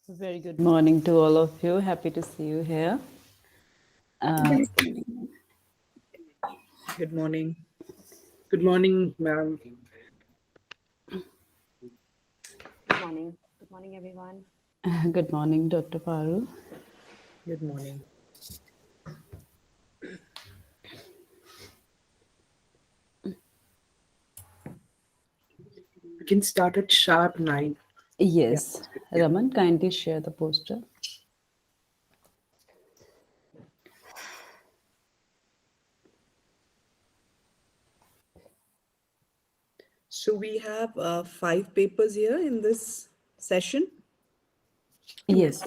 Very good morning to all of you. Happy to see you here. Good morning. Good morning, ma'am. Good morning. Good morning, everyone. Good morning, Dr. Paru. Good morning. We can start at sharp 9. Yes, Yeah. Raman, kindly share the poster. So we have 5 papers here in this session. Yes.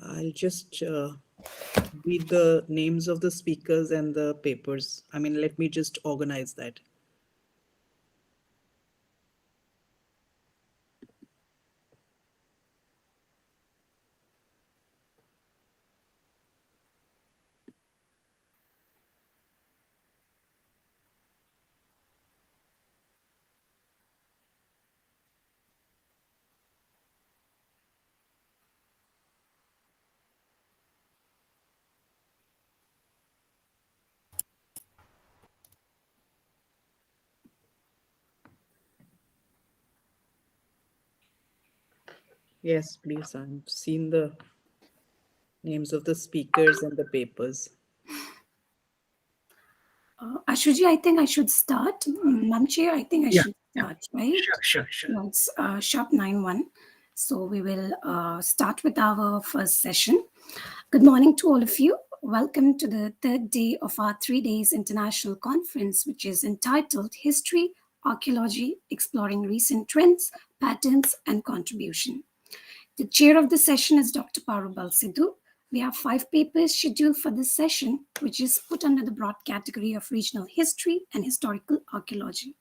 I'll just read the names of the speakers and the papers. Let me just organize that. Yes, please. I've seen the names of the speakers and the papers. Ashuji, I think I should start. Mamchi, I think I should start, right? Sure. Yeah, it's sharp 9-1. So we will start with our first session. Good morning to all of you. Welcome to the third day of our 3 days international conference, which is entitled History, Archaeology, Exploring Recent Trends, Patterns, and Contribution. The chair of the session is Dr. Paru Sidhu. We have 5 papers scheduled for this session, which is put under the broad category of regional history and historical archaeology.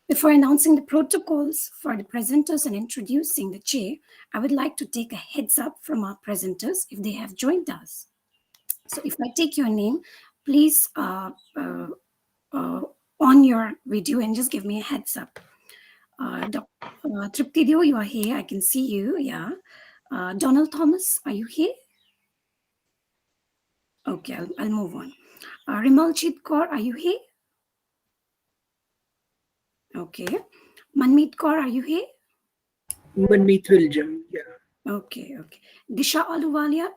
Before announcing the protocols for the presenters and introducing the chair, I would like to take a heads up from our presenters if they have joined us. So if I take your name, please on your video and just give me a heads up. Tripti, you are here. I can see you. Yeah. Donald Thomas, are you here? Okay, I'll move on. Rimaljeet Kaur, are you here? Okay. Manmeet Kaur, are you here? Manmeet will join. Yeah. Okay. Disha Aluwalia,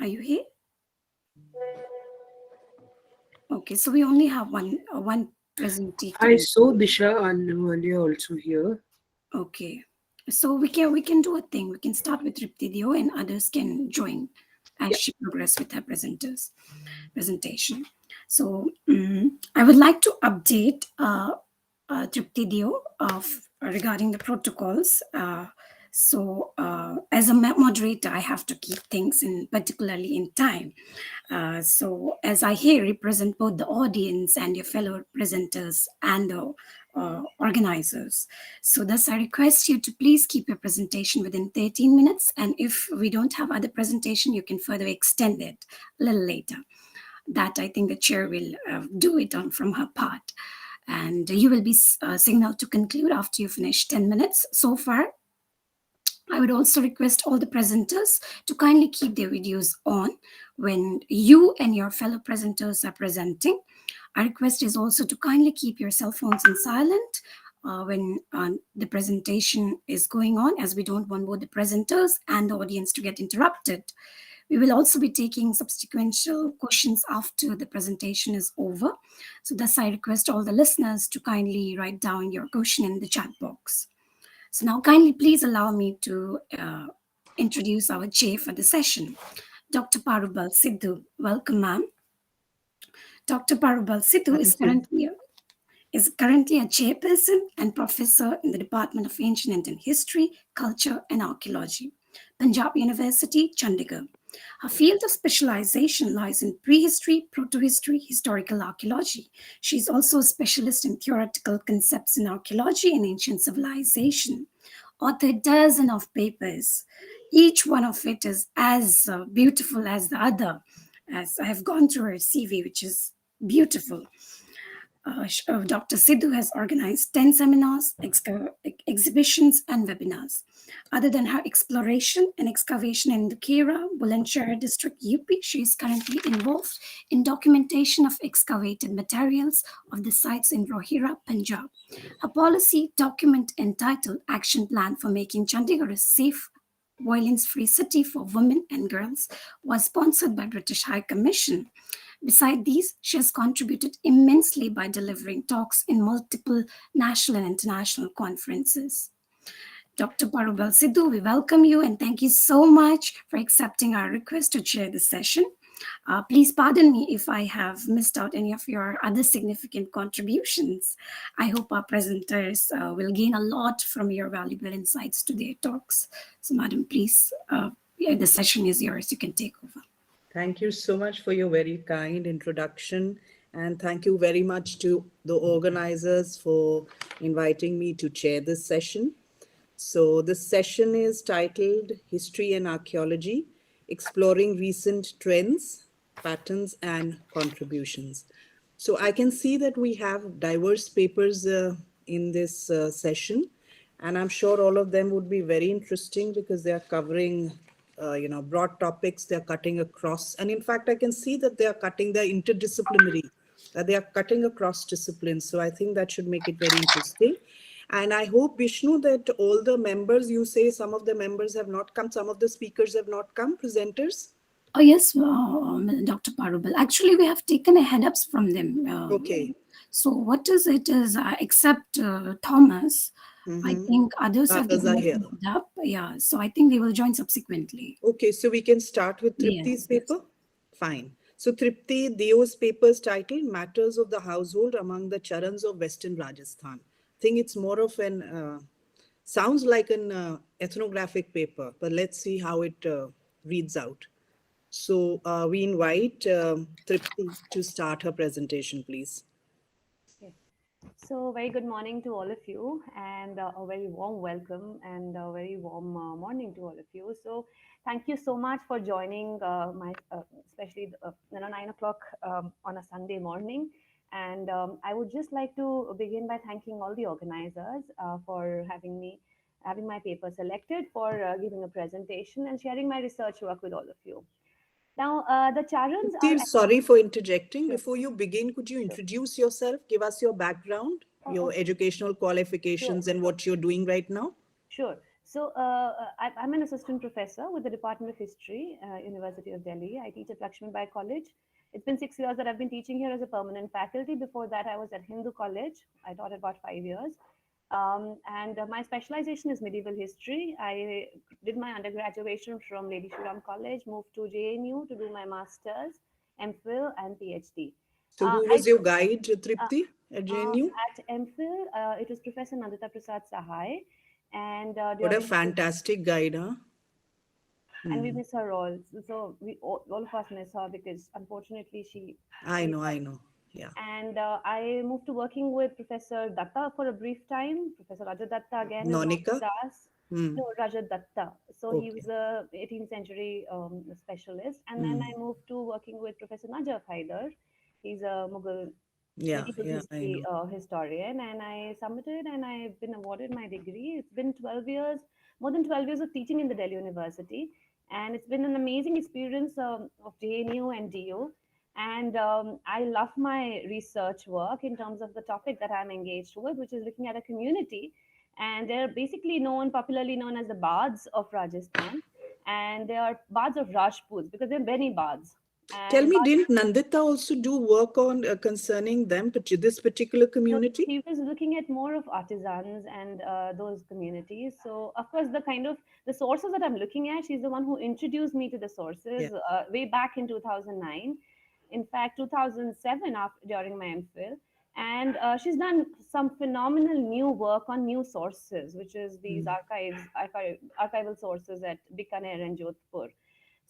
are you here? Okay, so we only have one presentee. I saw Disha Aluwalia also here. Okay, so we can do a thing. We can start with Tripti and others can join as she progresses with her presentation. So I would like to update Tripti regarding the protocols. So as a moderator, I have to keep things particularly in time. So as I here represent both the audience and your fellow presenters and the organizers. So thus I request you to please keep your presentation within 13 minutes. And if we don't have other presentation, you can further extend it a little later. That I think the chair will do it from her part. And you will be signaled to conclude after you finish 10 minutes. So far, I would also request all the presenters to kindly keep their videos on when you and your fellow presenters are presenting. Our request is also to kindly keep your cell phones in silent when the presentation is going on, as we don't want both the presenters and the audience to get interrupted. We will also be taking subsequential questions after the presentation is over. So thus I request all the listeners to kindly write down your question in the chat box. So now kindly please allow me to introduce our chair for the session, Dr. Paru Sidhu. Welcome, ma'am. Dr. Paru Sidhu is currently a chairperson and professor in the Department of Ancient Indian History, Culture and Archaeology, Punjab University, Chandigarh. Her field of specialization lies in prehistory, protohistory, historical archaeology. She is also a specialist in theoretical concepts in archaeology and ancient civilization. Authored dozens of papers. Each one of it is as beautiful as the other, as I have gone through her CV, which is beautiful. Dr. Sidhu has organized 10 seminars, exhibitions, and webinars. Other than her exploration and excavation in the Kera, Bulandshahr district, UP, she is currently involved in documentation of excavated materials of the sites in Rohira, Punjab. A policy document entitled Action Plan for Making Chandigarh a Safe, Violence-Free City for Women and Girls was sponsored by British High Commission. Beside these, she has contributed immensely by delivering talks in multiple national and international conferences. Dr. Parubal Sidhu, we welcome you and thank you so much for accepting our request to chair the session. Please pardon me if I have missed out any of your other significant contributions. I hope our presenters will gain a lot from your valuable insights to their talks. So, madam, please, the session is yours. You can take over. Thank you so much for your very kind introduction. And thank you very much to the organizers for inviting me to chair this session. So this session is titled History and Archaeology, Exploring Recent Trends, Patterns and Contributions. So I can see that we have diverse papers in this session, and I'm sure all of them would be very interesting because they are covering broad topics. They're cutting across, and in fact, I can see that they're interdisciplinary, that they are cutting across disciplines. So I think that should make it very interesting. And I hope, Vishnu, that all the members, you say some of the members have not come, some of the speakers have not come, presenters? Oh, yes, Dr. Parubal. Actually, we have taken a head-ups from them. Okay. So what is it is, except Thomas, I think others have Others are here. up. Yeah, so I think they will join subsequently. Okay, so we can start with Tripti's paper? Fine. So Tripti Deo's paper is titled Matters of the Household Among the Charans of Western Rajasthan. I think it's more of an, sounds like an ethnographic paper, but let's see how it reads out. So we invite Tripti to start her presentation, please. Okay. So very good morning to all of you, and a very warm welcome and a very warm morning to all of you. So thank you so much for joining especially 9 o'clock on a Sunday morning. And I would just like to begin by thanking all the organizers for having my paper selected for giving a presentation and sharing my research work with all of you. Now, the Charans are... Sorry for interjecting. Sure. Before you begin, could you introduce yourself? Give us your background, your educational qualifications, and what you're doing right now. Sure. So I'm an assistant professor with the Department of History, University of Delhi. I teach at Lakshmi Bai College. It's been 6 years that I've been teaching here as a permanent faculty. Before that, I was at Hindu College. I taught about 5 years. And my specialization is medieval history. I did my undergraduate from Lady Shriram College, moved to JNU to do my master's, MPhil, and PhD. So who was your guide, Tripti, at JNU? At MPhil, it was Professor Nandita Prasad Sahai. And what a fantastic guide, huh? And we miss her all. So all of us miss her because unfortunately she... I know. Yeah. And I moved to working with Professor Datta for a brief time. Professor Rajat Datta again. Nonika? No, Rajat Datta. So he was a 18th century specialist. And then I moved to working with Professor Najaf Haider. He's a Mughal history historian. And I submitted and I've been awarded my degree. It's been 12 years, more than 12 years of teaching in the Delhi University. And it's been an amazing experience of JNU and DO. And I love my research work in terms of the topic that I'm engaged with, which is looking at a community. And they're basically popularly known as the Bards of Rajasthan. And they are Bards of Rajputs because there are many Bards. And tell me, didn't Nandita also do work on concerning them, this particular community? He was looking at more of artisans and those communities. So, of course, the sources that I'm looking at, she's the one who introduced me to the sources way back in 2009. In fact, 2007 during my MPhil. And she's done some phenomenal new work on new sources, which is these archival sources at Bikaner and Jodhpur.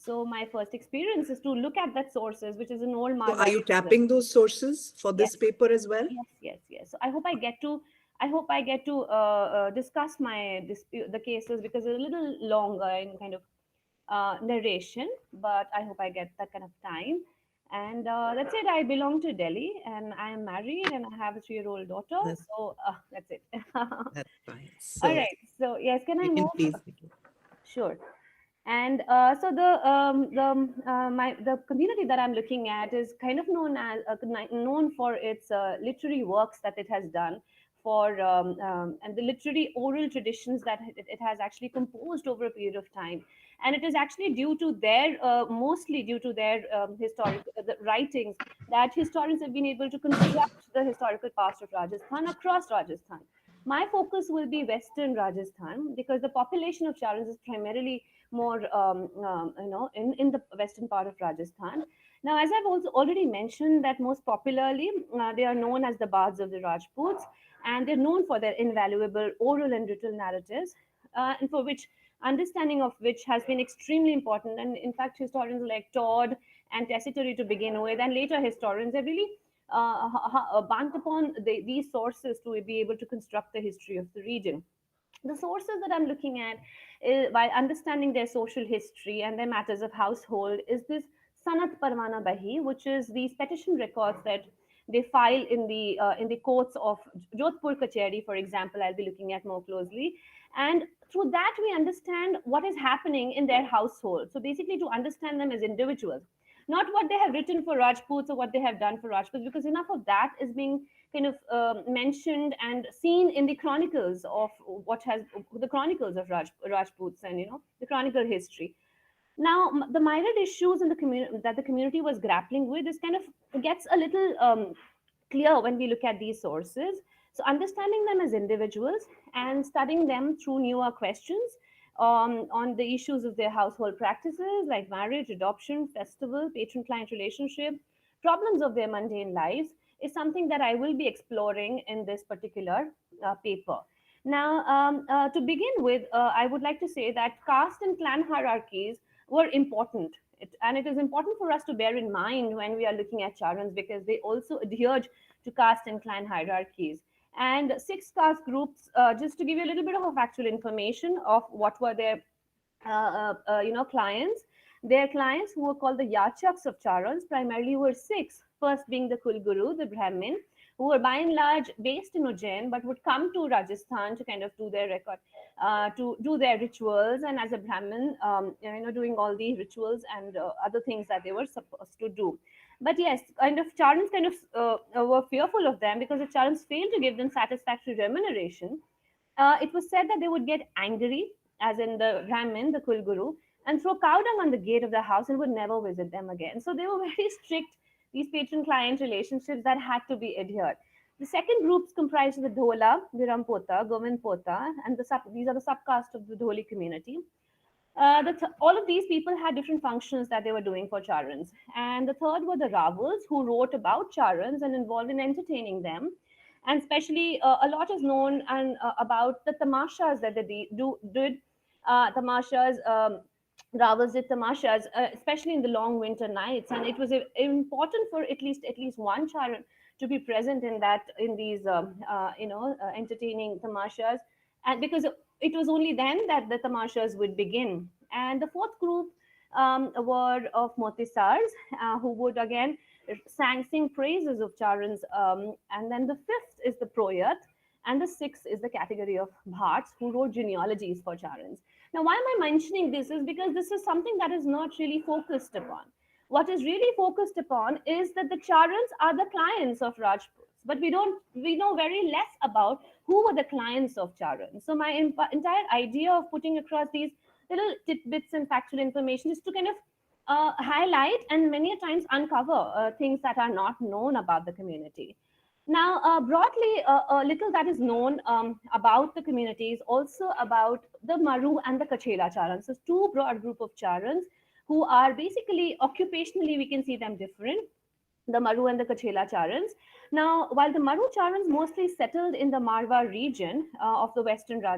So my first experience is to look at that sources, which is an old Marwari. So are you tapping those sources for this paper as well? Yes. So I hope I get to discuss the cases because it's a little longer in kind of narration, but I hope I get that kind of time. And that's it. I belong to Delhi, and I am married, and I have a 3-year-old daughter. So that's it. That's fine. All So right. So yes, can I you can move? please begin. Sure. And so the community that I'm looking at is kind of known for its literary works that it has done for and the literary oral traditions that it has actually composed over a period of time. And it is actually due to their mostly due to their historic the writings that historians have been able to construct the historical past of Rajasthan across Rajasthan. My focus will be Western Rajasthan because the population of Charans is primarily more, in the western part of Rajasthan. Now, as I've also already mentioned, that most popularly they are known as the Bards of the Rajputs, and they're known for their invaluable oral and written narratives, and for which understanding of which has been extremely important. And in fact, historians like Todd and Tessitory to begin with, and later historians have really banked upon these sources to be able to construct the history of the region. The sources that I'm looking at, while understanding their social history and their matters of household, is this Sanat Parwana Bahi, which is these petition records that they file in the courts of Jodhpur Kacheri, for example. I'll be looking at more closely, and through that we understand what is happening in their household. So basically, to understand them as individuals, not what they have written for Rajputs or what they have done for Rajputs, because enough of that is being kind of mentioned and seen in the chronicles of what has the chronicles of Rajputs, and the chronicle history. Now, the myriad issues in the community that the community was grappling with is kind of gets a little clear when we look at these sources. So, understanding them as individuals and studying them through newer questions on the issues of their household practices like marriage, adoption, festival, patron client relationship, problems of their mundane lives is something that I will be exploring in this particular paper. Now, to begin with, I would like to say that caste and clan hierarchies were important. And it is important for us to bear in mind when we are looking at Charans because they also adhered to caste and clan hierarchies. And 6 caste groups, just to give you a little bit of a factual information of what were their clients. Their clients, who were called the Yachaks of Charans, primarily were 6. First being the Kulguru, the Brahmin, who were by and large based in Ujjain, but would come to Rajasthan to kind of do their to do their rituals, and as a Brahmin, doing all these rituals and other things that they were supposed to do. But yes, kind of Charans kind of were fearful of them because the Charans failed to give them satisfactory remuneration. It was said that they would get angry, as in the Brahmin, the Kulguru, and throw cow dung on the gate of the house and would never visit them again. So they were very strict, these patron client relationships that had to be adhered. The second groups comprised the Dhola, the Rampota, Govind Pota, and these are the subcaste of the Dholi community. All of these people had different functions that they were doing for Charans. And the third were the Ravals, who wrote about Charans and involved in entertaining them. And especially, a lot is known and about the tamashas that they did. Tamashas, Ravals did tamashas, especially in the long winter nights. And it was important for at least one Charan to be present in these entertaining tamashas, and because it was only then that the tamashas would begin. And the fourth group were of Motisars, who would again sing praises of Charans. And then the fifth is the Proyat, and the sixth is the category of Bharts, who wrote genealogies for Charans. Now, why am I mentioning this? Is because this is something that is not really focused upon. What is really focused upon is that the Charans are the clients of Rajputs, but we know very less about who were the clients of Charans. So my entire idea of putting across these little tidbits and factual information is to kind of highlight and many a times uncover things that are not known about the community. Now, broadly, a little that is known about the community is also about the Maru and the Kachela Charans. So, 2 broad group of Charans who are basically occupationally, we can see them different, the Maru and the Kachela Charans. Now, while the Maru Charans mostly settled in the Marwar region of the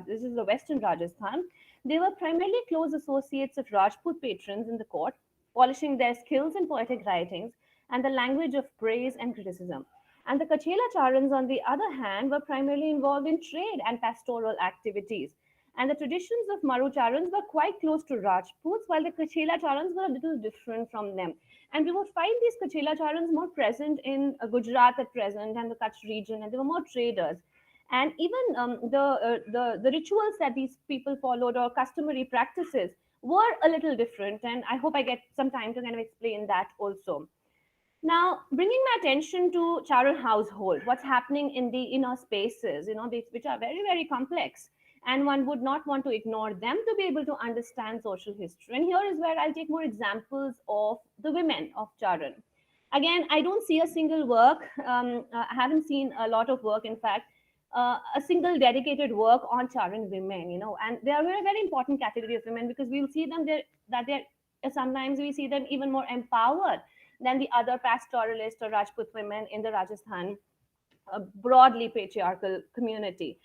this is the western Rajasthan, they were primarily close associates of Rajput patrons in the court, polishing their skills in poetic writings and the language of praise and criticism. And the Kachela Charans, on the other hand, were primarily involved in trade and pastoral activities. And the traditions of Maru Charans were quite close to Rajputs, while the Kachela Charans were a little different from them. And we would find these Kachela Charans more present in Gujarat at present and the Kutch region, and they were more traders. And even the rituals that these people followed or customary practices were a little different. And I hope I get some time to kind of explain that also. Now, bringing my attention to Charan household, what's happening in the inner spaces, which are very, very complex, and one would not want to ignore them to be able to understand social history. And here is where I'll take more examples of the women of Charan. Again, I don't see a single work. I haven't seen a lot of work, in fact, a single dedicated work on Charan women, and they are a very, very important category of women, because we'll see them there, that they're sometimes we see them even more empowered than the other pastoralist or Rajput women in the Rajasthan broadly patriarchal community,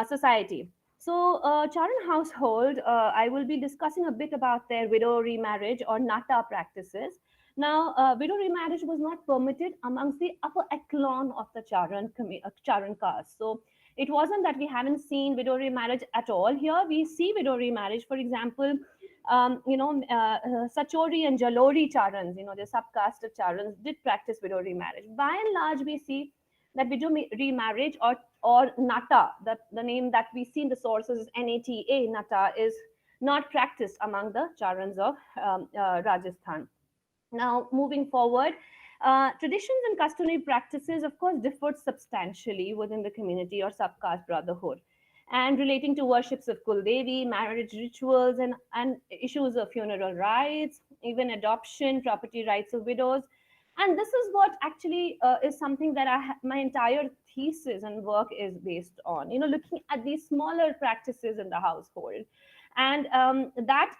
society. So Charan household, I will be discussing a bit about their widow remarriage or nata practices. Now, widow remarriage was not permitted amongst the upper echelon of the Charan caste. So it wasn't that we haven't seen widow remarriage at all. Here we see widow remarriage, for example, Sachori and Jalori Charans, the subcaste of Charans, did practice widow remarriage. By and large, we see that widow remarriage or nata, the name that we see in the sources is NATA, nata, is not practiced among the Charans of Rajasthan. Now, moving forward, traditions and customary practices, of course, differed substantially within the community or subcaste brotherhood, and relating to worships of Kuldevi, marriage rituals, and issues of funeral rites, even adoption, property rights of widows. And this is what actually is something that my entire thesis and work is based on, looking at these smaller practices in the household. And that,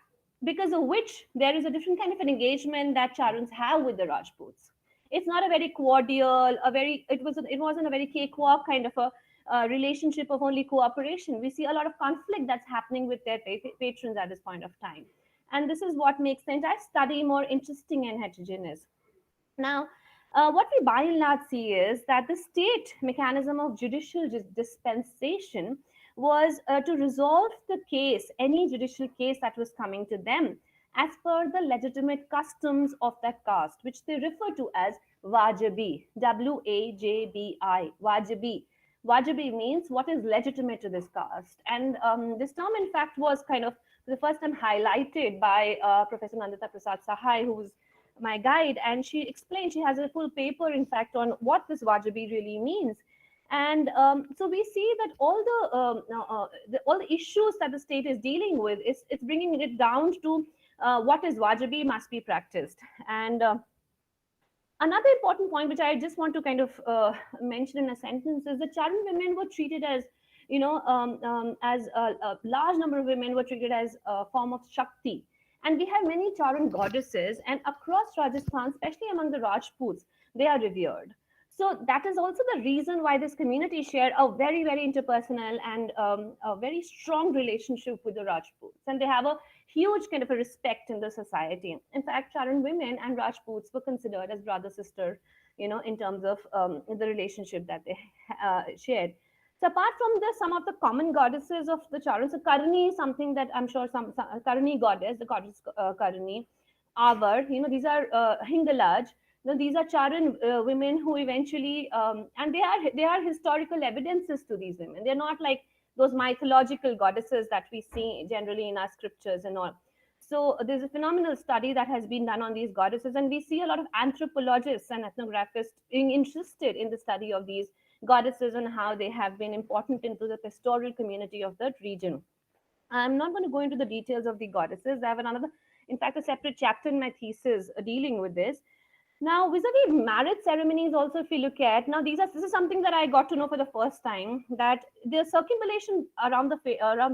because of which there is a different kind of an engagement that Charans have with the Rajputs. It's not a very cordial, it wasn't a very cakewalk kind of a relationship of only cooperation. We see a lot of conflict that's happening with their patrons at this point of time. And this is what makes the entire study more interesting and heterogeneous. Now, what we by and large see is that the state mechanism of judicial dispensation was to resolve the case, any judicial case that was coming to them, as per the legitimate customs of that caste, which they refer to as Wajabi, W-A-J-B-I, Wajabi. Wajabi means what is legitimate to this caste. And this term, in fact, was kind of for the first time highlighted by Professor Nandita Prasad Sahai, who's my guide, and she explained, she has a full paper, in fact, on what this Wajabi really means. And so we see that all the issues that the state is dealing with, it's bringing it down to what is Wajabi must be practiced. And another important point, which I just want to kind of mention in a sentence, is that Charan women were treated as, as a large number of women were treated as a form of Shakti. And we have many Charan goddesses, and across Rajasthan, especially among the Rajputs, they are revered. So that is also the reason why this community shared a very, very interpersonal and a very strong relationship with the Rajputs. And they have a huge kind of a respect in the society. In fact, Charan women and Rajputs were considered as brother, sister, in terms of the relationship that they shared. So apart from this, some of the common goddesses of the Charans, so Karni is something that I'm sure some Karni goddess, the goddess Karni, Avar, these are Hingalaj. These are Charan women who eventually, and they are historical evidences to these women. They're not like those mythological goddesses that we see generally in our scriptures and all. So there's a phenomenal study that has been done on these goddesses, and we see a lot of anthropologists and ethnographists being interested in the study of these goddesses and how they have been important into the pastoral community of that region. I'm not going to go into the details of the goddesses. I have in fact, a separate chapter in my thesis dealing with this. Now, vis-a-vis marriage ceremonies also, if we look at, now this is something that I got to know for the first time, that the circumambulation around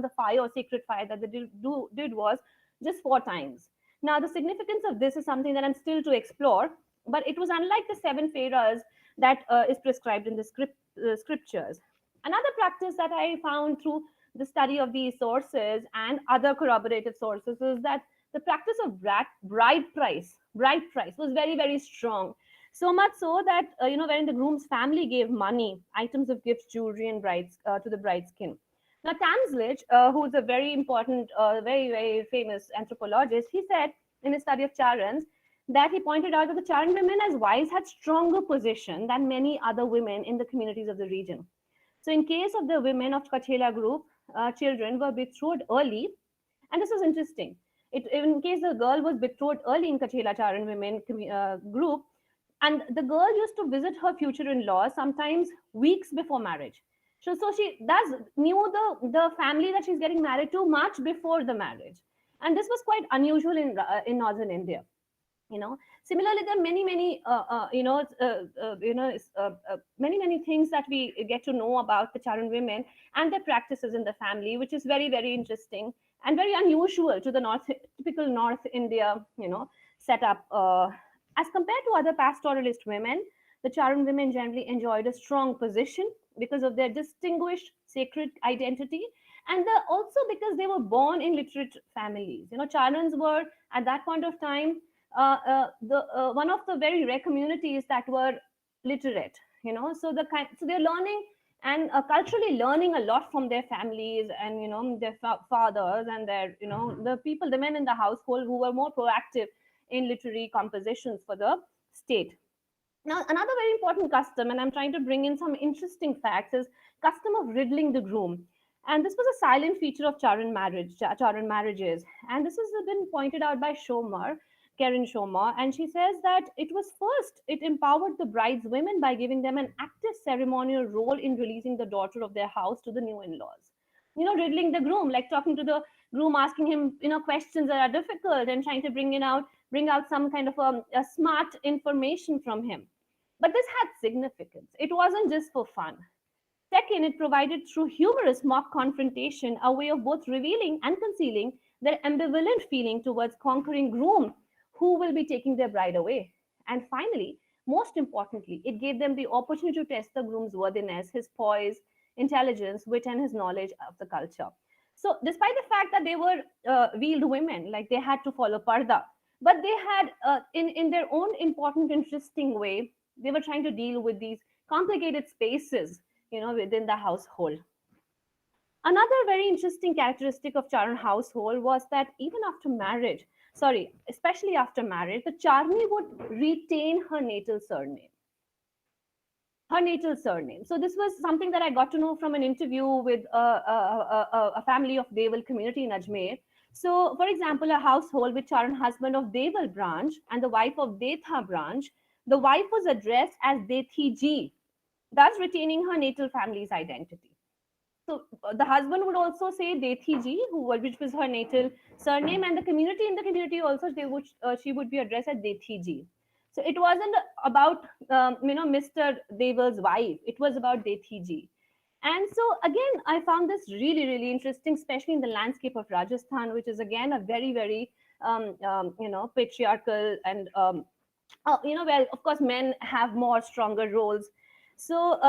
the fire or sacred fire that they did was just 4 times. Now, the significance of this is something that I'm still to explore, but it was unlike the 7 pharaohs that is prescribed in the scriptures. Another practice that I found through the study of these sources and other corroborative sources is that the practice of bride price was very, very strong. So much so that, when the groom's family gave money, items of gifts, jewelry, and brides to the bride's kin. Now, Tamsledge, who's a very important, very, very famous anthropologist, he said in his study of Charans that he pointed out that the Charan women as wives had stronger position than many other women in the communities of the region. So in case of the women of Kachela group, children were betrothed early. And this was interesting. In case the girl was betrothed early in Kachela Charan women group, and the girl used to visit her future in-law sometimes weeks before marriage. So she knew the family that she's getting married to much before the marriage. And this was quite unusual in northern India. Similarly, there are many things that we get to know about the Charan women and their practices in the family, which is very, very interesting and very unusual to the typical North India, setup. As compared to other pastoralist women, the Charan women generally enjoyed a strong position because of their distinguished sacred identity, and also because they were born in literate families. Charans were at that point of time one of the very rare communities that were literate. So they're learning and culturally learning a lot from their families and their fathers and their the men in the household who were more proactive in literary compositions for the state. Now, another very important custom, and I'm trying to bring in some interesting facts, is custom of riddling the groom. And this was a silent feature of Charan marriages. And this has been pointed out by Karen Shoma, and she says that it empowered the bride's women by giving them an active ceremonial role in releasing the daughter of their house to the new in-laws. Riddling the groom, like talking to the groom, asking him, questions that are difficult and trying to bring out some kind of a smart information from him. But this had significance. It wasn't just for fun. Second, it provided through humorous mock confrontation a way of both revealing and concealing their ambivalent feeling towards conquering groom who will be taking their bride away. And finally, most importantly, it gave them the opportunity to test the groom's worthiness, his poise, intelligence, wit, and his knowledge of the culture. So despite the fact that they were veiled women, like they had to follow parda, but they had, in their own important, interesting way, they were trying to deal with these complicated spaces, within the household. Another very interesting characteristic of Charan household was that even after marriage, especially after marriage, the Charni would retain her natal surname. So this was something that I got to know from an interview with a family of Deval community in Ajmer. So, for example, a household with Charan husband of Deval branch and the wife of Detha branch, the wife was addressed as Dethi Ji, thus retaining her natal family's identity. So the husband would also say Dethi Ji, which was her natal surname, and in the community also she would be addressed as Dethi Ji. So it wasn't about Mr. Deval's wife; it was about Dethi Ji. And so again, I found this really, really interesting, especially in the landscape of Rajasthan, which is again a very, very patriarchal and where of course men have more stronger roles. So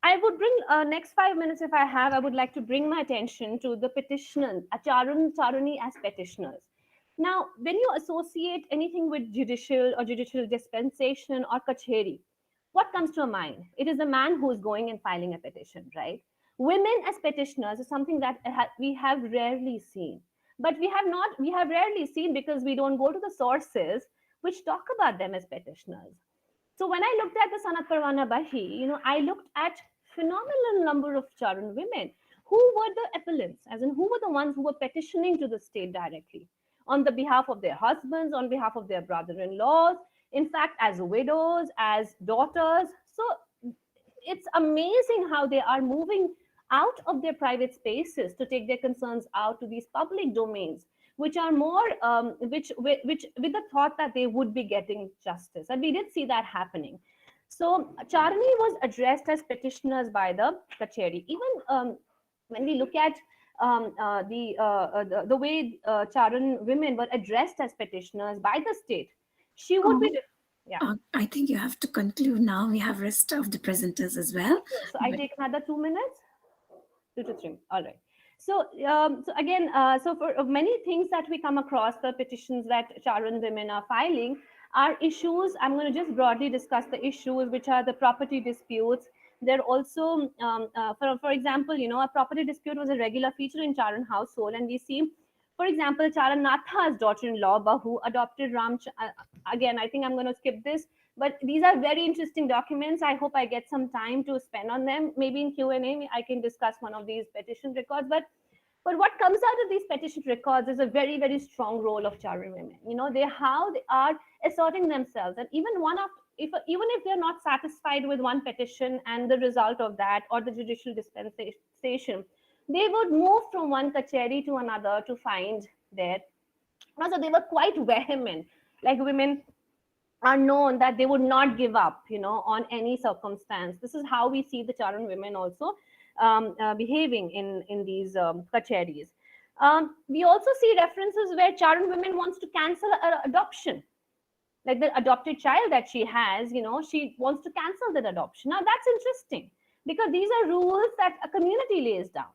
I would bring next 5 minutes if I would like to bring my attention to the petitioners, Charani as petitioners. Now, when you associate anything with judicial dispensation or kacheri, what comes to your mind? It is a man who is going and filing a petition, right? Women as petitioners is something that we have rarely seen. But we have rarely seen because we don't go to the sources which talk about them as petitioners. So when I looked at the Sanat Parwana Bahi, I looked at phenomenal number of Charan women who were the appellants, as in who were the ones who were petitioning to the state directly on the behalf of their husbands, on behalf of their brother-in-laws, in fact, as widows, as daughters. So it's amazing how they are moving out of their private spaces to take their concerns out to these public domains, which are more, which with the thought that they would be getting justice. And we did see that happening. So Charani was addressed as petitioners by the Kacheri. Even when we look at the way Charan women were addressed as petitioners by the state, she would be. Yeah. I think you have to conclude now. We have rest of the presenters as well. So I take another 2 minutes, 2 to 3. All right. So, again, so for many things that we come across, the petitions that Charan women are filing are issues. I'm going to just broadly discuss the issues, which are the property disputes, They're also, for example, a property dispute was a regular feature in Charan household, and we see, for example, Charanatha's daughter-in-law, Bahu, adopted again, I think I'm going to skip this, but these are very interesting documents. I hope I get some time to spend on them. Maybe in Q&A, I can discuss one of these petition records. But what comes out of these petition records is a very, very strong role of Charan women. How they are asserting themselves. And even even if they're not satisfied with one petition and the result of that or the judicial dispensation, they would move from one kacheri to another to find their. So they were quite vehement. Like, women are known that they would not give up, on any circumstance. This is how we see the Charan women also behaving in these kacheris. We also see references where Charan women wants to cancel adoption. Like the adopted child that she has, she wants to cancel that adoption. Now that's interesting, because these are rules that a community lays down.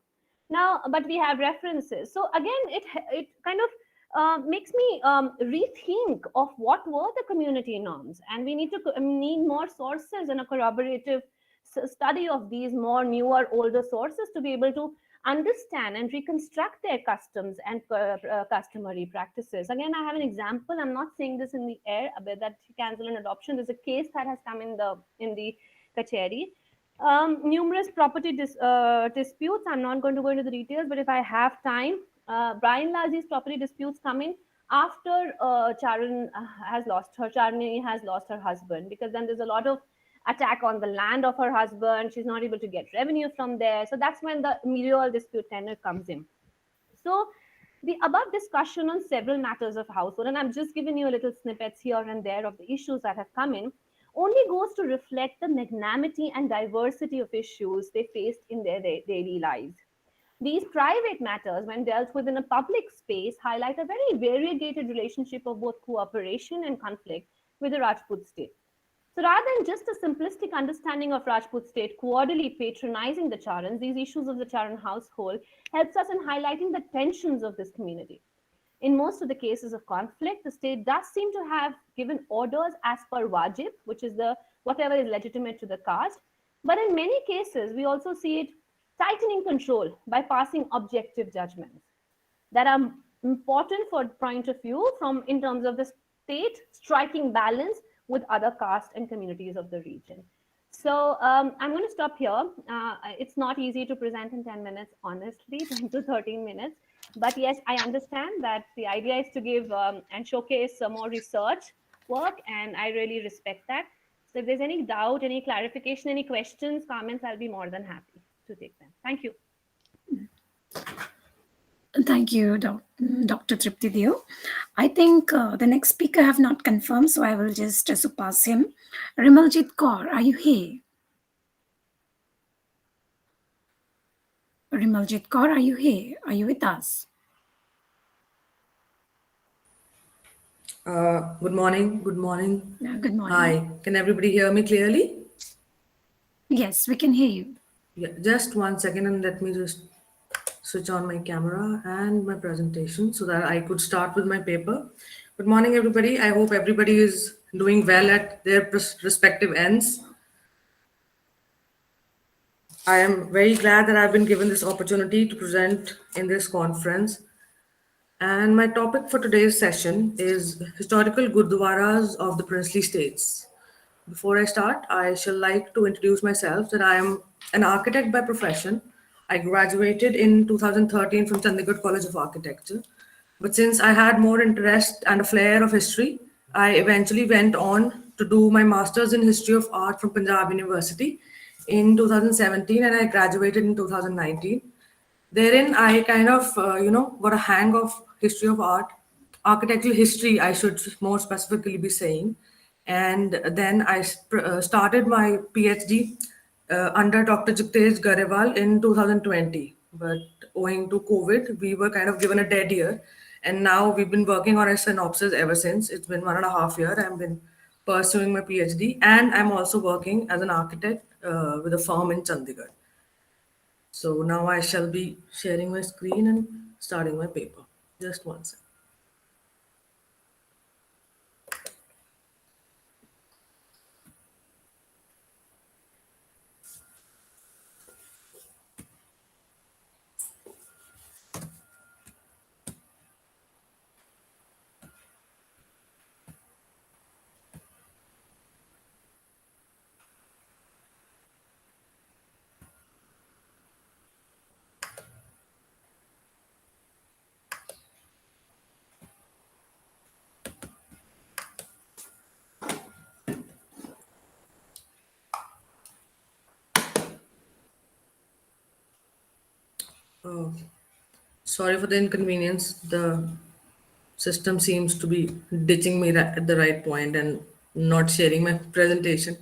Now, but we have references. So again, it kind of makes me rethink of what were the community norms, and we need more sources and a corroborative study of these more newer, older sources to be able to understand and reconstruct their customs and customary practices. Again, I have an example. I'm not saying this in the air about that cancel an adoption. There's a case that has come in the kacheri. Numerous property disputes. I'm not going to go into the details, but if I have time, Brian Lazi's property disputes come in after Charani has lost her husband, because then there's a lot of attack on the land of her husband. She's not able to get revenue from there. So that's when the real dispute tenor comes in. So the above discussion on several matters of household, and I'm just giving you a little snippets here and there of the issues that have come in, only goes to reflect the magnanimity and diversity of issues they faced in their daily lives. These private matters, when dealt with in a public space, highlight a very variegated relationship of both cooperation and conflict with the Rajput state. So rather than just a simplistic understanding of Rajput state cordially patronizing the Charans, these issues of the Charan household helps us in highlighting the tensions of this community. In most of the cases of conflict, the state does seem to have given orders as per wajib, which is whatever is legitimate to the caste. But in many cases, we also see it tightening control by passing objective judgments that are important for point of view in terms of the state striking balance with other castes and communities of the region. So I'm going to stop here. It's not easy to present in 10 minutes, honestly, 10 to 13 minutes. But yes, I understand that the idea is to give and showcase some more research work, and I really respect that. So if there's any doubt, any clarification, any questions, comments, I'll be more than happy to take them. Thank you. Thank you, Dr. Tripti Deo. I think the next speaker I have not confirmed, so I will just surpass him. Rimaljeet Kaur, are you here? Rimaljeet Kaur, are you here? Are you with us? Good morning. Good morning. Good morning. Hi. Can everybody hear me clearly? Yes, we can hear you. Yeah, just 1 second, and let me just switch on my camera and my presentation so that I could start with my paper. Good morning, everybody. I hope everybody is doing well at their respective ends. I am very glad that I've been given this opportunity to present in this conference. And my topic for today's session is historical Gurdwaras of the princely states. Before I start, I shall like to introduce myself that I am an architect by profession. I graduated in 2013 from Chandigarh College of Architecture. But since I had more interest and a flair of history, I eventually went on to do my master's in history of art from Punjab University in 2017, and I graduated in 2019. Therein, I kind of, got a hang of history of art, architectural history, I should more specifically be saying. And then I started my PhD under Dr. Jagtesh Garewal in 2020. But owing to COVID, we were kind of given a dead year. And now we've been working on a synopsis ever since. It's been 1.5 years. I've been pursuing my PhD. And I'm also working as an architect with a firm in Chandigarh. So now I shall be sharing my screen and starting my paper. Just 1 second. Oh, sorry for the inconvenience. The system seems to be ditching me at the right point and not sharing my presentation.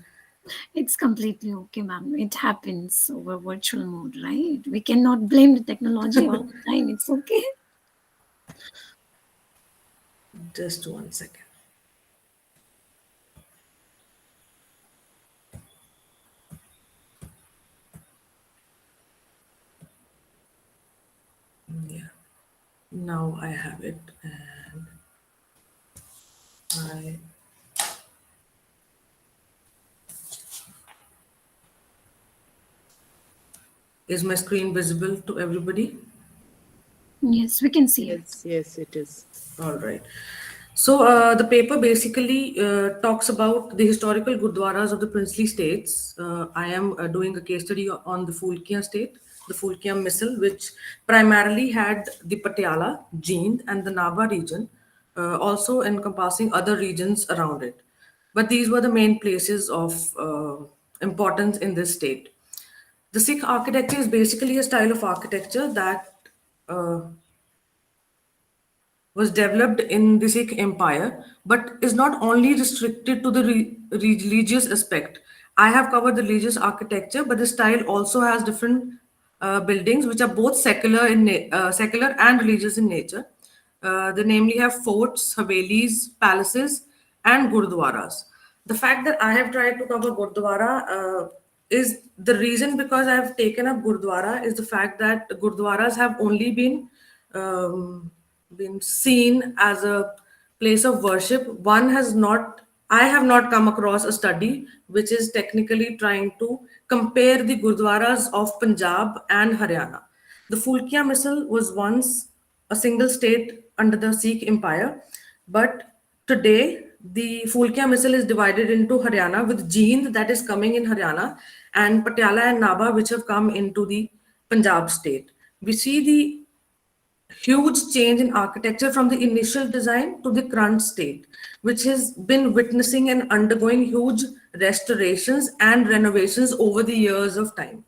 It's completely okay, ma'am. It happens over virtual mode, right? We cannot blame the technology all the time. It's okay. Just 1 second. Yeah, now I have it, and I is my screen visible to everybody? Yes, we can see it. Yes, it is. All right. So the paper basically talks about the historical Gurdwaras of the princely states. I am doing a case study on the Phulkian state, the Phulkian Misl, which primarily had the Patiala, Jind, and the Nabha region, also encompassing other regions around it. But these were the main places of importance in this state. The Sikh architecture is basically a style of architecture that uh, was developed in the Sikh Empire, but is not only restricted to the religious aspect. I have covered the religious architecture, but the style also has different buildings which are both secular and religious in nature. They namely have forts, havelis, palaces, and gurdwaras. The fact that I have tried to cover Gurdwara is the reason because I have taken up Gurdwara is the fact that Gurdwaras have only been seen as a place of worship. I have not come across a study which is technically trying to compare the Gurdwaras of Punjab and Haryana. The Phulkian Misl was once a single state under the Sikh Empire, but today the Phulkian Misl is divided into Haryana with Jind that is coming in Haryana and Patiala and Nabha which have come into the Punjab state. We see the huge change in architecture from the initial design to the current state, which has been witnessing and undergoing huge restorations and renovations over the years of time.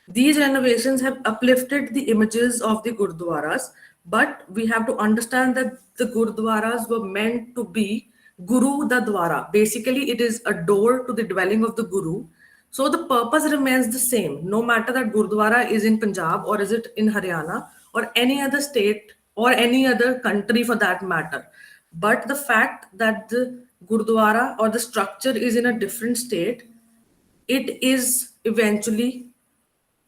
These renovations have uplifted the images of the Gurdwaras, but we have to understand that the Gurdwaras were meant to be Guru da Dwara. Basically, it is a door to the dwelling of the Guru. So the purpose remains the same, no matter that Gurdwara is in Punjab or is it in Haryana or any other state or any other country for that matter. But the fact that the Gurdwara or the structure is in a different state, it is eventually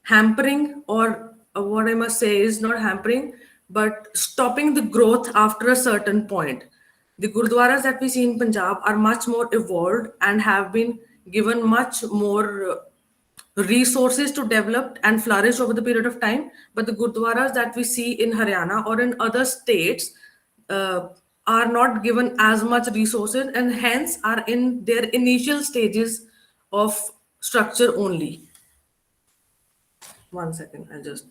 hampering, or what I must say is not hampering, but stopping the growth after a certain point. The Gurdwaras that we see in Punjab are much more evolved and have been given much more resources to develop and flourish over the period of time. But the Gurdwaras that we see in Haryana or in other states uh, are not given as much resources and hence are in their initial stages of structure only. 1 second, I'll just.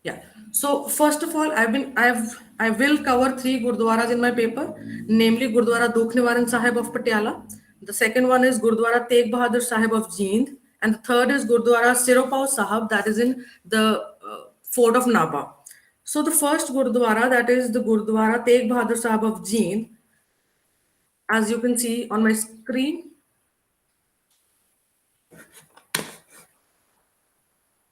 Yeah. So first of all, I will cover 3 Gurdwaras in my paper, namely Gurdwara Dukh Nivaran Sahib of Patiala. The second one is Gurdwara Tegh Bahadur Sahib of Jind, and the third is Gurdwara Siropao Sahib that is in the fort of Nabha. So the first Gurdwara, that is the Gurdwara Tegh Bahadur Sahib of Jind, as you can see on my screen,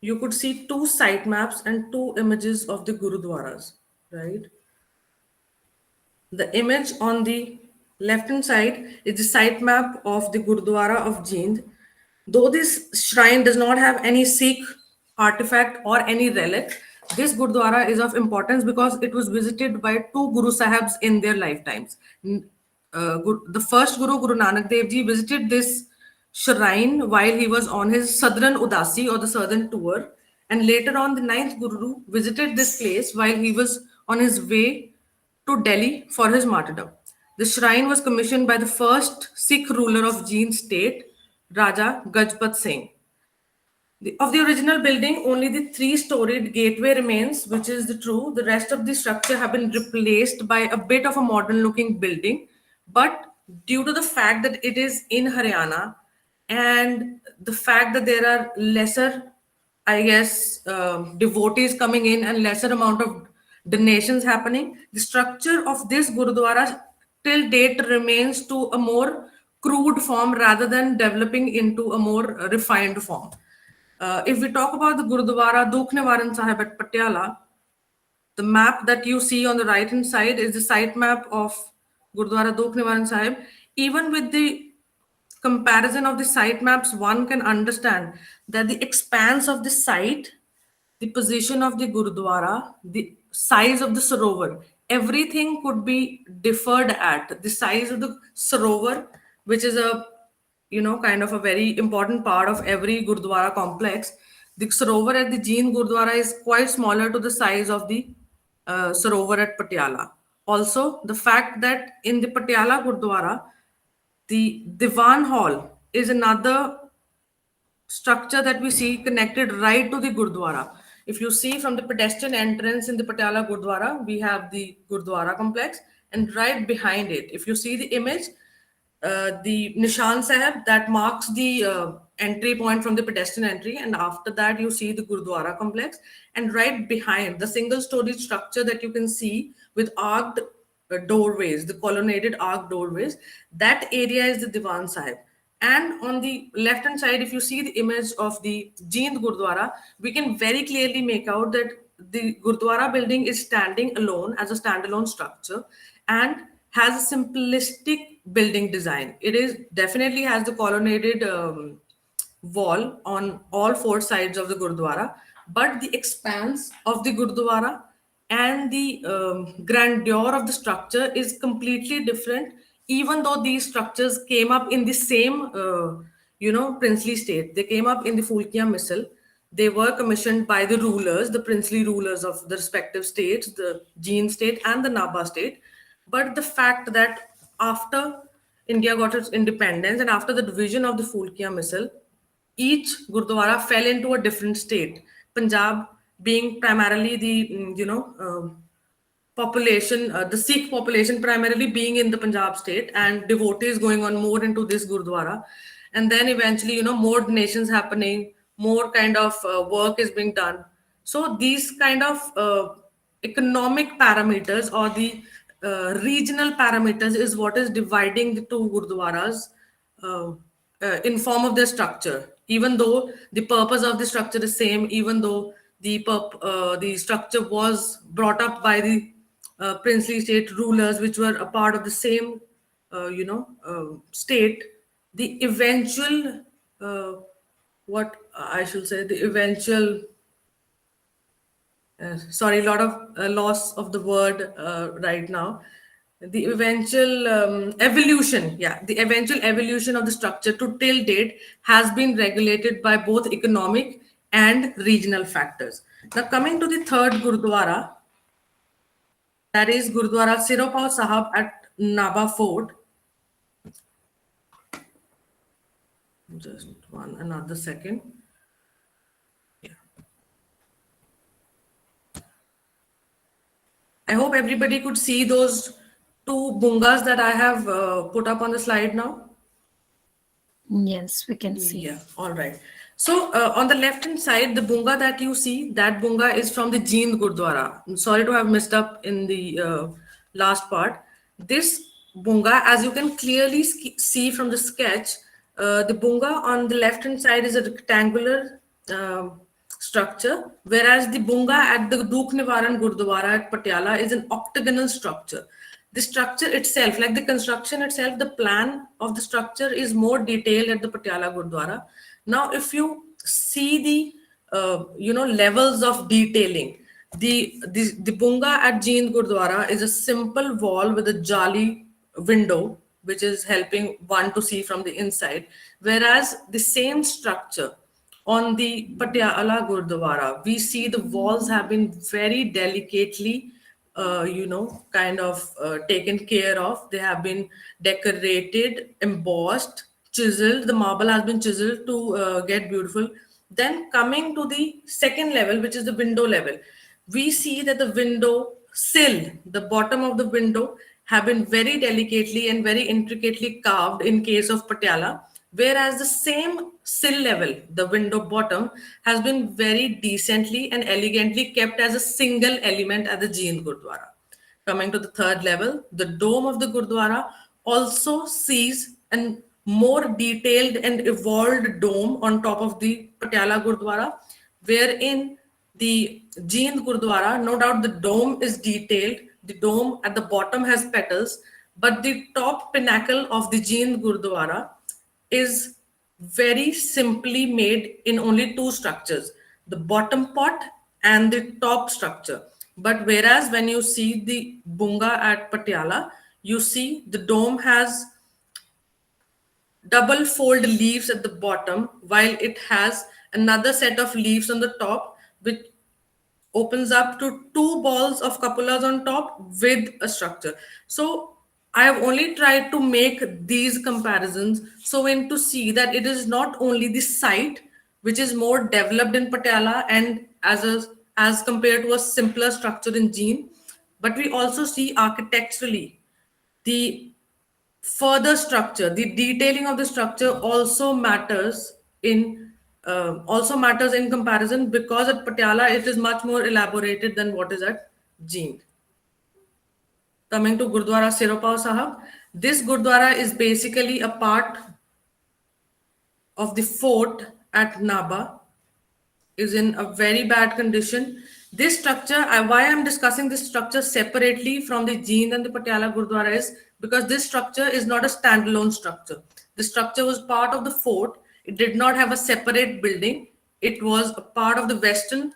you could see 2 site maps and 2 images of the Gurudwaras, right? The image on the left hand side is the site map of the Gurudwara of Jind. Though this shrine does not have any Sikh artifact or any relic, this Gurudwara is of importance because it was visited by 2 Guru Sahibs in their lifetimes. The first Guru, Guru Nanak Dev Ji, visited this shrine while he was on his Southern Udasi or the Southern tour. And later on, the 9th Guru visited this place while he was on his way to Delhi for his martyrdom. The shrine was commissioned by the first Sikh ruler of Jind state, Raja Gajpat Singh. Of the original building, only the 3-storied gateway remains, which is the true. The rest of the structure have been replaced by a bit of a modern looking building. But due to the fact that it is in Haryana and the fact that there are lesser, I guess, devotees coming in and lesser amount of donations happening, the structure of this Gurudwara till date remains to a more crude form rather than developing into a more refined form. If we talk about the Gurudwara Dukh Nivaran Sahib at Patiala, the map that you see on the right hand side is the site map of Gurdwara Dukh Nivaran Sahib. Even with the comparison of the site maps, one can understand that the expanse of the site, the position of the Gurudwara, the size of the Sarovar, everything could be deferred at. The size of the Sarovar, which is a kind of a very important part of every Gurdwara complex. The Sarovar at the Jeen Gurdwara is quite smaller to the size of the Sarovar at Patiala. Also, the fact that in the Patiala Gurdwara, the Diwan Hall is another structure that we see connected right to the Gurdwara. If you see from the pedestrian entrance in the Patiala Gurdwara, we have the Gurdwara complex, and right behind it, if you see the image, the Nishan Sahib that marks the entry point from the pedestrian entry, and after that you see the Gurdwara complex, and right behind the single story structure that you can see with arched doorways, the colonnaded arched doorways, that area is the Diwan Sahib. And on the left hand side, if you see the image of the Jeend Gurdwara, we can very clearly make out that the Gurdwara building is standing alone as a standalone structure and has a simplistic building design. It is definitely has the colonnaded wall on all four sides of the Gurdwara, but the expanse of the Gurdwara and the grandeur of the structure is completely different, even though these structures came up in the same princely state. They came up in the Phulkian missile. They were commissioned by the rulers, the princely rulers of the respective states, the Jeen state and the Nabha state. But the fact that after India got its independence and after the division of the Phulkian missile, each Gurdwara fell into a different state. Punjab being primarily the population, the Sikh population primarily being in the Punjab state, and devotees going on more into this Gurdwara, and then eventually more donations happening, more kind of work is being done. So these kind of economic parameters or the regional parameters is what is dividing the two Gurdwaras in form of their structure. Even though the purpose of the structure is same, even though the structure was brought up by the princely state rulers, which were a part of the same, state, the eventual, what I should say, the eventual, sorry, a lot of loss of the word right now. The eventual evolution, the eventual evolution of the structure to till date has been regulated by both economic and regional factors. Now, coming to the third Gurdwara, that is Gurdwara Sirapal Sahib at Nabha Fort. Just another second. I hope everybody could see those two bungas that I have put up on the slide now. Yes, we can see. Yeah, all right. So on the left hand side, the bunga that you see, that bunga is from the Jeend Gurdwara. I'm sorry to have messed up in the last part. This bunga, as you can clearly see from the sketch, the bunga on the left hand side is a rectangular structure, whereas the bunga at the Dukh Nivaran Gurdwara at Patiala is an octagonal structure. The structure itself, like the construction itself, the plan of the structure is more detailed at the Patiala Gurdwara. Now, if you see the levels of detailing, the bunga at Jeend Gurdwara is a simple wall with a jali window, which is helping one to see from the inside, whereas the same structure on the Patiala Gurdwara, we see the walls have been very delicately taken care of. They have been decorated, embossed, chiseled. The marble has been chiseled to get beautiful. Then coming to the second level, which is the window level, we see that the window sill, the bottom of the window, have been very delicately and very intricately carved in case of Patiala, whereas the same sill level, the window bottom, has been very decently and elegantly kept as a single element at the Jind Gurdwara. Coming to the third level, the dome of the Gurdwara also sees a more detailed and evolved dome on top of the Patiala Gurdwara, wherein the Jind Gurdwara, no doubt the dome is detailed, the dome at the bottom has petals, but the top pinnacle of the Jind Gurdwara is very simply made in only two structures, the bottom pot and the top structure. But whereas when you see the Bunga at Patiala, you see the dome has double fold leaves at the bottom, while it has another set of leaves on the top, which opens up to two balls of cupolas on top with a structure. So I have only tried to make these comparisons so in to see that it is not only the site which is more developed in Patiala and as compared to a simpler structure in Jean, but we also see architecturally the further structure, the detailing of the structure also matters in comparison, because at Patiala it is much more elaborated than what is at Jeend. Coming to Gurdwara Sirapao Sahib, this Gurdwara is basically a part of the fort at Naba, is in a very bad condition. This structure, why I'm discussing this structure separately from the Jeend and the Patiala Gurdwara is because this structure is not a standalone structure. The structure was part of the fort. It did not have a separate building. It was a part of the western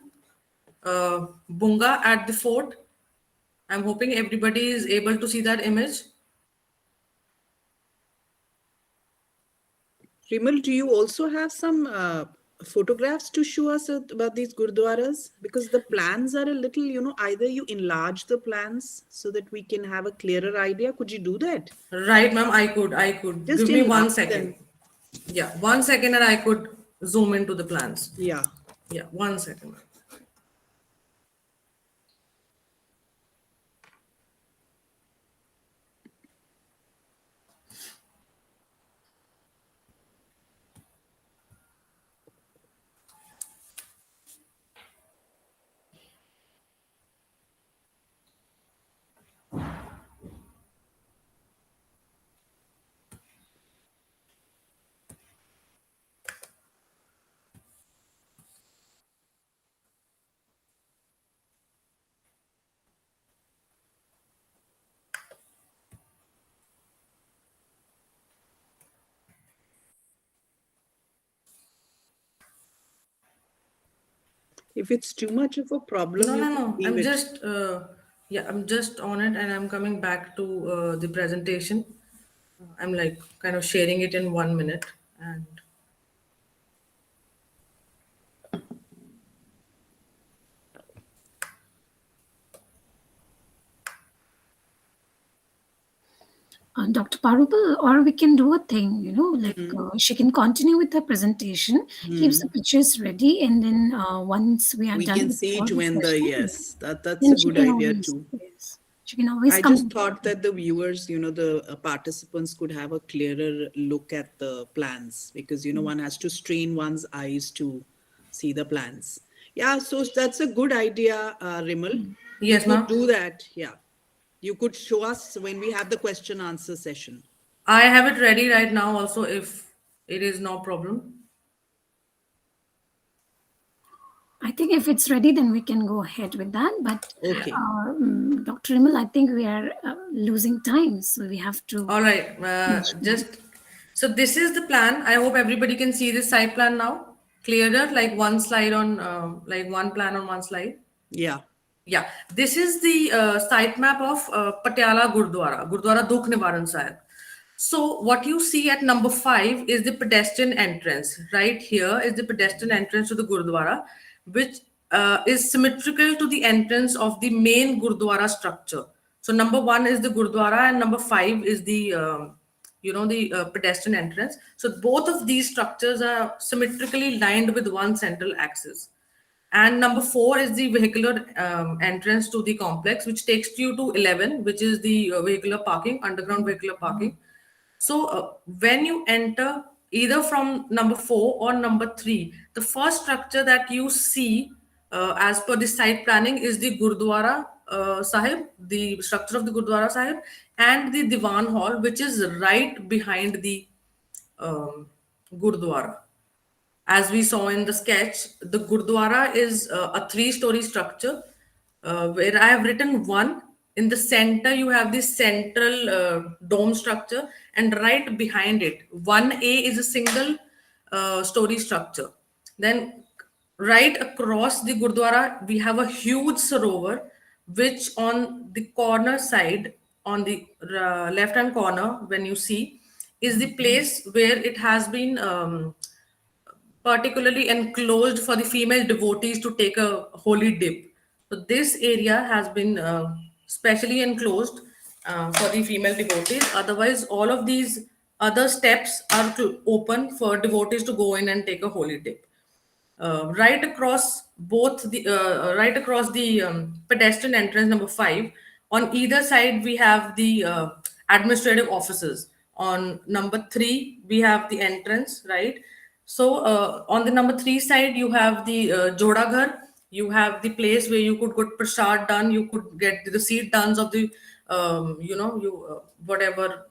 Bunga at the fort. I'm hoping everybody is able to see that image. Rimal, do you also have some photographs to show us about these Gurdwaras? Because the plans are a little, either you enlarge the plans so that we can have a clearer idea. Could you do that? Right, ma'am, I could. Just Give me 1 enlarge second. them. Yeah, 1 second and I could zoom into the plans. Yeah. Yeah, 1 second. If it's too much of a problem, you can No. leave I'm it. just, I'm just on it and I'm coming back to the presentation. I'm like kind of sharing it in 1 minute. And Dr. Parupal, or we can do a thing, she can continue with her presentation, keeps the pictures ready, and then once we are We done can with see all it the when questions, that's then a she good can idea always, too. yes, she can always I come. just thought that the viewers, the participants could have a clearer look at the plans because, one has to strain one's eyes to see the plans. Yeah, so that's a good idea, Rimal. yes, You could ma'am. do that. Yeah. You could show us when we have the question answer session. I have it ready right now also if it is no problem. I think if it's ready, then we can go ahead with that. But Okay. Dr. Rimal, I think we are losing time, so we have to. All right, so this is the plan. I hope everybody can see this site plan now. Clearer, like one slide on, like one plan on one slide. Yeah. Yeah, this is the site map of Patiala Gurdwara, Gurdwara Dukh Nivaran Sahib. So what you see at number 5 is the pedestrian entrance. Right here is the pedestrian entrance to the Gurdwara, which is symmetrical to the entrance of the main Gurdwara structure. So number 1 is the Gurdwara and number 5 is the pedestrian entrance. So both of these structures are symmetrically lined with one central axis. And number 4 is the vehicular entrance to the complex, which takes you to 11, which is the vehicular parking, underground vehicular parking. So when you enter either from number 4 or number 3, the first structure that you see as per the site planning is the Gurdwara Sahib, the structure of the Gurdwara Sahib, and the Diwan Hall, which is right behind the Gurdwara. As we saw in the sketch, the Gurdwara is a 3-story structure where I have written 1. In the center, you have this central dome structure, and right behind it, 1A is a single story structure. Then, right across the Gurdwara, we have a huge sarovar, which on the corner side, on the left hand corner, when you see, is the place where it has been particularly enclosed for the female devotees to take a holy dip. So this area has been specially enclosed for the female devotees. Otherwise, all of these other steps are open for devotees to go in and take a holy dip. Right across the pedestrian entrance number 5, on either side we have the administrative offices. On number 3 we have the entrance, right? So on the number 3 side you have the joda ghar, you have the place where you could get prasad done, you could get the receipt done of the whatever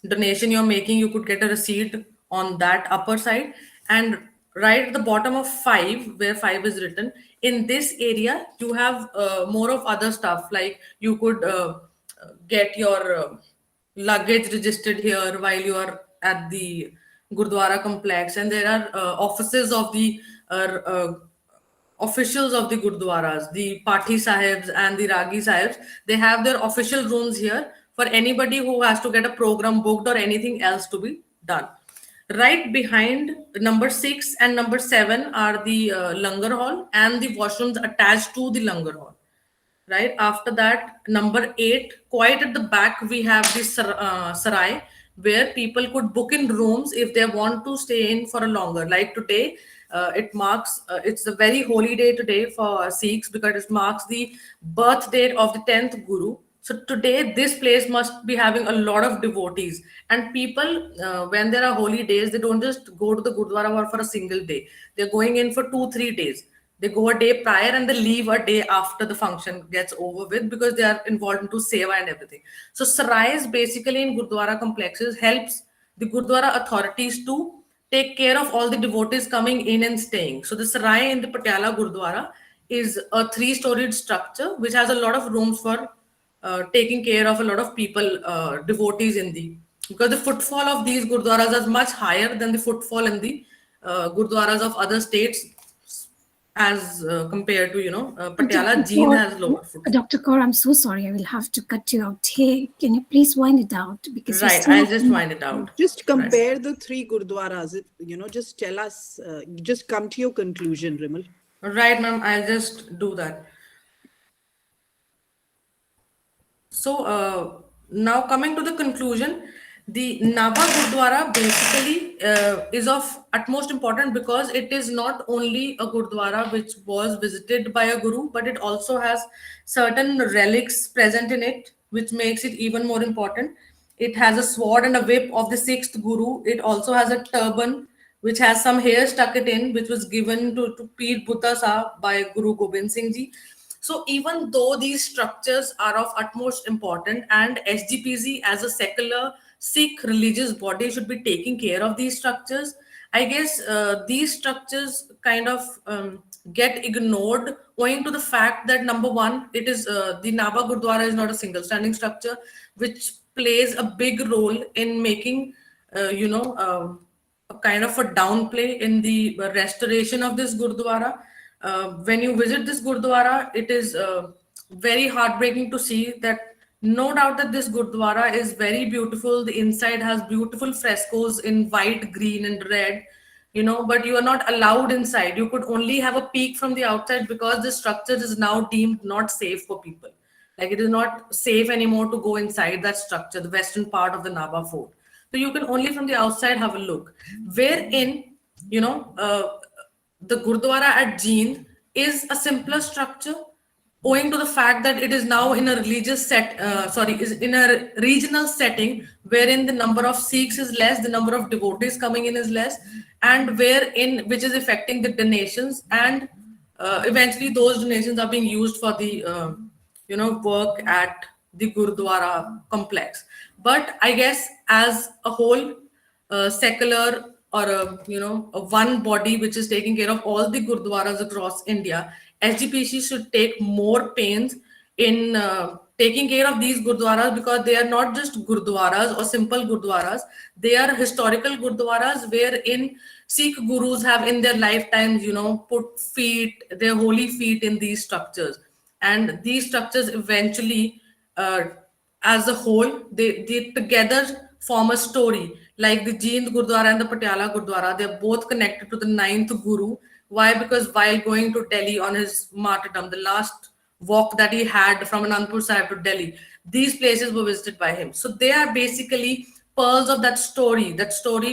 donation you're making, you could get a receipt on that upper side. And right at the bottom of 5, where 5 is written, in this area you have more of other stuff, like you could get your luggage registered here while you are at the Gurdwara complex, and there are offices of the officials of the Gurdwaras, the Pathi Sahibs and the Ragi Sahibs. They have their official rooms here for anybody who has to get a program booked or anything else to be done. Right behind number 6 and number 7 are the langar hall and the washrooms attached to the langar hall. Right after that, number 8, quite at the back, we have the sarai, where people could book in rooms if they want to stay in for a longer. Like today, it's a very holy day today for Sikhs, because it marks the birth date of the 10th Guru. So today, this place must be having a lot of devotees. And people, when there are holy days, they don't just go to the Gurdwara for a single day. They're going in for 2-3 days. They go a day prior and they leave a day after the function gets over with, because they are involved into seva and everything. So sarais basically in Gurdwara complexes helps the Gurdwara authorities to take care of all the devotees coming in and staying. So the sarai in the Patiala Gurdwara is a 3-storied structure which has a lot of rooms for taking care of a lot of people, devotees because the footfall of these Gurdwaras is much higher than the footfall in the Gurdwaras of other states, as compared to, Patiala, Jeend has lower footfall. Dr. Kaur, I'm so sorry. I will have to cut you out here. Can you please wind it out? Because right, I'll just wind it out. Just compare the 3 Gurdwaras. Just tell us, just come to your conclusion, Rimal. Right, ma'am, I'll just do that. So now coming to the conclusion, the Nabha Gurdwara basically is of utmost importance, because it is not only a Gurdwara which was visited by a Guru, but it also has certain relics present in it, which makes it even more important. It has a sword and a whip of the 6th Guru. It also has a turban which has some hair stuck it in, which was given to Peer Butta Sahib by Guru Gobind Singh Ji. So even though these structures are of utmost importance, and SGPC as a secular Sikh religious body should be taking care of these structures, I guess these structures kind of get ignored, owing to the fact that, number one, it is the Nabha Gurdwara is not a single standing structure, which plays a big role in making a kind of a downplay in the restoration of this Gurdwara. When you visit this Gurdwara, it is very heartbreaking to see that, no doubt that this Gurdwara is very beautiful. The inside has beautiful frescoes in white, green and red, but you are not allowed inside. You could only have a peek from the outside, because the structure is now deemed not safe for people. Like, it is not safe anymore to go inside that structure, the western part of the Nabha fort. So you can only from the outside have a look. Wherein, the Gurdwara at Jeend is a simpler structure. owing to the fact that it is now in a is in a regional setting wherein the number of Sikhs is less, the number of devotees coming in is less, and which is affecting the donations, and eventually those donations are being used for the work at the Gurudwara complex. But I guess as a whole, secular or a one body which is taking care of all the gurdwaras across India, SGPC should take more pains in taking care of these gurdwaras, because they are not just gurdwaras or simple gurdwaras. They are historical gurdwaras wherein Sikh gurus have in their lifetimes put their holy feet in these structures, and these structures eventually, as a whole, they together form a story. Like the Jind Gurdwara and the Patiala Gurdwara, they're both connected to the ninth Guru. Why? Because while going to Delhi on his martyrdom, the last walk that he had from Anandpur Sahib to Delhi, these places were visited by him. So they are basically pearls of that story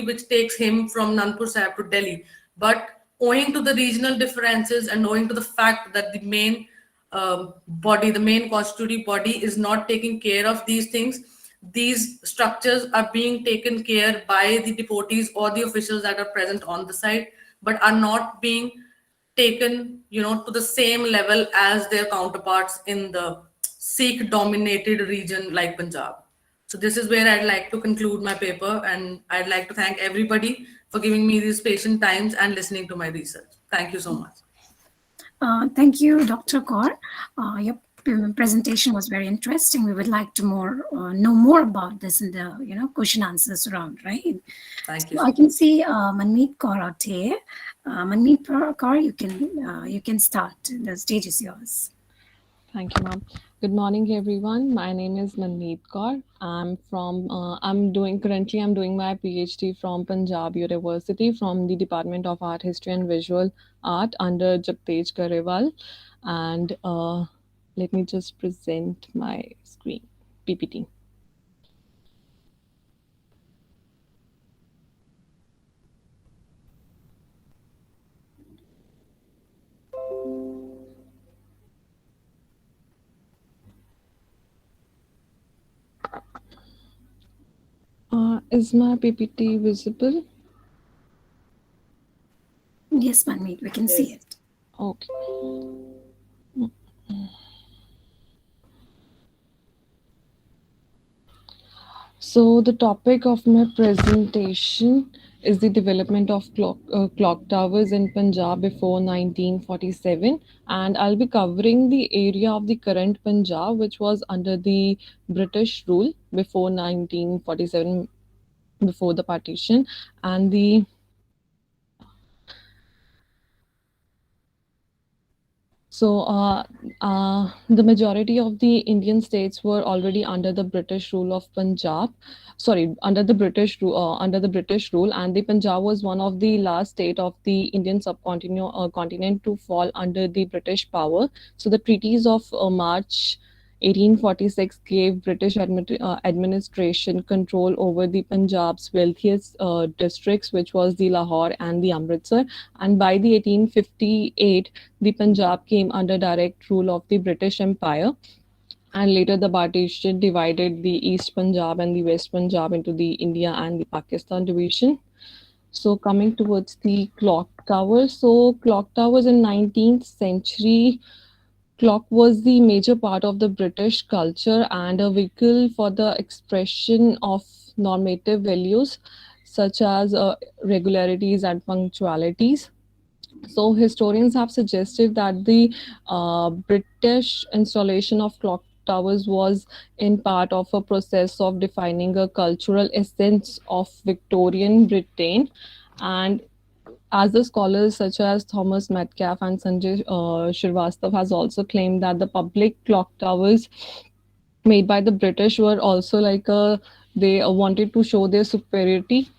which takes him from Anandpur Sahib to Delhi. But owing to the regional differences and owing to the fact that the main the main constitutive body is not taking care of these things, these structures are being taken care by the devotees or the officials that are present on the site, but are not being taken to the same level as their counterparts in the Sikh dominated region like Punjab. So this is where I'd like to conclude my paper, and I'd like to thank everybody for giving me these patient times and listening to my research. Thank you so much. Thank you, Dr. Kaur. Your presentation was very interesting. We would like to know more about this in the question answers round, right? Thank you. So I can see Manmeet Kaur out here. Manmeet Kaur, you can start. The stage is yours. Thank you, ma'am. Good morning, everyone. My name is Manmeet Kaur. I'm doing my PhD from Punjab University from the Department of Art, History and Visual Art under Jagtesh Garewal. And let me just present my screen, PPT. Is my PPT visible? Yes, Manmeet, we can see it. Okay. So the topic of my presentation is the development of clock towers in Punjab before 1947, and I'll be covering the area of the current Punjab, which was under the British rule before 1947, before the partition, and the the majority of the Indian states were already under the British rule of Punjab. Under the British rule, and the Punjab was one of the last state of the Indian subcontinent continent to fall under the British power. So the treaties of March 1846 gave British administration control over the Punjab's wealthiest districts, which was the Lahore and the Amritsar. And by the 1858, the Punjab came under direct rule of the British Empire. And later the partition divided the East Punjab and the West Punjab into the India and the Pakistan division. So coming towards the clock towers. So clock towers in 19th century, clock was the major part of the British culture and a vehicle for the expression of normative values such as regularities and punctualities. So historians have suggested that the British installation of clock towers was in part of a process of defining a cultural essence of Victorian Britain. And as the scholars such as Thomas Metcalfe and Sanjay Shrivastava has also claimed that the public clock towers made by the British were also they wanted to show their superiority.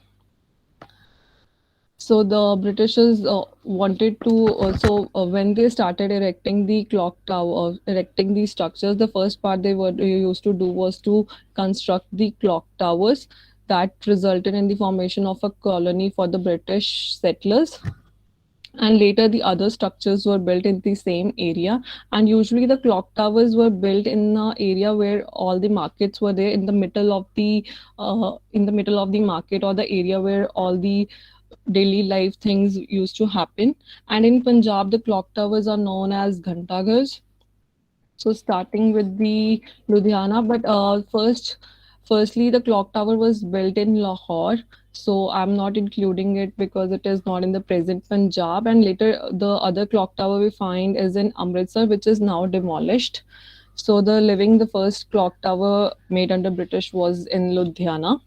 So the Britishers wanted to also, when they started erecting the clock tower, erecting these structures, the first part they used to do was to construct the clock towers that resulted in the formation of a colony for the British settlers. and later the other structures were built in the same area. And usually the clock towers were built in the area where all the markets were there, in the middle of the market, or the area where all the daily life things used to happen. And in Punjab, the clock towers are known as ghantagars. So starting with the Ludhiana, but firstly, the clock tower was built in Lahore. So I'm not including it because it is not in the present Punjab. And later, the other clock tower we find is in Amritsar, which is now demolished. So the first clock tower made under British was in Ludhiana.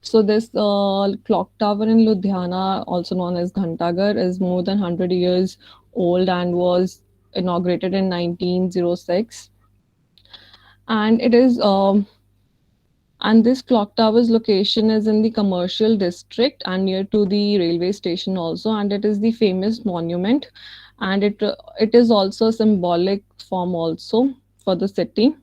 So this clock tower in Ludhiana, also known as Ghantaghar, is more than 100 years old and was inaugurated in 1906. And it is and this clock tower's location is in the commercial district and near to the railway station also, and it is the famous monument, and it is also symbolic form also for the city,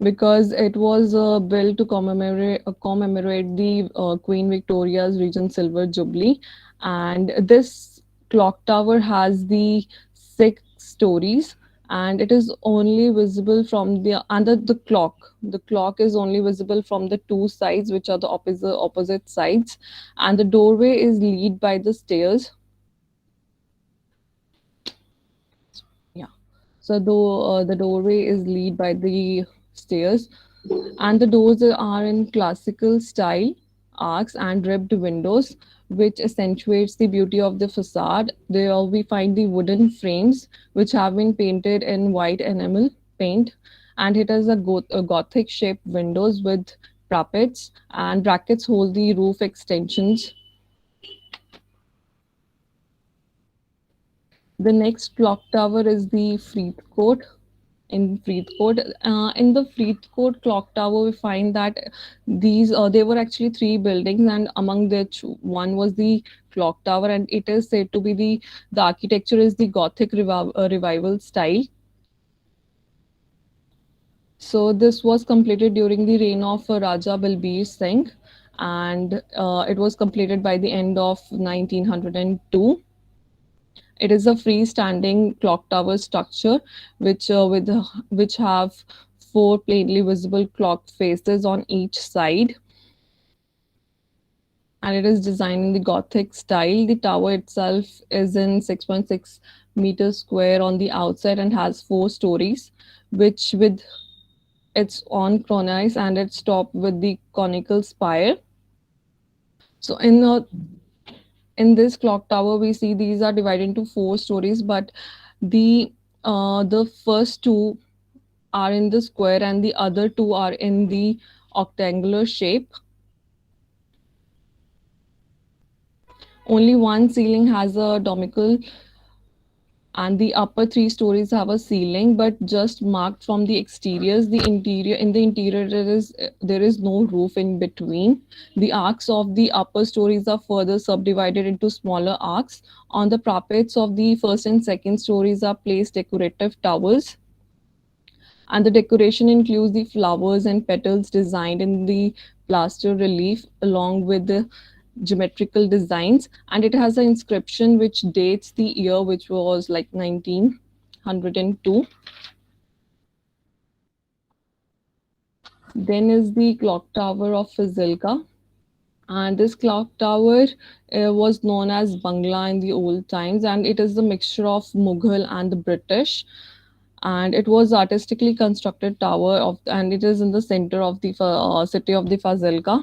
because it was built to commemorate the Queen Victoria's Regent Silver Jubilee. And this clock tower has the 6 stories, and it is only visible from the under the clock. The clock is only visible from the 2 sides, which are the opposite sides, and the doorway is lead by the stairs. Yeah. So the doorway is lead by the stairs, and the doors are in classical style, arcs and ribbed windows, which accentuates the beauty of the facade. There we find the wooden frames, which have been painted in white enamel paint, and it has a gothic shaped windows with brackets, and brackets hold the roof extensions. The next clock tower is the Freethcourt. In the Freethcourt clock tower, we find that there were actually 3 buildings, and among which one was the clock tower, and it is said to be the architecture is the Gothic revival style. So this was completed during the reign of Raja Balbir Singh, and it was completed by the end of 1902. It is a freestanding clock tower structure, which have 4 plainly visible clock faces on each side, and it is designed in the Gothic style. The tower itself is in 6.6 meters square on the outside and has 4 stories, which with its own cornice and its top with the conical spire. So in this clock tower, we see these are divided into 4 stories, but the first 2 are in the square and the other 2 are in the octangular shape. Only one ceiling has a domical, and the upper 3 stories have a ceiling, but just marked from the exteriors. The interior there is no roof in between. The arcs of the upper stories are further subdivided into smaller arcs. On the parapets of the first and second stories are placed decorative towers, and the decoration includes the flowers and petals designed in the plaster relief along with the geometrical designs, and it has an inscription which dates the year, which was like 1902. Then is the clock tower of Fazilka, and this clock tower was known as Bangla in the old times, and it is a mixture of Mughal and the British, and it was artistically constructed tower and it is in the center of the city of the Fazilka.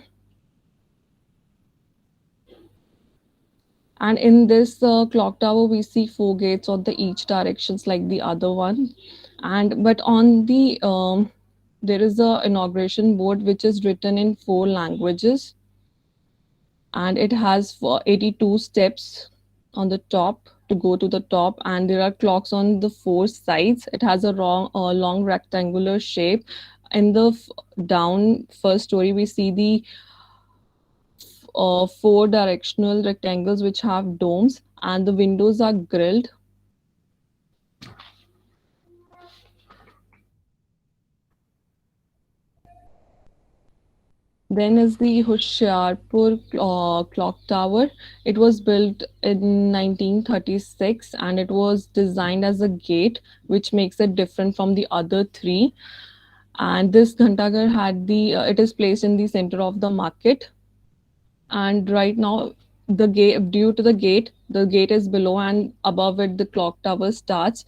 And in this clock tower, we see 4 gates on the each directions like the other one. And but on the there is a inauguration board which is written in 4 languages, and it has 82 steps on the top to go to the top, and there are clocks on the 4 sides. It has a long rectangular shape. In the down first story, we see the 4 directional rectangles which have domes, and the windows are grilled. Then is the Hoshiarpur clock tower. It was built in 1936 and it was designed as a gate, which makes it different from the other three. And this Ghantaghar had it is placed in the center of the market. And right now, the gate, due to the gate is below and above it, the clock tower starts.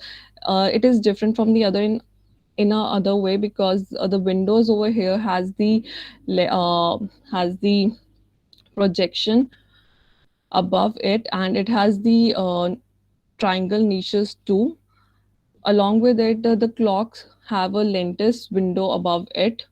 It is different from the other in a other way because the windows over here has the projection above it, and it has the triangle niches too. Along with it, the clocks have a lentis window above it.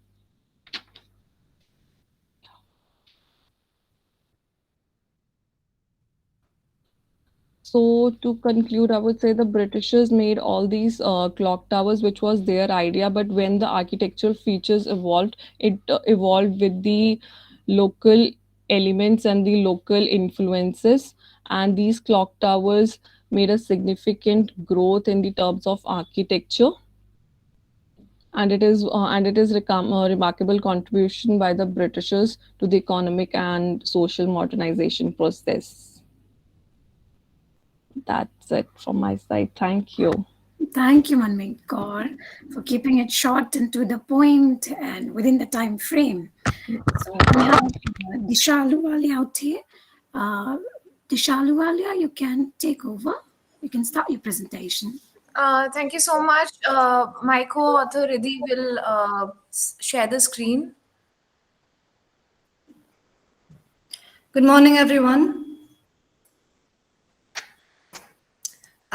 So to conclude, I would say the Britishers made all these clock towers, which was their idea. But when the architectural features evolved, it evolved with the local elements and the local influences. And these clock towers made a significant growth in the terms of architecture. And it is a remarkable contribution by the Britishers to the economic and social modernization process. That's it from my side. Thank you. Thank you, Manmeet Kaur, for keeping it short and to the point and within the time frame. So we have Disha Aluwalia out here. Disha Aluwalia, you can take over. You can start your presentation. Thank you so much. My co-author Riddhi will share the screen. Good morning, everyone.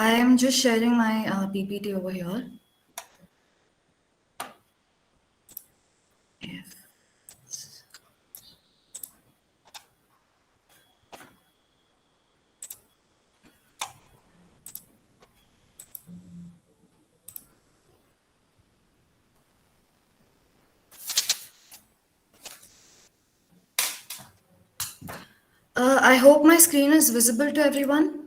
I am just sharing my PPT over here. I hope my screen is visible to everyone.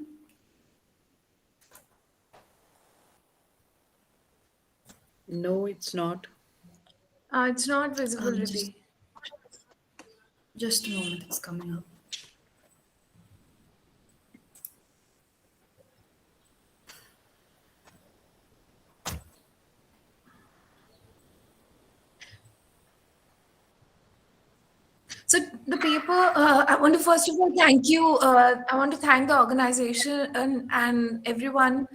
No, it's not. It's not visible, Riddhi. Just a moment, it's coming up. So the paper, I want to first of all thank you. I want to thank the organization and everyone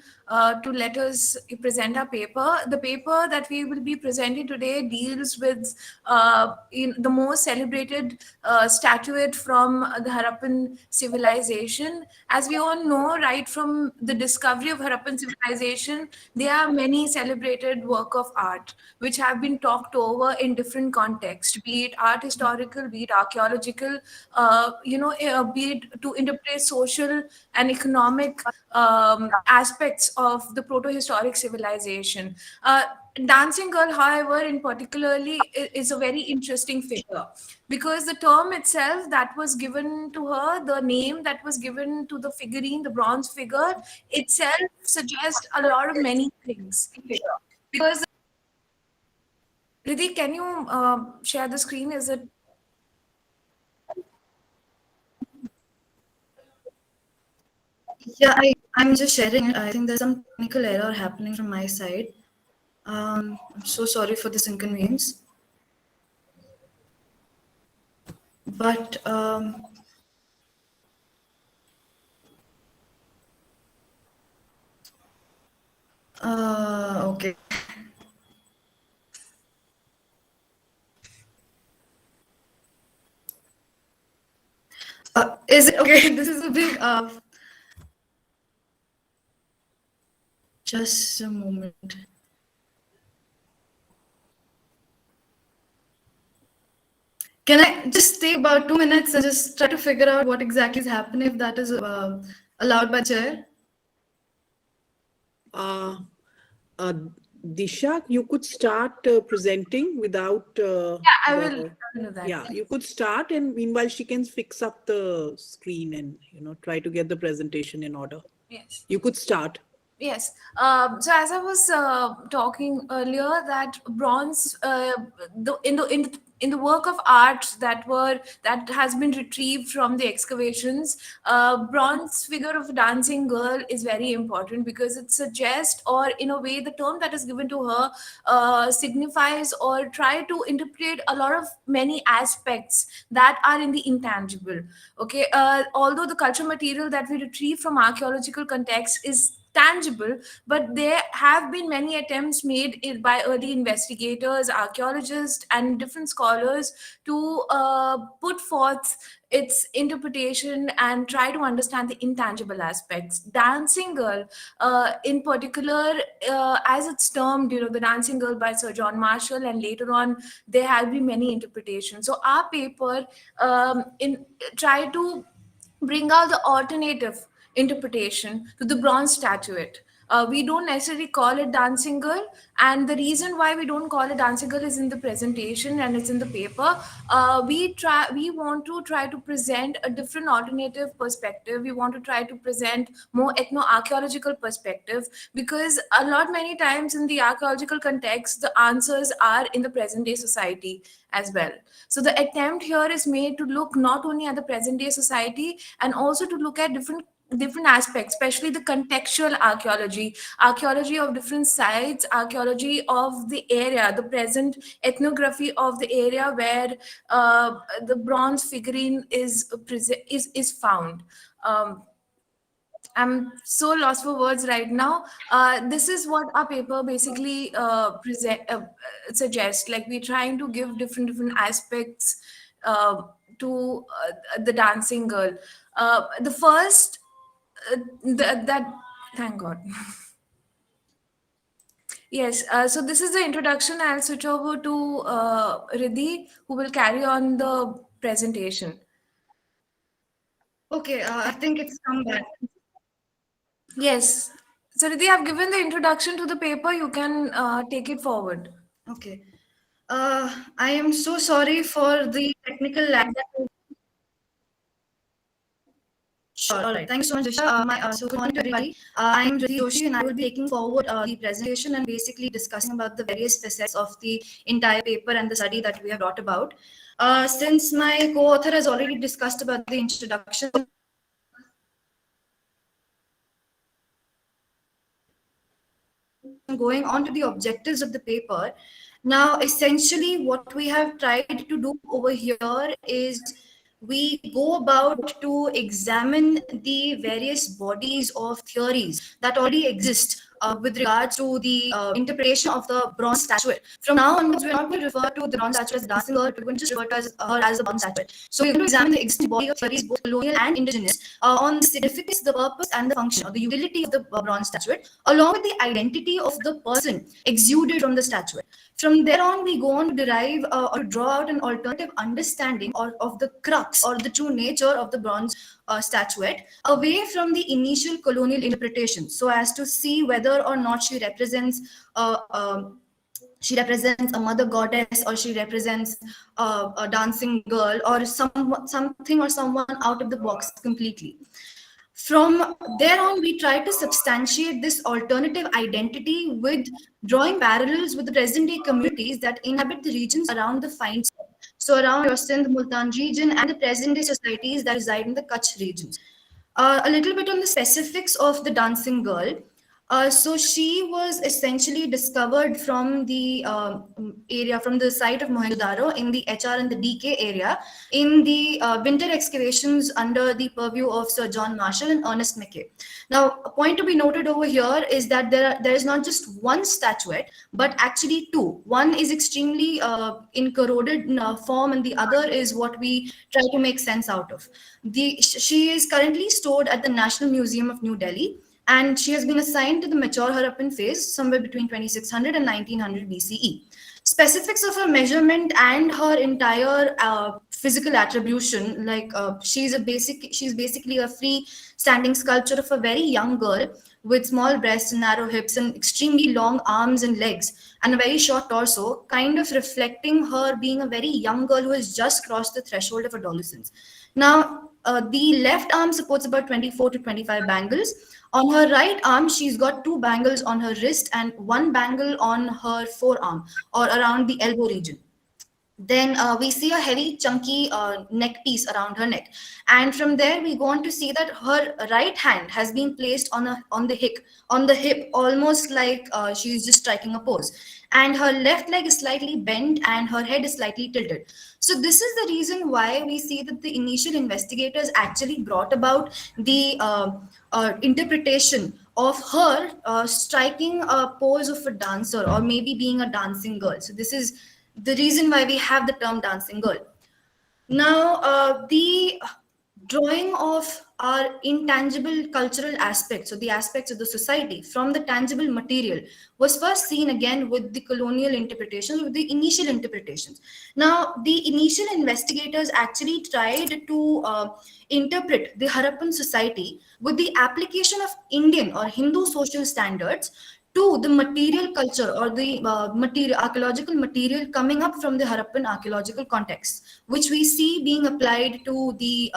to let us present our paper. The paper that we will be presenting today deals with the most celebrated statuette from the Harappan civilization. As we all know, right from the discovery of Harappan civilization, there are many celebrated work of art which have been talked over in different contexts, be it art historical, be it archaeological, be it to interpret social and economic aspects of the proto-historic civilization. Dancing Girl, however, in particularly is a very interesting figure because the term itself that was given to her, the name that was given to the figurine, the bronze figure itself suggests a lot of many things. Because Riddhi, can you share the screen? Is it? Yeah, I'm just sharing it. I think there's some technical error happening from my side. I'm so sorry for this inconvenience. But okay. Is it okay? This is a big. Just a moment. Can I just take about 2 minutes and just try to figure out what exactly is happening, if that is allowed by chair? Disha, you could start presenting without. Yeah, I will do that. Yeah, you could start, and meanwhile she can fix up the screen and try to get the presentation in order. Yes. You could start. Yes. So as I was talking earlier, that bronze, in the work of art that has been retrieved from the excavations, bronze figure of a dancing girl is very important because it suggests, or in a way, the term that is given to her signifies or try to interpret a lot of many aspects that are in the intangible. Okay, although the cultural material that we retrieve from archaeological context is tangible, but there have been many attempts made by early investigators, archaeologists, and different scholars to put forth its interpretation and try to understand the intangible aspects. Dancing Girl, in particular, as it's termed, the Dancing Girl by Sir John Marshall, and later on there have been many interpretations. So our paper in try to bring out the alternative interpretation to the bronze statuette. We don't necessarily call it dancing girl, and the reason why we don't call it dancing girl is in the presentation and it's in the paper. We want to try to present a different alternative perspective. We want to try to present more ethno-archaeological perspective, because a lot many times in the archaeological context the answers are in the present day society as well. So the attempt here is made to look not only at the present day society, and also to look at different aspects, especially the contextual archaeology of different sites, archaeology of the area, the present ethnography of the area where the bronze figurine is found. I'm so lost for words right now. This is what our paper basically suggests. Like, we're trying to give different aspects to the dancing girl. The first, that thank God. Yes. So this is the introduction. I'll switch over to Riddhi, who will carry on the presentation. Okay, I think it's come back. Yes. So, Riddhi, I've given the introduction to the paper. You can take it forward. Okay. I am so sorry for the technical lag. Sure. All right. Thank you so much, Disha. So good morning to everybody. I'm Riddhi Joshi, and I will be taking forward the presentation and basically discussing about the various facets of the entire paper and the study that we have brought about. Since my co-author has already discussed about the introduction, going on to the objectives of the paper. Now, essentially, what we have tried to do over here is we go about to examine the various bodies of theories that already exist with regards to the interpretation of the bronze statuette. From now onwards, we're not going to refer to the bronze statuette as dancing girl, we're going to just refer to her as the bronze statuette. So we're going to examine the existing body of theories, both colonial and indigenous, on the significance, the purpose, and the function, or the utility of the bronze statuette, along with the identity of the person exuded from the statuette. From there on, we go on to derive or draw out an alternative understanding of the crux or the true nature of the bronze statuette, away from the initial colonial interpretation, so as to see whether or not she represents a mother goddess, or she represents a dancing girl, or something or someone out of the box completely. From there on, we try to substantiate this alternative identity with drawing parallels with the present-day communities that inhabit the regions around the finds. So around your Sindh, Multan region, and the present-day societies that reside in the Kutch regions. A little bit on the specifics of the dancing girl. So she was essentially discovered from the area, from the site of Mohenjo-daro in the HR and the DK area in the winter excavations under the purview of Sir John Marshall and Ernest Mackay. Now, a point to be noted over here is that there is not just one statuette, but actually two. One is extremely in corroded form, and the other is what we try to make sense out of. She is currently stored at the National Museum of New Delhi, and she has been assigned to the mature Harappan phase somewhere between 2600 and 1900 BCE. Specifics of her measurement and her entire physical attribution, like she's basically a free-standing sculpture of a very young girl with small breasts and narrow hips and extremely long arms and legs and a very short torso, kind of reflecting her being a very young girl who has just crossed the threshold of adolescence. Now, the left arm supports about 24 to 25 bangles. On her right arm, she's got 2 bangles on her wrist and 1 bangle on her forearm or around the elbow region. Then we see a heavy chunky neck piece around her neck, and from there we go on to see that her right hand has been placed on the hip, almost like she's just striking a pose, and her left leg is slightly bent and her head is slightly tilted. So this is the reason why we see that the initial investigators actually brought about the interpretation of her striking a pose of a dancer or maybe being a dancing girl. So this is the reason why we have the term dancing girl. Now, the drawing of our intangible cultural aspects, or the aspects of the society from the tangible material, was first seen again with the colonial interpretations, with the initial interpretations. Now, the initial investigators actually tried to interpret the Harappan society with the application of Indian or Hindu social standards to the material culture or the archaeological material coming up from the Harappan archaeological context, which we see being applied to the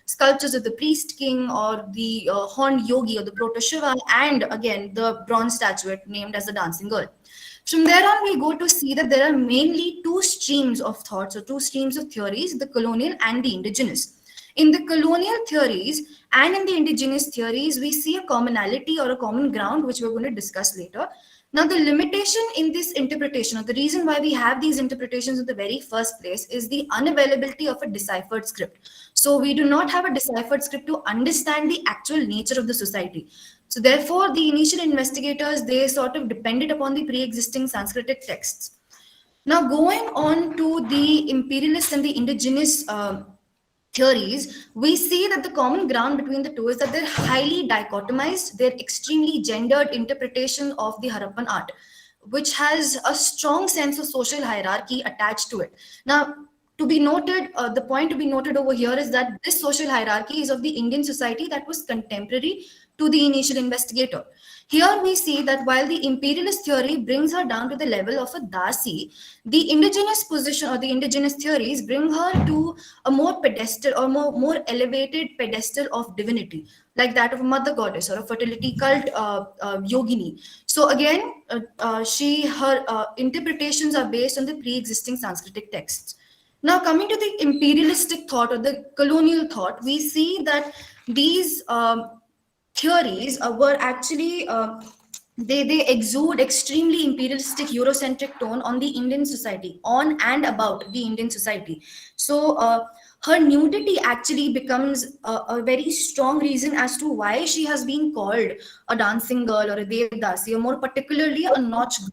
sculptures of the priest king or the horned yogi or the proto Shiva, and again the bronze statuette named as the dancing girl. From there on, we go to see that there are mainly 2 streams of thoughts or 2 streams of theories, the colonial and the indigenous. In the colonial theories and in the indigenous theories, we see a commonality or a common ground, which we're going to discuss later. Now, the limitation in this interpretation, or the reason why we have these interpretations in the very first place, is the unavailability of a deciphered script. So we do not have a deciphered script to understand the actual nature of the society. So therefore, the initial investigators, they sort of depended upon the pre-existing Sanskritic texts. Now, going on to the imperialist and the indigenous theories, we see that the common ground between the two is that they're highly dichotomized, they're extremely gendered interpretation of the Harappan art, which has a strong sense of social hierarchy attached to it. Now, to be noted, the point to be noted over here is that this social hierarchy is of the Indian society that was contemporary to the initial investigator. Here we see that while the imperialist theory brings her down to the level of a dasi, the indigenous position or the indigenous theories bring her to a more pedestal or more elevated pedestal of divinity, like that of a mother goddess or a fertility cult yogini. So again, her interpretations are based on the pre-existing Sanskritic texts. Now, coming to the imperialistic thought or the colonial thought, we see that these theories were actually they exude extremely imperialistic Eurocentric tone on the Indian society, on and about the Indian society. So her nudity actually becomes a very strong reason as to why she has been called a dancing girl or a devdasi, or more particularly a nautch girl.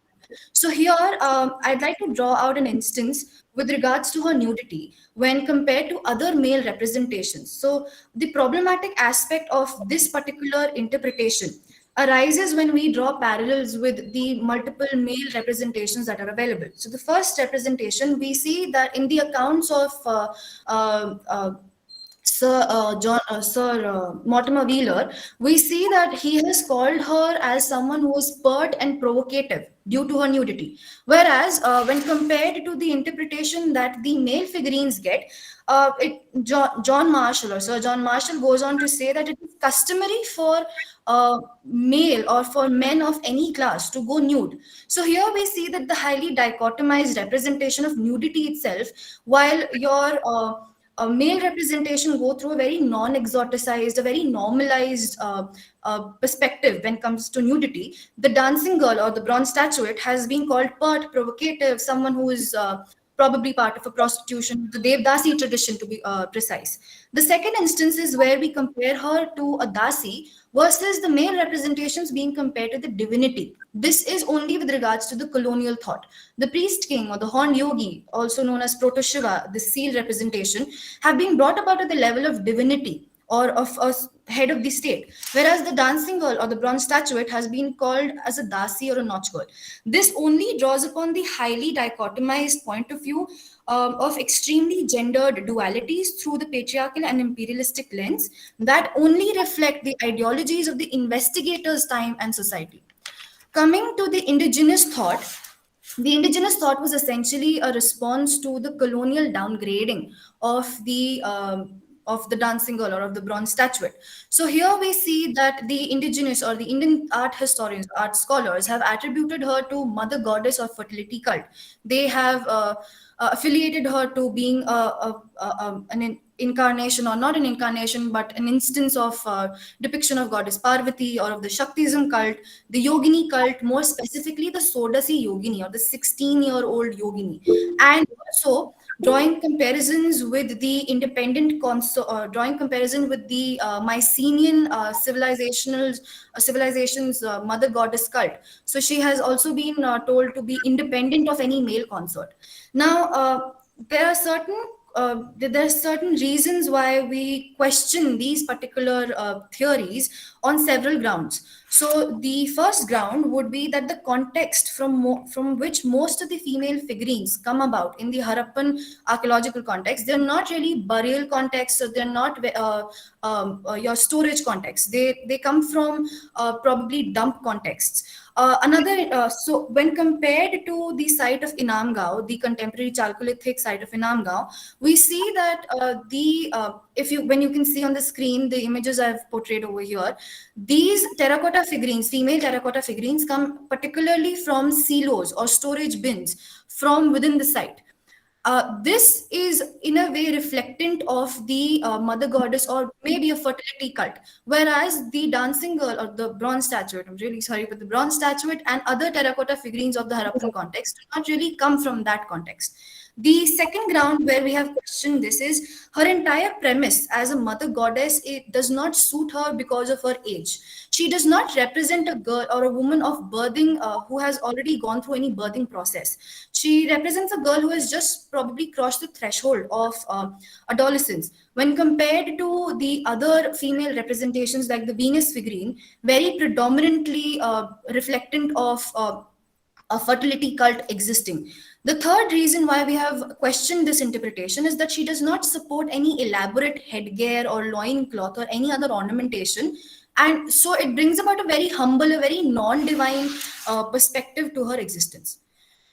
So here, I'd like to draw out an instance with regards to her nudity when compared to other male representations. So the problematic aspect of this particular interpretation arises when we draw parallels with the multiple male representations that are available. So the first representation, we see that in the accounts of Sir Mortimer Wheeler, we see that he has called her as someone who was pert and provocative due to her nudity. Whereas when compared to the interpretation that the male figurines get, John Marshall or Sir John Marshall goes on to say that it is customary for male or for men of any class to go nude. So here we see that the highly dichotomized representation of nudity itself, while your male representation go through a very non-exoticized, a very normalized perspective when it comes to nudity. The dancing girl or the bronze statuette has been called pert, provocative, someone who is probably part of a prostitution, the Devdasi tradition to be precise. The second instance is where we compare her to a dasi versus the male representations being compared to the divinity. This is only with regards to the colonial thought. The priest king or the horned yogi, also known as proto Shiva, the seal representation, have been brought about at the level of divinity or of a head of the state, whereas the dancing girl or the bronze statuette has been called as a dasi or a nautch girl. This only draws upon the highly dichotomized point of view of extremely gendered dualities through the patriarchal and imperialistic lens that only reflect the ideologies of the investigators' time and society. Coming to the indigenous thought was essentially a response to the colonial downgrading of the of the dancing girl or of the bronze statuette. So here we see that the indigenous or the Indian art historians, art scholars have attributed her to mother goddess of fertility cult. They have affiliated her to being an incarnation, or not an incarnation, but an instance of depiction of goddess Parvati or of the Shaktism cult, the Yogini cult, more specifically the Sodasi Yogini or the 16-year-old Yogini. And also drawing comparisons with the drawing comparison with the Mycenaean civilization's mother goddess cult. So she has also been told to be independent of any male consort. Now, there are certain reasons why we question these particular theories on several grounds. So the first ground would be that the context from which most of the female figurines come about in the Harappan archaeological context, they're not really burial contexts, so they're not your storage context. They come from probably dump contexts. So when compared to the site of Inamgao, the contemporary Chalcolithic site of Inamgao, we see that when you can see on the screen the images I've portrayed over here, these terracotta figurines, female terracotta figurines, come particularly from silos or storage bins from within the site. This is in a way reflectant of the mother goddess or maybe a fertility cult, whereas the dancing girl or the bronze statuette, I'm really sorry, but the bronze statuette and other terracotta figurines of the Harappan context do not really come from that context. The second ground where we have questioned this is her entire premise as a mother goddess. It does not suit her because of her age. She does not represent a girl or a woman of birthing who has already gone through any birthing process. She represents a girl who has just probably crossed the threshold of adolescence. When compared to the other female representations like the Venus figurine, very predominantly reflectant of a fertility cult existing. The third reason why we have questioned this interpretation is that she does not support any elaborate headgear or loincloth or any other ornamentation. And so it brings about a very humble, a very non-divine perspective to her existence.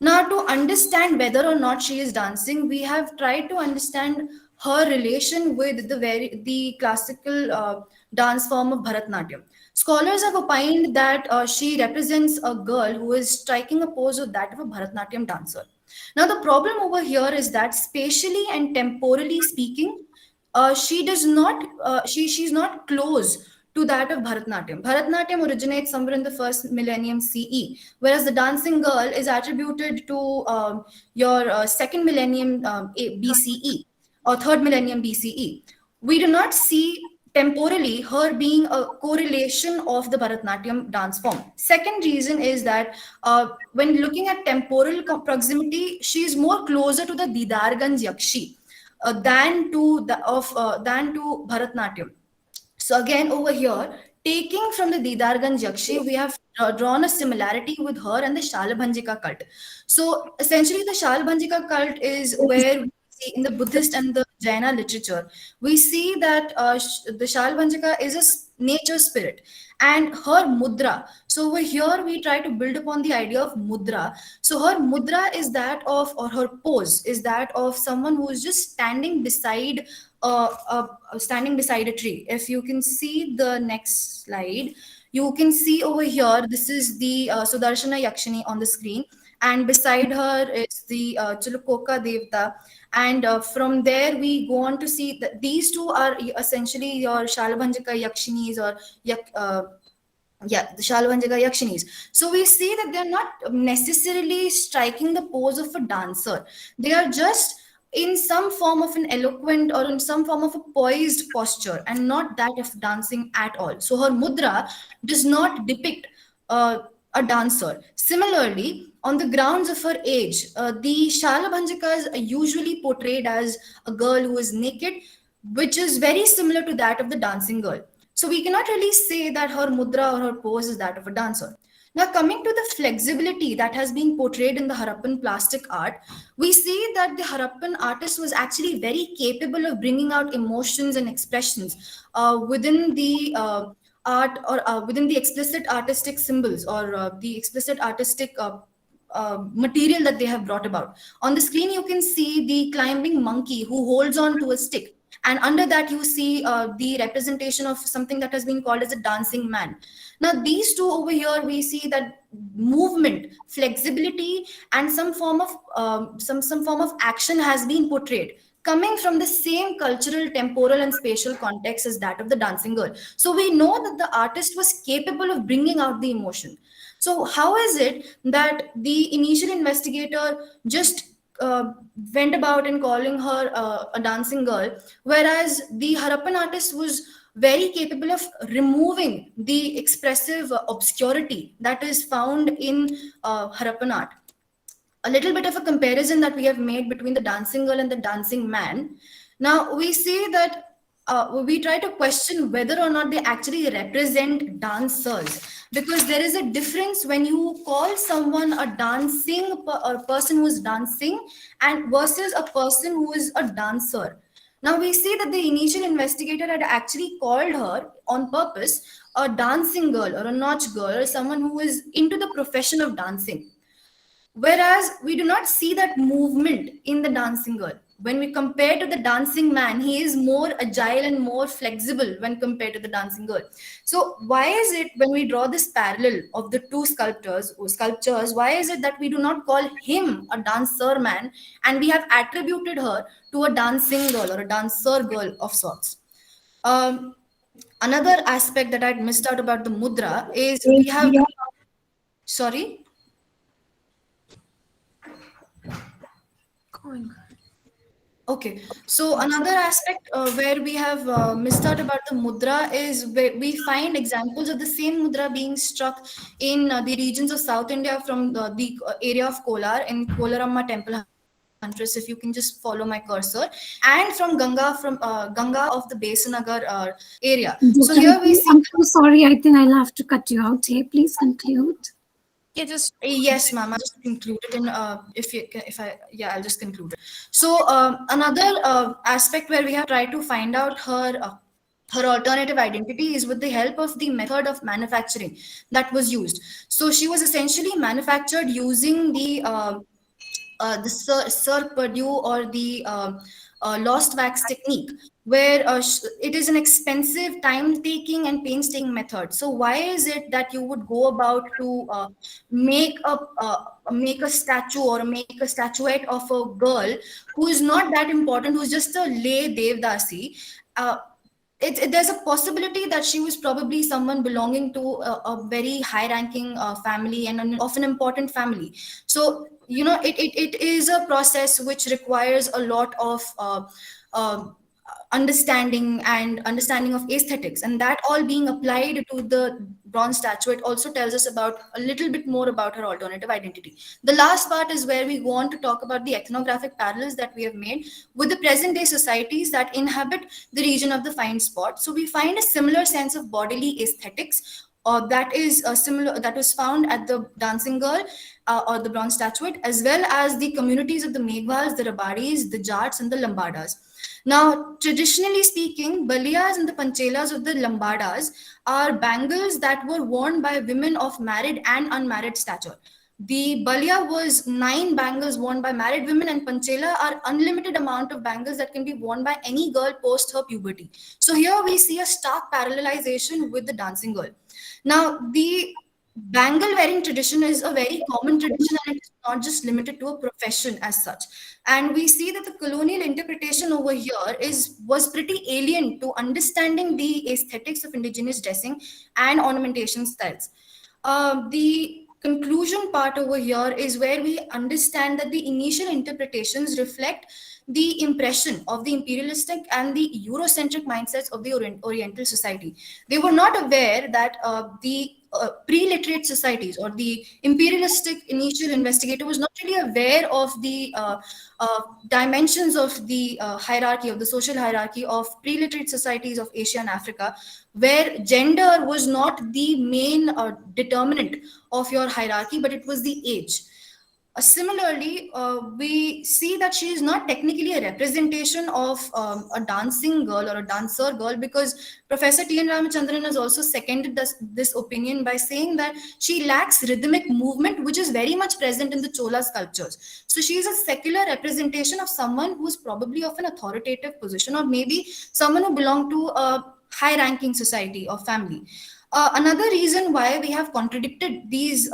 Now, to understand whether or not she is dancing, we have tried to understand her relation with the classical dance form of Bharatanatyam. Scholars have opined that she represents a girl who is striking a pose of that of a Bharatanatyam dancer. Now, the problem over here is that spatially and temporally speaking, she's not close to that of Bharatanatyam. Bharatanatyam originates somewhere in the first millennium CE, whereas the dancing girl is attributed to your second millennium BCE or third millennium BCE. We do not see temporally her being a correlation of the Bharatanatyam dance form. Second reason is that when looking at temporal proximity, she is more closer to the Didarganj Yakshi than to Bharatanatyam. So again, over here, taking from the Didarganj Yakshi, we have drawn a similarity with her and the Shalabhanjika cult. So essentially, the Shalabhanjika cult is where we see in the Buddhist and the Jaina literature, we see that the Shalabhanjika is a nature spirit and her mudra. So over here, we try to build upon the idea of mudra. So her mudra is that of, or her pose is that of someone who is just standing beside a tree. If you can see the next slide, you can see over here, this is the Sudarshana Yakshini on the screen, and beside her is the Chulukoka Devta. And from there, we go on to see that these two are essentially your Shalabhanjika Yakshinis or the Shalabhanjika Yakshinis. So we see that they're not necessarily striking the pose of a dancer. They are just in some form of an eloquent or in some form of a poised posture and not that of dancing at all. So her mudra does not depict a dancer. Similarly, on the grounds of her age, the Shalabhanjikas are usually portrayed as a girl who is naked, which is very similar to that of the dancing girl. So we cannot really say that her mudra or her pose is that of a dancer. Now, coming to the flexibility that has been portrayed in the Harappan plastic art, we see that the Harappan artist was actually very capable of bringing out emotions and expressions within the art or within the explicit artistic symbols or the explicit artistic material that they have brought about. On the screen, you can see the climbing monkey who holds on to a stick. And under that, you see the representation of something that has been called as a dancing man. Now, these two over here, we see that movement, flexibility, and some form of action has been portrayed, coming from the same cultural, temporal, and spatial context as that of the dancing girl. So we know that the artist was capable of bringing out the emotion. So how is it that the initial investigator just went about and calling her a dancing girl, whereas the Harappan artist was very capable of removing the expressive obscurity that is found in Harappan art? A little bit of a comparison that we have made between the dancing girl and the dancing man. Now we see that we try to question whether or not they actually represent dancers, because there is a difference when you call someone a person who is dancing and versus a person who is a dancer. Now we see that the initial investigator had actually called her on purpose a dancing girl or a nautch girl, or someone who is into the profession of dancing. Whereas we do not see that movement in the dancing girl. When we compare to the dancing man, he is more agile and more flexible when compared to the dancing girl. So why is it when we draw this parallel of the two sculptures, why is it that we do not call him a dancer man and we have attributed her to a dancing girl or a dancer girl of sorts? Another aspect that I'd missed out about the mudra is we have... Sorry? Okay, so another aspect where we have missed out about the mudra is where we find examples of the same mudra being struck in the regions of South India from the area of Kolar in Kolarama Temple Huntress, if you can just follow my cursor, and from Ganga of the Besanagar area. So here we see... I'm so sorry, I think I'll have to cut you out here. Please conclude. Yeah, just yes, ma'am. I'll just conclude it, and I'll just conclude it. So another aspect where we have tried to find out her alternative identity is with the help of the method of manufacturing that was used. So she was essentially manufactured using the SAARC Purdue or the lost wax technique, where it is an expensive, time-taking and painstaking method. So why is it that you would go about to make a statue or make a statuette of a girl who is not that important, who's just a lay devdasi? There's a possibility that she was probably someone belonging to a very high-ranking family and of an important family. So, you know, it is a process which requires a lot of understanding of aesthetics, and that all being applied to the bronze statuette also tells us about a little bit more about her alternative identity. The last part is where we go on to talk about the ethnographic parallels that we have made with the present day societies that inhabit the region of the find spot. So we find a similar sense of bodily aesthetics that is similar, that was found at the dancing girl or the bronze statuette, as well as the communities of the Meghwals, the Rabadis, the Jats and the Lambadas. Now, traditionally speaking, baliyas and the panchelas of the Lambadas are bangles that were worn by women of married and unmarried stature. The baliya was 9 bangles worn by married women, and panchela are unlimited amount of bangles that can be worn by any girl post her puberty. So here we see a stark parallelization with the dancing girl. Now, the bangle wearing tradition is a very common tradition, and it is not just limited to a profession as such. And we see that the colonial interpretation over here was pretty alien to understanding the aesthetics of indigenous dressing and ornamentation styles. The conclusion part over here is where we understand that the initial interpretations reflect the impression of the imperialistic and the Eurocentric mindsets of the Oriental society. They were not aware that the pre-literate societies or the imperialistic initial investigator was not really aware of the dimensions of the hierarchy, of the social hierarchy of pre-literate societies of Asia and Africa, where gender was not the main determinant of your hierarchy, but it was the age. Similarly, we see that she is not technically a representation of a dancing girl or a dancer girl, because Professor T.N. Ramachandran has also seconded this opinion by saying that she lacks rhythmic movement, which is very much present in the Chola sculptures. So she is a secular representation of someone who is probably of an authoritative position, or maybe someone who belonged to a high-ranking society or family. Another reason why we have contradicted these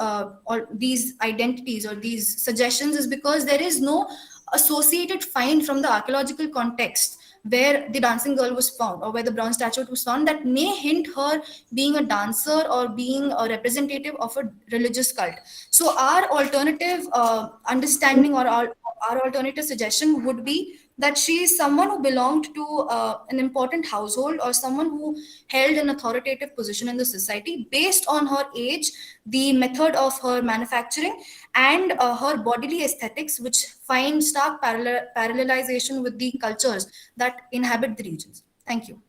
identities or these suggestions is because there is no associated find from the archaeological context where the dancing girl was found or where the bronze statuette was found that may hint her being a dancer or being a representative of a religious cult. So our alternative understanding or our alternative suggestion would be that she is someone who belonged to an important household or someone who held an authoritative position in the society based on her age, the method of her manufacturing, and her bodily aesthetics, which find stark parallelization with the cultures that inhabit the regions. Thank you.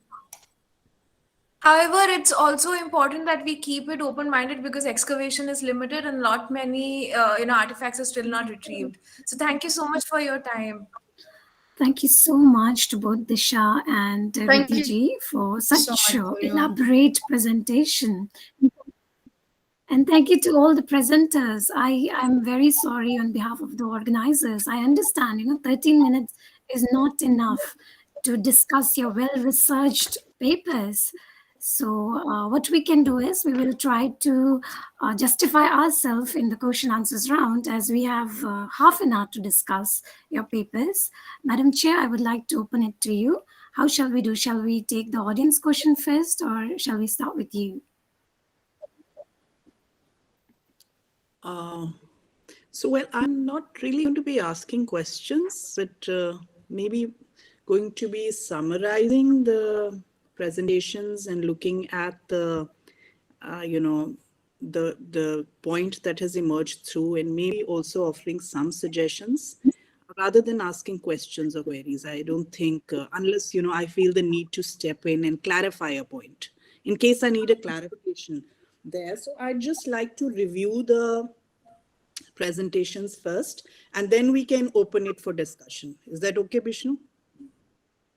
However, it's also important that we keep it open-minded because excavation is limited and not many artifacts are still not retrieved. So thank you so much for your time. Thank you so much to both Disha and Vidiji for such elaborate presentation. And thank you to all the presenters. I am very sorry on behalf of the organizers. I understand, 13 minutes is not enough to discuss your well-researched papers. So what we can do is we will try to justify ourselves in the question answers round, as we have half an hour to discuss your papers. Madam Chair, I would like to open it to you. How shall we do? Shall we take the audience question first, or shall we start with you? Well, I'm not really going to be asking questions, but maybe going to be summarizing the presentations and looking at the point that has emerged through, and maybe also offering some suggestions rather than asking questions or queries. I don't think, unless, I feel the need to step in and clarify a point in case I need a clarification there. So I'd just like to review the presentations first, and then we can open it for discussion. Is that okay, Bishnu?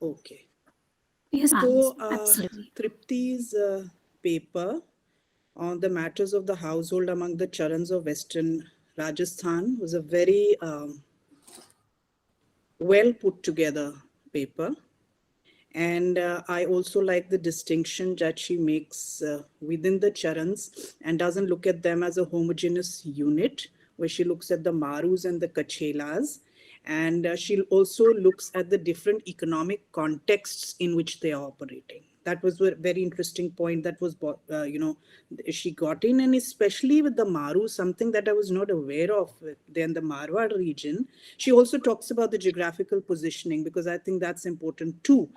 Okay. Yes, so absolutely. Tripti's paper on the matters of the household among the Charans of Western Rajasthan was a very well put together paper. And I also like the distinction that she makes within the Charans and doesn't look at them as a homogeneous unit, where she looks at the Marus and the Kachelas. And she also looks at the different economic contexts in which they are operating. That was a very interesting point that was, she got in, and especially with the Maru, something that I was not aware of in the Marwar region. She also talks about the geographical positioning, because I think that's important too.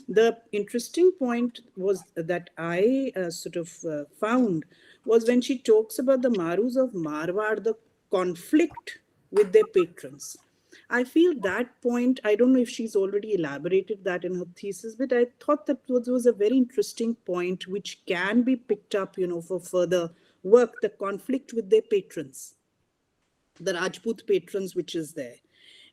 The interesting point was that I found was when she talks about the Marus of Marwar, the conflict with their patrons. I feel that point, I don't know if she's already elaborated that in her thesis, but I thought that was a very interesting point which can be picked up, for further work, the conflict with their patrons, the Rajput patrons, which is there.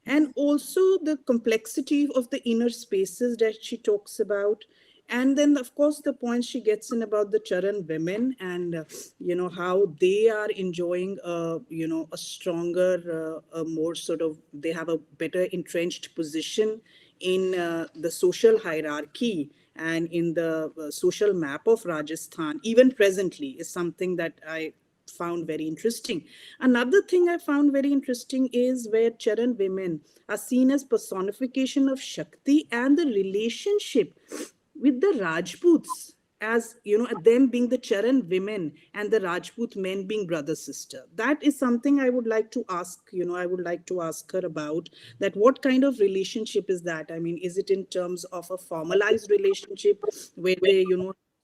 And also the complexity of the inner spaces that she talks about. And then, of course, the points she gets in about the Charan women and, how they are enjoying, a stronger, more they have a better entrenched position in the social hierarchy and in the social map of Rajasthan, even presently, is something that I found very interesting. Another thing I found very interesting is where Charan women are seen as personification of Shakti and the relationship with the Rajputs, as them being the Charan women and the Rajput men being brother sister. That is something I would like to ask, I would like to ask her about, that what kind of relationship is that? I mean, is it in terms of a formalized relationship where they,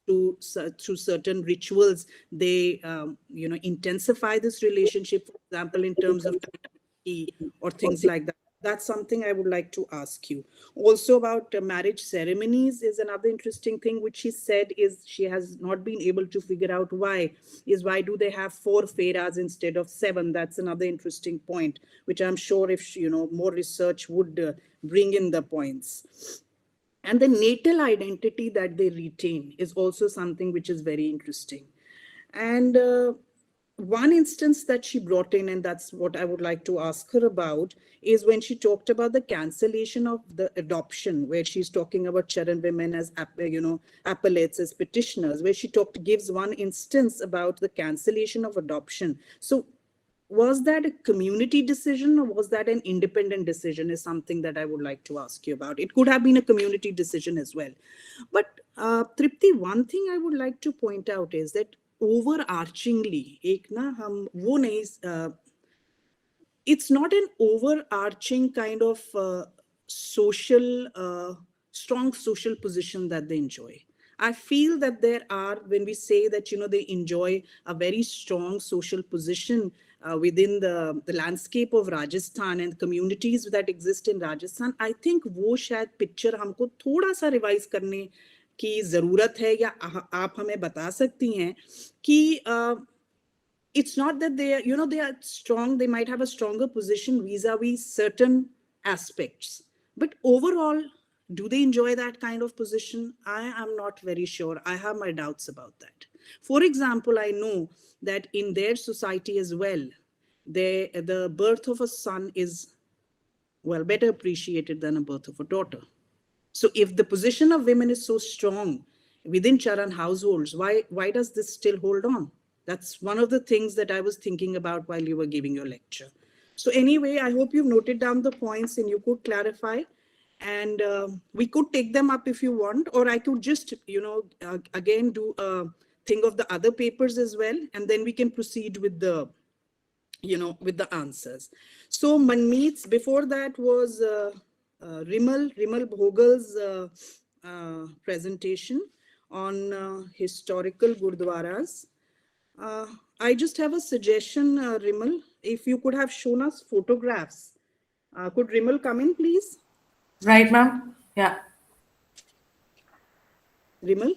through certain rituals, they, intensify this relationship, for example, in terms of or things like that? that's something I would like to ask you. Also about marriage ceremonies is another interesting thing which she said is she has not been able to figure out why do they have 4 fairas instead of 7? That's another interesting point, which I'm sure if, more research would bring in the points. And the natal identity that they retain is also something which is very interesting. And one instance that she brought in, and that's what I would like to ask her about, is when she talked about the cancellation of the adoption, where she's talking about Charan women as, appellates, as petitioners, where she gives one instance about the cancellation of adoption. So was that a community decision or was that an independent decision is something that I would like to ask you about. It could have been a community decision as well. But Tripti, one thing I would like to point out is that overarchingly, it's not an overarching kind of strong social position that they enjoy. I feel that there are, when we say that, they enjoy a very strong social position within the landscape of Rajasthan and communities that exist in Rajasthan, I think वो शायद picture हमको थोड़ा सा revise करने की ज़रूरत है, या आप हमें बता सकती हैं कि it's not that they are, they are strong, they might have a stronger position vis-a-vis certain aspects, but overall, do they enjoy that kind of position? I am not very sure. I have my doubts about that. For example, I know that in their society as well, the birth of a son is, well, better appreciated than a birth of a daughter. So if the position of women is so strong within Charan households, why does this still hold on? That's one of the things that I was thinking about while you were giving your lecture. So anyway, I hope you've noted down the points and you could clarify. And we could take them up if you want, or I could just, again do a thing of the other papers as well. And then we can proceed with the, with the answers. So Manmeet's, before that was Rimal Bhogal's presentation on historical Gurdwaras. I just have a suggestion, Rimal, if you could have shown us photographs. Could Rimal come in, please? Right, ma'am. Yeah. Rimal?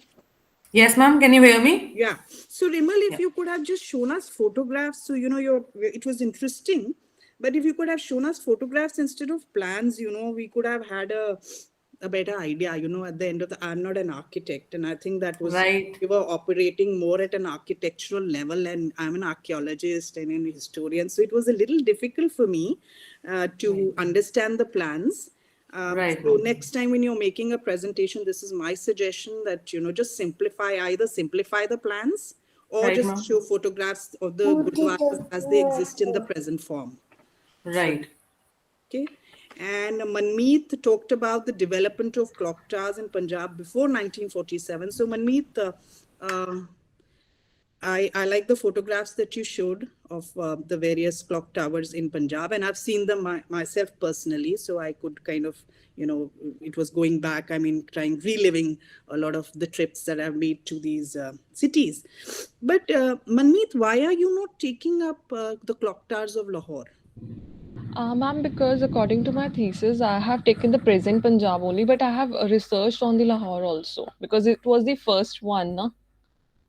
Yes, ma'am. Can you hear me? Yeah. So Rimal, if you could have just shown us photographs, so it was interesting. But if you could have shown us photographs instead of plans, we could have had a better idea. At the end of I'm not an architect, and I think that was right. We were operating more at an architectural level, and I'm an archaeologist and an historian, so it was a little difficult for me to understand the plans. Right. So next time when you're making a presentation, this is my suggestion that, just either simplify the plans or right, just show photographs of the Gurdwaras as they exist in the present form. Right. So, okay. And Manmeet talked about the development of clock towers in Punjab before 1947. So Manmeet, I like the photographs that you showed of the various clock towers in Punjab, and I've seen them myself personally. So I could kind of, it was going back, reliving a lot of the trips that I've made to these cities. But Manmeet, why are you not taking up the clock towers of Lahore? Ma'am, because according to my thesis, I have taken the present Punjab only, but I have researched on the Lahore also, because it was the first one, no?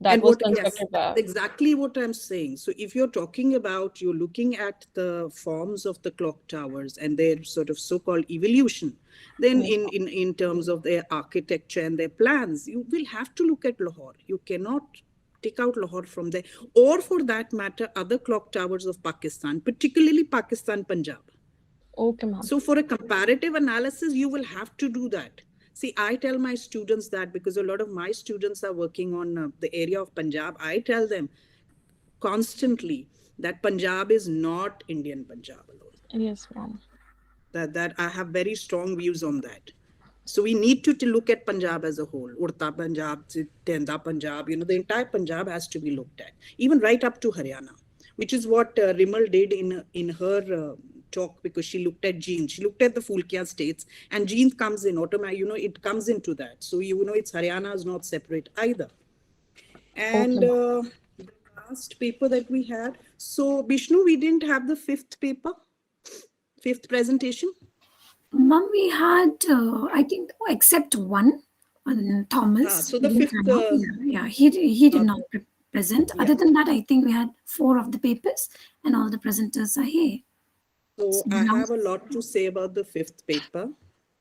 That was constructed by. That's exactly what I'm saying. So if you're talking about, you're looking at the forms of the clock towers and their sort of so-called evolution, then in terms of their architecture and their plans, you will have to look at Lahore. You cannot take out Lahore from there, or for that matter, other clock towers of Pakistan, particularly Pakistan, Punjab. Okay, ma'am. So for a comparative analysis, you will have to do that. See, I tell my students that because a lot of my students are working on the area of Punjab. I tell them constantly that Punjab is not Indian Punjab alone. Yes, ma'am. That I have very strong views on that. So we need to look at Punjab as a whole. Urta Punjab, Tenda Punjab, the entire Punjab has to be looked at, even right up to Haryana, which is what Rimal did in her talk, because she looked at genes. She looked at the Phulkian states, and genes comes in automatically, it comes into that. So, it's Haryana is not separate either. And the last paper that we had. So, Bishnu, we didn't have the fifth paper, fifth presentation. Ma'am, we had, I think, except one, Thomas. So He the didn't fifth, turn up. Yeah, he did not present. yeah. Other than that, I think we had 4 of the papers, and all the presenters are here. So I have a lot to say about the fifth paper,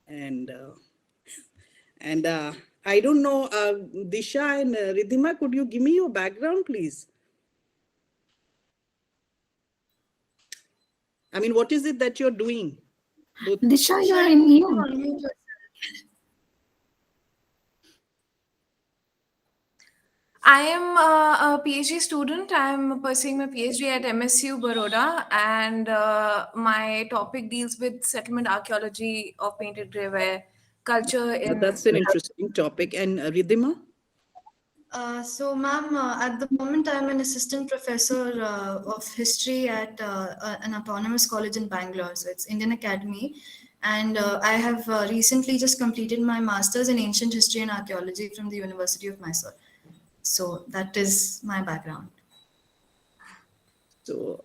and I don't know, Disha and Ridhima, could you give me your background, please? I mean, what is it that you're doing? Disha, you are in mute. I am a PhD student. I am pursuing my PhD at MSU Baroda, and my topic deals with settlement archaeology of painted grey culture in. That's an interesting topic. And Ridhima? So, ma'am, at the moment, I'm an assistant professor of history at an autonomous college in Bangalore. So, it's Indian Academy. And I have recently just completed my master's in ancient history and archaeology from the University of Mysore. So, that is my background. So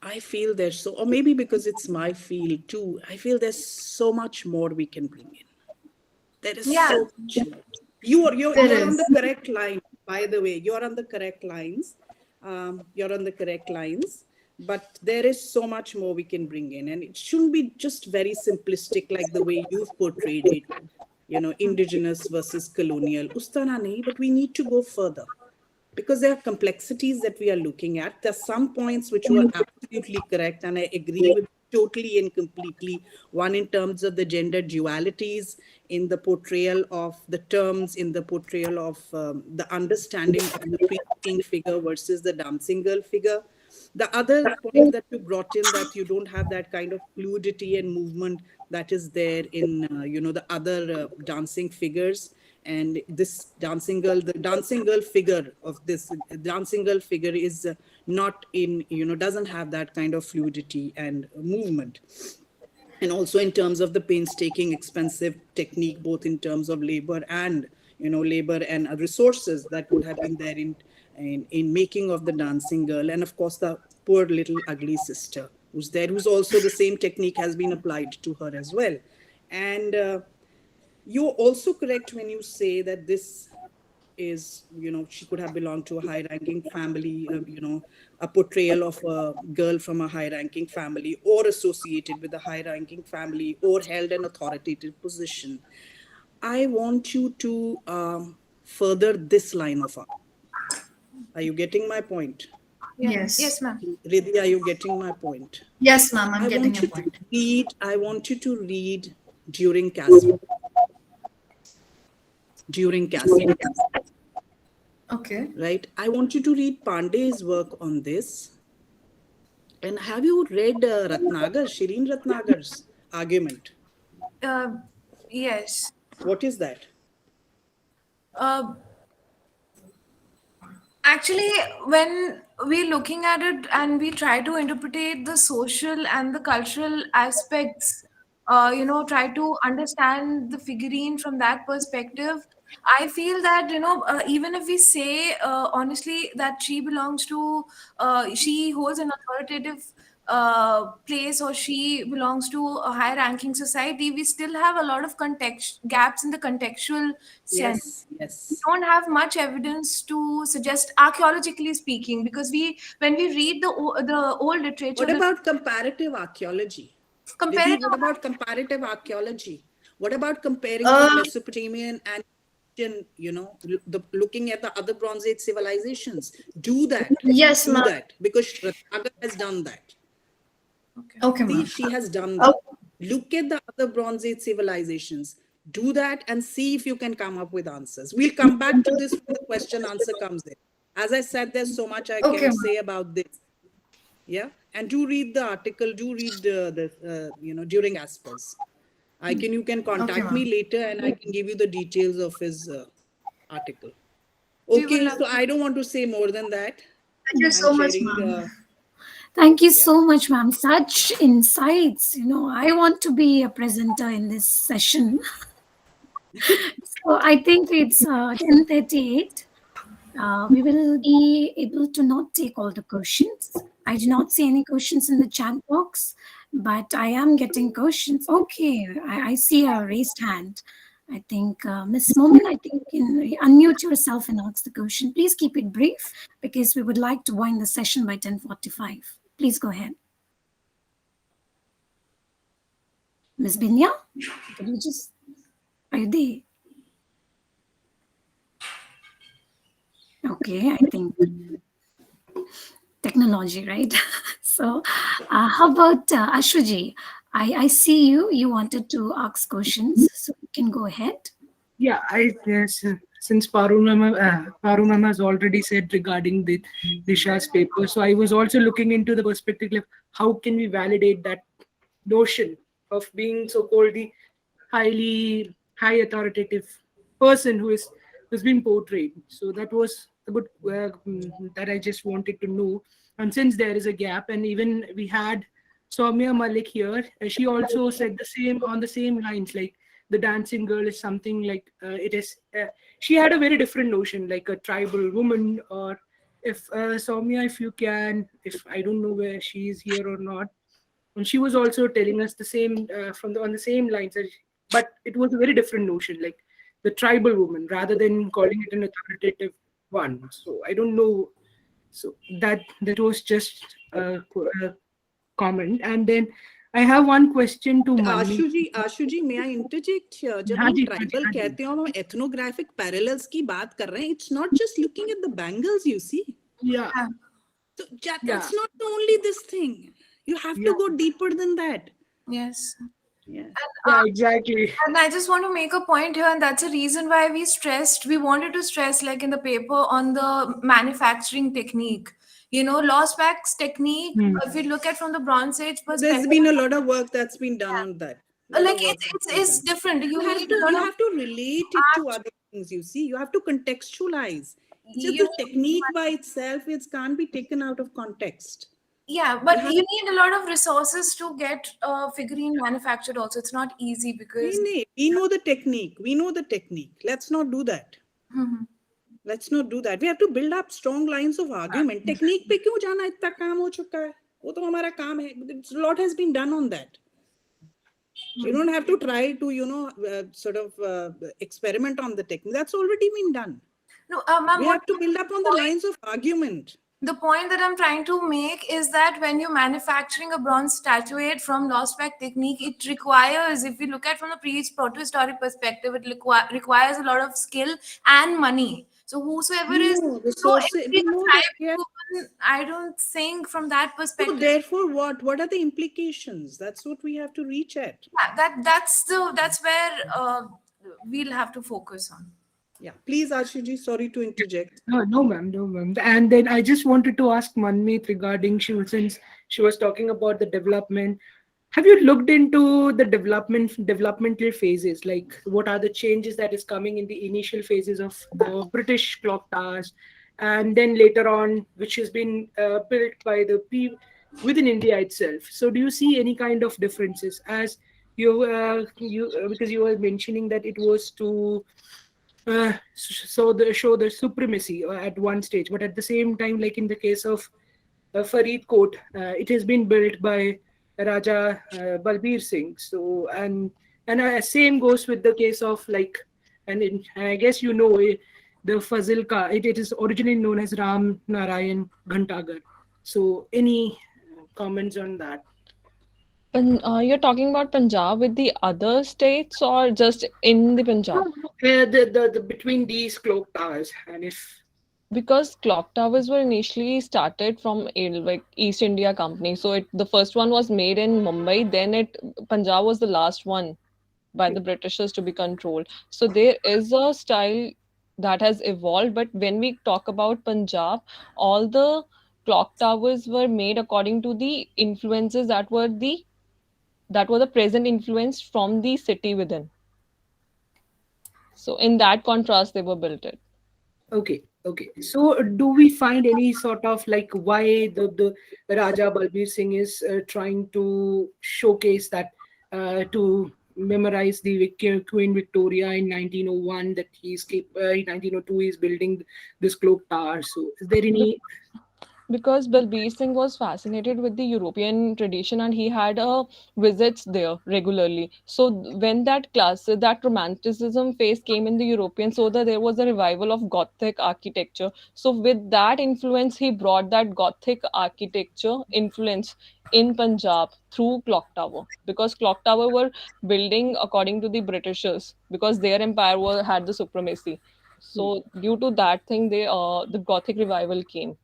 I feel there's so, or maybe because it's my field too, I feel there's so much more we can bring in. There is so much more. You're on the correct line, by the way. You're on the correct lines. But there is so much more we can bring in. And it shouldn't be just very simplistic like the way you've portrayed it. You know, indigenous versus colonial. Ustana nahi, but we need to go further. Because there are complexities that we are looking at. There are some points which were absolutely correct, and I agree with totally and completely. One, in terms of the gender dualities, in the portrayal of the terms, in the portrayal of the understanding of the priest-king figure versus the dancing girl figure. The other point that you brought in, that you don't have that kind of fluidity and movement that is there in, the other dancing figures. And this dancing girl, the dancing girl figure of this dancing girl figure is not in, doesn't have that kind of fluidity and movement. And also in terms of the painstaking, expensive technique, both in terms of labor and, labor and resources that would have been there in making of the dancing girl. And of course, the poor little ugly sister who's there, who's also the same technique has been applied to her as well. And you're also correct when you say that this is, she could have belonged to a high-ranking family, a portrayal of a girl from a high-ranking family or associated with a high-ranking family or held an authoritative position. I want you to further this line of art. Are you getting my point? Yes. Yes, ma'am. Riddhi, are you getting my point? Yes, ma'am, I'm getting your point. I want you to read during Caste. During Caste. Okay. Right. I want you to read Pandey's work on this. And have you read Ratnagar, Shireen Ratnagar's argument? Yes. What is that? Actually, when we're looking at it and we try to interpret the social and the cultural aspects, try to understand the figurine from that perspective, I feel that, even if we say honestly that she belongs to, she holds an authoritative place, or she belongs to a high ranking society, we still have a lot of gaps in the contextual sense. Yes. We don't have much evidence to suggest, archaeologically speaking, because when we read the old literature. What about comparative archaeology? What about comparative archaeology? What about comparing the Mesopotamian and looking at the other Bronze Age civilizations? Do that. Yes, do that, because Ratnagar has done that. Okay, ma'am. She has done that. Look at the other Bronze Age civilizations. Do that and see if you can come up with answers. We'll come back to this when the question answer comes in. As I said, there's so much I can say about this. Yeah. And do read the article, do read during ASSSR. You can contact me later and I can give you the details of his article. Okay, so I don't want to say more than that. Thank you so much, ma'am. Thank you so much, ma'am. Such insights. I want to be a presenter in this session. So I think it's 10:38. We will be able to not take all the questions. I do not see any questions in the chat box. but I am getting questions. Okay, I see a raised hand. I think Ms. Momin, I think you can unmute yourself and ask the question. Please keep it brief because we would like to wind the session by 10:45. Please go ahead. Ms. Binya, could you just, are you there? Okay, I think technology, right? So how about Ashwaji? I see you. You wanted to ask questions, so you can go ahead. Yeah, yes, since Paru ma'am has already said regarding the Disha's paper, so I was also looking into the perspective of how can we validate that notion of being so-called the high authoritative person who's been portrayed. So that was a good that I just wanted to know. And since there is a gap, and even we had Soumya Malik here, she also said the same on the same lines, like the dancing girl is something like it is. She had a very different notion, like a tribal woman, or if Soumya, if you can, if I don't know where she is here or not, and she was also telling us the same on the same lines, but it was a very different notion, like the tribal woman, rather than calling it an authoritative one. So I don't know. So that was just a comment, and then I have one question to Manmeet. Ashu ji, may I interject here? जब हाँ हम जी, tribal हाँ जी. कहते हैं, हम ethnographic parallels की बात कर रहे हैं. It's not just looking at the bangles, you see. Yeah. So that's not the only this thing. You have to go deeper than that. Yes. Yeah. Yeah, exactly. And I just want to make a point here, and that's a reason why we wanted to stress, like in the paper, on the manufacturing technique. You know, lost wax technique, if we look at from the Bronze Age perspective. There's been a lot of work that's been done on that. Like it's different. You have to relate it to other things, you see. You have to contextualize. Just the technique by itself, it can't be taken out of context. Yeah, but you need a lot of resources to get figurine manufactured also. It's not easy because... We know the technique. Let's not do that. Let's not do that. We have to build up strong lines of argument. Technique pe kyun jana, itna kaam ho chuka hai. Wo to hamara kaam hai. A lot has been done on that. You don't have to try to, sort of experiment on the technique. That's already been done. No, we have to build up on the lines of argument. The point that I'm trying to make is that when you're manufacturing a bronze statuette from lost wax technique, it requires, if we look at from the proto-historic perspective, it requires a lot of skill and money. So whosoever is, I don't think from that perspective. So therefore, what are the implications? That's what we have to reach at. Yeah, that's where we'll have to focus on. Yeah, please, Ashuji, sorry to interject. No, ma'am. And then I just wanted to ask Manmeet regarding since she was talking about the development. Have you looked into the developmental phases? Like, what are the changes that is coming in the initial phases of British clock towers, and then later on, which has been built by the people within India itself? So, do you see any kind of differences as you because you were mentioning that it was to show the supremacy at one stage, but at the same time, like in the case of Farid Court, it has been built by Raja Balbir Singh. So and same goes with the case of and I guess the Fazil Ka. It is originally known as Ram Narayan Ghantagar. So any comments on that? You're talking about Punjab with the other states or just in the Punjab? The between these clock towers, and if because clock towers were initially started from East India Company, so the first one was made in Mumbai. Then Punjab was the last one by the Britishers to be controlled. So there is a style that has evolved. But when we talk about Punjab, all the clock towers were made according to the influences that were the present influence from the city within. So in that contrast, they were built it. Okay. So do we find any sort of why the Raja Balbir Singh is trying to showcase that to memorize the Queen Victoria in 1901, that in 1902 he's building this clock tower? So is there any... Because Balbir Singh was fascinated with the European tradition and he had visits there regularly. So when that class, that romanticism phase came in the European, so that there was a revival of Gothic architecture. So with that influence, he brought that Gothic architecture influence in Punjab through Clock Tower, because Clock Tower were building according to the Britishers because their empire had the supremacy. So due to that thing, the Gothic revival came.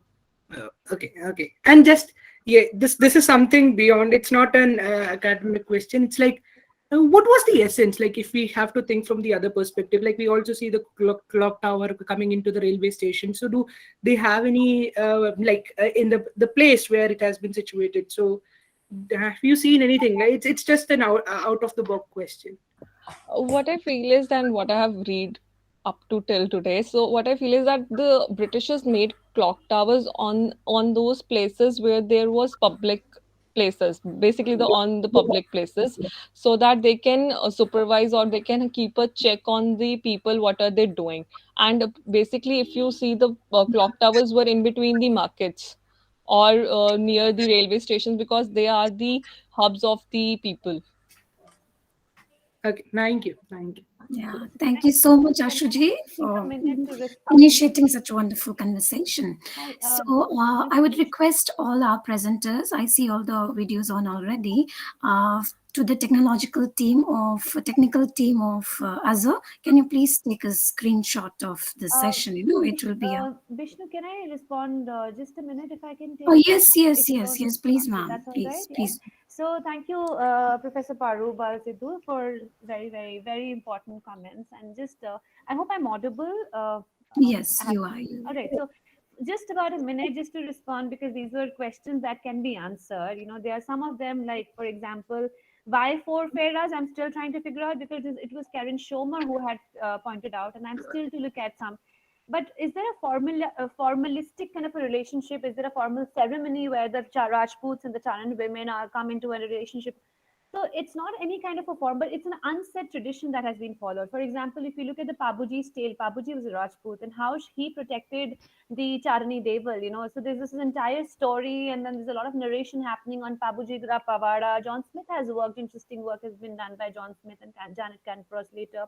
Okay. And just yeah, this is something beyond. It's not an academic question. It's like, what was the essence? Like, if we have to think from the other perspective, like we also see the clock tower coming into the railway station. So, do they have any in the place where it has been situated? So, have you seen anything? It's just an out of the box question. What I feel is, and what I have read up to till today, so what I feel is that the Britishers made clock towers on those places where there was public places, basically the public places, so that they can supervise or they can keep a check on the people what are they doing. And basically, if you see, the clock towers were in between the markets or near the railway stations because they are the hubs of the people. Okay, thank you. Yeah, thank you so much, Ashuji, Take a for minute to respond. initiating such a wonderful conversation. Hi, So I would request all our presenters, I see all the videos on already, to the technical team of Azure, can you please take a screenshot of the session? It will be a... Vishnu, can I respond just a minute if I can take? Oh, yes, please, Okay, ma'am. that's all Please, right. Yeah. please. So thank you, Professor Paru Sidhu, for very, very, very important comments. And just, I hope I'm audible. Yes, you are. All right. So just about a minute just to respond, because these were questions that can be answered. There are some of them, like, for example, why four pharaohs? I'm still trying to figure out, because it was Karen Shomer who had pointed out, and I'm still to look at some. But is there a formalistic kind of a relationship? Is there a formal ceremony where the Rajputs and the Charan women are come into a relationship? So it's not any kind of a form, but it's an unsaid tradition that has been followed. For example, if you look at the Pabuji's tale, Pabuji was a Rajput, and how he protected the Charani Deval, So there's this entire story, and then there's a lot of narration happening on Pabuji Dra Pavada. John Smith has worked, interesting work has been done by John Smith and Janet Canfrost later.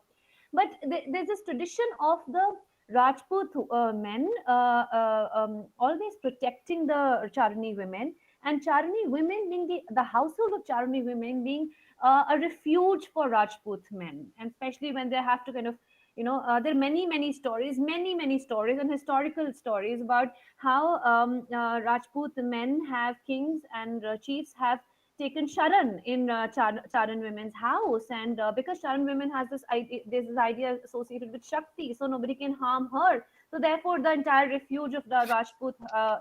But there's this tradition of the Rajput men always protecting the Charani women, and Charani women being the household of Charani women being a refuge for Rajput men, and especially when they have to kind of, there are many stories, many stories and historical stories about how Rajput men have kings and chiefs have taken Sharan in Charan women's house, and because Charan women has this idea, there's this idea associated with Shakti, so nobody can harm her. So therefore, the entire refuge of the Rajput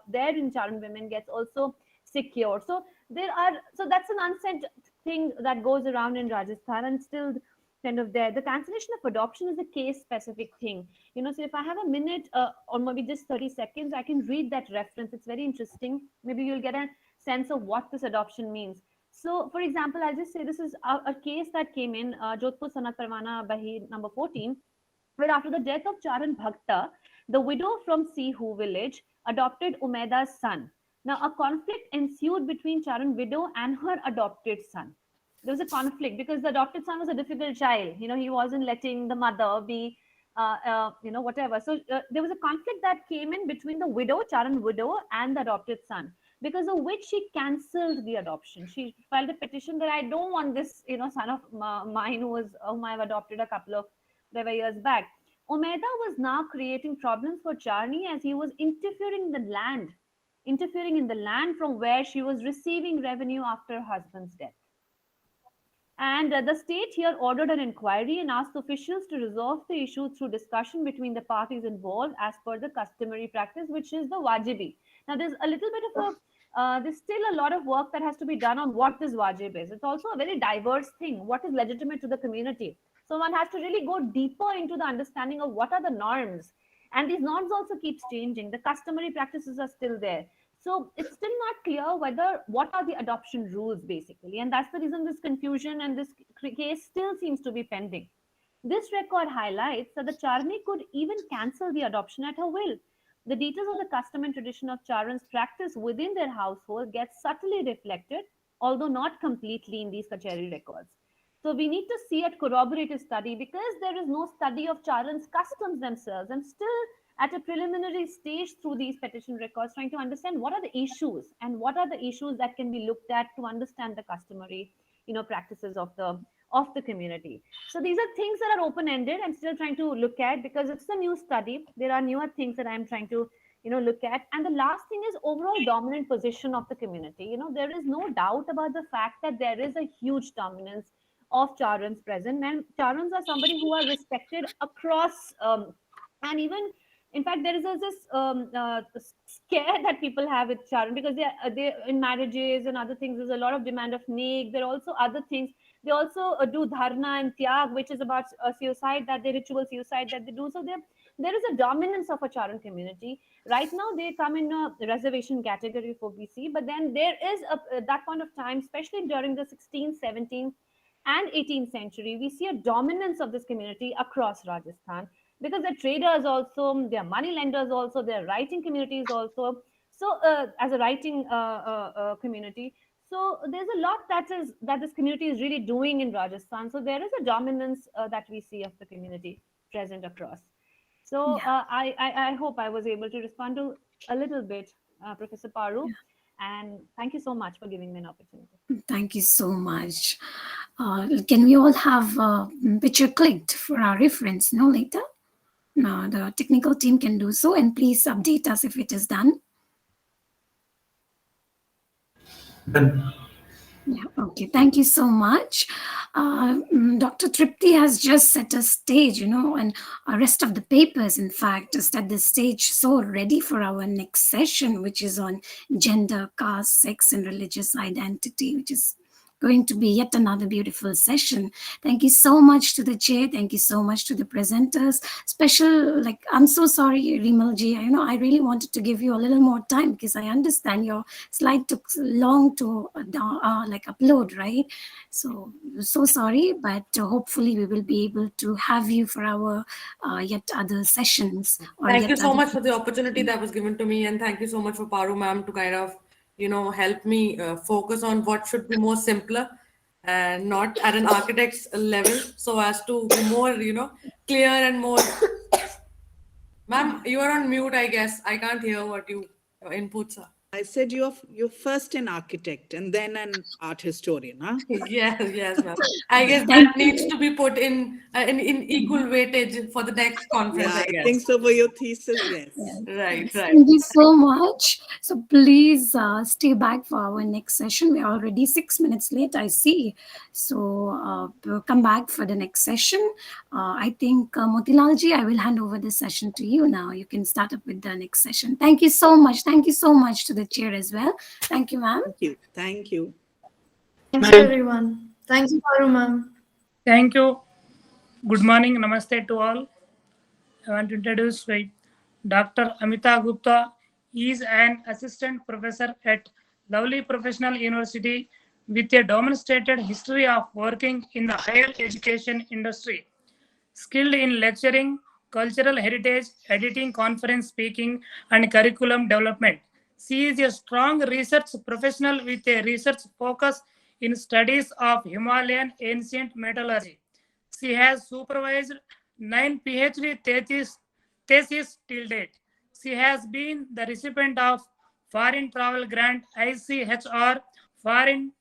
there in Charan women gets also secure. So that's an unsaid thing that goes around in Rajasthan and still kind of there. The cancellation of adoption is a case specific thing. So if I have a minute or maybe just 30 seconds, I can read that reference. It's very interesting. Maybe you'll get a sense of what this adoption means. So, for example, I'll just say this is a case that came in Jodhpur Sanat Parwana Bahir number 14, where after the death of Charan Bhakta, the widow from Sidhu village adopted Umeda's son. Now, a conflict ensued between Charan widow and her adopted son. There was a conflict because the adopted son was a difficult child. He wasn't letting the mother be, whatever. So there was a conflict that came in between the widow, Charan widow, and the adopted son, because of which she cancelled the adoption. She filed a petition that I don't want this, son of mine whom I've adopted a couple of years back. Umeda was now creating problems for Charni as he was interfering in the land from where she was receiving revenue after her husband's death. And the state here ordered an inquiry and asked officials to resolve the issue through discussion between the parties involved as per the customary practice, which is the wajibi. Now, there's a little bit of there's still a lot of work that has to be done on what this wajib is. It's also a very diverse thing. What is legitimate to the community? So one has to really go deeper into the understanding of what are the norms. And these norms also keeps changing. The customary practices are still there. So it's still not clear what are the adoption rules basically. And that's the reason this confusion and this case still seems to be pending. This record highlights that the Charni could even cancel the adoption at her will. the details of the custom and tradition of Charans practice within their household get subtly reflected, although not completely, in these Kacheri records. So we need to see a corroborative study because there is no study of Charans' customs themselves. I'm still at a preliminary stage through these petition records trying to understand what are the issues and what are the issues that can be looked at to understand the customary, practices of the community. So these are things that are open ended. I'm still trying to look at because it's a new study. There are newer things that I'm trying to look at. And the last thing is overall dominant position of the community. There is no doubt about the fact that there is a huge dominance of Charans present, and Charans are somebody who are respected across, and even in fact there is this scare that people have with Charan because they in marriages and other things there's a lot of demand of nek. There are also other things. They also do dharna and tyag, which is about suicide, that the ritual suicide that they do. So there is a dominance of a Charan community. Right now, they come in a reservation category for BC, but then there is at that point of time, especially during the 16th, 17th, and 18th century, we see a dominance of this community across Rajasthan because they're traders also, they're money lenders also, they're writing communities also. So as a writing community, so there's a lot that this community is really doing in Rajasthan. So there is a dominance that we see of the community present across. So I hope I was able to respond to a little bit, Professor Paru. Yeah. And thank you so much for giving me an opportunity. Thank you so much. Can we all have a picture clicked for our reference, later? The technical team can do so, and please update us if it is done. Done. Yeah, okay, thank you so much. Dr. Tripti has just set a stage, and the rest of the papers, in fact, set the stage so ready for our next session, which is on gender, caste, sex, and religious identity, which is going to be yet another beautiful session. Thank you so much to the chair. Thank you so much to the presenters. I'm so sorry, Rimalji. I really wanted to give you a little more time because I understand your slide took long to upload, right? So sorry, but hopefully we will be able to have you for our yet other sessions. Thank you so much for the opportunity that was given to me, and thank you so much for Paru ma'am to kind of help me focus on what should be more simpler and not at an architect's level, so as to be more, clear and more. Ma'am, you are on mute, I guess. I can't hear what your inputs are. I said you're first an architect and then an art historian, huh? Yes, ma'am. I guess that needs to be put in equal weightage for the next conference. Yeah, I think so for your thesis, yes. Right. Thank you so much. So please stay back for our next session. We're already 6 minutes late, I see. So we'll come back for the next session. I think, Motilalji, I will hand over the session to you now. You can start up with the next session. Thank you so much. Thank you so much to the chair as well. Thank you, ma'am. Thank you. Thanks to everyone. Thank you, Paru ma'am. Thank you. Good morning. Namaste to all. I want to introduce Dr. Amita Gupta. He is an assistant professor at Lovely Professional University with a demonstrated history of working in the higher education industry. Skilled in lecturing, cultural heritage, editing, conference speaking, and curriculum development. She is a strong research professional with a research focus in studies of Himalayan ancient metallurgy. She has supervised 9 PhD theses till date. She has been the recipient of Foreign Travel Grant ICHR, Foreign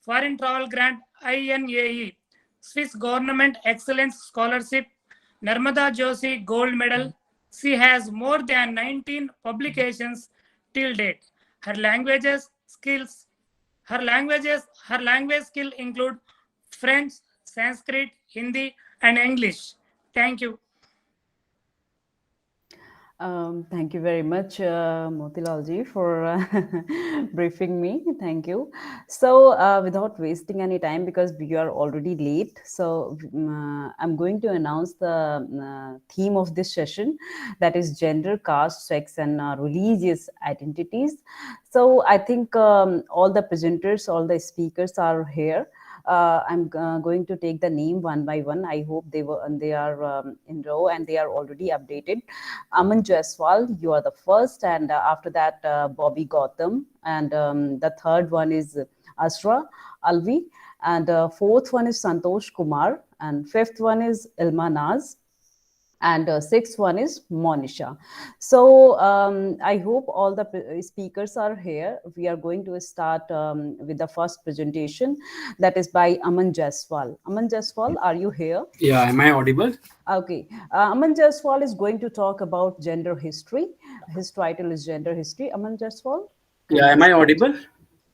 Travel Grant INAE, Swiss Government Excellence Scholarship, Narmada Joshi Gold Medal. She has more than 19 publications till date. Her language skill include French, Sanskrit, Hindi, and English. Thank you. Thank you very much, Motilalji, for briefing me. Thank you. So without wasting any time, because we are already late, so I'm going to announce the theme of this session, that is gender, caste, sex, and religious identities. So I think all the presenters, all the speakers are here. I'm going to take the name one by one. I hope they are in row and they are already updated. Aman Jaiswal, you are the first, and after that Bobby Gautam, and the third one is Asra Alvi, and fourth one is Santosh Kumar, and fifth one is Ilma Naz, and sixth one is Monisha. So I hope all the speakers are here. We are going to start with the first presentation, that is by Aman Jaiswal. Aman Jaiswal, are you here? Yeah, am I audible? Okay. Aman Jaiswal is going to talk about gender history. His title is Gender History. Aman Jaiswal? Yeah, am I audible?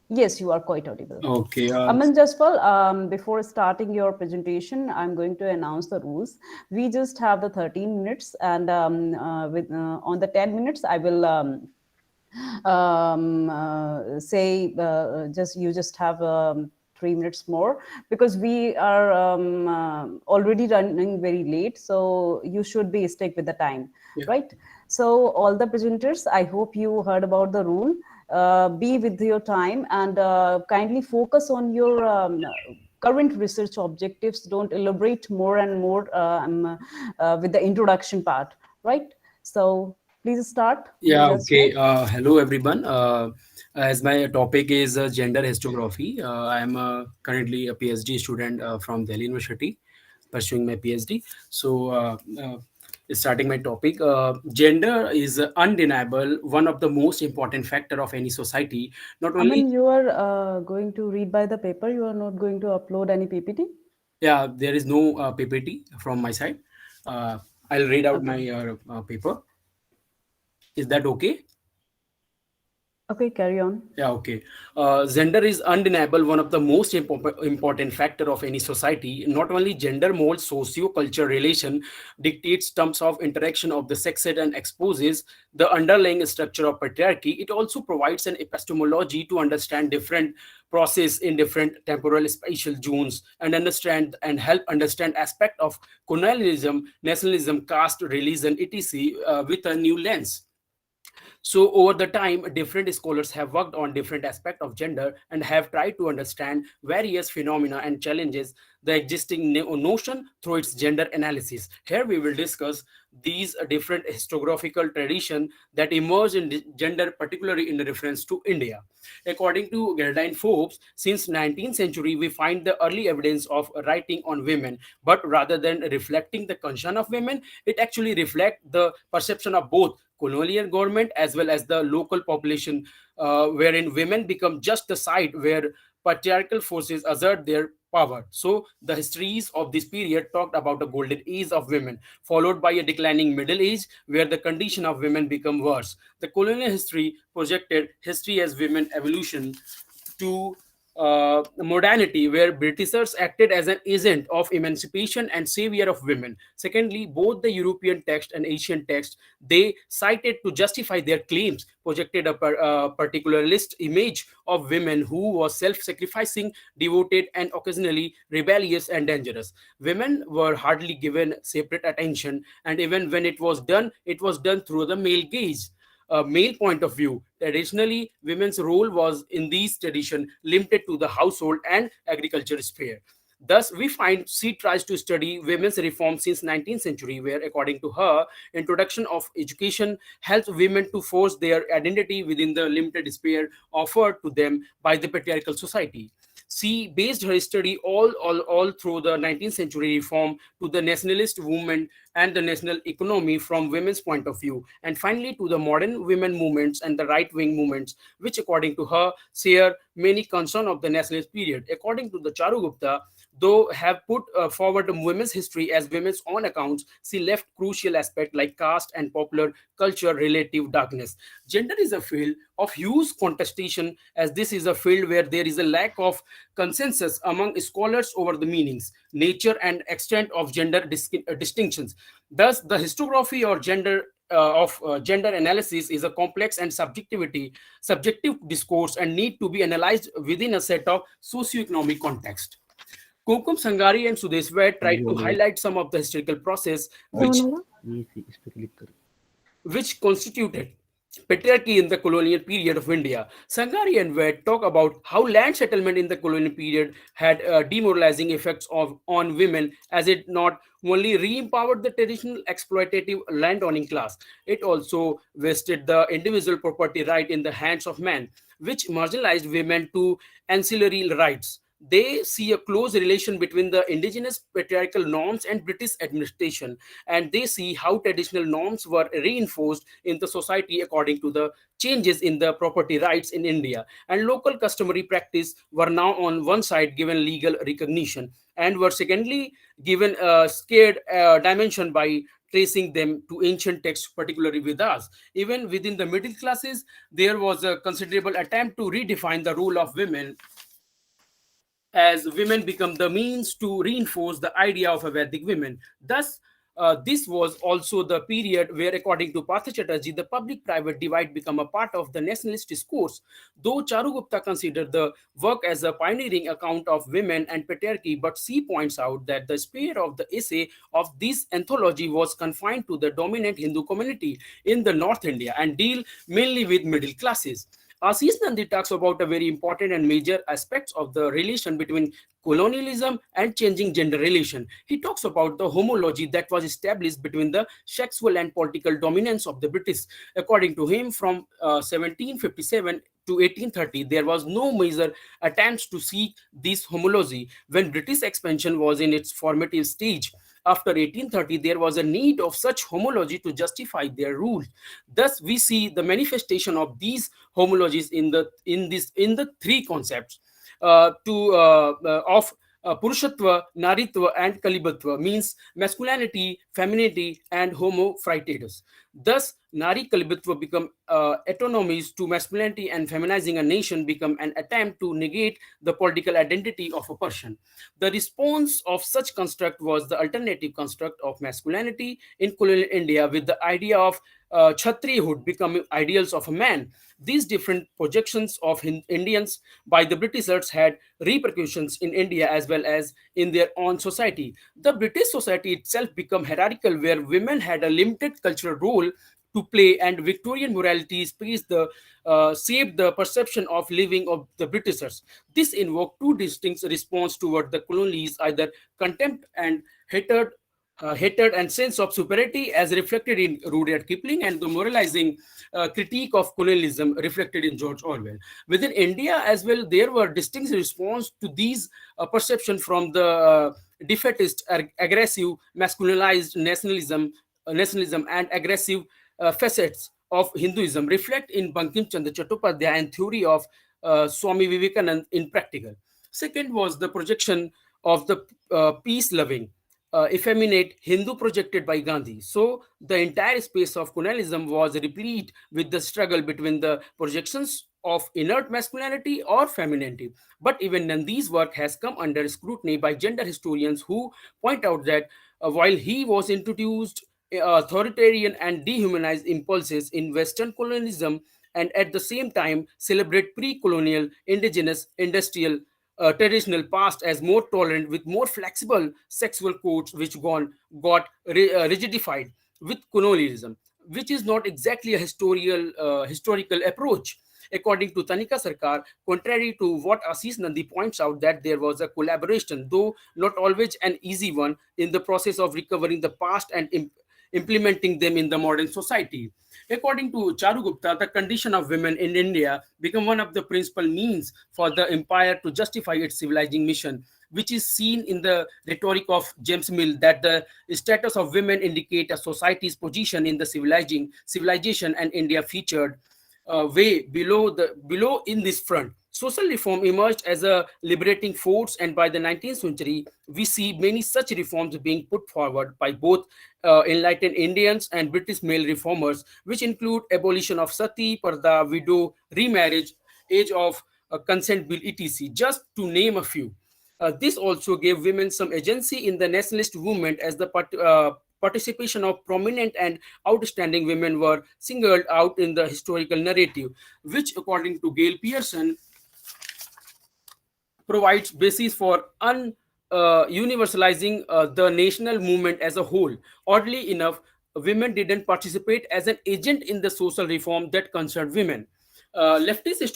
Yes, you are quite audible. Okay. Aman Jaiswal, before starting your presentation, I'm going to announce the rules. We just have the 13 minutes, and on the 10 minutes, I will say you just have 3 minutes more, because we are already running very late, so you should be stick with the time, right? So all the presenters, I hope you heard about the rule. Be with your time, and kindly focus on your current research objectives. Don't elaborate more and more with the introduction part, right? So please start. Yeah, okay. Hello, everyone. As my topic is gender historiography, I am currently a PhD student from Delhi University, pursuing my PhD. So, starting my topic, gender is undeniable one of the most important factor of any society. Not I only, mean, you are going to read by the paper. You are not going to upload any PPT. yeah, there is no PPT from my side. I'll read out my paper. Is that okay? Okay, carry on. Yeah, okay. Gender is undeniable one of the most important factor of any society. Not only gender molds socio-cultural relation, dictates terms of interaction of the sexes and exposes the underlying structure of patriarchy. It also provides an epistemology to understand different process in different temporal spatial zones, and understand and help understand aspect of colonialism, nationalism, caste, religion, etc. With a new lens. So over the time, different scholars have worked on different aspects of gender and have tried to understand various phenomena and challenges the existing notion through its gender analysis. Here we will discuss these different historiographical traditions that emerge in gender, particularly in reference to India. According to Geraldine Forbes, since 19th century, we find the early evidence of writing on women, but rather than reflecting the concern of women, it actually reflects the perception of both colonial government as well as the local population, wherein women become just the site where patriarchal forces assert their power. So the histories of this period talked about a golden age of women, followed by a declining middle age where the condition of women become worse. The colonial history projected history as women evolution to modernity, where Britishers acted as an agent of emancipation and savior of women. Secondly, both the European text and Asian text, they cited to justify their claims, projected a particularist image of women who was self-sacrificing, devoted, and occasionally rebellious and dangerous. Women were hardly given separate attention, and even when it was done through the male gaze. A male point of view. Traditionally, women's role was in these tradition limited to the household and agriculture sphere. Thus, we find she tries to study women's reform since 19th century, where, according to her, introduction of education helps women to force their identity within the limited sphere offered to them by the patriarchal society. She based her study all through the 19th century reform to the nationalist movement and the national economy from women's point of view, and finally to the modern women movements and the right-wing movements, which according to her share many concern of the nationalist period. According to the Charu Gupta, though have put forward women's history as women's own accounts, she left crucial aspects like caste and popular culture relative darkness. Gender is a field of huge contestation, as this is a field where there is a lack of consensus among scholars over the meanings, nature, and extent of gender distinctions. Thus, the historiography or gender analysis is a complex and subjective discourse and need to be analyzed within a set of socio-economic context. Kokum Sangari and Sudeshwar tried to highlight some of the historical process which constituted patriarchy in the colonial period of India. Sangari and Ved talk about how land settlement in the colonial period had demoralizing effects on women, as it not only re-empowered the traditional exploitative landowning class, it also vested the individual property right in the hands of men, which marginalized women to ancillary rights. They see a close relation between the indigenous patriarchal norms and British administration, and they see how traditional norms were reinforced in the society according to the changes in the property rights in India. And local customary practice were now on one side given legal recognition, and were secondly given a scared dimension by tracing them to ancient texts, particularly Vedas. Even within the middle classes, there was a considerable attempt to redefine the role of women, as women become the means to reinforce the idea of a Vedic women. Thus, this was also the period where, according to Partha Chatterjee, the public-private divide became a part of the nationalist discourse. Though Charugupta considered the work as a pioneering account of women and patriarchy, but she points out that the sphere of the essay of this anthology was confined to the dominant Hindu community in the North India and deal mainly with middle classes. Ashish Nandi talks about a very important and major aspects of the relation between colonialism and changing gender relation. He talks about the homology that was established between the sexual and political dominance of the British. According to him, from 1757 to 1830, there was no major attempts to seek this homology when British expansion was in its formative stage. After 1830, there was a need of such homology to justify their rule. Thus, we see the manifestation of these homologies in the three concepts of Purushatva, Naritva, and Kalibatva, means masculinity, femininity, and homo fraternitas. Thus, Nari Kalibatva become autonomies to masculinity, and feminizing a nation become an attempt to negate the political identity of a person. The response of such construct was the alternative construct of masculinity in colonial India, with the idea of Kshatriyahood becoming ideals of a man. These different projections of Indians by the Britishers had repercussions in India as well as in their own society. The British society itself became hierarchical, where women had a limited cultural role to play, and Victorian morality shaped the perception of living of the Britishers. This invoked two distinct responses toward the colonies: either contempt and hatred and sense of superiority, as reflected in Rudyard Kipling, and the moralizing critique of colonialism reflected in George Orwell. Within India as well, there were distinct responses to these perceptions from the defeatist, aggressive, masculinized nationalism and aggressive facets of Hinduism reflect in Bankim Chandra Chattopadhyay and theory of Swami Vivekananda in practical. Second was the projection of the peace-loving, effeminate Hindu projected by Gandhi. So the entire space of colonialism was replete with the struggle between the projections of inert masculinity or femininity. But even Nandi's work has come under scrutiny by gender historians, who point out that while he was introduced authoritarian and dehumanized impulses in Western colonialism, and at the same time celebrate pre-colonial, indigenous, industrial, traditional past as more tolerant with more flexible sexual codes, which got rigidified with colonialism, which is not exactly a historical approach. According to Tanika Sarkar, contrary to what Ashish Nandi points out, that there was a collaboration, though not always an easy one, in the process of recovering the past and implementing them in the modern society. According to Charugupta, the condition of women in India became one of the principal means for the empire to justify its civilizing mission, which is seen in the rhetoric of James Mill, that the status of women indicate a society's position in the civilization, and India featured way below in this front. Social reform emerged as a liberating force, and by the 19th century, we see many such reforms being put forward by both enlightened Indians and British male reformers, which include abolition of sati, parda, widow, remarriage, age of consent bill, etc., just to name a few. This also gave women some agency in the nationalist movement, as the participation of prominent and outstanding women were singled out in the historical narrative, which, according to Gail Pearson, provides basis for universalizing the national movement as a whole. Oddly enough, women didn't participate as an agent in the social reform that concerned women. Leftist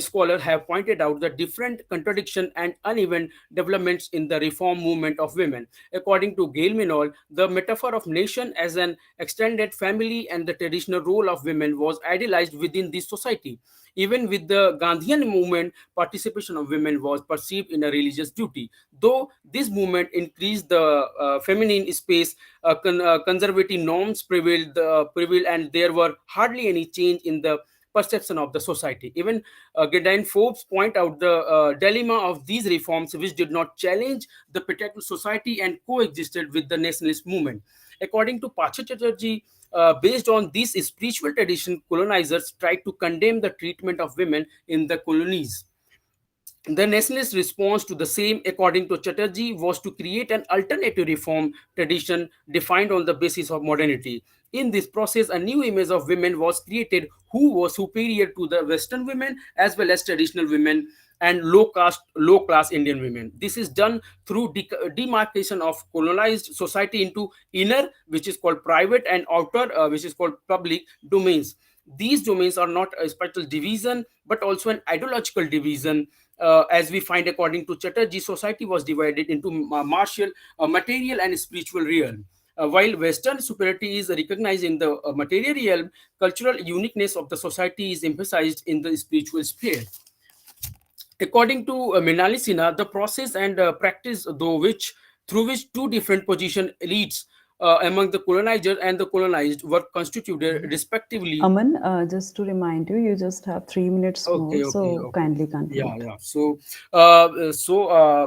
scholars have pointed out the different contradiction and uneven developments in the reform movement of women. According to Gail Minol, the metaphor of nation as an extended family and the traditional role of women was idealized within this society. Even with the Gandhian movement, participation of women was perceived in a religious duty. Though this movement increased the feminine space, conservative norms prevailed, and there were hardly any change in the perception of the society. Even Gedine Forbes point out the dilemma of these reforms, which did not challenge the patriarchal society and coexisted with the nationalist movement. According to Pacha Chatterjee, based on this spiritual tradition, colonizers tried to condemn the treatment of women in the colonies. The nationalist response to the same, according to Chatterjee, was to create an alternative reform tradition defined on the basis of modernity. In this process, a new image of women was created who was superior to the Western women as well as traditional women and low class Indian women. This is done through demarcation of colonized society into inner, which is called private, and outer, which is called public domains. These domains are not a spatial division, but also an ideological division. As we find, according to Chatterjee, society was divided into material and spiritual realm. While Western superiority is recognized in the material realm, cultural uniqueness of the society is emphasized in the spiritual sphere. According to Minali Sinha, the process and practice through which two different position elites among the colonizer and the colonized were constituted respectively. Aman, just to remind you, you just have 3 minutes more, so kindly conclude. Yeah. So,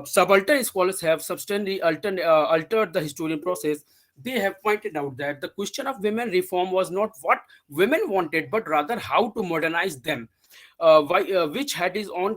subaltern scholars have substantially altered the historian process. They have pointed out that the question of women reform was not what women wanted, but rather how to modernize them, which had its own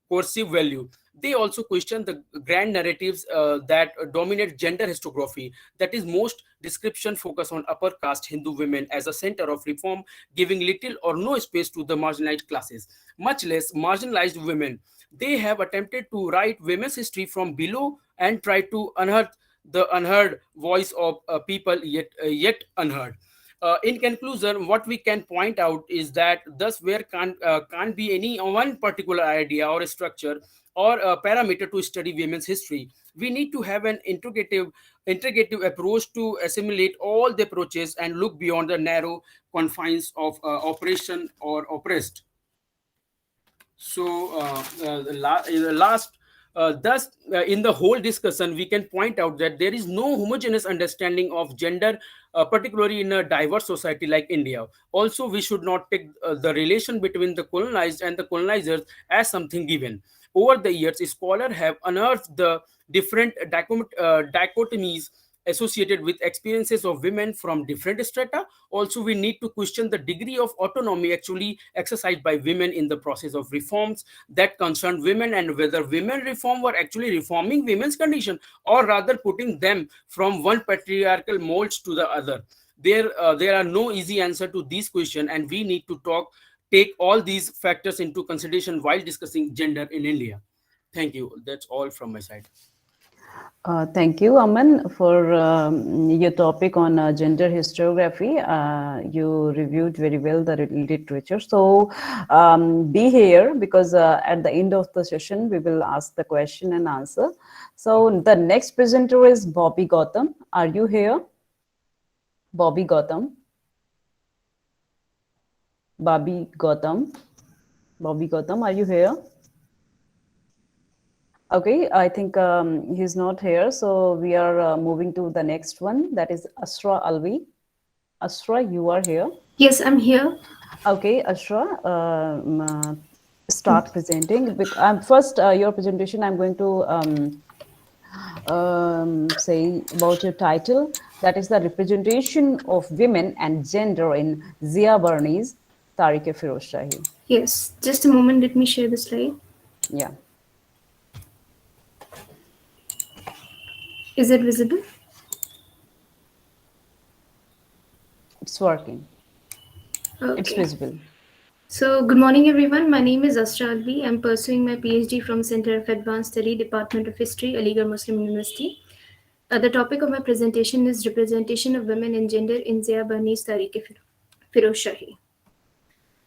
coercive value. They also question the grand narratives that dominate gender historiography. That is, most description focus on upper caste Hindu women as a center of reform, giving little or no space to the marginalized classes, much less marginalized women. They have attempted to write women's history from below and try to unearth the unheard voice of people yet unheard. In conclusion, what we can point out is that thus there can't be any one particular idea or structure or a parameter to study women's history. We need to have an integrative approach to assimilate all the approaches and look beyond the narrow confines of oppression or oppressed. So, in the whole discussion, we can point out that there is no homogeneous understanding of gender, particularly in a diverse society like India. Also, we should not take the relation between the colonized and the colonizers as something given. Over the years, scholars have unearthed the different dichotomies associated with experiences of women from different strata. Also, we need to question the degree of autonomy actually exercised by women in the process of reforms that concerned women, and whether women reform were actually reforming women's condition or rather putting them from one patriarchal molds to the other. There are no easy answer to these questions, and we need to take all these factors into consideration while discussing gender in India. Thank you. That's all from my side. Thank you, Aman, for your topic on gender historiography. You reviewed very well the literature. So be here, because at the end of the session, we will ask the question and answer. So the next presenter is Bobby Gautam. Are you here? Bobby Gautam. Bobby Gautam. Bobby Gautam, are you here? Okay, I think he's not here. So we are moving to the next one. That is Asra Alvi. Asra, you are here? Yes, I'm here. Okay, Asra, start presenting. First, your presentation, I'm going to say about your title. That is the representation of women and gender in Zia Barni's Tariq-e-Firozshahi. Yes, just a moment. Let me share the slide. Yeah. Is it visible? It's working. Okay. It's visible. So, good morning, everyone. My name is Asra Alvi. I'm pursuing my PhD from Center of Advanced Study, Department of History, Aligarh Muslim University. The topic of my presentation is representation of women and gender in Zia Bani's Tariq-e-Firozshahi.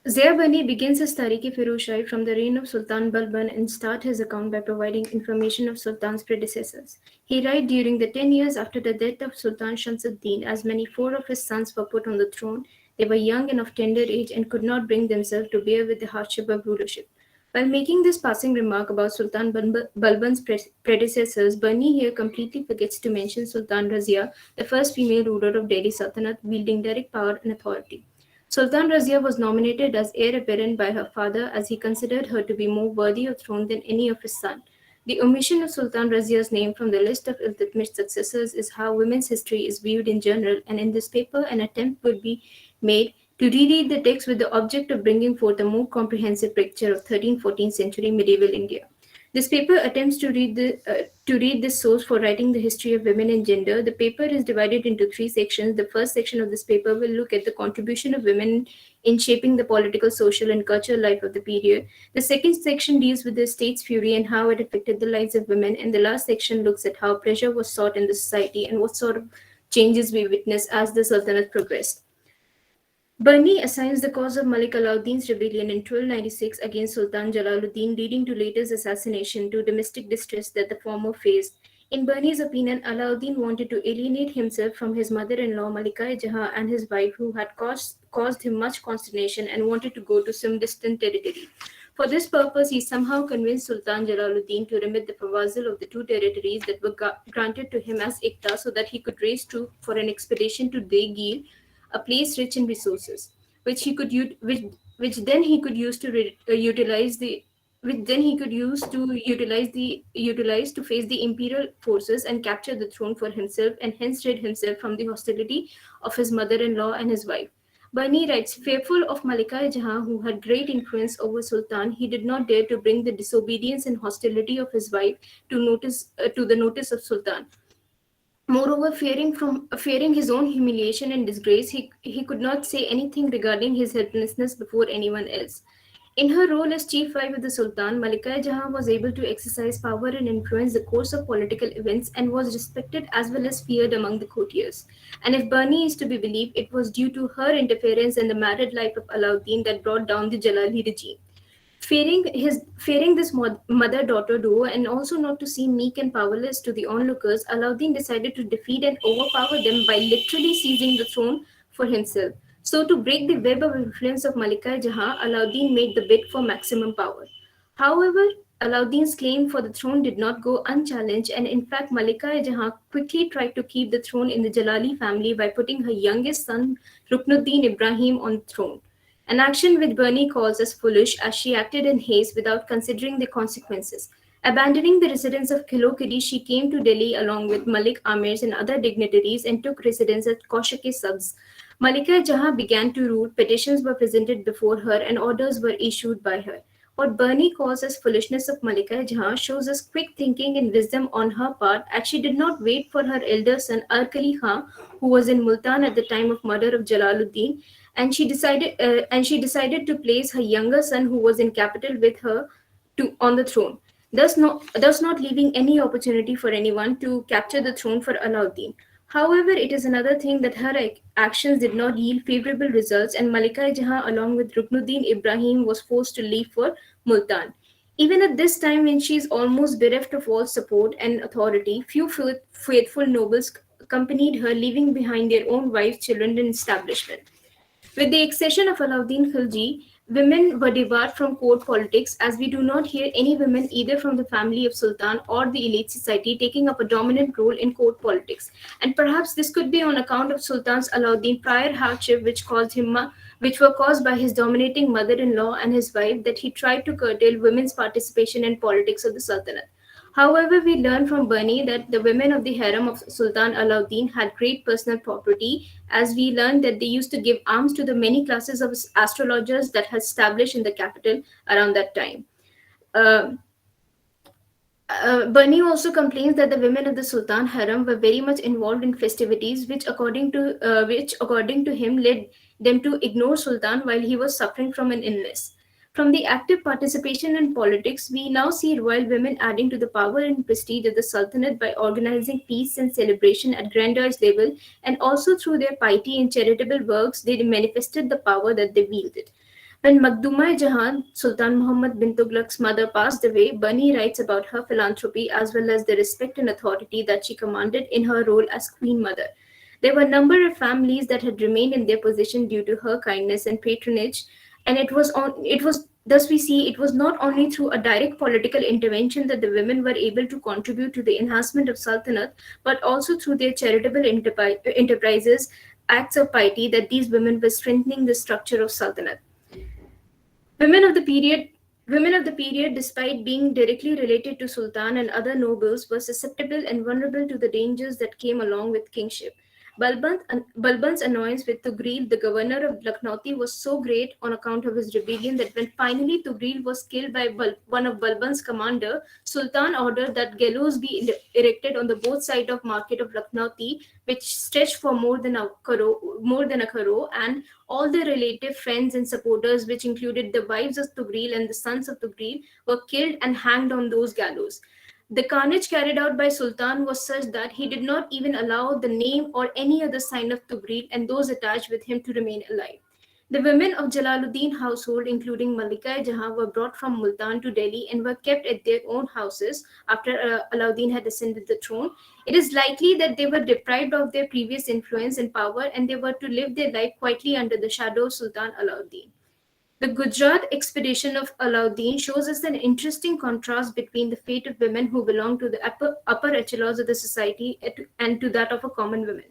Zia Bani begins his Tariq-e-Firozshahi from the reign of Sultan Balban and start his account by providing information of Sultan's predecessors. He writes during the 10 years after the death of Sultan Shamsuddin, as many 4 of his sons were put on the throne, they were young and of tender age and could not bring themselves to bear with the hardship of rulership. While making this passing remark about Sultan Balban's predecessors, Bani here completely forgets to mention Sultan Razia, the first female ruler of Delhi Sultanate, wielding direct power and authority. Sultan Razia was nominated as heir apparent by her father as he considered her to be more worthy of throne than any of his sons. The omission of Sultan Razia's name from the list of Iltutmish successors is how women's history is viewed in general, and in this paper an attempt would be made to reread the text with the object of bringing forth a more comprehensive picture of 13th-14th century medieval India. This paper attempts to read this source for writing the history of women and gender. The paper is divided into 3 sections. The first section of this paper will look at the contribution of women in shaping the political, social, and cultural life of the period. The second section deals with the state's fury and how it affected the lives of women. And the last section looks at how pleasure was sought in the society and what sort of changes we witnessed as the Sultanate progressed. Bani assigns the cause of Malik Alauddin's rebellion in 1296 against Sultan Jalaluddin, leading to Later's assassination, to domestic distress that the former faced. In Bani's opinion, Alauddin wanted to alienate himself from his mother-in-law Malika-e-Jahan and his wife, who had caused him much consternation and wanted to go to some distant territory. For this purpose, he somehow convinced Sultan Jalaluddin to remit the fawazil of the 2 territories that were granted to him as ikta so that he could raise troops for an expedition to Degir, a place rich in resources, which then he could use to utilize to face the imperial forces and capture the throne for himself, and hence rid himself from the hostility of his mother-in-law and his wife. Bani writes, fearful of Malika-e-Jahan, who had great influence over Sultan, he did not dare to bring the disobedience and hostility of his wife to the notice of Sultan. Moreover, fearing his own humiliation and disgrace, he could not say anything regarding his helplessness before anyone else. In her role as chief wife of the Sultan, Malika-e-Jahan was able to exercise power and influence the course of political events and was respected as well as feared among the courtiers. And if Bani is to be believed, it was due to her interference in the married life of Alauddin that brought down the Jalali regime. Fearing this mother-daughter duo and also not to seem meek and powerless to the onlookers, Alauddin decided to defeat and overpower them by literally seizing the throne for himself. So to break the web of influence of Malika-e-Jahan, Alauddin made the bid for maximum power. However, Alauddin's claim for the throne did not go unchallenged, and in fact Malika-e-Jahan quickly tried to keep the throne in the Jalali family by putting her youngest son Ruknuddin Ibrahim on the throne. An action which Bani calls as foolish, as she acted in haste without considering the consequences. Abandoning the residence of Kilokiri, she came to Delhi along with Malik Amirs and other dignitaries and took residence at Kaushiki Subs. Malika-e-Jahan began to rule, petitions were presented before her, and orders were issued by her. What Bani calls as foolishness of Malika-e-Jahan shows us quick thinking and wisdom on her part, as she did not wait for her elder son Arkali Khan, who was in Multan at the time of murder of Jalaluddin, and she decided to place her younger son, who was in capital with her, on the throne, thus not leaving any opportunity for anyone to capture the throne for Alauddin. However, it is another thing that her actions did not yield favorable results, and Malika-e-Jahan, along with Ruknuddin Ibrahim, was forced to leave for Multan. Even at this time, when she is almost bereft of all support and authority, few faithful nobles accompanied her, leaving behind their own wives, children, and establishment. With the accession of Alauddin Khilji, women were debarred from court politics, as we do not hear any women either from the family of Sultan or the elite society taking up a dominant role in court politics. And perhaps this could be on account of Sultan's Alauddin prior hardship, which were caused by his dominating mother-in-law and his wife, that he tried to curtail women's participation in politics of the Sultanate. However, we learn from Bani that the women of the harem of Sultan Alauddin had great personal property, as we learned that they used to give alms to the many classes of astrologers that had established in the capital around that time. Bani also complains that the women of the Sultan harem were very much involved in festivities, which according to him led them to ignore Sultan while he was suffering from an illness. From the active participation in politics, we now see royal women adding to the power and prestige of the Sultanate by organizing feasts and celebration at grandiose level, and also through their piety and charitable works, they manifested the power that they wielded. When Makduma-e-Jahan, Sultan Muhammad bin Tughlaq's mother, passed away, Bani writes about her philanthropy as well as the respect and authority that she commanded in her role as Queen Mother. There were a number of families that had remained in their position due to her kindness and patronage, and thus we see it was not only through a direct political intervention that the women were able to contribute to the enhancement of Sultanate, but also through their charitable enterprises, acts of piety, that these women were strengthening the structure of Sultanate. Women of the period, despite being directly related to Sultan and other nobles, were susceptible and vulnerable to the dangers that came along with kingship. Balban's annoyance with Tughril, the governor of Lakhnauti, was so great on account of his rebellion that when finally Tughril was killed by one of Balban's commander, Sultan ordered that gallows be erected on the both sides of market of Lakhnauti, which stretched for more than a crore, and all the relative friends and supporters, which included the wives of Tughril and the sons of Tughril, were killed and hanged on those gallows. The carnage carried out by Sultan was such that he did not even allow the name or any other sign of Tughril and those attached with him to remain alive. The women of Jalaluddin household, including Malika-e-Jahan, were brought from Multan to Delhi and were kept at their own houses after Alauddin had ascended the throne. It is likely that they were deprived of their previous influence and power, and they were to live their life quietly under the shadow of Sultan Alauddin. The Gujarat expedition of Alauddin shows us an interesting contrast between the fate of women who belong to the upper echelons of the society and to that of a common woman.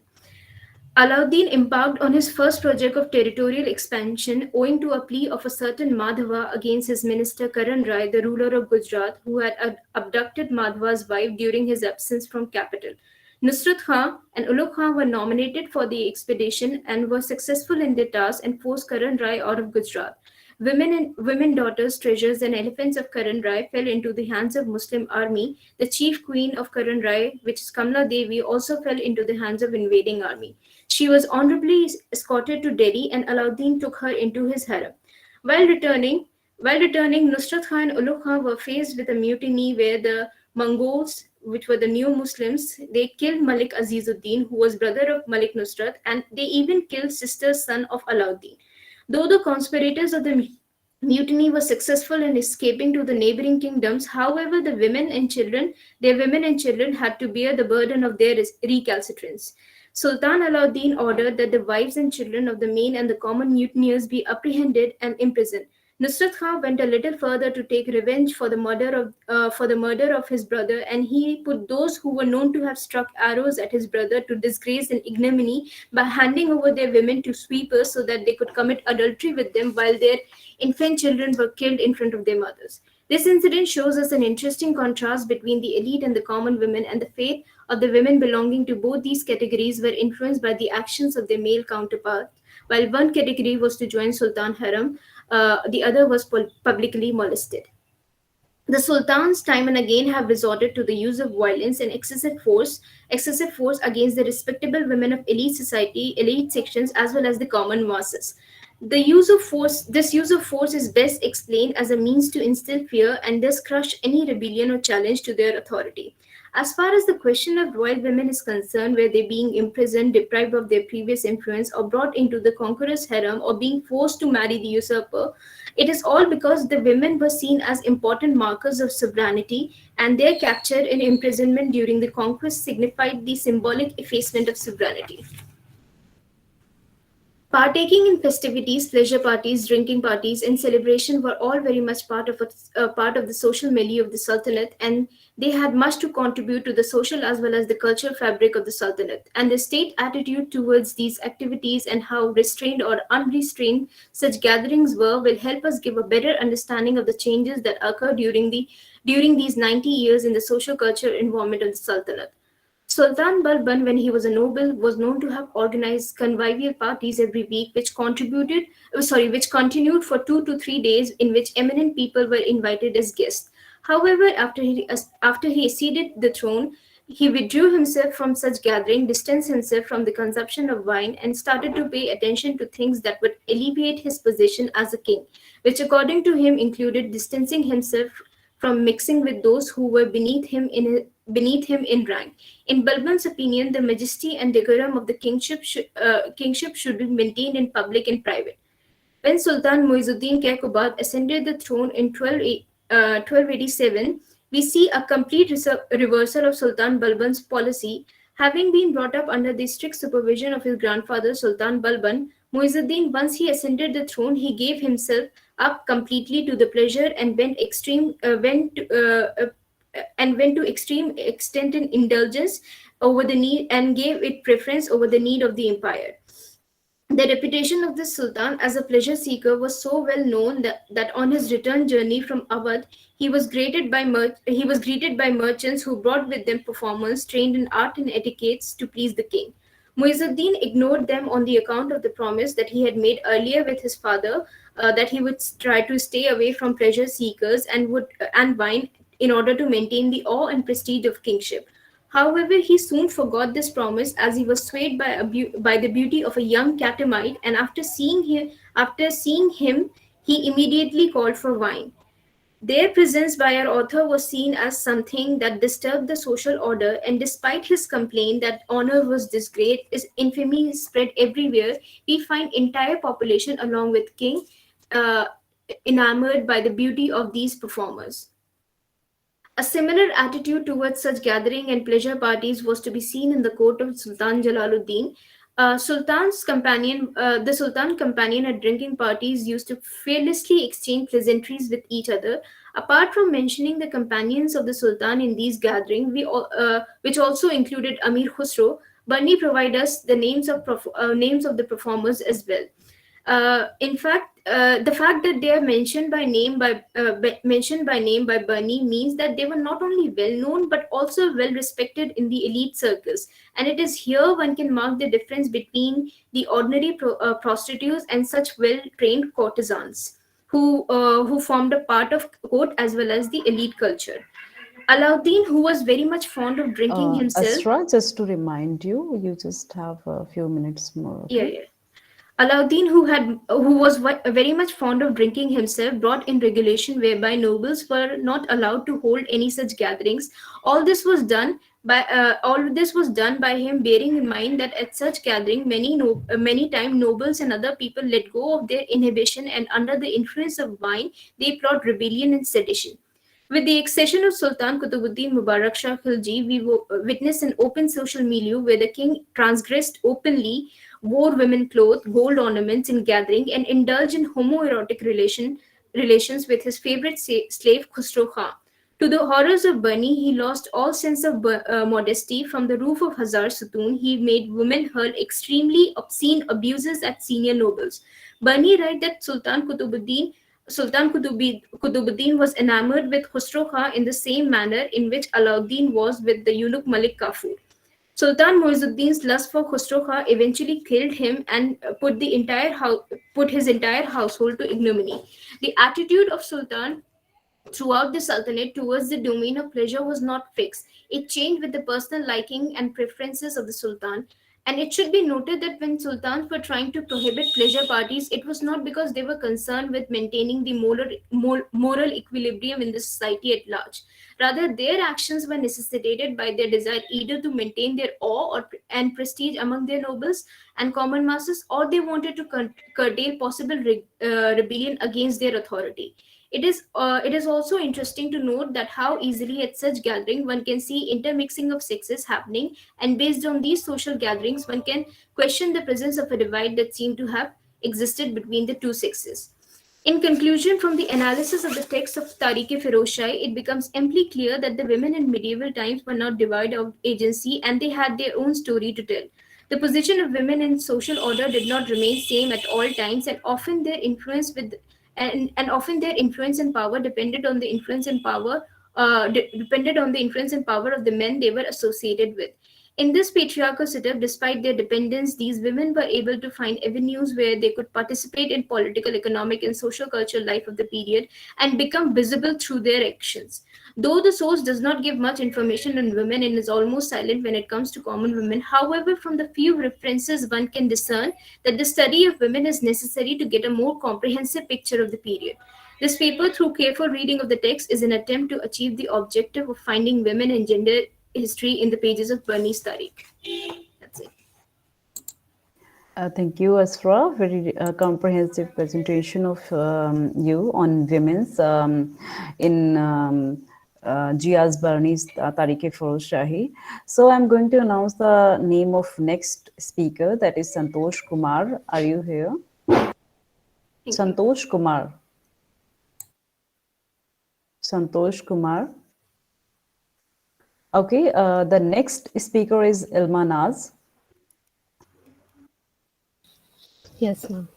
Alauddin embarked on his first project of territorial expansion owing to a plea of a certain Madhava against his minister Karan Rai, the ruler of Gujarat, who had abducted Madhava's wife during his absence from capital. Nusrat Khan and Ulugh Khan were nominated for the expedition and were successful in their task and forced Karan Rai out of Gujarat. Women daughters, treasures, and elephants of Karan Rai fell into the hands of Muslim army. The chief queen of Karan Rai, which is Kamla Devi, also fell into the hands of invading army. She was honorably escorted to Delhi, and Alauddin took her into his harem. While returning, Nusrat Khan and Ulugh Khan were faced with a mutiny where the Mongols, which were the new Muslims, they killed Malik Azizuddin, who was brother of Malik Nusrat, and they even killed sister's son of Alauddin. Though the conspirators of the mutiny were successful in escaping to the neighboring kingdoms, however, their women and children had to bear the burden of their recalcitrance. Sultan Alauddin ordered that the wives and children of the main and the common mutineers be apprehended and imprisoned. Nusrat Khan went a little further to take revenge for the murder of his brother, and he put those who were known to have struck arrows at his brother to disgrace and ignominy by handing over their women to sweepers so that they could commit adultery with them while their infant children were killed in front of their mothers. This incident shows us an interesting contrast between the elite and the common women, and the fate of the women belonging to both these categories were influenced by the actions of their male counterparts. While one category was to join Sultan Harem, the other was publicly molested. The sultans time and again have resorted to the use of violence and excessive force against the respectable women of elite society, elite sections, as well as the common masses. This use of force is best explained as a means to instill fear and thus crush any rebellion or challenge to their authority. As far as the question of royal women is concerned, were they being imprisoned, deprived of their previous influence, or brought into the conqueror's harem, or being forced to marry the usurper, it is all because the women were seen as important markers of sovereignty, and their capture and imprisonment during the conquest signified the symbolic effacement of sovereignty. Partaking in festivities, pleasure parties, drinking parties, and celebration were all very much part of the social milieu of the Sultanate, and they had much to contribute to the social as well as the cultural fabric of the Sultanate. And the state attitude towards these activities and how restrained or unrestrained such gatherings were will help us give a better understanding of the changes that occurred during these 90 years in the social cultural environment of the Sultanate. Sultan Balban, when he was a noble, was known to have organized convivial parties every week, which continued for 2 to 3 days, in which eminent people were invited as guests. However, after he acceded the throne, He withdrew himself from such gathering, distanced himself from the consumption of wine, and started to pay attention to things that would alleviate his position as a king, which according to him included distancing himself from mixing with those who were beneath him in rank. In Balban's opinion, the majesty and decorum of the kingship should be maintained in public and private. When Sultan Muizuddin Kekubad ascended the throne in 1287, we see a complete reversal of Sultan Balban's policy. Having been brought up under the strict supervision of his grandfather Sultan Balban, Muizuddin, once he ascended the throne, he gave himself up completely to the pleasure and went to extreme extent in indulgence over the need and gave it preference over the need of the empire. The reputation of this sultan as a pleasure seeker was so well known that on his return journey from Awadh, he was greeted by merchants who brought with them performers trained in art and etiquettes to please the king. Muizuddin ignored them on the account of the promise that he had made earlier with his father, that he would try to stay away from pleasure seekers and wine in order to maintain the awe and prestige of kingship. However, he soon forgot this promise as he was swayed by the beauty of a young catamite, and after seeing him, he immediately called for wine. Their presence by our author was seen as something that disturbed the social order, and despite his complaint that honor was disgraced, his infamy spread everywhere, we find entire population along with king enamored by the beauty of these performers. A similar attitude towards such gathering and pleasure parties was to be seen in the court of Sultan Jalaluddin. The Sultan's companion at drinking parties used to fearlessly exchange pleasantries with each other. Apart from mentioning the companions of the Sultan in these gatherings, which also included Amir Khusro, Bani provide us the names of the performers as well. In fact, the fact that they are mentioned by name by Bani means that they were not only well known but also well respected in the elite circles. And it is here one can mark the difference between the ordinary prostitutes and such well trained courtesans who formed a part of court as well as the elite culture. Alauddin, who was very much fond of drinking himself. Asra, just to remind you, you just have a few minutes more. Okay? Yeah. Alauddin, who was very much fond of drinking himself, brought in regulation whereby nobles were not allowed to hold any such gatherings. All this was done by him, bearing in mind that at such gathering, many times nobles and other people let go of their inhibition, and under the influence of wine, they plot rebellion and sedition. With the accession of Sultan Qutbuddin Mubarak Shah Khilji, we witnessed an open social milieu where the king transgressed openly, wore women clothes, gold ornaments in gathering, and indulged in homoerotic relations with his favorite slave Khusro Khan. To the horrors of Bani, he lost all sense of modesty. From the roof of Hazar Satoon, he made women hurl extremely obscene abuses at senior nobles. Bani writes that Sultan Qutbuddin was enamored with Khusro Khan in the same manner in which Alauddin was with the eunuch Malik Kafur. Sultan Muizuddin's lust for Khusro Khan eventually killed him and put his entire household to ignominy. The attitude of Sultan throughout the Sultanate towards the domain of pleasure was not fixed. It changed with the personal liking and preferences of the Sultan. And it should be noted that when sultans were trying to prohibit pleasure parties, it was not because they were concerned with maintaining the moral equilibrium in the society at large. Rather, their actions were necessitated by their desire either to maintain their awe and prestige among their nobles and common masses, or they wanted to curtail possible rebellion against their authority. It is also interesting to note that how easily at such gathering one can see intermixing of sexes happening, and based on these social gatherings one can question the presence of a divide that seemed to have existed between the two sexes. In conclusion, from the analysis of the text of Tariq-e-Feroz-Shahi, it becomes amply clear that the women in medieval times were not devoid of agency and they had their own story to tell. The position of women in social order did not remain same at all times, and often their influence and power depended on the influence and power of the men they were associated with. In this patriarchal setup, despite their dependence, these women were able to find avenues where they could participate in political, economic, and social cultural life of the period and become visible through their actions. Though the source does not give much information on women and is almost silent when it comes to common women, however, from the few references one can discern that the study of women is necessary to get a more comprehensive picture of the period. This paper, through careful reading of the text, is an attempt to achieve the objective of finding women and gender history in the pages of Bernice Tariq. That's it. Thank you, Asra. Very comprehensive presentation of you on women's in Gia's Bernice Tariq Feroz Shahi. So I'm going to announce the name of next speaker, that is Santosh Kumar. Are you here? Santosh Kumar. Santosh Kumar. Okay, the next speaker is Ilma Naz. Yes, ma'am.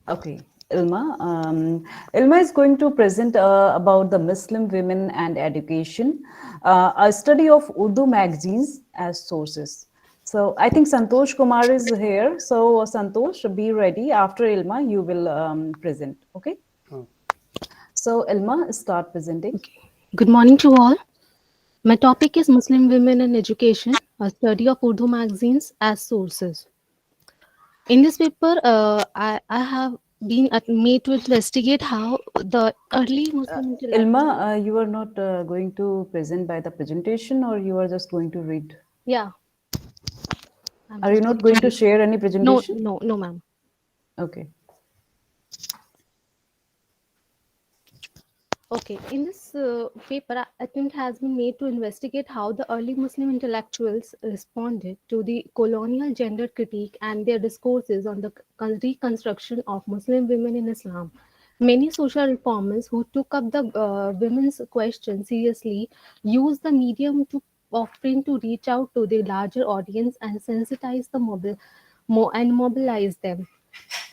Okay, Ilma. Ilma is going to present about the Muslim women and education, a study of Urdu magazines as sources. So I think Santosh Kumar is here. So Santosh, be ready. After Ilma, you will present. Okay. So Ilma, start presenting. Okay. Good morning to all. My topic is Muslim women and education, a study of Urdu magazines as sources. In this paper, I have been made to investigate how the early Muslim Ilma, you are not going to present by the presentation, or you are just going to read? Yeah. Are you not going to share any presentation? No, ma'am. Okay. Okay, in this paper, attempt has been made to investigate how the early Muslim intellectuals responded to the colonial gender critique and their discourses on the reconstruction of Muslim women in Islam. Many social reformers who took up the women's question seriously used the medium of print to reach out to the larger audience and sensitize the mobilize them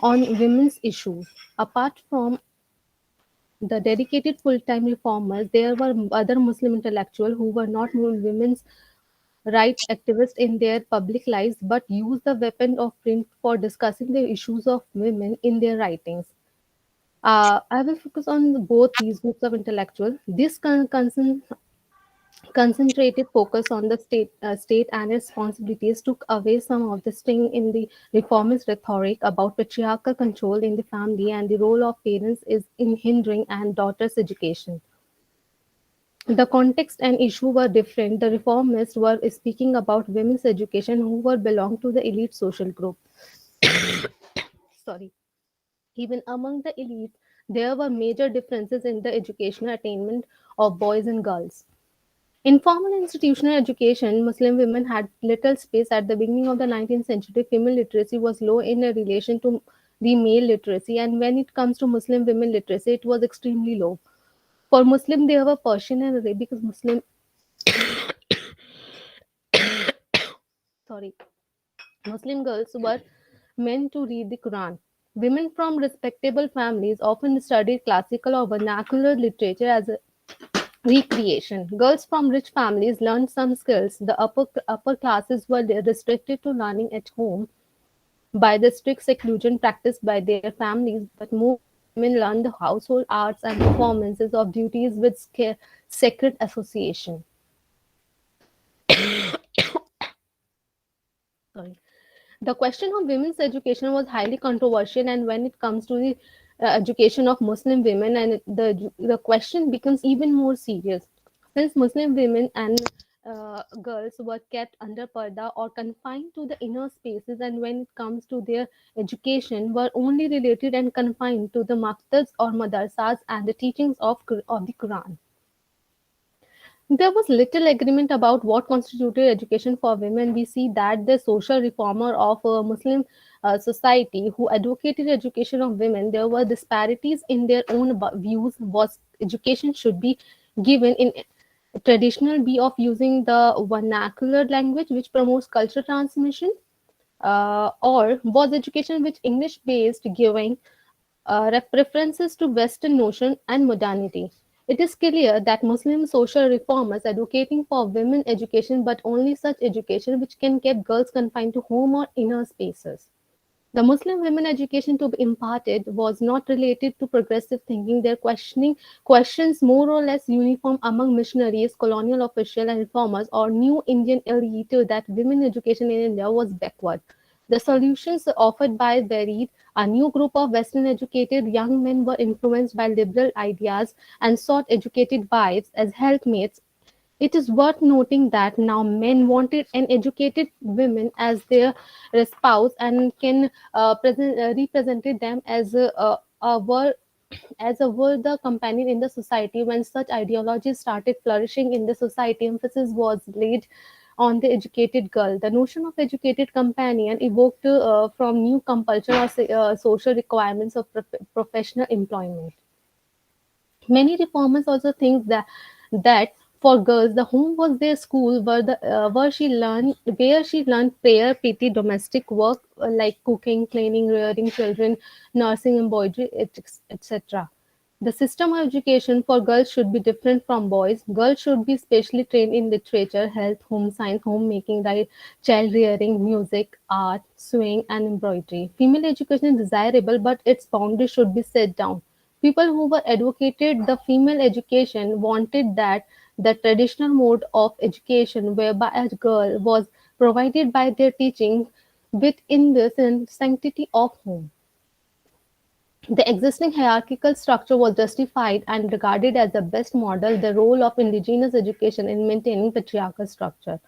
on women's issues. Apart from the dedicated full-time reformers, there were other Muslim intellectuals who were not women's rights activists in their public lives but used the weapon of print for discussing the issues of women in their writings. I will focus on both these groups of intellectuals. This concentrated focus on the state and its responsibilities took away some of the sting in the reformist rhetoric about patriarchal control in the family and the role of parents is in hindering and daughters' education. The context and issue were different. The reformists were speaking about women's education who were belonged to the elite social group. Sorry. Even among the elite, there were major differences in the educational attainment of boys and girls. In formal institutional education, Muslim women had little space. At the beginning of the 19th century, female literacy was low in relation to the male literacy, and when it comes to Muslim women literacy, it was extremely low. For Muslim, there were Persian and Arabic Muslim. Sorry, Muslim girls were meant to read the Quran. Women from respectable families often studied classical or vernacular literature as a recreation. Girls from rich families learned some skills. The upper classes were restricted to learning at home by the strict seclusion practiced by their families, but more women learned the household arts and performances of duties with sacred association. Sorry. The question of women's education was highly controversial, and when it comes to the education of Muslim women, and the question becomes even more serious. Since Muslim women and girls were kept under parda or confined to the inner spaces, and when it comes to their education, were only related and confined to the maktabs or madrasas and the teachings of the Quran. There was little agreement about what constituted education for women. We see that the social reformer of a Muslim society who advocated education of women, there were disparities in their own views. Was education should be given in traditional way of using the vernacular language which promotes cultural transmission, or was education which English based, giving references to Western notion and modernity. It is clear that Muslim social reformers advocating for women education, but only such education which can keep girls confined to home or inner spaces. The Muslim women education to be imparted was not related to progressive thinking. Their questions more or less uniform among missionaries, colonial officials, and reformers or new Indian elite that women education in India was backward. The solutions offered by varied. A new group of Western educated young men were influenced by liberal ideas and sought educated wives as helpmates. It is worth noting that now men wanted an educated women as their spouse and can represented them as a were the companion in the society. When such ideologies started flourishing in the society, emphasis was laid on the educated girl. The notion of educated companion evoked from new compulsion or social requirements of professional employment. Many reformers also think that for girls, the home was their school where she learned prayer, pity, domestic work like cooking, cleaning, rearing children, nursing, embroidery, etc. The system of education for girls should be different from boys. Girls should be specially trained in literature, health, home science, homemaking, right, child rearing, music, art, sewing, and embroidery. Female education is desirable, but its boundaries should be set down. People who were advocated the female education wanted that the traditional mode of education, whereby a girl was provided by their teaching within the sanctity of home. The existing hierarchical structure was justified and regarded as the best model, the role of indigenous education in maintaining patriarchal structure.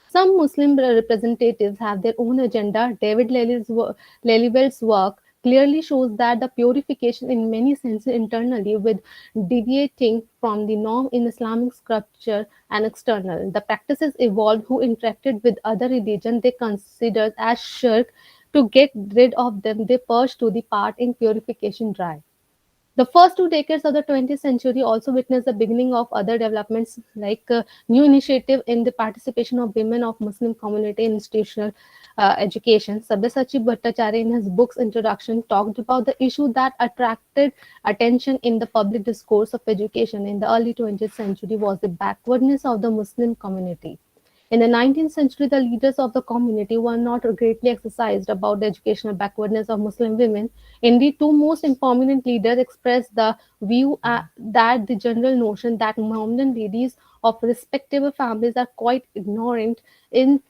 Some Muslim representatives have their own agenda. David Lelyvel's work clearly shows that the purification in many senses internally with deviating from the norm in Islamic scripture and external. The practices evolved who interacted with other religions they considered as shirk. To get rid of them, they purged to the part in purification drive. The first 2 decades of the 20th century also witnessed the beginning of other developments like new initiative in the participation of women of Muslim community in institutional education. Sabyasachi Bhattacharya in his book's introduction talked about the issue that attracted attention in the public discourse of education in the early 20th century was the backwardness of the Muslim community. In the 19th century, the leaders of the community were not greatly exercised about the educational backwardness of Muslim women. Indeed, two most prominent leaders expressed the view that the general notion that Mohammedan ladies of respectable families are quite ignorant in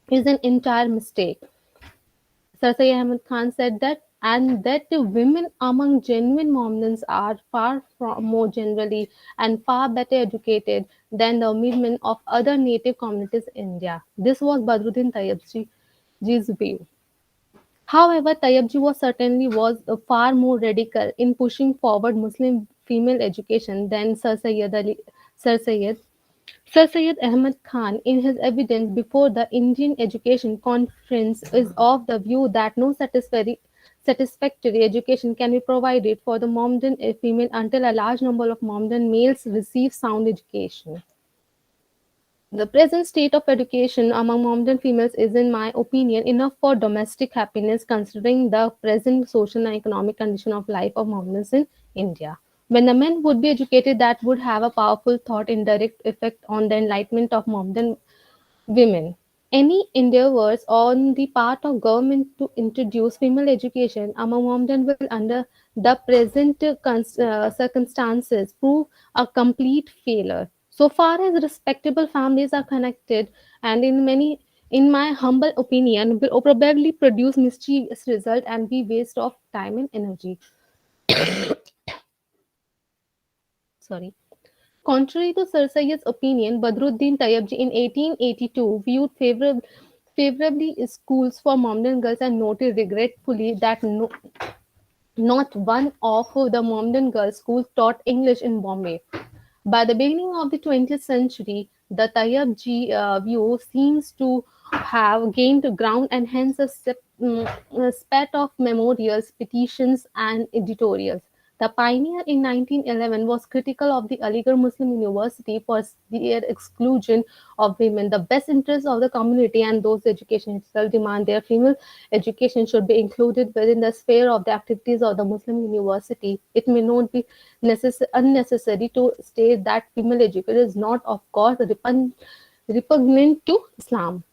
is an entire mistake. Sir Syed Ahmed Khan said that, and that the women among genuine Mohammedans are far more generally and far better educated than the women of other native communities in India. This was Badruddin Tayyibji's view. However, Tayyibji was far more radical in pushing forward Muslim female education than Sir Syed Ahmed Khan, in his evidence before the Indian Education Conference, is of the view that no satisfactory education can be provided for the Mohammedan female until a large number of Mohammedan males receive sound education. The present state of education among Mohammedan females is, in my opinion, enough for domestic happiness considering the present social and economic condition of life of Mohammedans in India. When the men would be educated, that would have a powerful thought indirect effect on the enlightenment of Mohammedan women. Any endeavors on the part of government to introduce female education among Mohammedan will, under the present circumstances, prove a complete failure. So far as respectable families are connected, and in my humble opinion, will probably produce mischievous result and be waste of time and energy. Sorry. Contrary to Sir Syed's opinion, Badruddin Tayyibji in 1882 viewed favorably schools for Mohammedan girls and noted regretfully that not one of the Mohammedan girls' schools taught English in Bombay. By the beginning of the 20th century, the Tayyibji view seems to have gained ground and hence a spate of memorials, petitions, and editorials. The pioneer in 1911 was critical of the Aligarh Muslim University for their exclusion of women. The best interests of the community and those education itself demand their female education should be included within the sphere of the activities of the Muslim university. It may not be unnecessary to state that female education is not, of course, repugnant to Islam.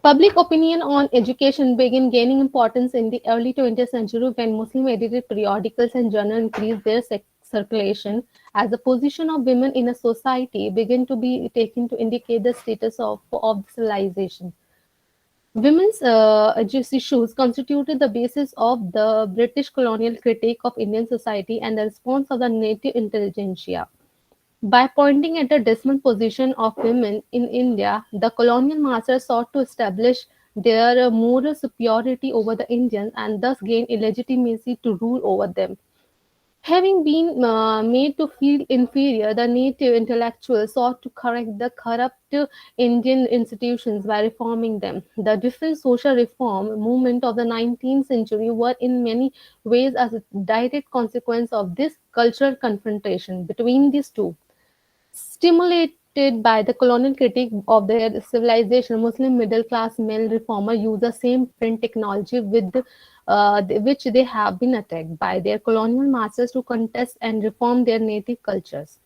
Public opinion on education began gaining importance in the early 20th century when Muslim edited periodicals and journals increased their circulation, as the position of women in a society began to be taken to indicate the status of civilization. Women's issues constituted the basis of the British colonial critique of Indian society and the response of the native intelligentsia. By pointing at the dismal position of women in India, the colonial masters sought to establish their moral superiority over the Indians and thus gain legitimacy to rule over them. Having been made to feel inferior, the native intellectuals sought to correct the corrupt Indian institutions by reforming them. The different social reform movement of the 19th century were in many ways a direct consequence of this cultural confrontation between these two. Stimulated by the colonial critique of their civilization, Muslim middle-class male reformers use the same print technology which they have been attacked by their colonial masters to contest and reform their native cultures.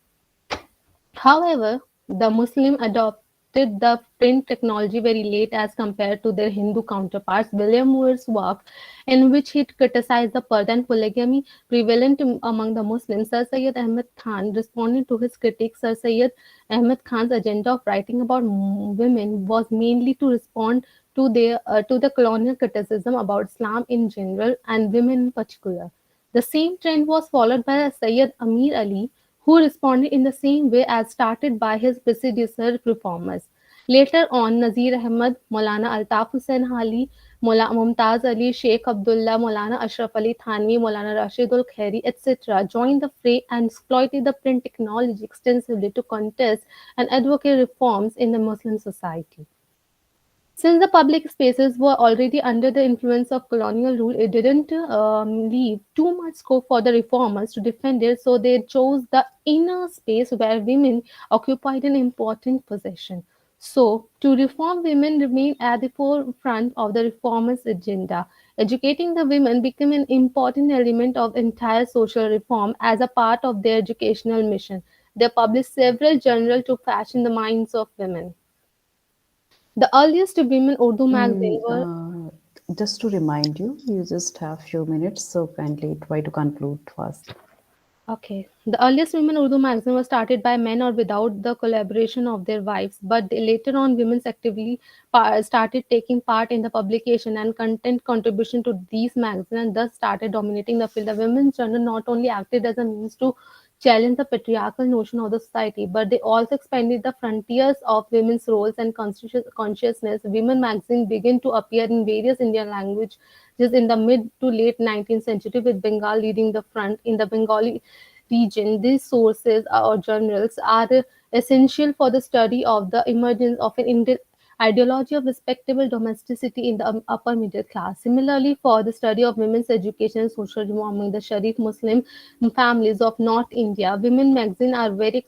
However, the Muslims adopted the print technology very late as compared to their Hindu counterparts. William Moore's work, in which he criticized the Purdah and polygamy prevalent among the Muslims, Sir Syed Ahmad Khan responded to his critics. Sir Syed Ahmad Khan's agenda of writing about women was mainly to respond to the colonial criticism about Islam in general and women in particular. The same trend was followed by Sayyid Amir Ali, who responded in the same way as started by his predecessor reformers. Later on, Nazir Ahmad, Maulana Altaf Hussain Ali, Mumtaz Ali, Sheikh Abdullah, Maulana Ashraf Ali Thanvi, Maulana Rashidul Khairi, etc., joined the fray and exploited the print technology extensively to contest and advocate reforms in the Muslim society. Since the public spaces were already under the influence of colonial rule, it didn't leave too much scope for the reformers to defend it, so they chose the inner space where women occupied an important position. So, to reform women remained at the forefront of the reformers' agenda. Educating the women became an important element of entire social reform as a part of their educational mission. They published several journals to fashion the minds of women. The earliest women Urdu magazine were Just to remind you, you just have few minutes, so kindly try to conclude fast. okay. The earliest women Urdu magazine was started by men or without the collaboration of their wives, but later on, women actively started taking part in the publication and content contribution to these magazines, and thus started dominating the field. The women's journal not only acted as a means to challenge the patriarchal notion of the society, but they also expanded the frontiers of women's roles and consciousness. Women magazine began to appear in various Indian languages in the mid to late 19th century, with Bengal leading the front. In the Bengali region, these sources or journals are essential for the study of the emergence of an ideology of respectable domesticity in the upper middle class. Similarly, for the study of women's education and social reform among the Sharif Muslim families of North India, women magazines are very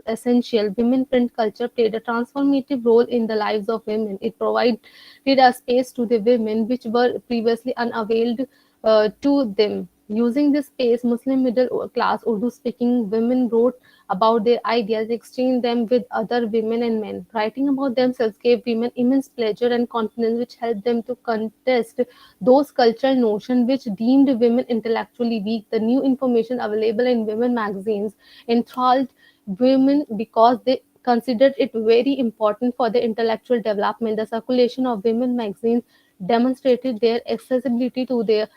essential. Women print culture played a transformative role in the lives of women. It provided a space to the women which were previously unavailed to them. Using this space, Muslim middle class Urdu speaking women wrote about their ideas, exchanged them with other women and men. Writing about themselves gave women immense pleasure and confidence, which helped them to contest those cultural notions which deemed women intellectually weak. The new information available in women magazines enthralled women because they considered it very important for their intellectual development. The circulation of women magazines demonstrated their accessibility to the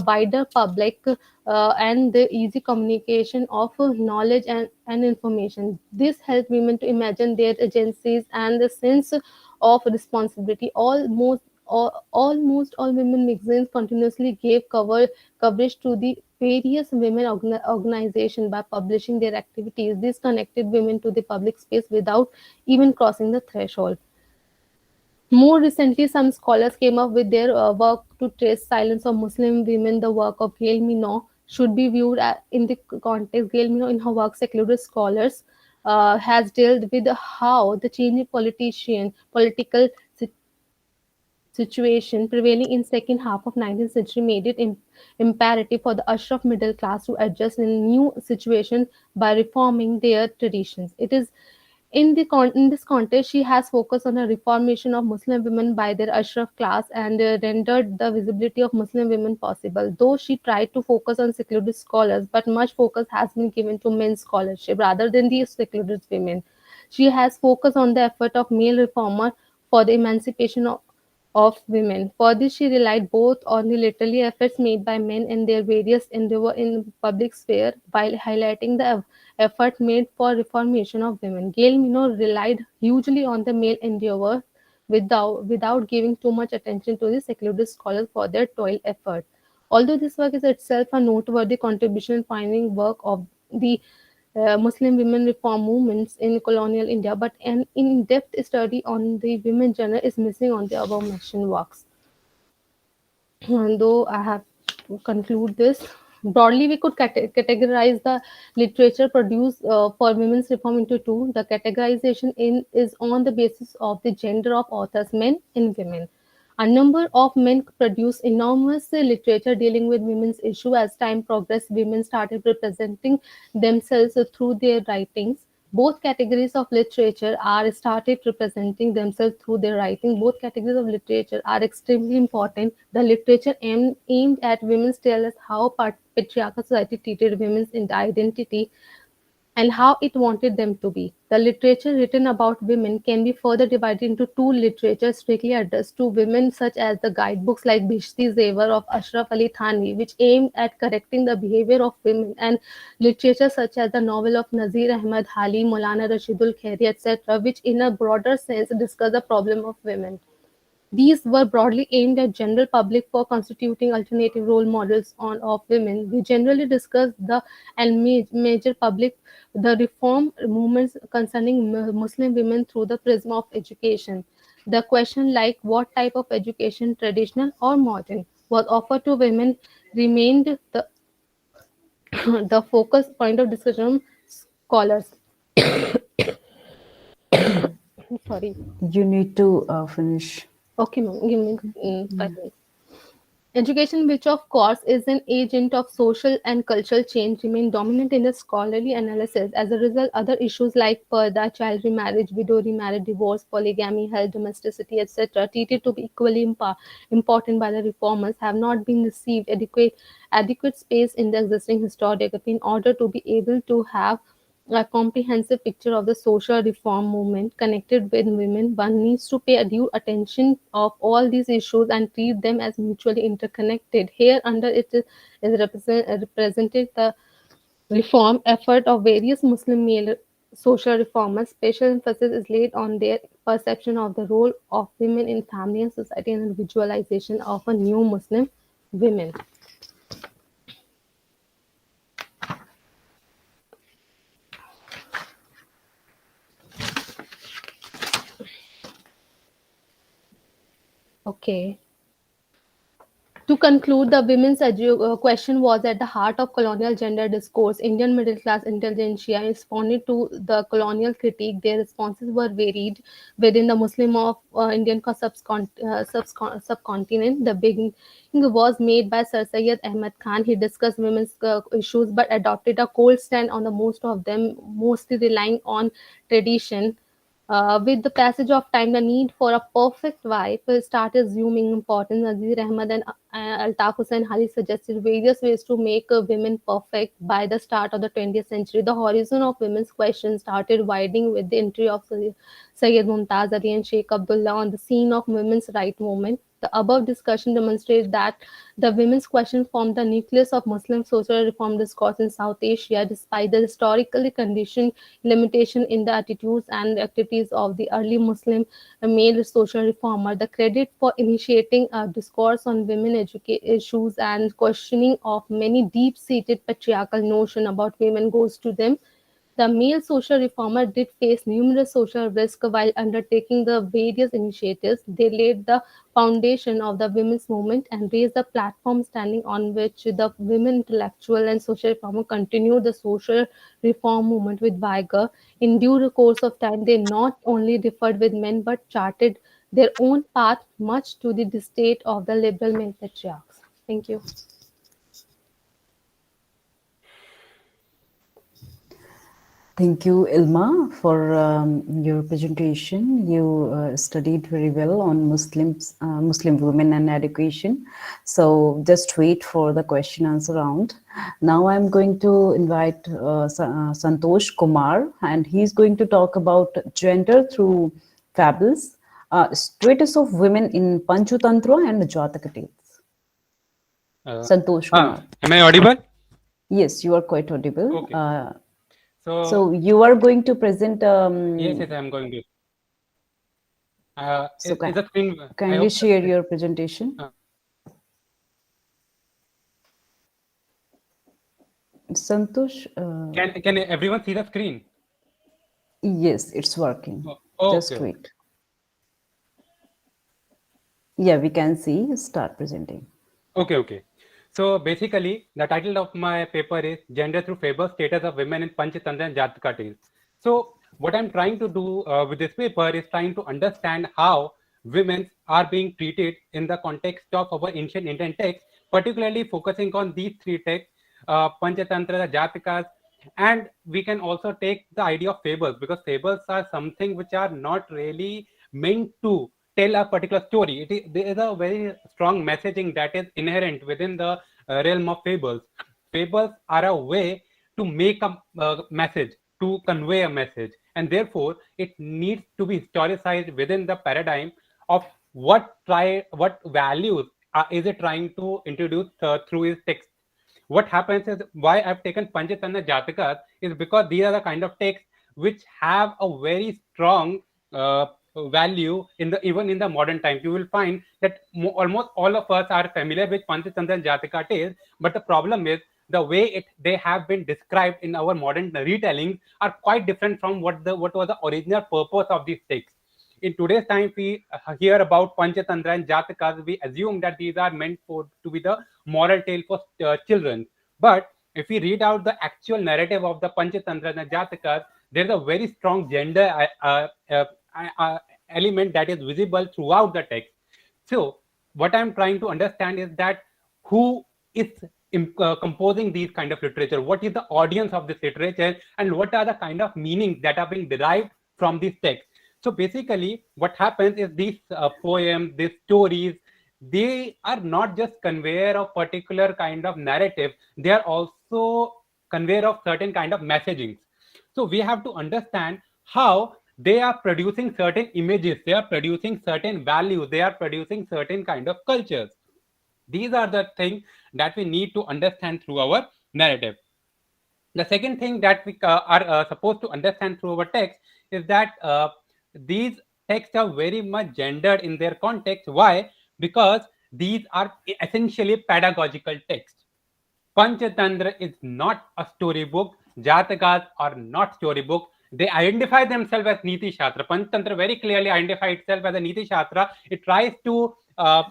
wider public and the easy communication of knowledge and information. This helped women to imagine their agencies and the sense of responsibility. Almost all women magazines continuously gave coverage to the various women organizations by publishing their activities. This connected women to the public space without even crossing the threshold. More recently, some scholars came up with their work to trace silence of Muslim women, the work of Gail Minogue, should be viewed in the context. Gail, in her work Secluded Scholars, has dealt with how the changing political situation prevailing in second half of 19th century made it imperative for the Ashraf middle class to adjust in new situation by reforming their traditions. It is in this context, she has focused on a reformation of Muslim women by their Ashraf class and rendered the visibility of Muslim women possible. Though she tried to focus on secluded scholars, but much focus has been given to men's scholarship rather than the secluded women. She has focused on the effort of male reformer for the emancipation of women. For this, she relied both on the literary efforts made by men and their various endeavor in public sphere, while highlighting the effort made for reformation of women. Gail relied hugely on the male endeavor without giving too much attention to the secluded scholars for their toil effort. Although this work is itself a noteworthy contribution, finding work of the Muslim women reform movements in colonial India, but an in-depth study on the women genre is missing on the above mentioned works. And though I have to conclude this, broadly we could categorize the literature produced for women's reform into two. The categorization is on the basis of the gender of authors, men and women. A number of men produced enormous literature dealing with women's issue. As time progressed, women started representing themselves through their writings. Both categories of literature are started representing themselves through their writing. Both categories of literature are extremely important. The literature aimed at women's tell us how patriarchal society treated women's identity and how it wanted them to be. The literature written about women can be further divided into two literature strictly addressed to women, such as the guidebooks like Bishti Zevar of Ashraf Ali Thanvi, which aimed at correcting the behavior of women, and literature such as the novel of Nazir Ahmad Hali, Maulana Rashidul Khairi, etc., which in a broader sense discuss the problem of women. These were broadly aimed at general public for constituting alternative role models of women. We generally discuss the and major public the reform movements concerning Muslim women through the prism of education. The question like what type of education, traditional or modern, was offered to women remained the the focus point of discussion of scholars. Sorry. You need to finish. Okay, ma'am. Give me 5 minutes. Education, which of course is an agent of social and cultural change, remain dominant in the scholarly analysis. As a result, other issues like parda, child remarriage, widow remarriage, divorce, polygamy, health, domesticity, etc., treated to be equally important by the reformers, have not been received adequate space in the existing historiography. In order to be able to have a comprehensive picture of the social reform movement connected with women, one needs to pay a due attention of all these issues and treat them as mutually interconnected. Here, under it is represented the reform effort of various Muslim male social reformers. Special emphasis is laid on their perception of the role of women in family and society and the visualization of a new Muslim women. Okay. To conclude, the women's question was at the heart of colonial gender discourse. Indian middle class intelligentsia responded to the colonial critique. Their responses were varied within the Muslim of Indian subcontinent. The beginning was made by Sir Syed Ahmad Khan. He discussed women's issues but adopted a cold stand on the most of them, mostly relying on tradition. With the passage of time, the need for a perfect wife started assuming importance. Nazir Ahmad and Altaf Hussain Hali suggested various ways to make women perfect. By the start of the 20th century, the horizon of women's questions started widening with the entry of Sayyid Mumtaz Ali and Sheikh Abdullah on the scene of women's right movement. The above discussion demonstrates that the women's question formed the nucleus of Muslim social reform discourse in South Asia, despite the historically conditioned limitation in the attitudes and activities of the early Muslim male social reformer. The credit for initiating a discourse on women issues and questioning of many deep-seated patriarchal notions about women goes to them. The male social reformer did face numerous social risks while undertaking the various initiatives. They laid the foundation of the women's movement and raised the platform standing on which the women intellectual and social reformer continued the social reform movement with vigor. In due course of time, they not only differed with men but charted their own path, much to the disdain of the liberal male patriarchs. Thank you. Thank you, Ilma, for your presentation. You studied very well on Muslim women and education. So just wait for the question answer round. Now I'm going to invite Santosh Kumar, and he's going to talk about gender through fables, status of women in Panchatantra and Jataka tales. Santosh Kumar. Am I audible? Yes, you are quite audible. Okay. So you are going to present. Yes, I am going to. So is the screen, kindly share your presentation. Santosh. Can everyone see the screen? Yes, it's working. Oh, just okay. wait. Yeah, we can see. Start presenting. Okay. So basically, the title of my paper is Gender Through Fable, Status of Women in Panchatantra and Jataka Tales. So what I'm trying to do with this paper is trying to understand how women are being treated in the context of our ancient Indian texts, particularly focusing on these three texts, Panchatantra, Jatakas, and we can also take the idea of fables, because fables are something which are not really meant to tell a particular story. There is a very strong messaging that is inherent within the realm of fables. Fables are a way to make a message, to convey a message, and therefore it needs to be historicized within the paradigm of what values is it trying to introduce through his text. What happens is, why I've taken Panchatantra Jatakas is because these are the kind of texts which have a very strong value even in the modern times. You will find that almost all of us are familiar with Panchatantra and Jataka tales, but the problem is the way they have been described in our modern retellings are quite different from what was the original purpose of these texts. In today's time, we hear about Panchatantra and Jatakas, we assume that these are meant to be the moral tale for children. But if we read out the actual narrative of the Panchatantra and Jatakas, there's a very strong gender element that is visible throughout the text. So what I'm trying to understand is that who is composing these kind of literature, what is the audience of this literature, and what are the kind of meanings that are being derived from these texts. So basically what happens is these poems, these stories, they are not just conveyor of particular kind of narrative, they are also conveyor of certain kind of messagings. So we have to understand how they are producing certain images, they are producing certain values, they are producing certain kind of cultures. These are the things that we need to understand through our narrative. The second thing that we are supposed to understand through our text is that these texts are very much gendered in their context. Why? Because these are essentially pedagogical texts. Panchatantra is not a storybook. Jatakas are not storybook. They identify themselves as Niti Shastra. Panchatantra very clearly identifies itself as a Niti Shastra. It tries to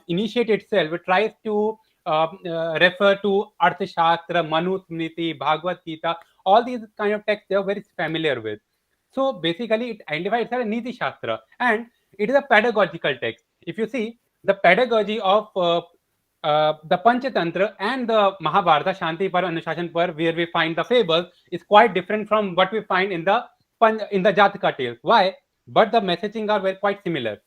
initiate itself. It tries to refer to Artha Shastra, Manu Smriti, Bhagavad Gita. All these kind of texts they are very familiar with. So basically, it identifies itself as Niti Shastra, and it is a pedagogical text. If you see the pedagogy of the Panchatantra and the Mahabharata, Shanti Par, Anushasan Par, where we find the fables, is quite different from what we find in the Jataka tales. Why? But the messaging are quite similar.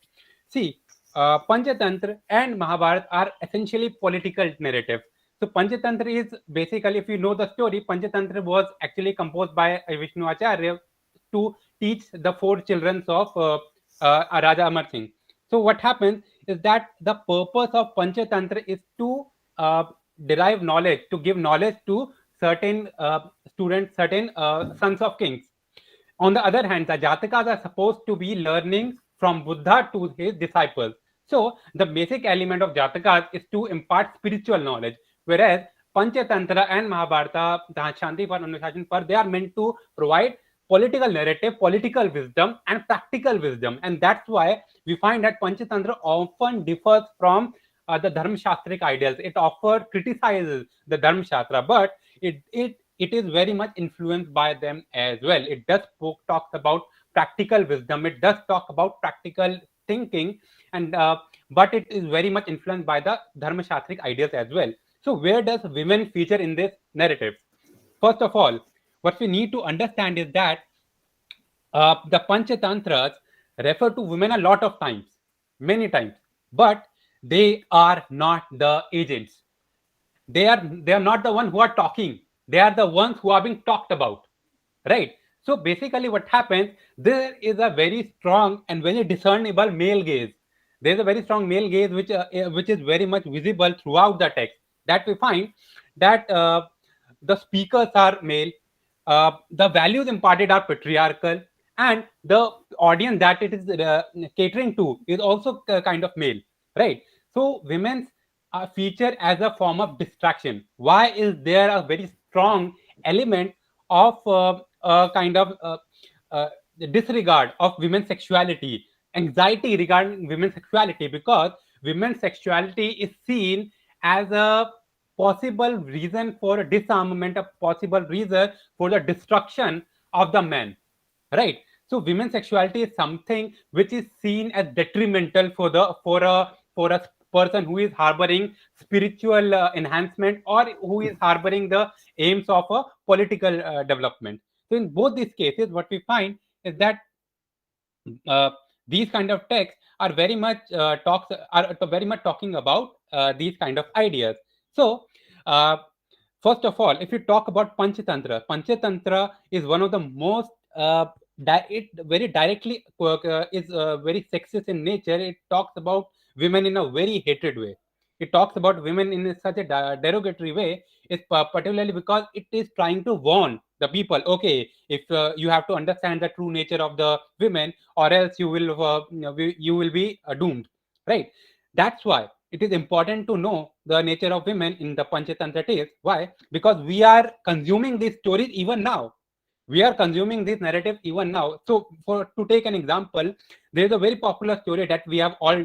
See, Panchatantra and Mahabharata are essentially political narratives. So Panchatantra is basically, if you know the story, Panchatantra was actually composed by Vishnu Acharya to teach the 4 children of Raja Amar Singh. So what happens is that the purpose of Panchatantra is to derive knowledge, to give knowledge to certain students, certain sons of kings. On the other hand, the Jatakas are supposed to be learning from Buddha to his disciples. So the basic element of Jatakas is to impart spiritual knowledge, whereas Panchatantra and Mahabharata, Shanti Par, Anushasan Par, they are meant to provide political narrative, political wisdom, and practical wisdom. And that's why we find that Panchatantra often differs from the Dharmashastric ideals. It often criticizes the Dharmashastra, but it is very much influenced by them as well. It does talks about practical wisdom. It does talk about practical thinking, and but it is very much influenced by the Dharmashastric ideas as well. So where does women feature in this narrative? First of all, what we need to understand is that the Panchatantras refer to women a lot of times, many times, but they are not the agents. They are not the ones who are talking. They are the ones who are being talked about, right? So basically what happens, there is a very strong and very discernible male gaze. There is a very strong male gaze which is very much visible throughout the text, that we find that the speakers are male, the values imparted are patriarchal, and the audience that it is catering to is also kind of male, right? So women's feature as a form of distraction. Why is there a very strong element of kind of disregard of women's sexuality, anxiety regarding women's sexuality? Because women's sexuality is seen as a possible reason for disarmament, a possible reason for the destruction of the man, right? So women's sexuality is something which is seen as detrimental for a person who is harboring spiritual enhancement, or who is harboring the aims of a political development. So in both these cases, what we find is that these kind of texts are very much talking about these kind of ideas. So first of all, if you talk about Panchatantra is one of the most it very directly is very sexist in nature. It talks about women in a very hated way. It talks about women in such a derogatory way, is particularly because it is trying to warn the people. Okay, if you have to understand the true nature of the women, or else you will be doomed, right? That's why it is important to know the nature of women in the Panchatantra text. Why? Because we are consuming these stories even now. We are consuming this narrative even now. So to take an example, there is a very popular story that we have all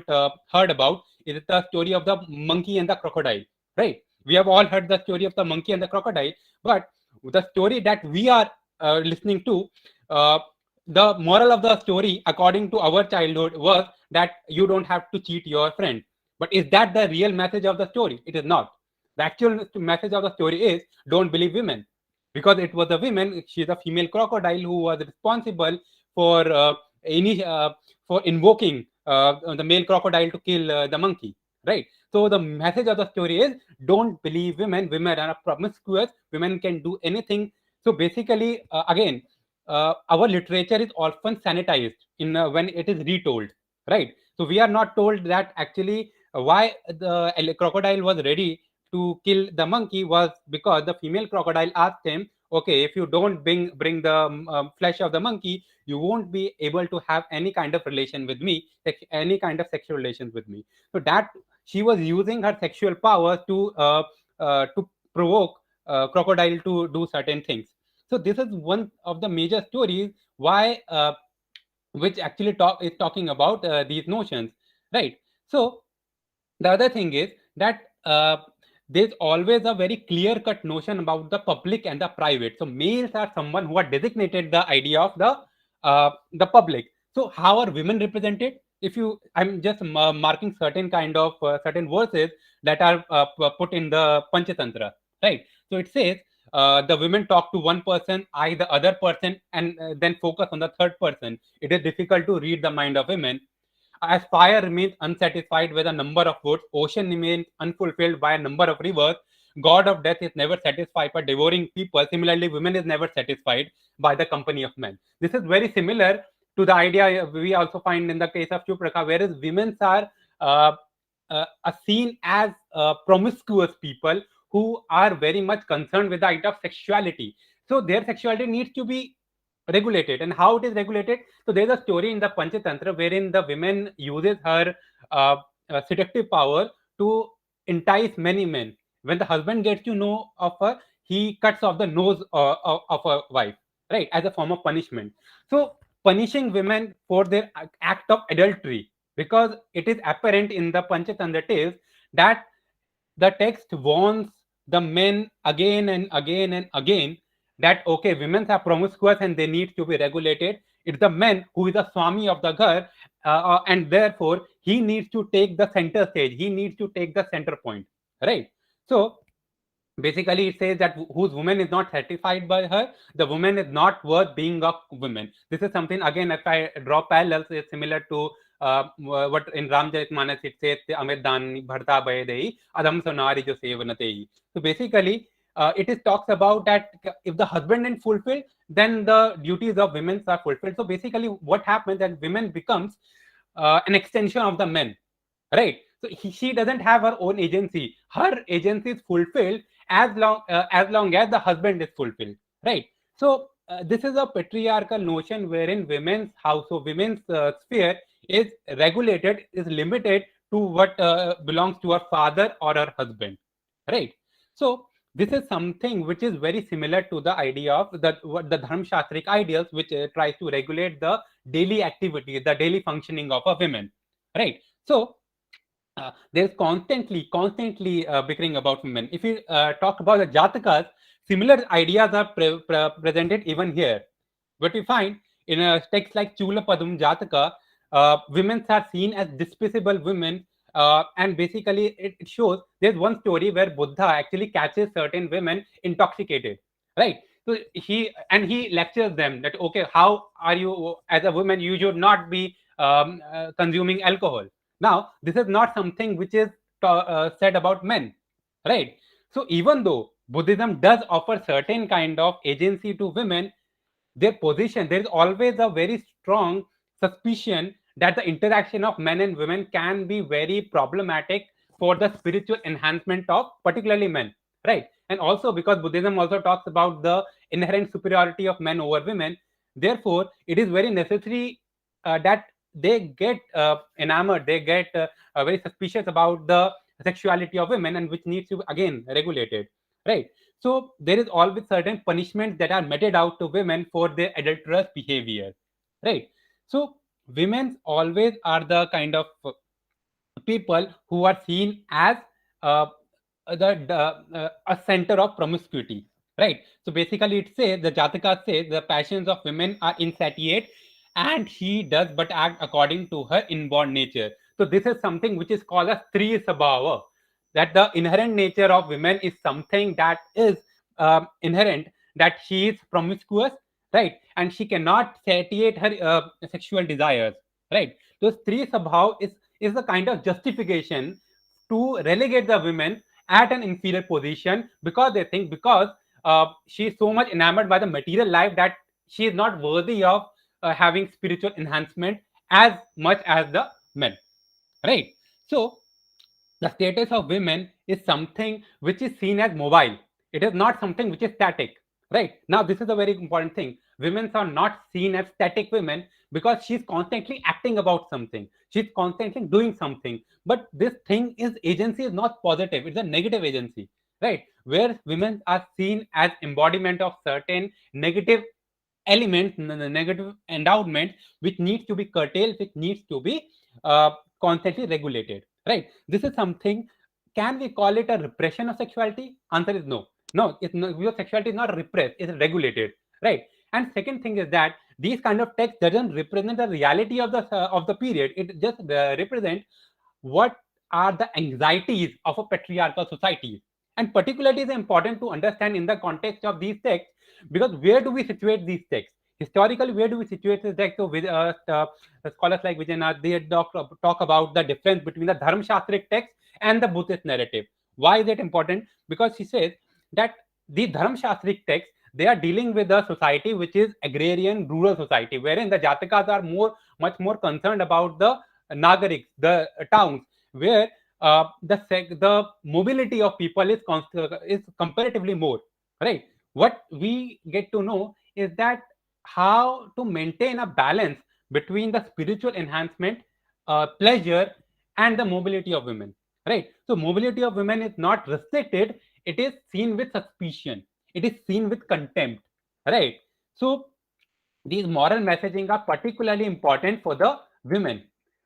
heard about. It is the story of the monkey and the crocodile, right? We have all heard the story of the monkey and the crocodile, but the story that we are listening to, the moral of the story according to our childhood was that you don't have to cheat your friend. But is that the real message of the story? It is not. The actual message of the story is don't believe women, because it was a woman. She's a female crocodile who was responsible for invoking the male crocodile to kill the monkey, right? So the message of the story is don't believe women. Women are promiscuous. Women can do anything. So basically, again, our literature is often sanitized in when it is retold, right? So we are not told that actually why the crocodile was ready to kill the monkey was because the female crocodile asked him, okay, if you don't bring the flesh of the monkey, you won't be able to have any kind of relation with me, any kind of sexual relations with me. So that she was using her sexual powers to provoke crocodile to do certain things. So this is one of the major stories why which actually is talking about these notions, right? So the other thing is that there's always a very clear-cut notion about the public and the private. So males are someone who are designated the idea of the public. So how are women represented? If you, I'm just marking certain kind of certain verses that are put in the Panchatantra, right? So it says the women talk to one person, I the other person, and then focus on the third person. It is difficult to read the mind of women. As fire remains unsatisfied with a number of woods, ocean remains unfulfilled by a number of rivers, God of death is never satisfied by devouring people. Similarly, women is never satisfied by the company of men. This is very similar to the idea we also find in the case of Chupraka, whereas women are seen as promiscuous people who are very much concerned with the idea of sexuality. So their sexuality needs to be regulated. And how it is regulated? So there's a story in the Panchatantra wherein the women uses her seductive power to entice many men. When the husband gets to know of her, he cuts off the nose of a wife, right, as a form of punishment. So punishing women for their act of adultery, because it is apparent in the Panchatantra tales that the text warns the men again and again and again that okay, women are promiscuous and they need to be regulated. It's the man who is the swami of the ghar, and therefore he needs to take the center stage, he needs to take the center point, right? So basically it says that whose woman is not satisfied by her, the woman is not worth being a woman. This is something, again, if I draw parallels, it's similar to what in Ramcharitmanas it says, Amedani Bharta Bayadehi Adam Sonari Jo Sevanatehi. So basically it is talks about that if the husband is fulfilled, then the duties of women are fulfilled. So basically what happens that women becomes an extension of the men, right? So she doesn't have her own agency. Her agency is fulfilled as long as the husband is fulfilled, right? So this is a patriarchal notion wherein women's house, so women's sphere is regulated, is limited to what belongs to her father or her husband, right? So this is something which is very similar to the idea of the Dharma Shastric ideals, which tries to regulate the daily activity, the daily functioning of a woman, right? So there's constantly bickering about women. If we talk about the Jatakas, similar ideas are presented even here. What we find in a text like Chula Padum Jataka, women are seen as disposable women, and basically it shows there's one story where Buddha actually catches certain women intoxicated, right? So he lectures them that okay, how are you as a woman, you should not be consuming alcohol. Now, this is not something which is said about men, right? So even though Buddhism does offer certain kind of agency to women, their position, there is always a very strong suspicion that the interaction of men and women can be very problematic for the spiritual enhancement of particularly men, right? And also because Buddhism also talks about the inherent superiority of men over women, therefore it is very necessary that they get enamored, they get very suspicious about the sexuality of women, and which needs to be again regulated, right? So there is always certain punishments that are meted out to women for their adulterous behavior, right? So women always are the kind of people who are seen as a center of promiscuity, right? So basically it says, the Jataka says, the passions of women are insatiate and she does but act according to her inborn nature. So this is something which is called a Stri Sabhava, that the inherent nature of women is something that is inherent, that she is promiscuous, right? And she cannot satiate her sexual desires, right? So Stri Sabhav is the kind of justification to relegate the women at an inferior position, because they think because she is so much enamored by the material life that she is not worthy of having spiritual enhancement as much as the men, right? So the status of women is something which is seen as mobile. It is not something which is static, right? Now this is a very important thing. Women are not seen as static women because she's constantly acting about something, she's constantly doing something. But this thing is, agency is not positive, it's a negative agency, right? Where women are seen as embodiment of certain negative elements, negative endowment, which needs to be curtailed, which needs to be constantly regulated, right? This is something, can we call it a repression of sexuality? Answer is no. No, it's no, your sexuality is not repressed, it's regulated, right? And second thing is that these kind of text doesn't represent the reality of the period. It just represent what are the anxieties of a patriarchal society. And particularly is important to understand in the context of these texts, because where do we situate these texts? Historically, where do we situate this text? So with scholars like Vijayanath, they talk about the difference between the Dharma Shastric text and the Buddhist narrative. Why is it important? Because she says that the Dharma Shastric text, they are dealing with a society which is agrarian, rural society, wherein the Jatakas are much more concerned about the Nagariks, the towns, where the mobility of people is comparatively more, right? What we get to know is that how to maintain a balance between the spiritual enhancement, pleasure, and the mobility of women, right? So mobility of women is not restricted, it is seen with suspicion, it is seen with contempt, right? So these moral messaging are particularly important for the women.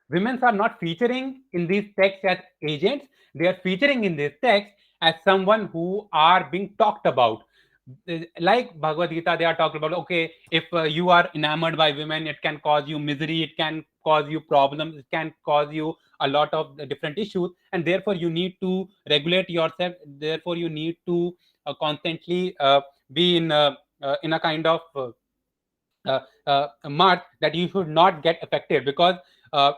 Women are not featuring in these texts as agents, they are featuring in this text as someone who are being talked about. Like Bhagavad Gita, they are talking about, okay, if you are enamored by women, it can cause you misery, it can cause you problems, it can cause you a lot of different issues, and therefore you need to regulate yourself, therefore you need to constantly be in a kind of mark that you should not get affected, because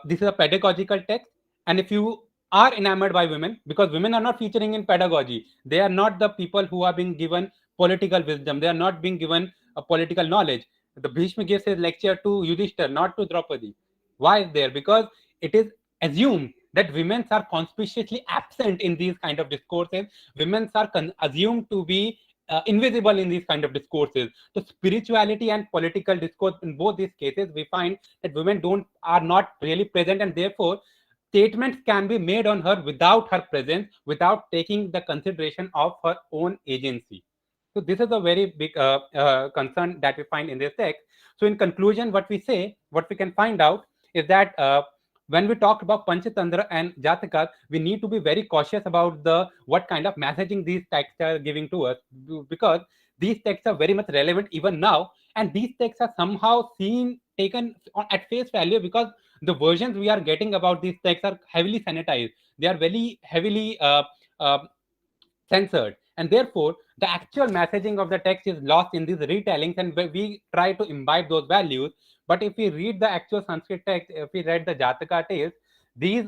this is a pedagogical text. And if you are enamored by women, because women are not featuring in pedagogy, they are not the people who are being given political wisdom, they are not being given a political knowledge. The Bhishma gives his lecture to Yudhishthir, not to Draupadi. Why is there? Because it is assumed that women are conspicuously absent in these kind of discourses. Women are assumed to be invisible in these kind of discourses. So spirituality and political discourse, in both these cases, we find that women are not really present, and therefore statements can be made on her without her presence, without taking the consideration of her own agency. So this is a very big concern that we find in this text. So in conclusion, what we can find out is that when we talk about Panchatantra and Jataka, we need to be very cautious about what kind of messaging these texts are giving to us, because these texts are very much relevant even now, and these texts are somehow taken at face value, because the versions we are getting about these texts are heavily sanitized. They are very heavily censored, and therefore the actual messaging of the text is lost in these retellings, and we try to imbibe those values. But if we read the actual Sanskrit text, if we read the Jataka tales, these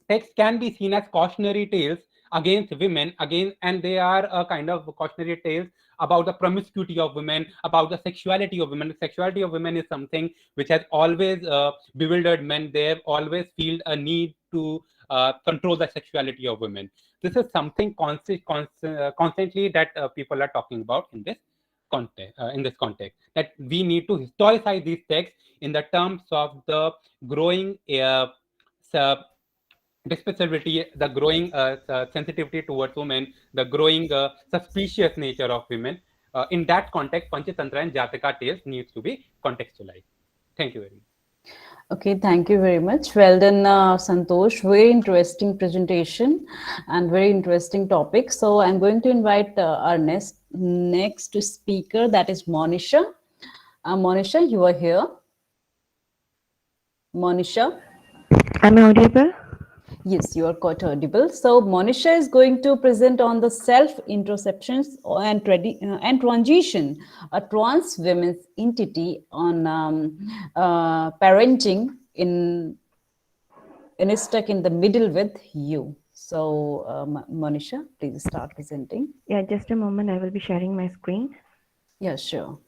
texts can be seen as cautionary tales against women, and they are a kind of cautionary tales about the promiscuity of women, about the sexuality of women. The sexuality of women is something which has always bewildered men. They have always felt a need to control the sexuality of women. This is something constantly that people are talking about in this context, that we need to historicize these texts in the terms of the growing disposability, the growing sensitivity towards women, the growing suspicious nature of women. In that context, Panchatantra and Jataka tales needs to be contextualized. Thank you very much. Okay, thank you very much. Well done, Santosh. Very interesting presentation and very interesting topic. So I'm going to invite our next speaker, that is Monisha. Monisha, you are here. Monisha? Am I audible? Yes, you are quite audible. So Monisha is going to present on the self-introspections and transition, a trans women's entity on parenting in stuck in the middle with you. So Monisha, please start presenting. Yeah, just a moment. I will be sharing my screen. Yeah, sure.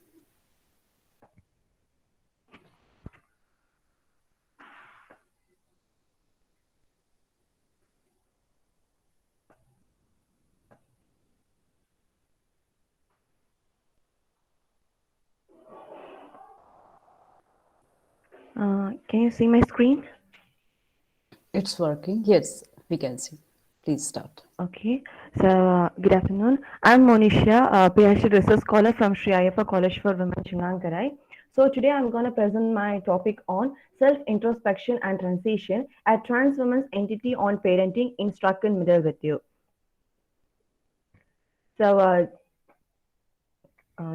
Can you see my screen? It's working. Yes, we can see. Please start. Okay. So, good afternoon. I'm Monisha, a PhD research scholar from Sri Ayappa College for Women, Chinankarai. So today I'm going to present my topic on self-introspection and transition, a trans women's entity on parenting in Struck in Middle with you. So,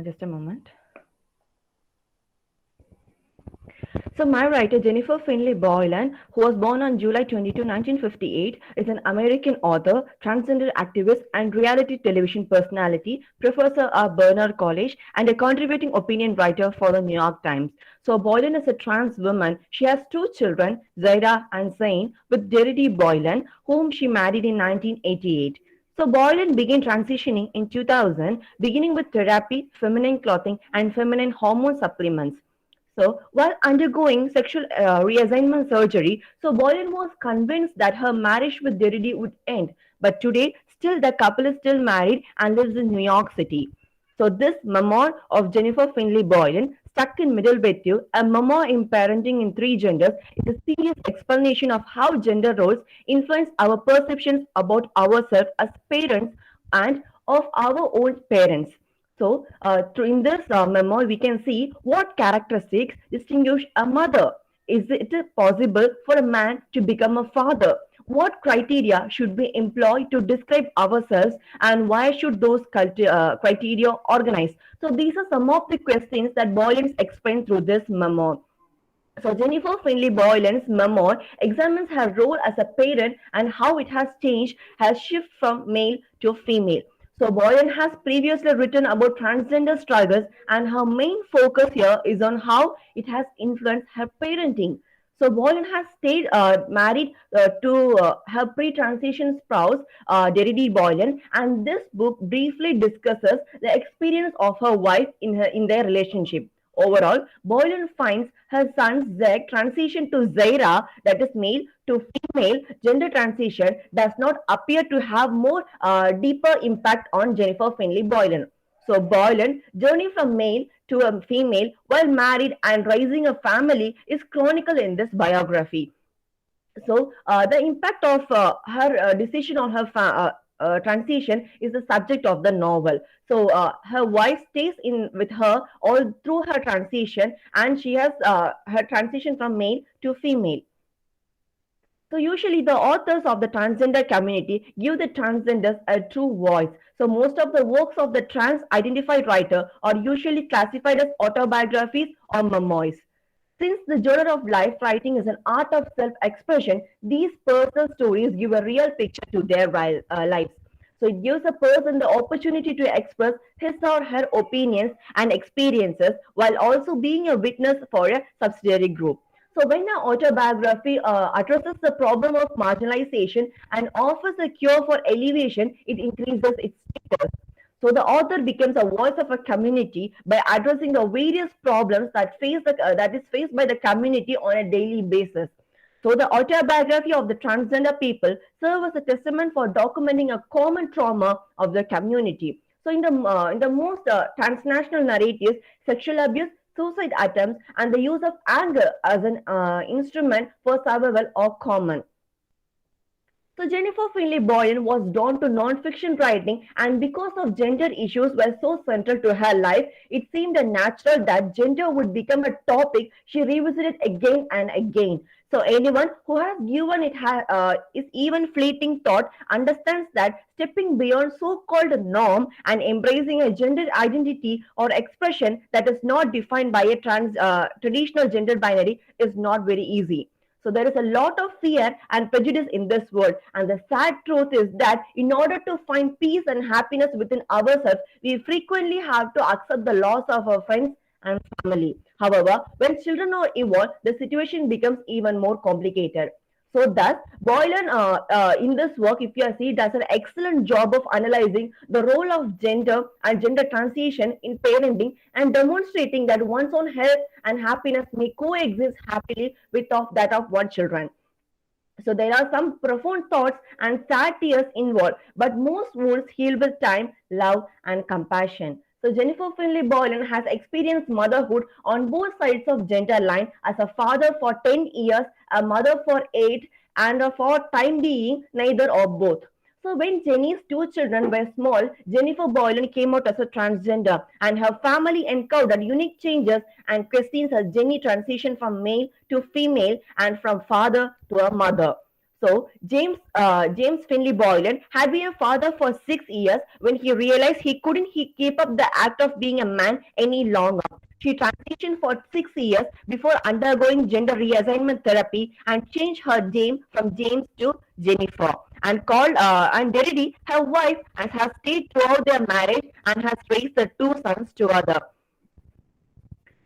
just a moment. So my writer, Jennifer Finley Boylan, who was born on July 22, 1958, is an American author, transgender activist, and reality television personality, professor at Barnard College, and a contributing opinion writer for the New York Times. So Boylan is a trans woman. She has two children, Zaira and Zain, with Derity Boylan, whom she married in 1988. So Boylan began transitioning in 2000, beginning with therapy, feminine clothing, and feminine hormone supplements. So while undergoing sexual reassignment surgery, so Boylan was convinced that her marriage with Derrida would end. But today, still the couple is still married and lives in New York City. So this memoir of Jennifer Finley Boylan, Stuck in Middle with You, a memoir in parenting in three genders, is a serious explanation of how gender roles influence our perceptions about ourselves as parents and of our own parents. So, in this memo, we can see what characteristics distinguish a mother. Is it possible for a man to become a father? What criteria should be employed to describe ourselves, and why should those criteria organize? So, these are some of the questions that Boylan explained through this memo. So Jennifer Finley Boylan's memoir examines her role as a parent and how it has changed her shift from male to female. So Boylan has previously written about transgender struggles, and her main focus here is on how it has influenced her parenting. So Boylan has stayed married to her pre-transition spouse, Derrida Boylan, and this book briefly discusses the experience of her wife in their relationship. Overall, Boylan finds her son Zeg transition to Zaira, that is male to female gender transition, does not appear to have more deeper impact on Jennifer Finley Boylan. So Boylan, journey from male to a female while married and raising a family is chronicled in this biography. So the impact of her decision on her transition is the subject of the novel. So her wife stays in with her all through her transition, and she has her transition from male to female. So usually the authors of the transgender community give the transgenders a true voice. So most of the works of the trans-identified writer are usually classified as autobiographies or memoirs. Since the genre of life writing is an art of self-expression, these personal stories give a real picture to their lives. So it gives a person the opportunity to express his or her opinions and experiences while also being a witness for a subsidiary group. So when an autobiography addresses the problem of marginalization and offers a cure for elevation, it increases its status. So the author becomes a voice of a community by addressing the various problems that is faced by the community on a daily basis. So the autobiography of the transgender people serves as a testament for documenting a common trauma of the community. So in the most transnational narratives, sexual abuse, suicide attempts, and the use of anger as an instrument for survival are common. So Jennifer Finley Boylan was drawn to non-fiction writing, and because of gender issues were so central to her life, it seemed natural that gender would become a topic she revisited again and again. So anyone who has given it is even fleeting thought understands that stepping beyond so-called norm and embracing a gender identity or expression that is not defined by a traditional gender binary is not very easy. So there is a lot of fear and prejudice in this world. And the sad truth is that in order to find peace and happiness within ourselves, we frequently have to accept the loss of our friends and family. However, when children are involved, the situation becomes even more complicated. So thus, Boylan in this work, if you see, does an excellent job of analyzing the role of gender and gender transition in parenting and demonstrating that one's own health and happiness may coexist happily with that of one children. So there are some profound thoughts and sad tears involved, but most wounds heal with time, love, and compassion. So Jennifer Finley Boylan has experienced motherhood on both sides of gender line as a father for 10 years, a mother for 8, and for time being neither or both. So when Jenny's 2 children were small, Jennifer Boylan came out as a transgender, and her family encountered unique changes and questions as Jenny transitioned from male to female and from father to a mother. So James Finley Boylan had been a father for 6 years when he realized he couldn't keep up the act of being a man any longer. She transitioned for 6 years before undergoing gender reassignment therapy and changed her name from James to Jennifer, and Derrida, her wife, and has stayed throughout their marriage and has raised the 2 sons together.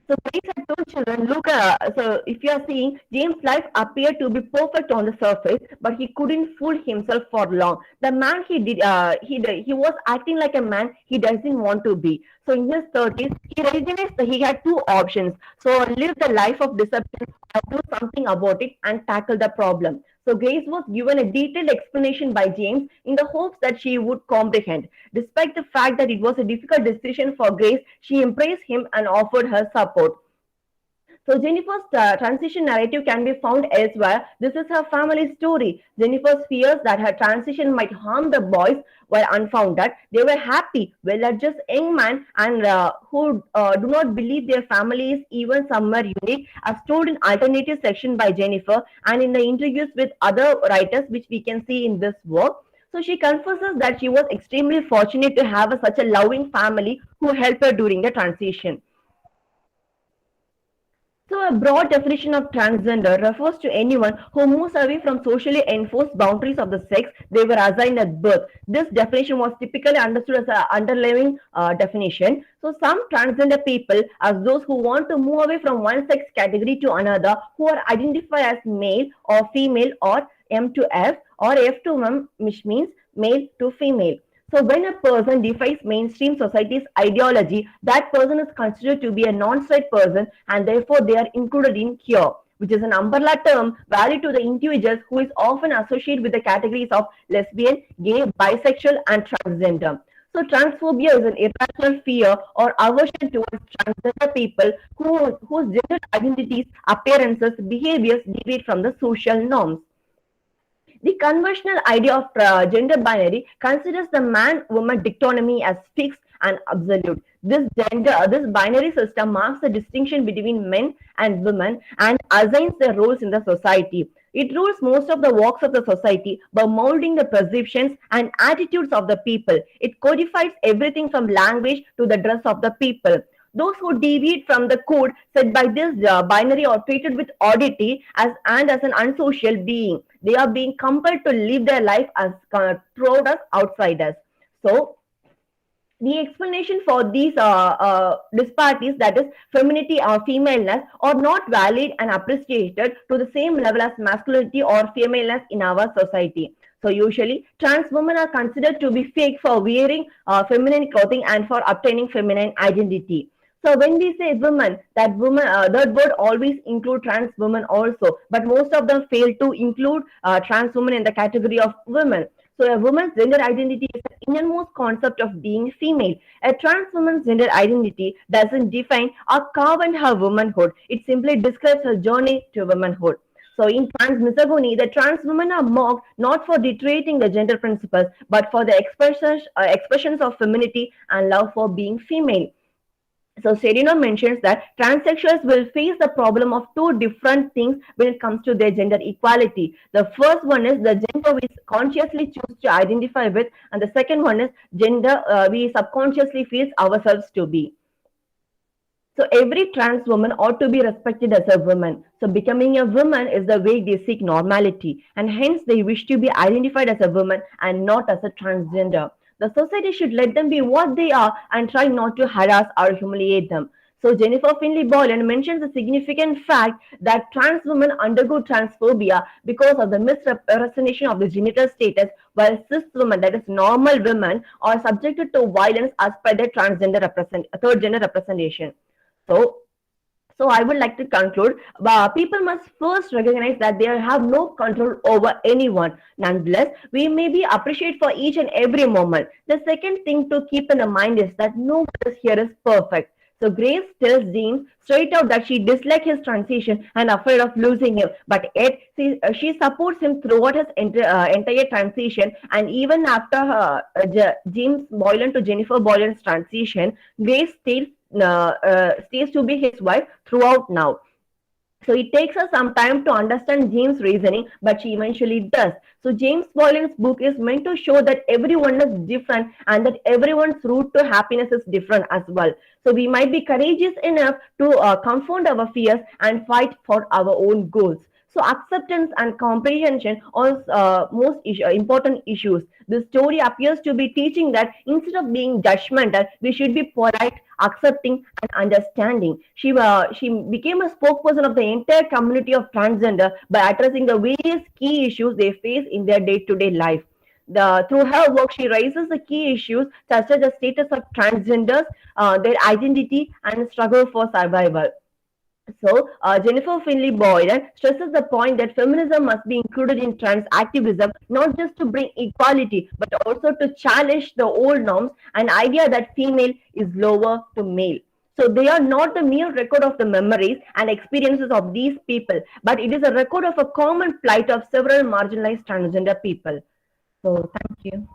So Grace had 2 children. Look, so if you are seeing, James' life appeared to be perfect on the surface, but he couldn't fool himself for long. The man he was acting like a man he doesn't want to be. So in his 30s, he recognized that he had 2 options. So live the life of deception or do something about it and tackle the problem. So Grace was given a detailed explanation by James in the hopes that she would comprehend. Despite the fact that it was a difficult decision for Grace, she embraced him and offered her support. So Jennifer's transition narrative can be found elsewhere. This is her family story. Jennifer's fears that her transition might harm the boys were unfounded. They were happy, well-adjusted young men and who do not believe their family is even somewhere unique, as told in alternative section by Jennifer and in the interviews with other writers, which we can see in this work. So she confesses that she was extremely fortunate to have such a loving family who helped her during the transition. So a broad definition of transgender refers to anyone who moves away from socially enforced boundaries of the sex they were assigned at birth. This definition was typically understood as an underlying definition. So some transgender people as those who want to move away from one sex category to another, who are identified as male or female or M to F or F to M, which means male to female. So when a person defies mainstream society's ideology, that person is considered to be a non-straight person and therefore they are included in queer, which is an umbrella term valid to the individuals who is often associated with the categories of lesbian, gay, bisexual and transgender. So transphobia is an irrational fear or aversion towards transgender people whose gender identities, appearances, behaviors deviate from the social norms. The conventional idea of gender binary considers the man-woman dichotomy as fixed and absolute. This binary system marks the distinction between men and women and assigns their roles in the society. It rules most of the walks of the society by molding the perceptions and attitudes of the people. It codifies everything from language to the dress of the people. Those who deviate from the code set by this binary are treated with oddity and as an unsocial being. They are being compelled to live their life as product outsiders. So the explanation for these disparities, that is femininity or femaleness, are not valid and appreciated to the same level as masculinity or femaleness in our society. So usually trans women are considered to be fake for wearing feminine clothing and for obtaining feminine identity. So when we say women, that word always include trans women also, but most of them fail to include trans women in the category of women. So a woman's gender identity is the innermost concept of being female. A trans woman's gender identity doesn't define or carve in her womanhood. It simply describes her journey to womanhood. So in trans misogyny, the trans women are mocked not for deteriorating the gender principles, but for the expressions of femininity and love for being female. So Serino mentions that transsexuals will face the problem of two different things when it comes to their gender equality. The first one is the gender we consciously choose to identify with, and the second one is gender we subconsciously feel ourselves to be. So every trans woman ought to be respected as a woman. So becoming a woman is the way they seek normality, and hence they wish to be identified as a woman and not as a transgender. The society should let them be what they are and try not to harass or humiliate them. So Jennifer Finley Boylan mentions the significant fact that trans women undergo transphobia because of the misrepresentation of the genital status, while cis women, that is normal women, are subjected to violence as per their third gender representation. So I would like to conclude, people must first recognize that they have no control over anyone. Nonetheless, we may be appreciated for each and every moment. The second thing to keep in the mind is that no one here is perfect. So Grace tells James straight out that she dislikes his transition and afraid of losing him, but yet she supports him throughout his entire transition, and even after James Boylan to Jennifer Boylan's transition, Grace stays to be his wife throughout now. So it takes us some time to understand James' reasoning, but she eventually does. So James Boylan's book is meant to show that everyone is different and that everyone's route to happiness is different as well. So we might be courageous enough to confound our fears and fight for our own goals. So acceptance and comprehension are most important issues. The story appears to be teaching that instead of being judgmental, we should be polite, accepting, and understanding. She became a spokesperson of the entire community of transgender by addressing the various key issues they face in their day-to-day life. Through her work, she raises the key issues such as the status of transgenders, their identity, and struggle for survival. So, Jennifer Finley Boylan stresses the point that feminism must be included in trans activism, not just to bring equality, but also to challenge the old norms and idea that female is lower to male. So they are not the mere record of the memories and experiences of these people, but it is a record of a common plight of several marginalized transgender people. So thank you.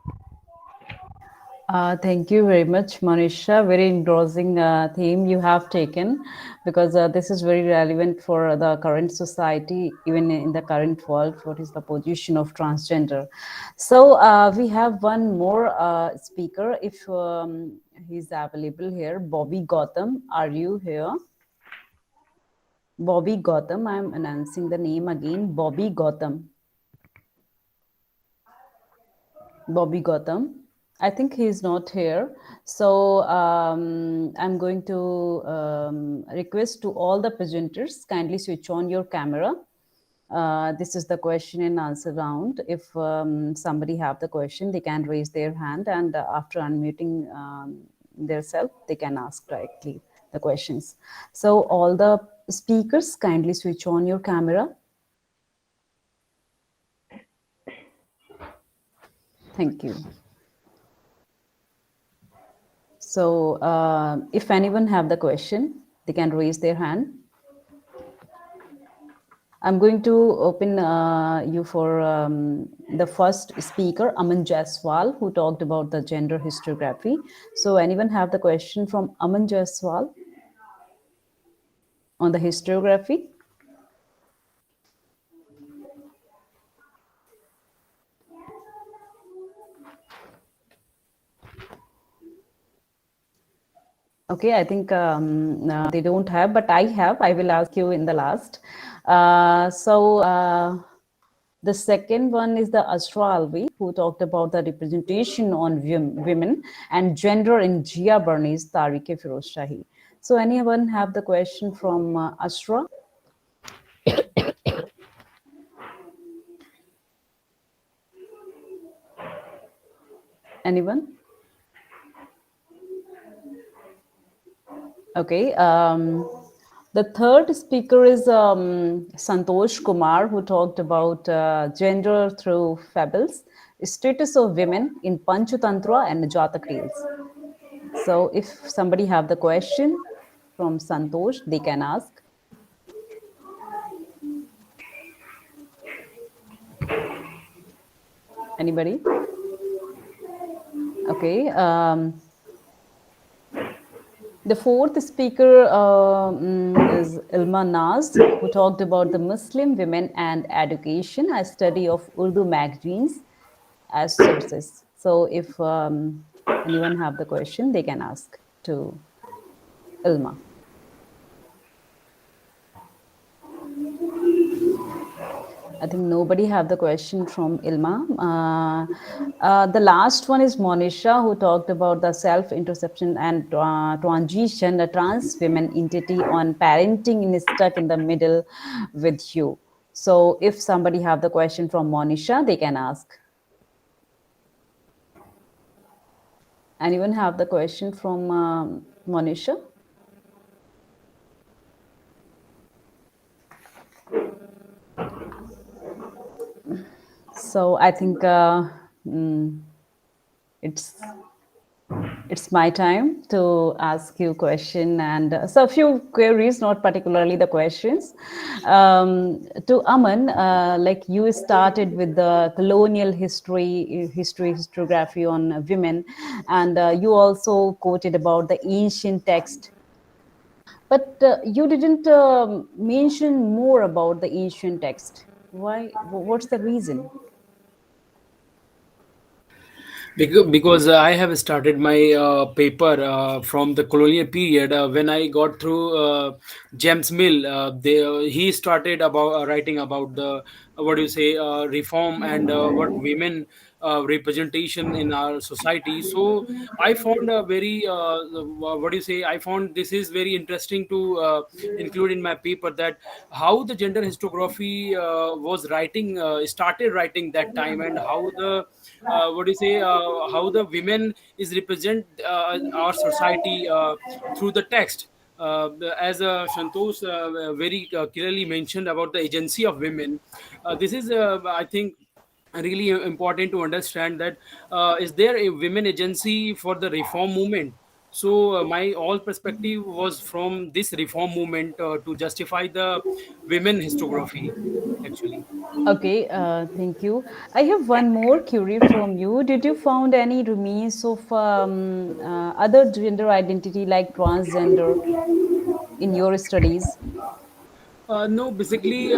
Thank you very much, Manisha. Very engrossing theme you have taken, because this is very relevant for the current society, even in the current world. What is the position of transgender? So we have one more speaker, if he's available here. Bobby Gautam, are you here? Bobby Gautam, I'm announcing the name again. Bobby Gautam. Bobby Gautam. I think he's not here. So I'm going to request to all the presenters, kindly switch on your camera. This is the question and answer round. If somebody have the question, they can raise their hand, and after unmuting themselves, they can ask directly the questions. So all the speakers, kindly switch on your camera. Thank you. So if anyone have the question, they can raise their hand. I'm going to open you for the first speaker, Aman Jaiswal, who talked about the gender historiography. So anyone have the question from Aman Jaiswal on the historiography? Okay, I think they don't have, but I have. I will ask you in the last. The second one is the Asra Alvi, who talked about the representation on women and gender in Jia Barni's Tariq-e-Firoz Shahi. So anyone have the question from Asra? Anyone? Okay. The third speaker is Santosh Kumar, who talked about gender through fables, status of women in Panchatantra and Jatak reels. So if somebody have the question from Santosh, they can ask. Anybody? Okay. The fourth speaker is Ilma Naz, who talked about the Muslim women and education, a study of Urdu magazines as sources. So if anyone have the question, they can ask to Ilma. I think nobody have the question from Ilma. The last one is Monisha, who talked about the self-interception and transition, the trans women entity on parenting is stuck in the middle with you. So if somebody have the question from Monisha, they can ask. Anyone have the question from Monisha? So I think it's my time to ask you a question, and so a few queries, not particularly the questions. To Aman, like you started with the colonial historiography on women, and you also quoted about the ancient text. But you didn't mention more about the ancient text. Why? What's the reason? Because I have started my paper from the colonial period. When I got through James Mill, he started about writing about the what do you say reform and what women representation in our society. So I found a very what do you say? I found this is very interesting to include in my paper, that how the gender historiography was writing started writing that time, and how the what do you say how the women is represent our society through the text, as Santosh very clearly mentioned about the agency of women. This is I think really important to understand that is there a women agency for the reform movement. So my all perspective was from this reform movement to justify the women historiography, actually. Okay, thank you. I have one more query from you. Did you found any remains of other gender identity like transgender in your studies? No, basically,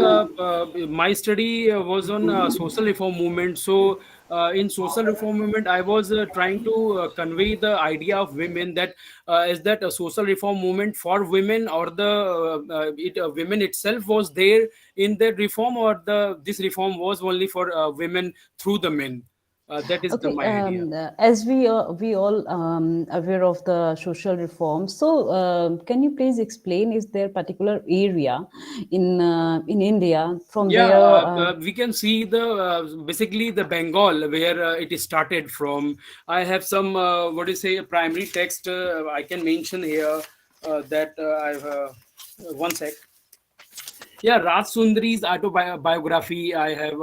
my study was on social reform movement. So, in social reform movement, I was trying to convey the idea of women that is that a social reform movement for women, or the women itself was there in that reform, or the this reform was only for women through the men. That is the Okay, my idea. as we all aware of the social reform, so can you please explain, is there particular area in India from Yeah, there? we can see the basically the Bengal where it started from. I have some what do you say primary text I can mention here that I've one sec. Yeah, Raj Sundari's autobiography I have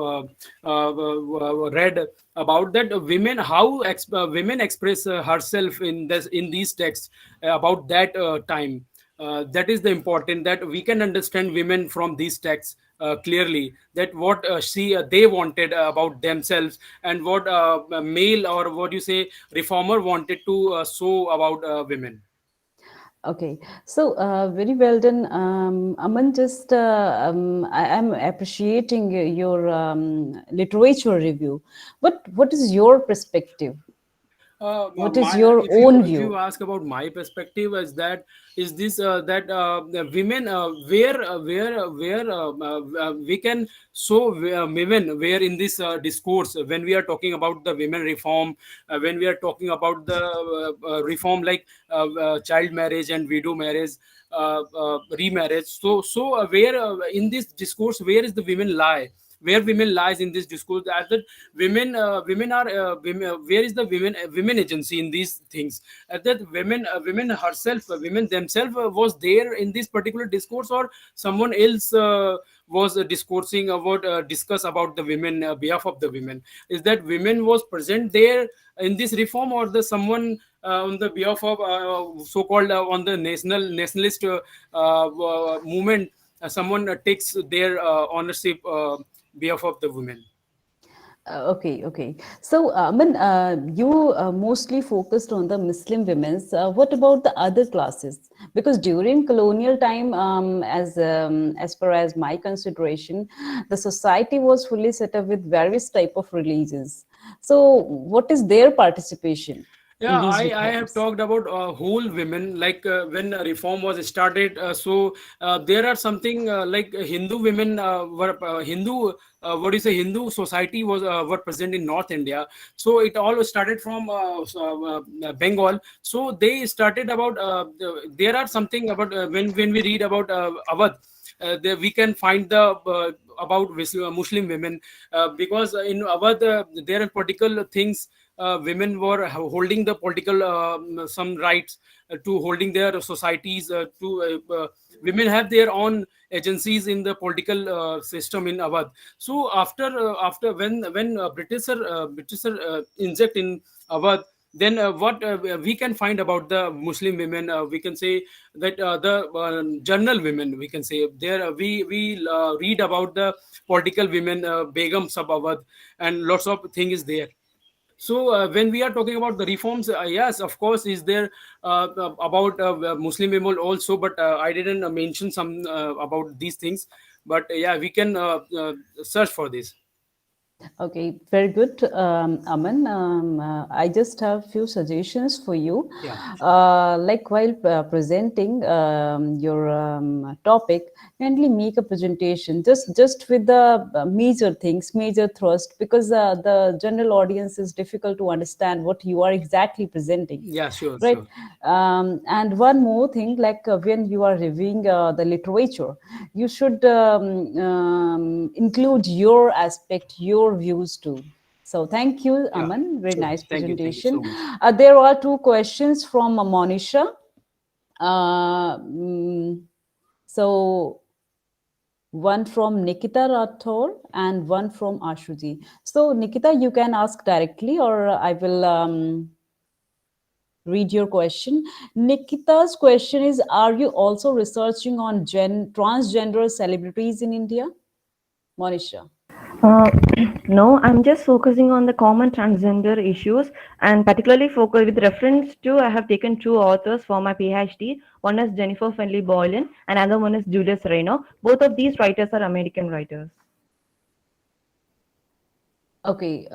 read about that women how women express herself in this in these texts about that time. That is the important that we can understand women from these texts clearly, that what they wanted about themselves, and what male or what you say reformer wanted to show about women. Okay, so very well done, Aman. Just I am appreciating your literature review. What is your perspective? What is My your own if you view? ask about my perspective, is that is this that the women where we can show women where in this discourse when we are talking about the women reform, when we are talking about the reform like child marriage and widow marriage, remarriage. So where in this discourse where is the women lie, where women lies in this discourse, that women are where is the women agency in these things, that women herself women themselves was there in this particular discourse, or someone else was discoursing about discuss about the women behalf of the women, is that women was present there in this reform, or the someone on the behalf of so called on the nationalist movement, someone takes their ownership behalf of the women. Okay, okay. So, Aman, you mostly focused on the Muslim women's. What about the other classes? Because during colonial time, as far as my consideration, the society was fully set up with various type of religions. So, what is their participation in Yeah, these I have reforms? talked about whole women, like when reform was started. There are something like Hindu women were Hindu. What do you say? Hindu society was were present in North India. So it all started from Bengal. So they started about. There are something about when we read about Awadh. There we can find the about Muslim women because in Awadh there are particular things women were holding the political some rights to holding their societies to women have their own agencies in the political system in Awadh. So after when British inject in Awadh, then what we can find about the Muslim women, we can say that the journal women, we can say there we read about the political women, Begum Sab Awadh, and lots of thing is there. So when we are talking about the reforms, yes, of course, is there about Muslim women also, but I didn't mention some about these things. But yeah, we can search for this. Okay, very good, Aman. I just have few suggestions for you. Yeah. Like while presenting your topic, kindly make a presentation just with the major things, major thrust, because the general audience is difficult to understand what you are exactly presenting, Yeah, sure, right? sure. And one more thing, like when you are reviewing the literature, you should include your aspect, your views too. So thank you, Yeah, Aman. Very sure. nice Thank you so presentation. much. There are two questions from Monisha. Uh, mm, so one from Nikita Rathor and one from Ashuji. So Nikita, you can ask directly, or I will. read your question. Nikita's question is, are you also researching on transgender celebrities in India? Monisha. Uh, no, I'm just focusing on the common transgender issues and particularly focus with reference to I have taken two authors for my PhD. One is Jennifer Finley Boylan and another one is Julius Reno. Both of these writers are American writers. Okay.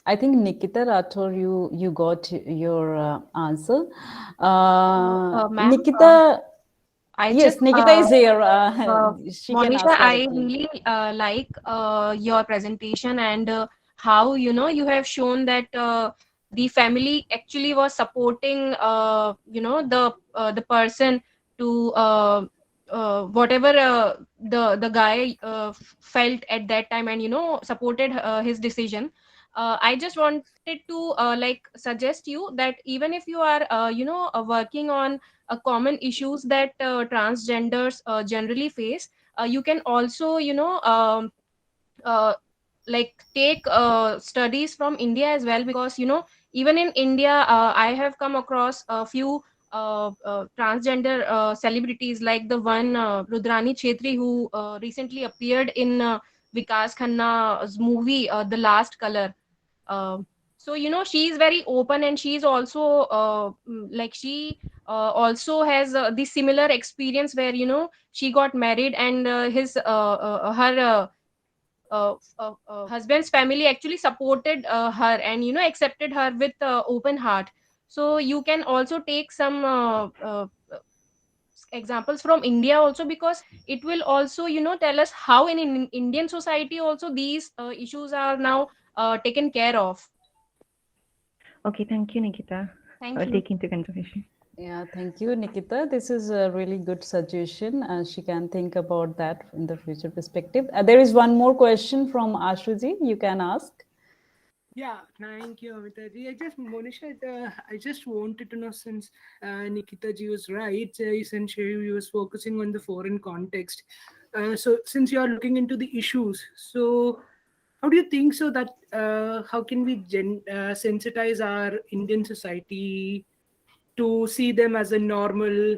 I think Nikita Rathore, you got your answer. Ma'am, Nikita. Yes, Nikita is here. She can Monisha, ask her I question. really like your presentation and how you have shown that the family actually was supporting the person to whatever the guy felt at that time, and supported his decision. I just wanted to like suggest you that even if you are working on common issues that transgenders generally face, you can also uh, like take studies from India as well, because even in India I have come across a few transgender celebrities, like the one Rudrani Chetri, who recently appeared in Vikas Khanna's movie The Last Color. So she's very open, and she's also like she also has the similar experience where she got married, and his her husband's family actually supported her, and accepted her with open heart. So you can also take some examples from India also, because it will also tell us how in Indian society also these issues are now taken care of. Okay, thank you, Nikita. Thank I'll you. take into consideration. Yeah, thank you, Nikita. This is a really good suggestion. She can think about that in the future perspective. There is one more question from Ashuji. You can ask. Yeah, thank you, Amita ji. Monisha, I just wanted to know, since Nikita ji was right, essentially he was focusing on the foreign context. So since you are looking into the issues, so how do you think so that how can we sensitize our Indian society to see them as a normal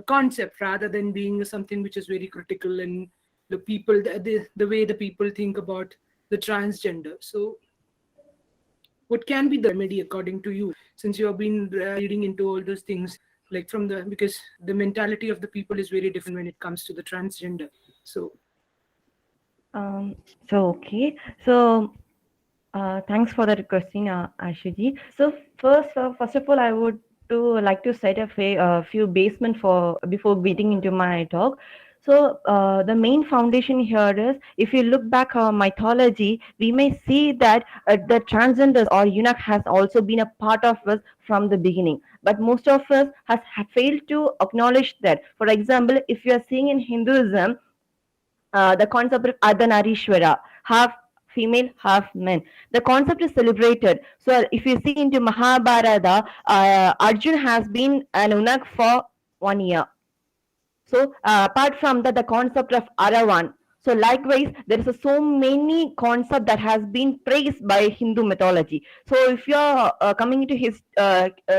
concept rather than being something which is very critical, and the people, the way the people think about the transgender? So what can be the remedy according to you, since you have been reading into all those things, like because the mentality of the people is very different when it comes to the transgender? So Okay. So thanks for that question, Ashuji. So first of all, I would like to set a few basement for before getting into my talk. So the main foundation here is, if you look back our mythology, we may see that the transgenders or eunuch has also been a part of us from the beginning. But most of us have failed to acknowledge that. For example, if you are seeing in Hinduism, the concept of Ardhanarishwara, half female, half men. The concept is celebrated. So if you see into Mahabharata, Arjun has been an eunuch for 1 year. So apart from that, the concept of Aravan. So likewise, there is so many concept that has been praised by Hindu mythology. So if you are coming into his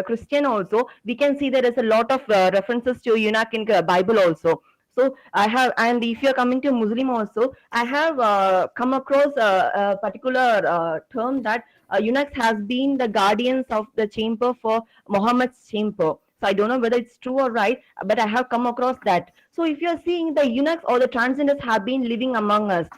Christian also, we can see there is a lot of references to eunuch in Bible also. So I have, and if you're coming to Muslim also, I have come across a particular term that eunuchs has been the guardians of the chamber for Muhammad's chamber. So I don't know whether it's true or right, but I have come across that. So if you're seeing, the eunuchs or the transgenders have been living among us.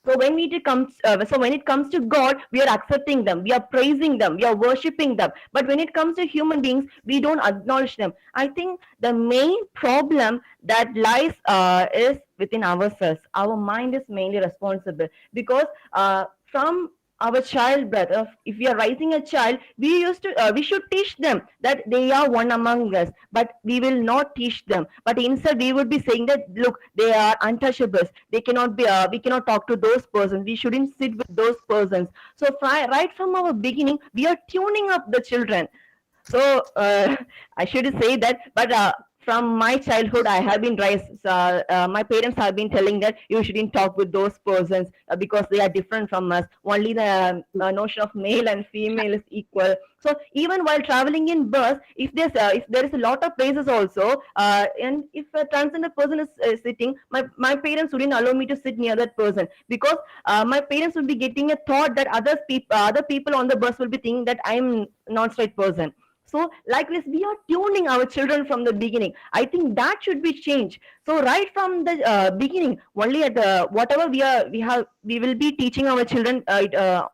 So when it comes to God, we are accepting them, we are praising them, we are worshiping them. But when it comes to human beings, we don't acknowledge them. I think the main problem that lies is within ourselves. Our mind is mainly responsible, because from our childbirth, if we are raising a child, we should teach them that they are one among us, but we will not teach them. But instead, we would be saying that, look, they are untouchables, they cannot be we cannot talk to those persons, we shouldn't sit with those persons. So right from our beginning, we are tuning up the children. So I should say that, but from my childhood, I have been raised. My parents have been telling that you shouldn't talk with those persons because they are different from us. Only the notion of male and female is equal. So even while traveling in bus, if there is a lot of places also, and if a transgender person is sitting, my parents wouldn't allow me to sit near that person, because my parents would be getting a thought that other people on the bus will be thinking that I'm not straight person. So like this, we are tuning our children from the beginning. I think that should be changed. So right from the beginning, only at whatever we will be teaching our children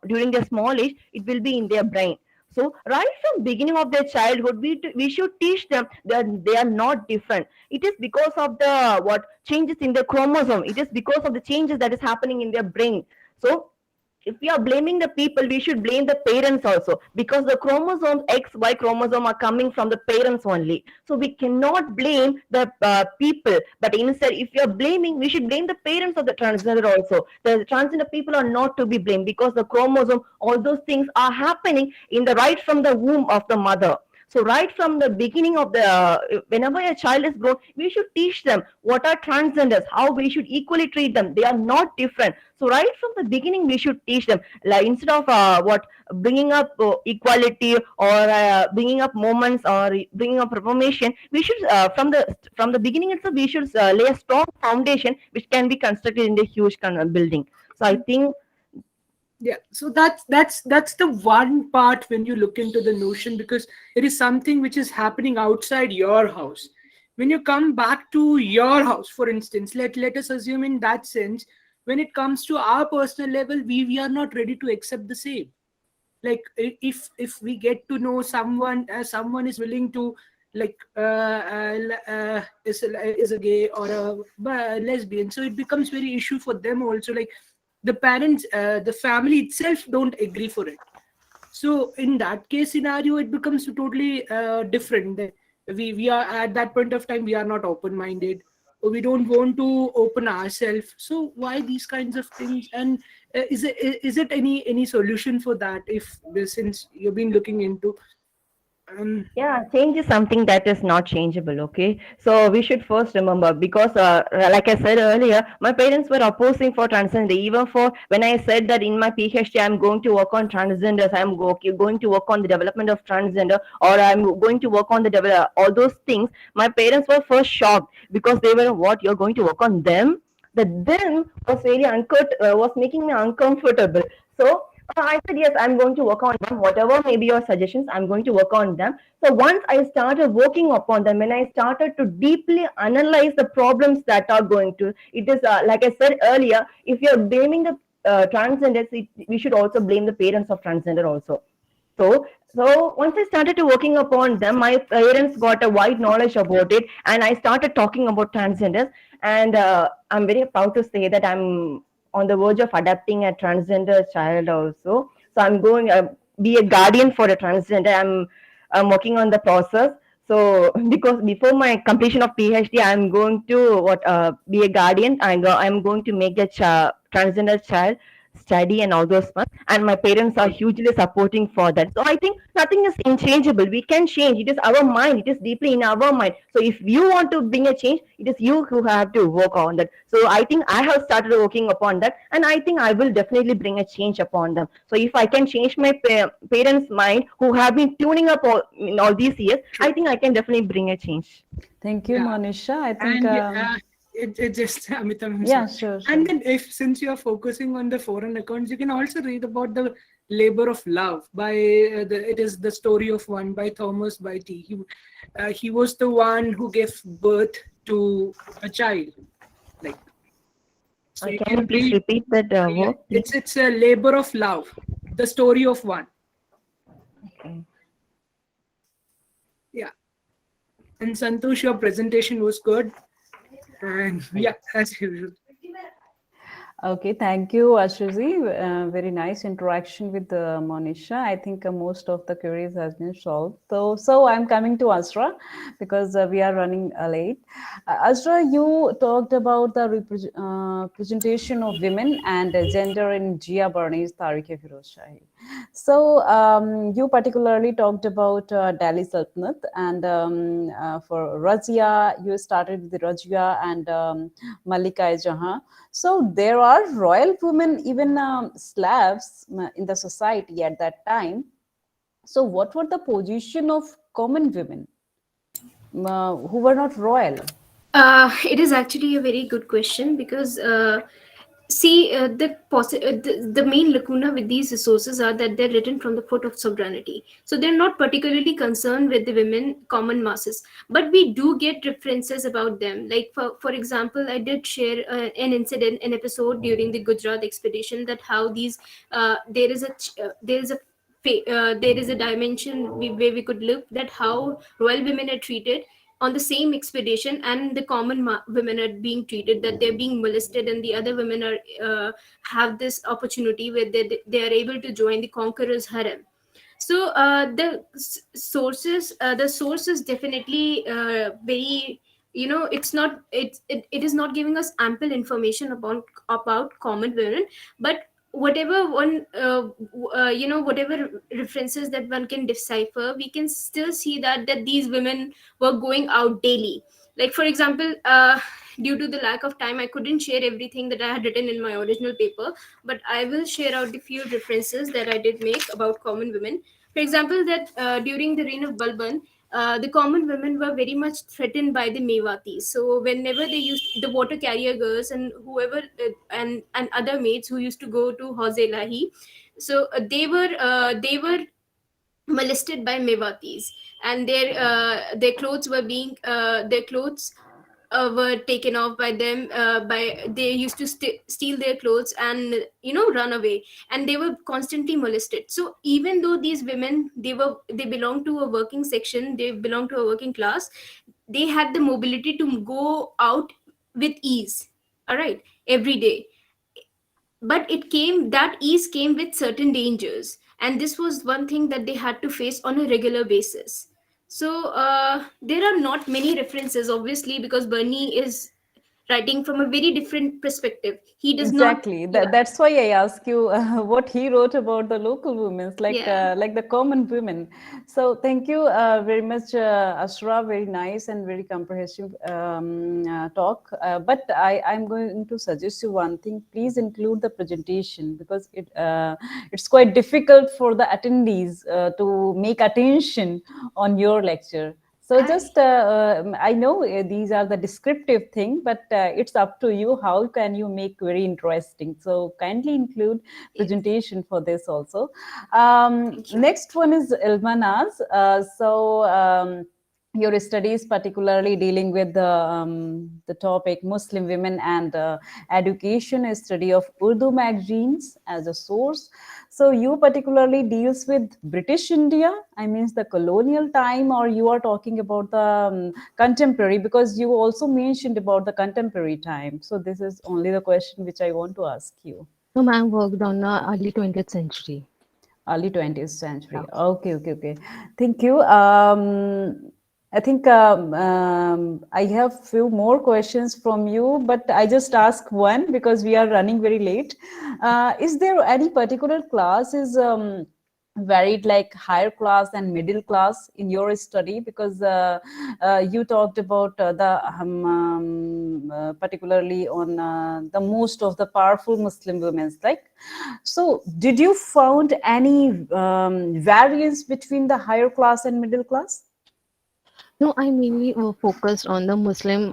during their small age, it will be in their brain. So right from beginning of their childhood, we should teach them that they are not different. It is because of the what changes in the chromosome. It is because of the changes that is happening in their brain. So if we are blaming the people, we should blame the parents also, because the chromosomes X, Y chromosome are coming from the parents only. So we cannot blame the people, but instead, if we are blaming, we should blame the parents of the transgender also. The transgender people are not to be blamed, because the chromosome, all those things are happening in the right from the womb of the mother. So right from the beginning of the, whenever a child is born, we should teach them what are transgenders, how we should equally treat them. They are not different. So right from the beginning, we should teach them. Like instead of bringing up equality or bringing up moments or bringing up reformation, we should from the beginning itself, we should lay a strong foundation which can be constructed in the huge building. So I think. Yeah, so that's the one part when you look into the notion, because it is something which is happening outside your house. When you come back to your house, for instance, let us assume in that sense, when it comes to our personal level, we are not ready to accept the same. Like if we get to know someone is willing to like is a gay or a lesbian, so it becomes very issue for them also. Like the parents, the family itself don't agree for it. So in that case scenario, it becomes totally different. We are at that point of time, we are not open-minded, or we don't want to open ourselves. So why these kinds of things? And is it any solution for that, if since you've been looking into Yeah, change is something that is not changeable. Okay, so we should first remember, because like I said earlier, my parents were opposing for transgender. Even for when I said that in my PhD I'm going to work on transgenders, going to work on the development of transgender, or I'm going to work on the all those things, my parents were first shocked, because they were, what, you're going to work on them? The them was really was making me uncomfortable. So I said, yes, I'm going to work on them. Whatever may be your suggestions, I'm going to work on them. So once I started working upon them, and I started to deeply analyze the problems that are going to, it is like I said earlier, if you're blaming the transgenders, we should also blame the parents of transgender also. So once I started to working upon them, my parents got a wide knowledge about it, and I started talking about transgenders. And I'm very proud to say that I'm on the verge of adopting a transgender child also. So I'm going be a guardian for a transgender. I'm working on the process. So because before my completion of PhD, I'm going to be a guardian. I'm going to make a transgender child study and all those ones, and my parents are hugely supporting for that. So I think nothing is unchangeable. We can change. It is our mind. It is deeply in our mind. So if you want to bring a change, it is you who have to work on that. So I think I have started working upon that, and I think I will definitely bring a change upon them. So if I can change my parents' mind, who have been tuning up in all these years, I think I can definitely bring a change. Thank you, Monisha. I think it just Amita, yeah, sure. And then since you are focusing on the foreign accounts, you can also read about the labor of love by it is the story of one by Thomas by T. He was the one who gave birth to a child. Like, so can you please repeat that word? It's a labor of love, the story of one. Okay. Yeah. And Santosh, your presentation was good. And yeah, as usual. Okay, thank you, Ashruzi. Very nice interaction with Monisha. I think most of the queries has been solved. So I'm coming to Asra because we are running late. Asra, you talked about the representation of women and gender in Jia Barney's Tariq-e-Firoz Shahi. So you particularly talked about Delhi Sultanate, and for Razia, you started with Razia and Malika-e-Jahan. So there are royal women, even Slavs in the society at that time. So what were the position of common women who were not royal? It is actually a very good question because see the main lacuna with these resources are that they're written from the foot of sovereignty, so they're not particularly concerned with the women common masses, but we do get references about them. Like for example, I did share an incident, an episode during the Gujarat expedition, that how these there is a dimension where we could look that how royal women are treated on the same expedition, and the common women are being treated, that they're being molested, and the other women are have this opportunity where they are able to join the conqueror's harem. So the source is definitely very, it's not it is not giving us ample information about common women, but whatever one whatever references that one can decipher, we can still see that these women were going out daily. Like for example, due to the lack of time, I couldn't share everything that I had written in my original paper, but I will share out the few references that I did make about common women. For example, that during the reign of Balban, the common women were very much threatened by the Mewatis. So whenever they used the water carrier girls and whoever and other maids who used to go to Hauze Elahi, so they were molested by Mewatis, and their clothes were being their clothes were taken off by them. By they used to steal their clothes and run away, and they were constantly molested. So even though these women, they belong to a working section, they belong to a working class, they had the mobility to go out with ease, all right, every day. But that ease came with certain dangers, and this was one thing that they had to face on a regular basis. So there are not many references, obviously, because Bernie is writing from a very different perspective. He does not. Exactly. Yeah. That's why I ask you what he wrote about the local women, Yeah. like the common women. So thank you very much, Ashra. Very nice and very comprehensive talk. But I'm going to suggest you one thing. Please include the presentation because it's quite difficult for the attendees to make attention on your lecture. So just, I know these are the descriptive thing, but it's up to you. How can you make very interesting? So kindly include presentation for this also. Next one is Ilmanaz. Your studies particularly dealing with the topic Muslim women and education, a study of Urdu magazines as a source. So you particularly deals with British India, I mean the colonial time, or you are talking about the contemporary, because you also mentioned about the contemporary time. So this is only the question which I want to ask you. No, ma'am worked on early 20th century. Early 20th century. Yeah. Okay. Thank you. I think I have few more questions from you, but I just ask one because we are running very late. Is there any particular classes varied like higher class and middle class in your study? Because you talked about particularly on the most of the powerful Muslim women, like. So did you found any variance between the higher class and middle class? No, I mainly focused on the Muslim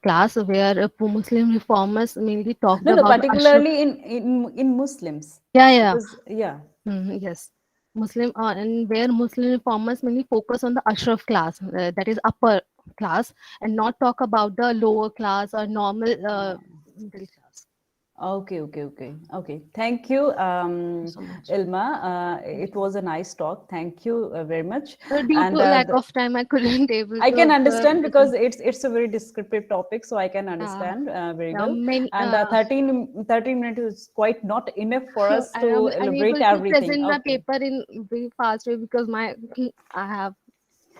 class where Muslim reformers mainly talked No, about the Ashraf. particularly in Muslims. Yeah. Because, yeah. Yes. Muslim and where Muslim reformers mainly focus on the Ashraf class, that is upper class, and not talk about the lower class or normal middle class. Okay. Thank you, So much. Ilma. Thank It you. was a nice talk. Thank you very much. Due to And lack of time, I couldn't able I to can understand because present. it's a very descriptive topic, so I can Yeah, understand very yeah, well. many. And 13 minutes is quite not enough for us And to I'm elaborate unable to everything. present my Okay. paper in very fast way because my I have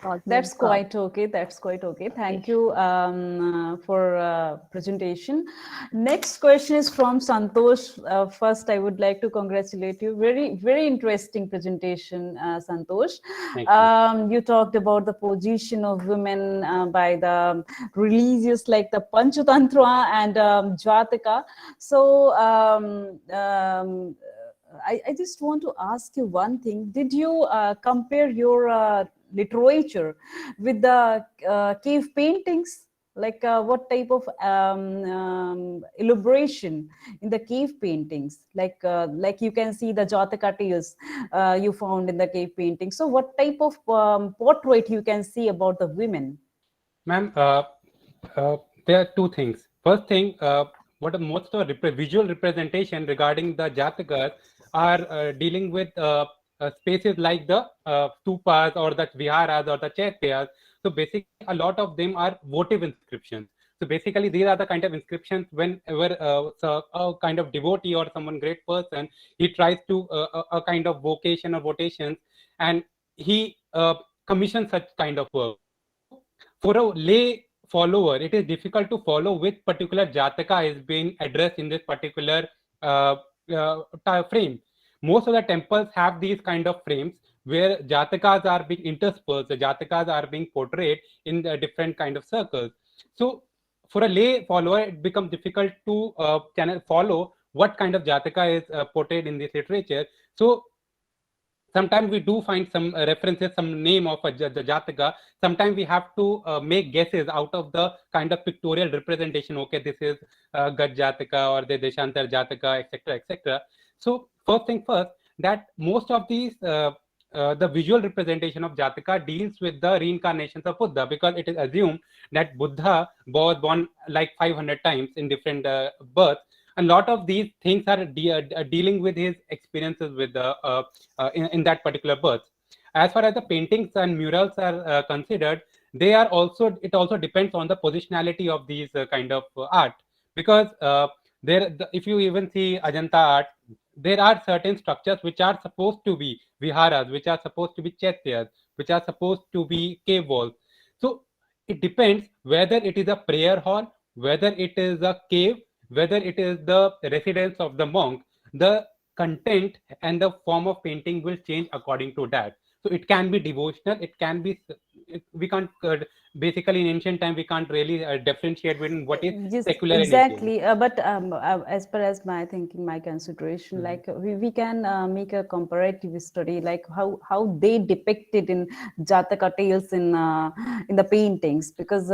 lots of That's quite okay. That's quite okay. okay. Thank you for presentation. Next question is from Santosh. First, I would like to congratulate you. Very interesting presentation, Santosh. Thank you. You talked about the position of women by the religious like the Panchatantra and Jataka. So I just want to ask you one thing. Did you compare your literature with the cave paintings? Like what type of elaboration in the cave paintings? Like you can see the Jataka tales you found in the cave painting. So what type of portrait you can see about the women? Ma'am, there are two things. First thing, what are most of the visual representation regarding the Jatakas are dealing with spaces like the stupas or the viharas or the chaityas. So basically, a lot of them are votive inscriptions. So basically, these are the kind of inscriptions whenever so a kind of devotee or someone great person, he tries to a kind of vocation or votations, and he commissions such kind of work. For a lay follower, it is difficult to follow which particular Jataka is being addressed in this particular frame. Most of the temples have these kind of frames where Jatakas are being interspersed, the Jatakas are being portrayed in the different kind of circles. So for a lay follower, it becomes difficult to follow what kind of Jataka is portrayed in this literature. So sometimes we do find some references, some name of a Jataka. Sometimes we have to make guesses out of the kind of pictorial representation. Okay, this is Gaj Jataka or the Deshantar Jataka, etc., etc. So first thing first, that most of these the visual representation of Jataka deals with the reincarnations of Buddha, because it is assumed that Buddha was born like 500 times in different births. A lot of these things are dealing with his experiences with in that particular birth. As far as the paintings and murals are considered, they are also, it also depends on the positionality of these kind of art, because if you even see Ajanta art, there are certain structures which are supposed to be viharas, which are supposed to be chaityas, which are supposed to be cave walls. So it depends whether it is a prayer hall, whether it is a cave, whether it is the residence of the monk. The content and the form of painting will change according to that. So it can be devotional, it can be, we can't basically in ancient time we can't really differentiate between what is Yes, secular and Asian. exactly. But as per as my thinking, my consideration, like we can make a comparative study, like how they depicted in Jataka tales in the paintings, because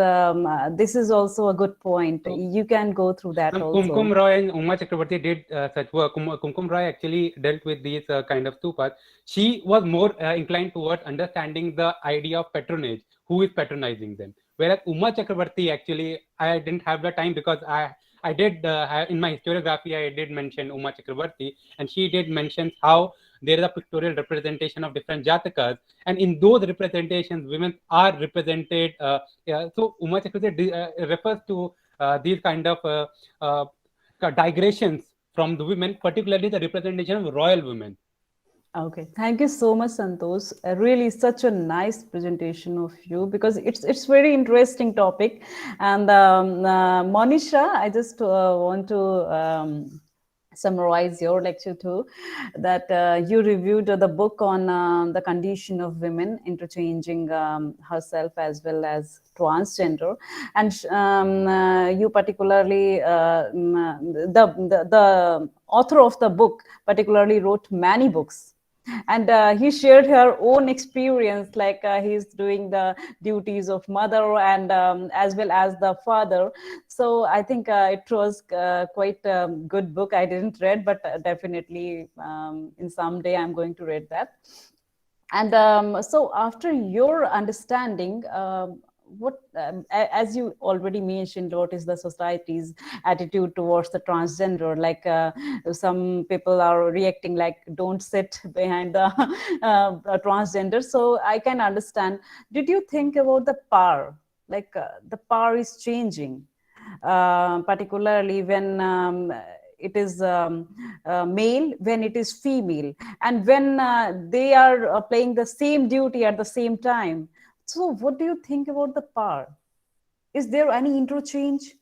this is also a good point. So, You can go through that also. Kumkum Roy and Uma Chakrabarti did such work. Kumkum Roy actually dealt with these kind of stupas. She was more inclined towards understanding the idea of patronage, who is patronizing them. Whereas Uma Chakrabarti, actually, I didn't have the time, because I did in my historiography, I did mention Uma Chakrabarti, and she did mention how there is a pictorial representation of different Jatakas, and in those representations, women are represented. So Uma Chakrabarti refers to these kind of digressions from the women, particularly the representation of royal women. Okay, thank you so much, Santosh. Really, such a nice presentation of you, because it's very interesting topic. And Monisha, I just want to summarize your lecture too, that you reviewed the book on the condition of women interchanging herself as well as transgender, and you particularly the author of the book particularly wrote many books, and he shared her own experience, like he's doing the duties of mother and as well as the father. So I think it was quite a good book. I didn't read, but definitely in some day I'm going to read that. And so after your understanding, what, as you already mentioned, what is the society's attitude towards the transgender? Like some people are reacting like, don't sit behind the transgender. So I can understand. Did you think about the power? Like the power is changing, particularly when it is male, when it is female, and when they are playing the same duty at the same time. So what do you think about the power? Is there any interchange?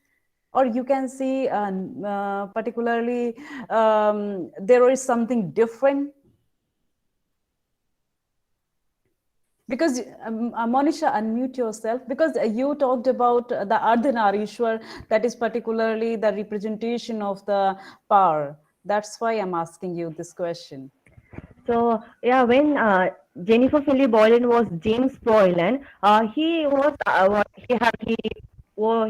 Or you can see particularly there is something different? Because Monisha, unmute yourself, because you talked about the Ardhanarishwar, that is particularly the representation of the power. That's why I'm asking you this question. So yeah, when Jennifer Finley Boylan was James Boylan, he was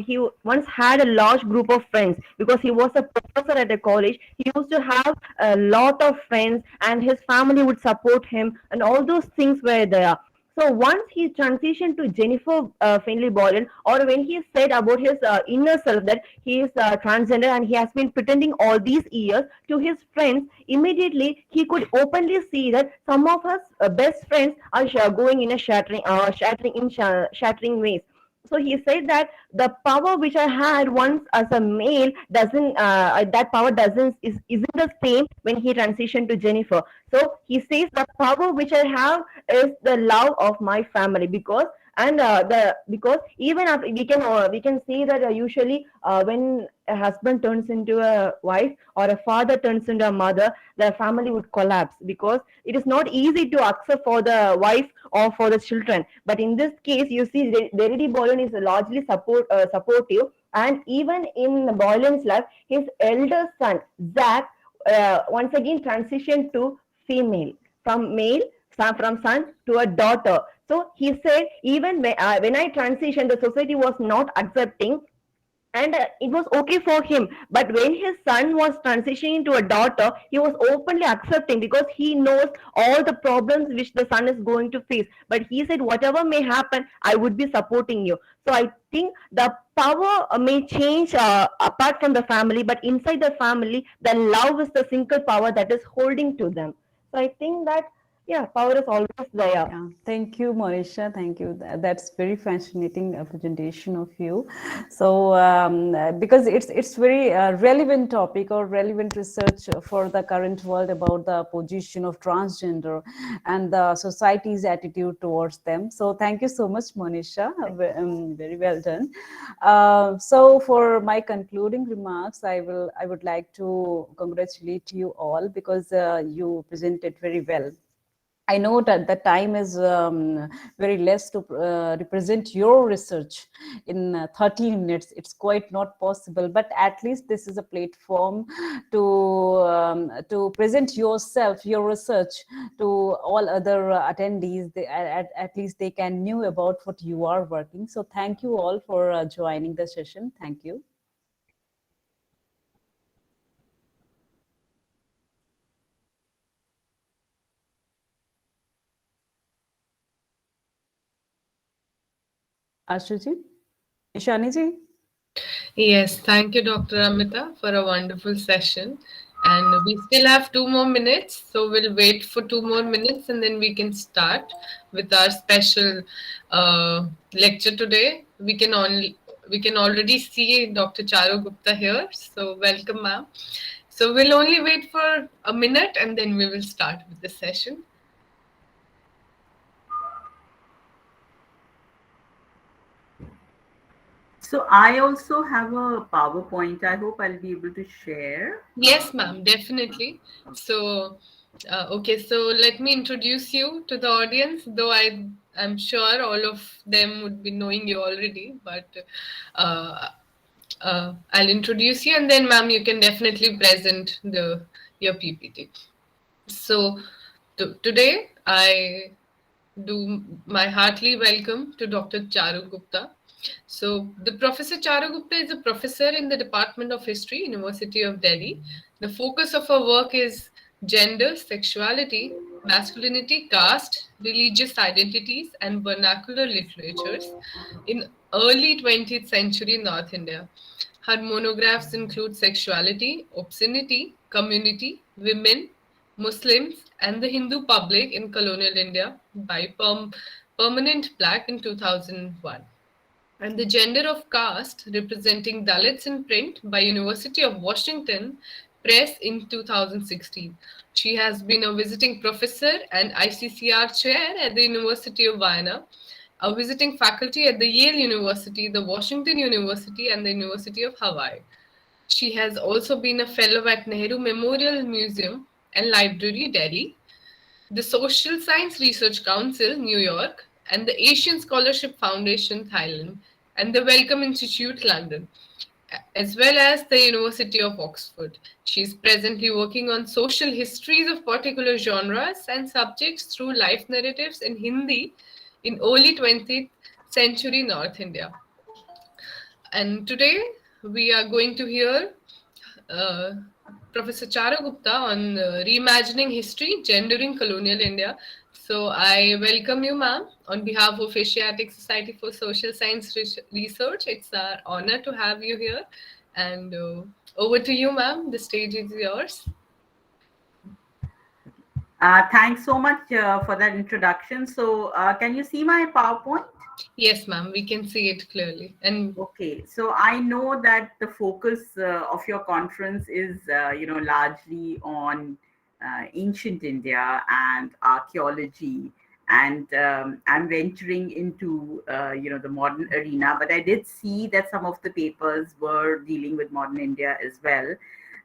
he once had a large group of friends because he was a professor at a college. He used to have a lot of friends, and his family would support him, and all those things were there. So once he transitioned to Jennifer Finley Boylan, or when he said about his inner self that he is transgender and he has been pretending all these years to his friends, immediately he could openly see that some of his best friends are going in a shattering ways. So he said that the power which I had once as a male doesn't that power doesn't isn't the same when he transitioned to Jennifer. So he says the power which I have is the love of my family, because because even after we can see that usually when a husband turns into a wife or a father turns into a mother, the family would collapse because it is not easy to accept for the wife or for the children. But in this case, you see, Derrida Boylan is largely supportive, and even in Boylan's life, his elder son Zach once again transitioned to female, from male, from son to a daughter. So he said, even when I transitioned, the society was not accepting, and it was okay for him. But when his son was transitioning to a daughter, he was openly accepting because he knows all the problems which the son is going to face. But he said, whatever may happen, I would be supporting you. So I think the power may change apart from the family, but inside the family, the love is the single power that is holding to them. So I think that, yeah, power is always there. Yeah, thank you, Monisha. Thank you. That's very fascinating presentation of you. So, because it's very relevant topic or relevant research for the current world about the position of transgender and the society's attitude towards them. So, thank you so much, Monisha. Very well done. So, for my concluding remarks, I would like to congratulate you all because you presented very well. I know that the time is very less to represent your research in 30 minutes. It's quite not possible, but at least this is a platform to present yourself, your research to all other attendees. At least they can know about what you are working. So thank you all for joining the session. Thank you. Ashuji? Ishani ji? Yes, thank you, Dr. Amita, for a wonderful session. And we still have 2 more minutes, so we'll wait for 2 more minutes and then we can start with our special lecture today. We can already see Dr. Charu Gupta here, so welcome, ma'am. So we'll only wait for a minute and then we will start with the session. So I also have a PowerPoint. I hope I'll be able to share. Yes, ma'am, definitely. So, okay, so let me introduce you to the audience, though I'm sure all of them would be knowing you already, but I'll introduce you and then, ma'am, you can definitely present your PPT. So, today I do my heartily welcome to Dr. Charu Gupta. So the Professor Charu Gupta is a professor in the Department of History, University of Delhi. The focus of her work is gender, sexuality, Masculinity, Caste, Religious Identities, and Vernacular Literatures in Early 20th Century North India. Her monographs include Sexuality, Obscenity, Community, Women, Muslims, and the Hindu Public in Colonial India by Permanent Black in 2001, and The Gender of Caste, representing Dalits in print by University of Washington Press in 2016. She has been a visiting professor and ICCR chair at the University of Vienna, a visiting faculty at the Yale University, the Washington University, and the University of Hawaii. She has also been a fellow at Nehru Memorial Museum and Library, Delhi, the Social Science Research Council, New York, and the Asian Scholarship Foundation, Thailand, and the Wellcome Institute, London, as well as the University of Oxford. She is presently working on social histories of particular genres and subjects through life narratives in Hindi in early 20th century North India. And today we are going to hear Professor Chara Gupta on reimagining history, gender in colonial India. So I welcome you, ma'am, on behalf of Asiatic Society for Social Science Research. It's our honor to have you here. And over to you, ma'am. The stage is yours. Thanks so much for that introduction. So can you see my PowerPoint? Yes, ma'am, we can see it clearly. And okay, so I know that the focus of your conference is, largely on ancient India and archaeology, and I'm venturing into, the modern arena. But I did see that some of the papers were dealing with modern India as well.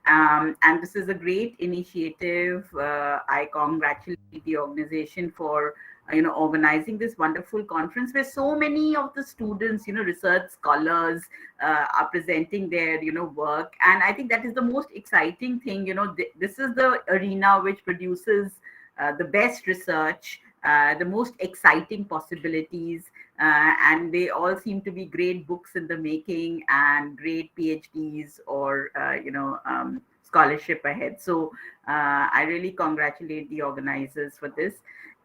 And this is a great initiative. I congratulate the organization for organizing this wonderful conference where so many of the students, research scholars are presenting their work. And I think that is the most exciting thing. This is the arena which produces the best research, the most exciting possibilities, and they all seem to be great books in the making and great PhDs or scholarship ahead. So I really congratulate the organizers for this.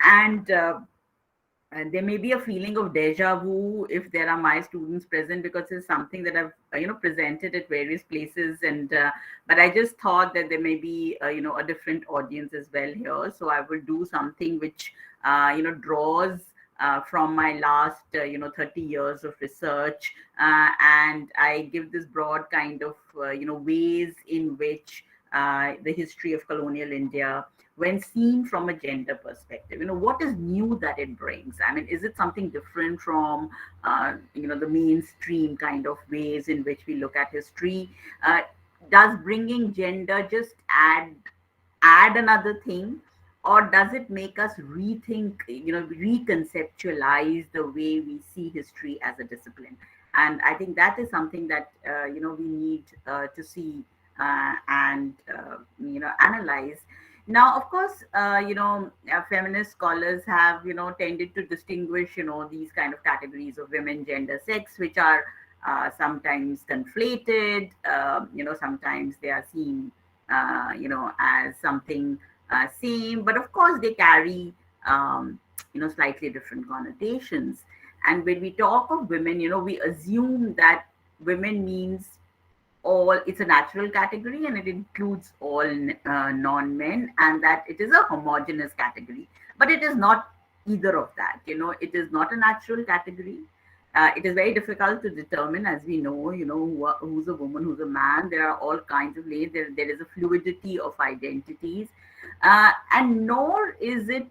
And there may be a feeling of deja vu if there are my students present, because it's something that I've presented at various places, and but I just thought that there may be a different audience as well here. So I will do something which draws from my last 30 years of research, and I give this broad kind of ways in which the history of colonial India, when seen from a gender perspective, what is new that it brings? I mean, is it something different from the mainstream kind of ways in which we look at history? Does bringing gender just add another thing, or does it make us rethink, reconceptualize the way we see history as a discipline? And I think that is something that we need to see and analyze. Now, of course, feminist scholars have tended to distinguish these kind of categories of women, gender, sex, which are sometimes conflated. Sometimes they are seen as something same, but of course they carry slightly different connotations. And when we talk of women, we assume that women means all, it's a natural category and it includes all non-men, and that it is a homogeneous category. But it is not either of that. It is not a natural category. It is very difficult to determine, as we know, who's a woman, who's a man. There are all kinds of ways. There is a fluidity of identities. And nor is it,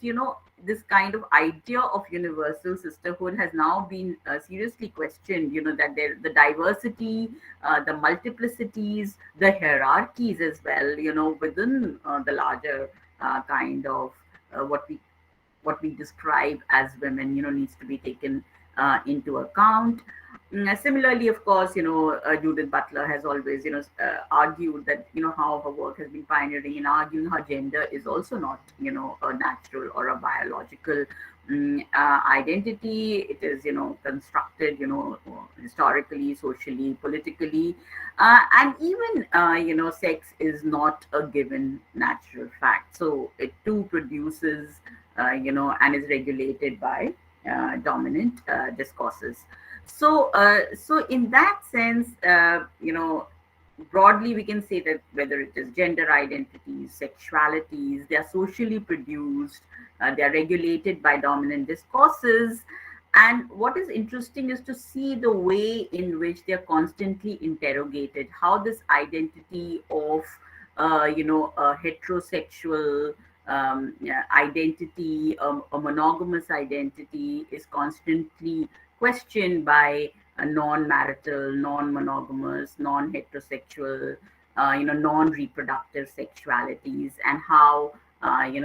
this kind of idea of universal sisterhood has now been seriously questioned, that the diversity, the multiplicities, the hierarchies as well, within the larger kind of what we describe as women, needs to be taken into account. Similarly, of course, Judith Butler has always, argued that, how her work has been pioneering in arguing her gender is also not, a natural or a biological identity. It is, constructed, historically, socially, politically, and even, sex is not a given natural fact. So it too produces, and is regulated by dominant discourses. So in that sense, broadly we can say that whether it is gender identities, sexualities, they are socially produced, they are regulated by dominant discourses. And what is interesting is to see the way in which they are constantly interrogated, how this identity of, a heterosexual identity, a monogamous identity is constantly questioned by non-marital, non-monogamous, non-heterosexual, non-reproductive sexualities, and how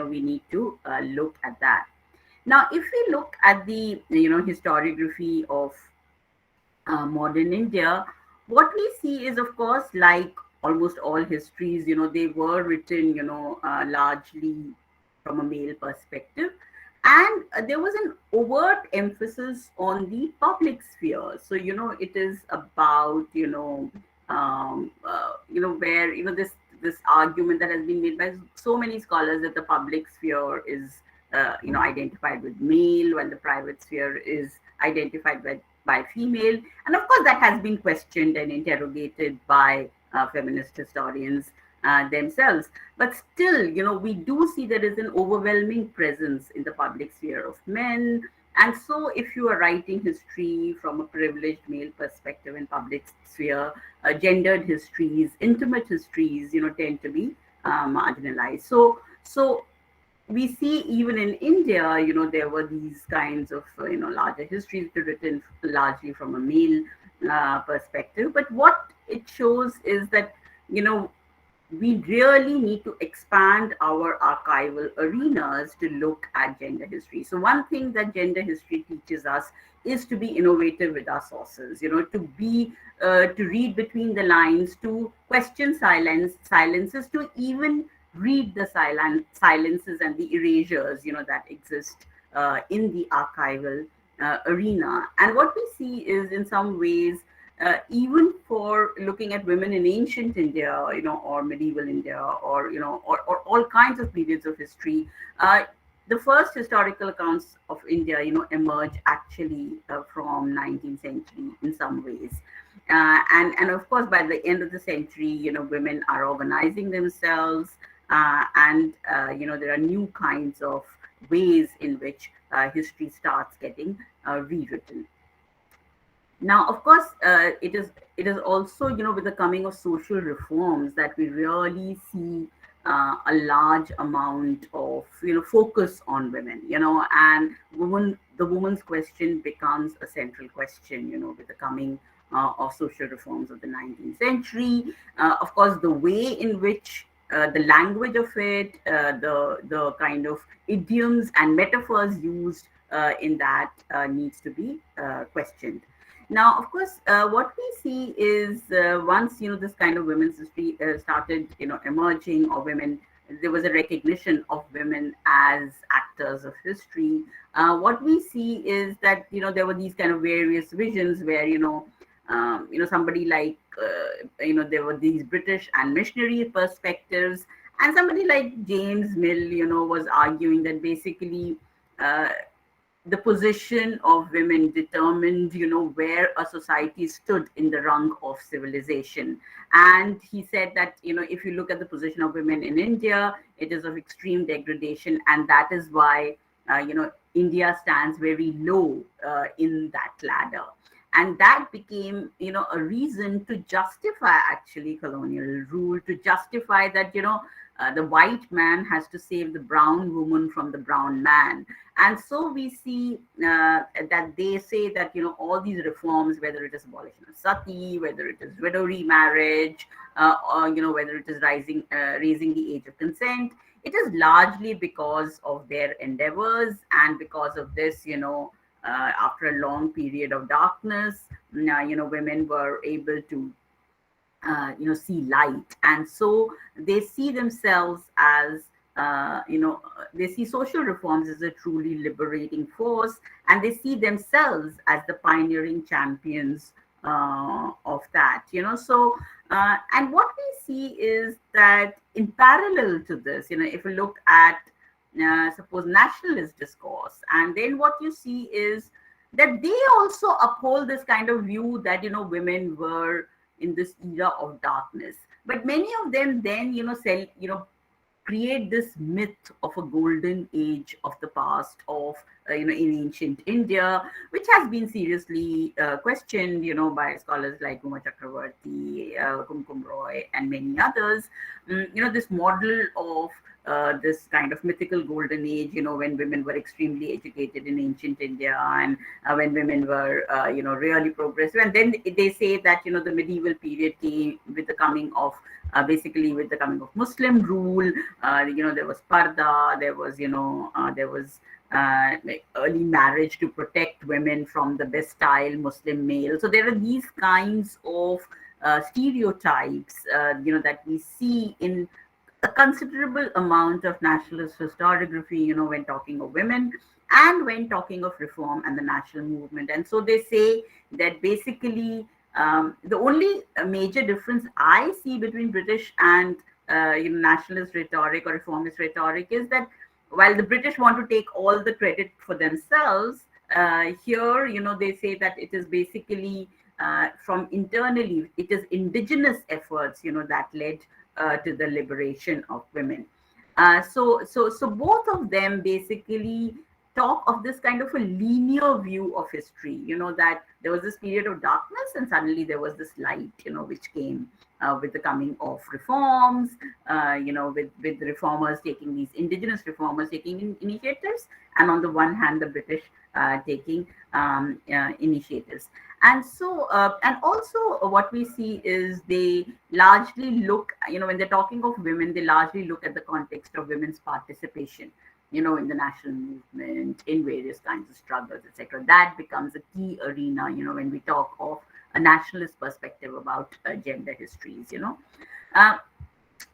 we need to look at that. Now, if we look at the historiography of modern India, what we see is, of course, like almost all histories, they were written, largely from a male perspective. And there was an overt emphasis on the public sphere. So, it is about, where, this argument that has been made by so many scholars that the public sphere is, identified with male, when the private sphere is identified by female. And of course, that has been questioned and interrogated by feminist historians themselves. But still, we do see there is an overwhelming presence in the public sphere of men. And so if you are writing history from a privileged male perspective in public sphere, gendered histories, intimate histories, tend to be marginalized. So we see even in India, there were these kinds of, larger histories written largely from a male perspective. But what it shows is that, we really need to expand our archival arenas to look at gender history. So one thing that gender history teaches us is to be innovative with our sources, to read between the lines, to question silences, to even read the silences and the erasures, that exist in the archival arena. And what we see is, in some ways, even for looking at women in ancient India, or medieval India, or or all kinds of periods of history, the first historical accounts of India, emerge actually from 19th century in some ways. And of course, by the end of the century, women are organizing themselves, and there are new kinds of ways in which history starts getting rewritten. Now, of course, it is also, with the coming of social reforms that we really see a large amount of, focus on women, and the woman's question becomes a central question, with the coming of social reforms of the 19th century. Of course, the way in which the language of it, the kind of idioms and metaphors used in that needs to be questioned. Now, of course, what we see is once this kind of women's history started emerging, or women, there was a recognition of women as actors of history. What we see is that there were these kind of various visions where somebody like there were these British and missionary perspectives, and somebody like James Mill was arguing that basically the position of women determined, where a society stood in the rung of civilization. And he said that, if you look at the position of women in India, it is of extreme degradation. And that is why, India stands very low in that ladder. And that became, a reason to justify actually colonial rule, to justify that, the white man has to save the brown woman from the brown man. And so we see that they say that, all these reforms, whether it is abolition of sati, whether it is widow remarriage, or, whether it is raising the age of consent, it is largely because of their endeavors, and because of this, after a long period of darkness, women were able to see light, and so they see themselves as they see social reforms as a truly liberating force, and they see themselves as the pioneering champions of that. And what we see is that in parallel to this, if you look at suppose nationalist discourse, and then what you see is that they also uphold this kind of view that women were in this era of darkness, but many of them then create this myth of a golden age of the past of in ancient India, which has been seriously questioned by scholars like Uma Chakravarti, Kumkum Roy, and many others. This model of this kind of mythical golden age, when women were extremely educated in ancient India, and when women were, really progressive. And then they say that, the medieval period came with the coming of, basically with the coming of Muslim rule. There was parda, there was early marriage to protect women from the bestial Muslim male. So there are these kinds of stereotypes, that we see in a considerable amount of nationalist historiography, when talking of women and when talking of reform and the national movement. And so they say that basically the only major difference I see between British and nationalist rhetoric or reformist rhetoric is that while the British want to take all the credit for themselves, here, they say that it is basically from internally, it is indigenous efforts, that led to the liberation of women. So both of them basically talk of this kind of a linear view of history, that there was this period of darkness and suddenly there was this light, which came with the coming of reforms, with the reformers taking these indigenous reformers taking initiatives, and on the one hand, the British taking initiatives. And so, and also what we see is they largely look, when they're talking of women, they largely look at the context of women's participation, in the national movement, in various kinds of struggles, etc. That becomes a key arena, when we talk of a nationalist perspective about gender histories,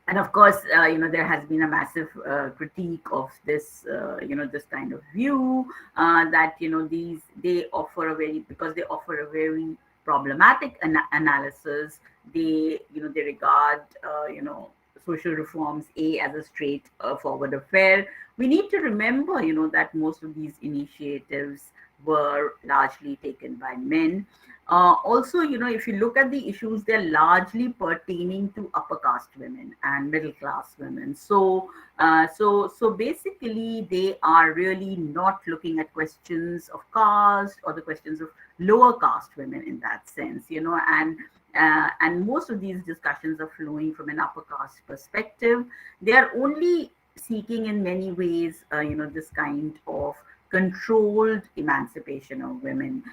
and of course, there has been a massive critique of this, this kind of view that, they offer a very problematic analysis. They regard, social reforms as a straight forward affair. We need to remember, that most of these initiatives were largely taken by men. Also, if you look at the issues, they're largely pertaining to upper caste women and middle class women. So basically, they are really not looking at questions of caste or the questions of lower caste women in that sense, and most of these discussions are flowing from an upper caste perspective. They are only seeking in many ways, this kind of controlled emancipation of women.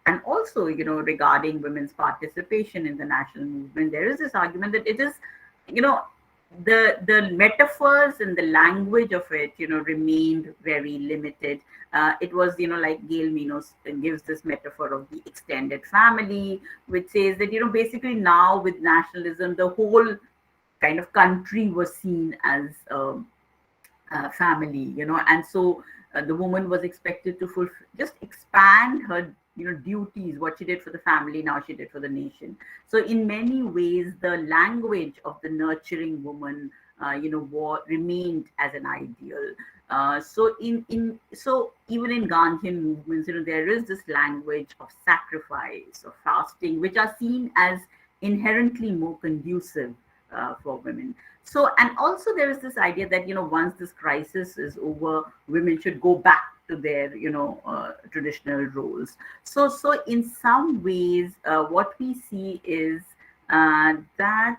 And also, regarding women's participation in the national movement, there is this argument that it is, the metaphors and the language of it, remained very limited. It was, like Gail Minos gives this metaphor of the extended family, which says that, basically now with nationalism, the whole kind of country was seen as family, and so the woman was expected to just expand her duties. What she did for the family, now she did for the nation. So in many ways, the language of the nurturing woman, remained as an ideal. So even in Gandhian movements, there is this language of sacrifice, of fasting, which are seen as inherently more conducive for women. So, and also there is this idea that, once this crisis is over, women should go back to their, traditional roles. So in some ways, what we see is that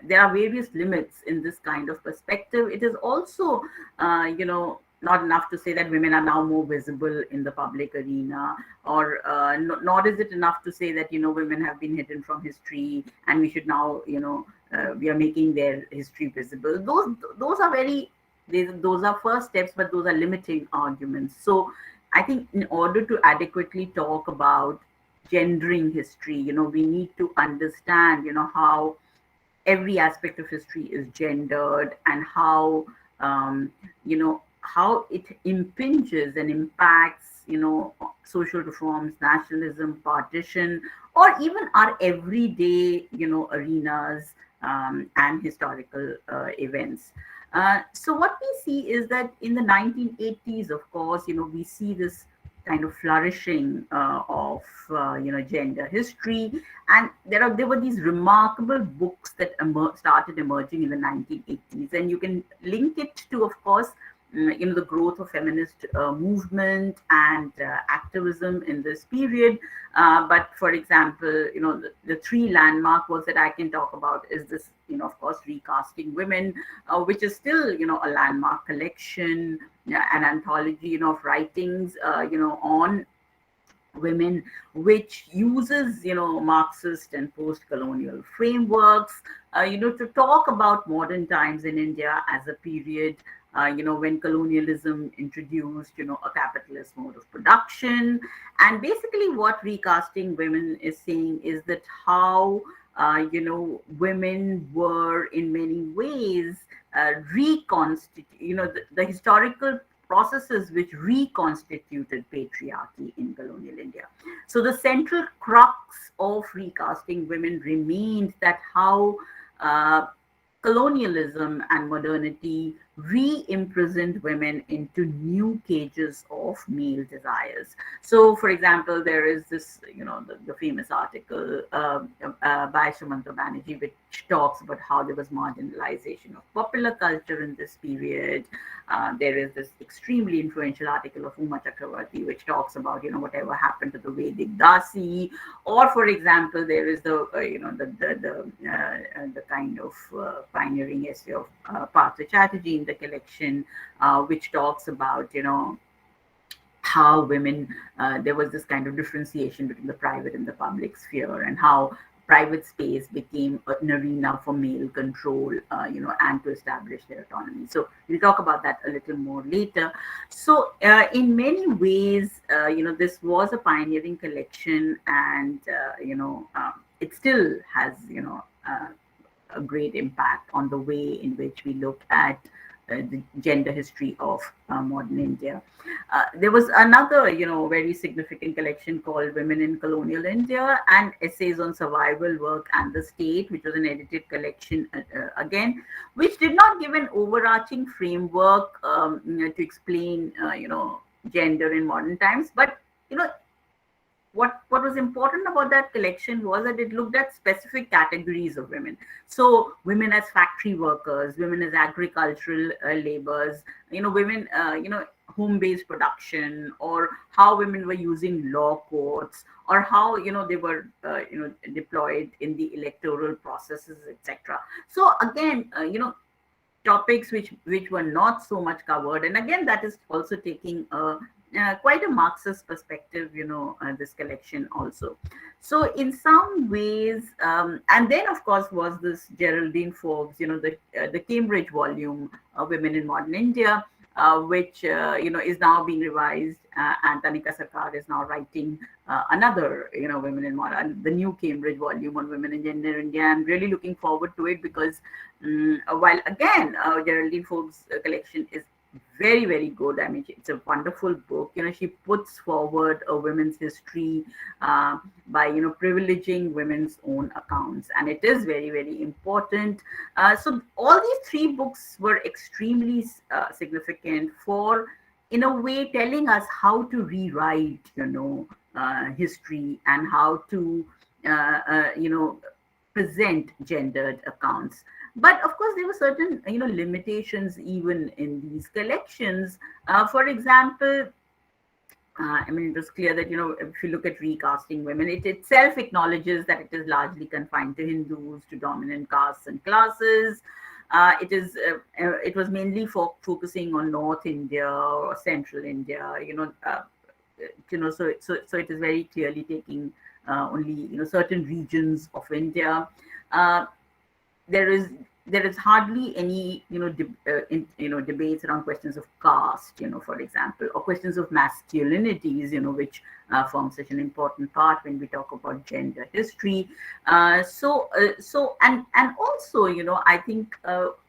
there are various limits in this kind of perspective. It is also, not enough to say that women are now more visible in the public arena, or nor is it enough to say that, women have been hidden from history and we should now, we are making their history visible. Those are very those are first steps, but those are limiting arguments. So I think in order to adequately talk about gendering history, we need to understand, how every aspect of history is gendered, and how how it impinges and impacts social reforms, nationalism, partition, or even our everyday arenas, and historical events. So what we see is that in the 1980s, of course, we see this kind of flourishing of gender history, and there were these remarkable books that started emerging in the 1980s, and you can link it to, of course, the growth of feminist movement and activism in this period. But for example, the three landmark works that I can talk about is this, of course, Recasting Women, which is still, a landmark collection, an anthology, of writings, on women, which uses, Marxist and post-colonial frameworks, to talk about modern times in India as a period, when colonialism introduced, a capitalist mode of production. And basically what Recasting Women is saying is that how, women were in many ways the historical processes which reconstituted patriarchy in colonial India. So the central crux of Recasting Women remained that how colonialism and modernity re-imprisoned women into new cages of male desires. So, for example, there is this, the famous article by Sumanta Banerjee, which talks about how there was marginalization of popular culture in this period. There is this extremely influential article of Uma Chakravarti, which talks about, whatever happened to the Vedic Dasi. Or, for example, there is the, the kind of pioneering essay of Partha Chatterjee in the collection, which talks about, how women, there was this kind of differentiation between the private and the public sphere, and how private space became an arena for male control, and to establish their autonomy. So we'll talk about that a little more later. So in many ways, this was a pioneering collection, and, it still has, a great impact on the way in which we look at the gender history of modern India. There was another, very significant collection called Women in Colonial India and Essays on Survival Work and the State, which was an edited collection again, which did not give an overarching framework to explain, gender in modern times. But, what was important about that collection was that it looked at specific categories of women. So women as factory workers, women as agricultural laborers, women, home-based production, or how women were using law courts, or how, they were, deployed in the electoral processes, etc. So again, topics which were not so much covered. And again, that is also taking quite a Marxist perspective, this collection also. So in some ways, and then of course was this Geraldine Forbes, the Cambridge volume, Women in Modern India, which, is now being revised, and Tanika Sarkar is now writing another, Women in Modern, the new Cambridge volume on women in gender India. I'm really looking forward to it because while again, Geraldine Forbes' collection is very, very good. I mean, it's a wonderful book. She puts forward a women's history by, privileging women's own accounts. And it is very, very important. So all these three books were extremely significant for, in a way, telling us how to rewrite, history, and how to, present gendered accounts. But of course, there were certain, limitations even in these collections. For example, I mean, it was clear that, if you look at Recasting Women, it itself acknowledges that it is largely confined to Hindus, to dominant castes and classes. It was mainly focusing on North India or Central India, so it is very clearly taking only, certain regions of India. There is there is hardly any, debates around questions of caste, for example, or questions of masculinities, which form such an important part when we talk about gender history. And also, I think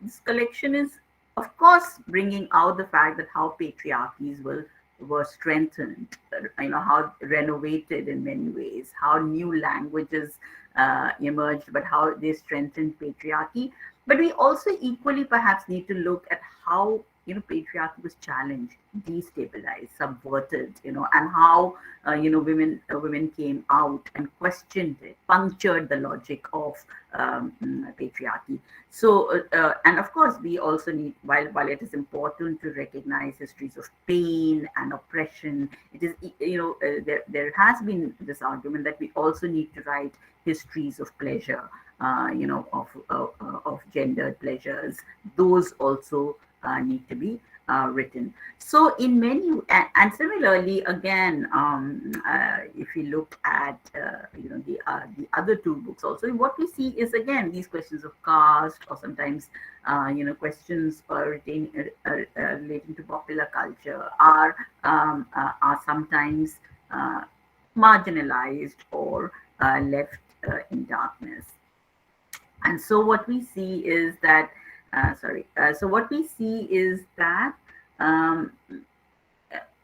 this collection is, of course, bringing out the fact that how patriarchies were strengthened, how renovated in many ways, how new languages emerged, but how they strengthened patriarchy. But we also equally perhaps need to look at how, patriarchy was challenged, destabilized, subverted, and how, women came out and questioned it, punctured the logic of patriarchy. So, and of course, we also need, while it is important to recognize histories of pain and oppression, it is, there has been this argument that we also need to write histories of pleasure, of gendered pleasures. Those also need to be written. So in many, and similarly, again, if you look at the other two books also, what we see is again these questions of caste, or sometimes questions relating to popular culture are sometimes marginalized or left in darkness. And so what we see is that,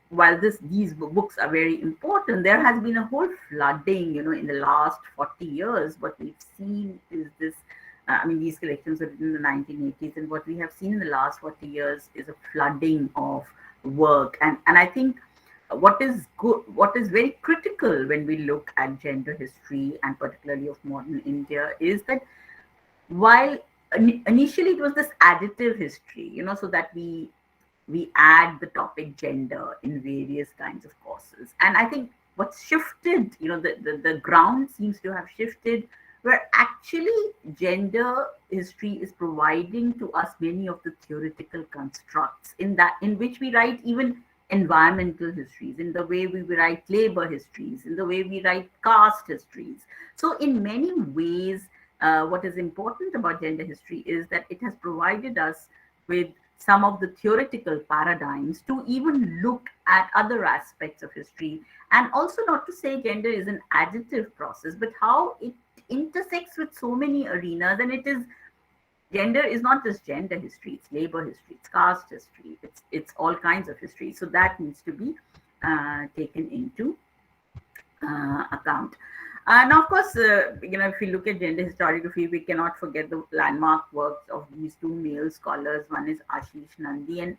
while these books are very important, there has been a whole flooding, in the last 40 years. What we've seen is this, these collections were written in the 1980s, and what we have seen in the last 40 years is a flooding of work. And I think what is very critical when we look at gender history, and particularly of modern India, is that while initially it was this additive history, so that we add the topic gender in various kinds of courses. And I think what's shifted, the ground seems to have shifted, where actually gender history is providing to us many of the theoretical constructs in which we write even environmental histories, in the way we write labor histories, in the way we write caste histories. So in many ways, what is important about gender history is that it has provided us with some of the theoretical paradigms to even look at other aspects of history. And also, not to say gender is an additive process, but how it intersects with so many arenas. And gender is not just gender history, it's labor history, it's caste history, it's all kinds of history. So that needs to be taken into account. Now, of course, if we look at gender historiography, we cannot forget the landmark works of these two male scholars. One is Ashish Nandi, and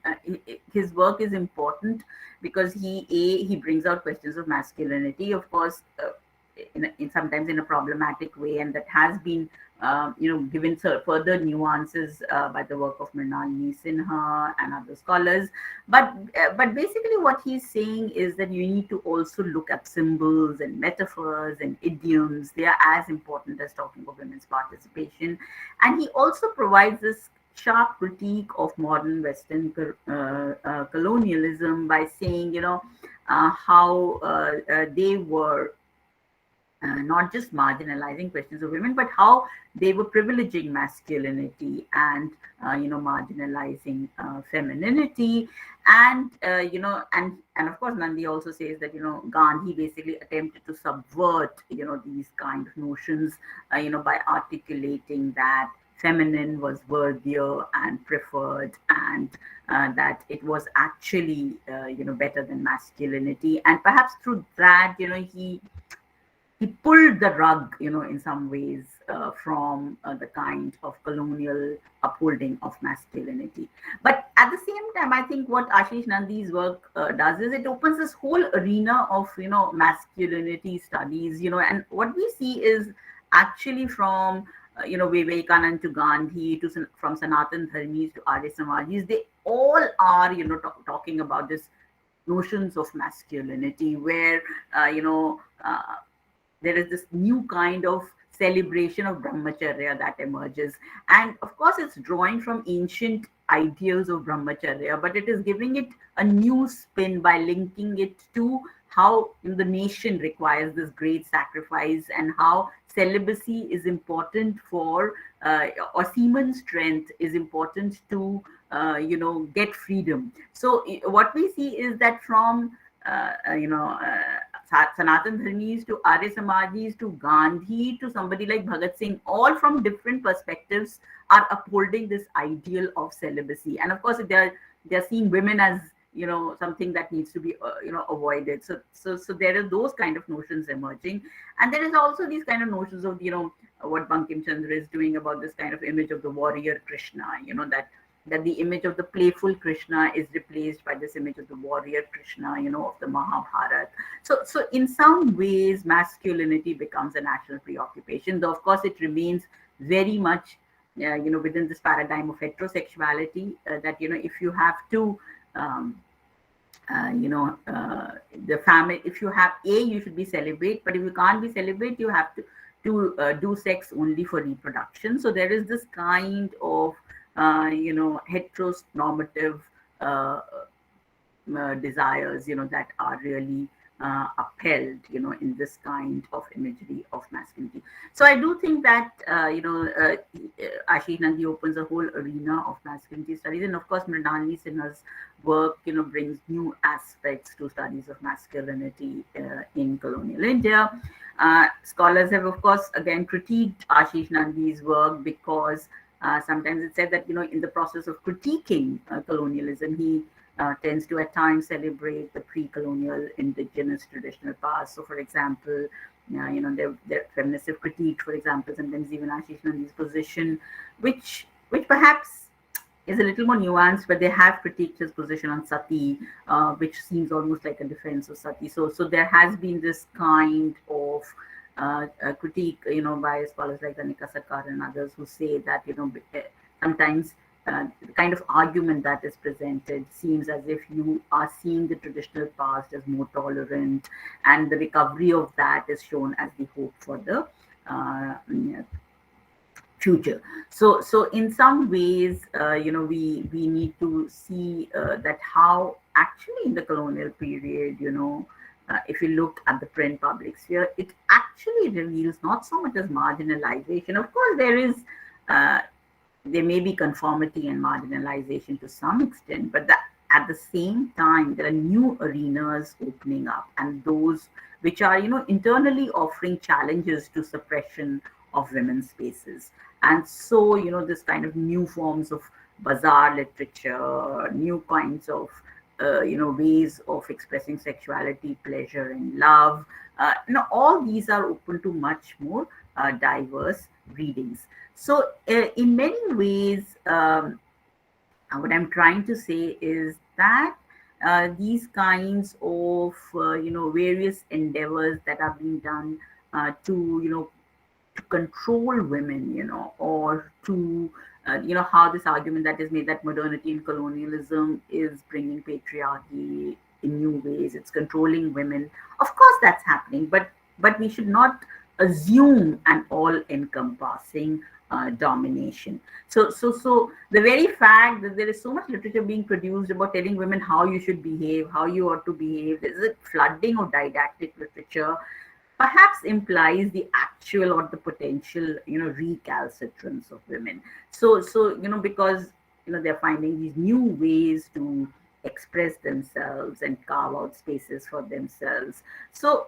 his work is important because he brings out questions of masculinity, of course, sometimes in a problematic way, and that has been given further nuances by the work of Mrinalini Sinha and other scholars. But basically what he's saying is that you need to also look at symbols and metaphors and idioms. They are as important as talking of women's participation. And he also provides this sharp critique of modern Western colonialism by saying, how they were not just marginalizing questions of women, but how they were privileging masculinity and marginalizing femininity. And and of course Nandi also says that Gandhi basically attempted to subvert these kind of notions by articulating that feminine was worthier and preferred, and that it was actually better than masculinity. And perhaps through that he pulled the rug, in some ways, from the kind of colonial upholding of masculinity. But at the same time, I think what Ashish Nandi's work does is it opens this whole arena of, masculinity studies, and what we see is actually from, Vivekanand to Gandhi, from Sanatan Dharmis to Arya Samajis, they all are, talking about this notions of masculinity, where, there is this new kind of celebration of brahmacharya that emerges. And of course, it's drawing from ancient ideals of brahmacharya, but it is giving it a new spin by linking it to how the nation requires this great sacrifice, and how celibacy is important for, or semen strength is important to, get freedom. So what we see is that from, Sanatan Dharmis to Arya Samajis to Gandhi to somebody like Bhagat Singh, all from different perspectives are upholding this ideal of celibacy. And of course, they're seeing women as, something that needs to be, avoided. So there are those kind of notions emerging. And there is also these kind of notions of, what Bankim Chandra is doing about this kind of image of the warrior Krishna, that the image of the playful Krishna is replaced by this image of the warrior Krishna, of the Mahabharata. So in some ways, masculinity becomes a national preoccupation, though of course it remains very much, within this paradigm of heterosexuality, that, if you have to, the family, if you have you should be celibate, but if you can't be celibate, you have to do sex only for reproduction. So there is this kind of, heteronormative desires, that are really upheld, in this kind of imagery of masculinity. So I do think that, Ashish Nandi opens a whole arena of masculinity studies. And of course, Mrinalini Sinha's work, brings new aspects to studies of masculinity in colonial India. Scholars have, of course, again critiqued Ashish Nandi's work because sometimes it's said that, in the process of critiquing colonialism, he tends to at times celebrate the pre-colonial indigenous traditional past. So, for example, their feminists have critiqued, for example, sometimes even Ashish Nandi's position, which perhaps is a little more nuanced, but they have critiqued his position on sati, which seems almost like a defense of sati. So there has been this kind of critique, by scholars like Anika Sarkar and others who say that, sometimes the kind of argument that is presented seems as if you are seeing the traditional past as more tolerant, and the recovery of that is shown as the hope for the future. So in some ways, we need to see that how actually in the colonial period, if you look at the print public sphere, it actually reveals not so much as marginalization. Of course, there may be conformity and marginalization to some extent, but at the same time, there are new arenas opening up, and those which are, internally offering challenges to suppression of women's spaces. And so, this kind of new forms of bazaar literature, new kinds of ways of expressing sexuality, pleasure, and love. All these are open to much more diverse readings. So, in many ways, what I'm trying to say is that these kinds of various endeavors that are being done to control women, or to how this argument that is made that modernity and colonialism is bringing patriarchy in new ways, it's controlling women. Of course, that's happening, but we should not assume an all-encompassing domination. So the very fact that there is so much literature being produced about telling women how you should behave, how you ought to behave, there's a flooding of didactic literature, perhaps implies the actual or the potential, recalcitrance of women. So because they're finding these new ways to express themselves and carve out spaces for themselves. So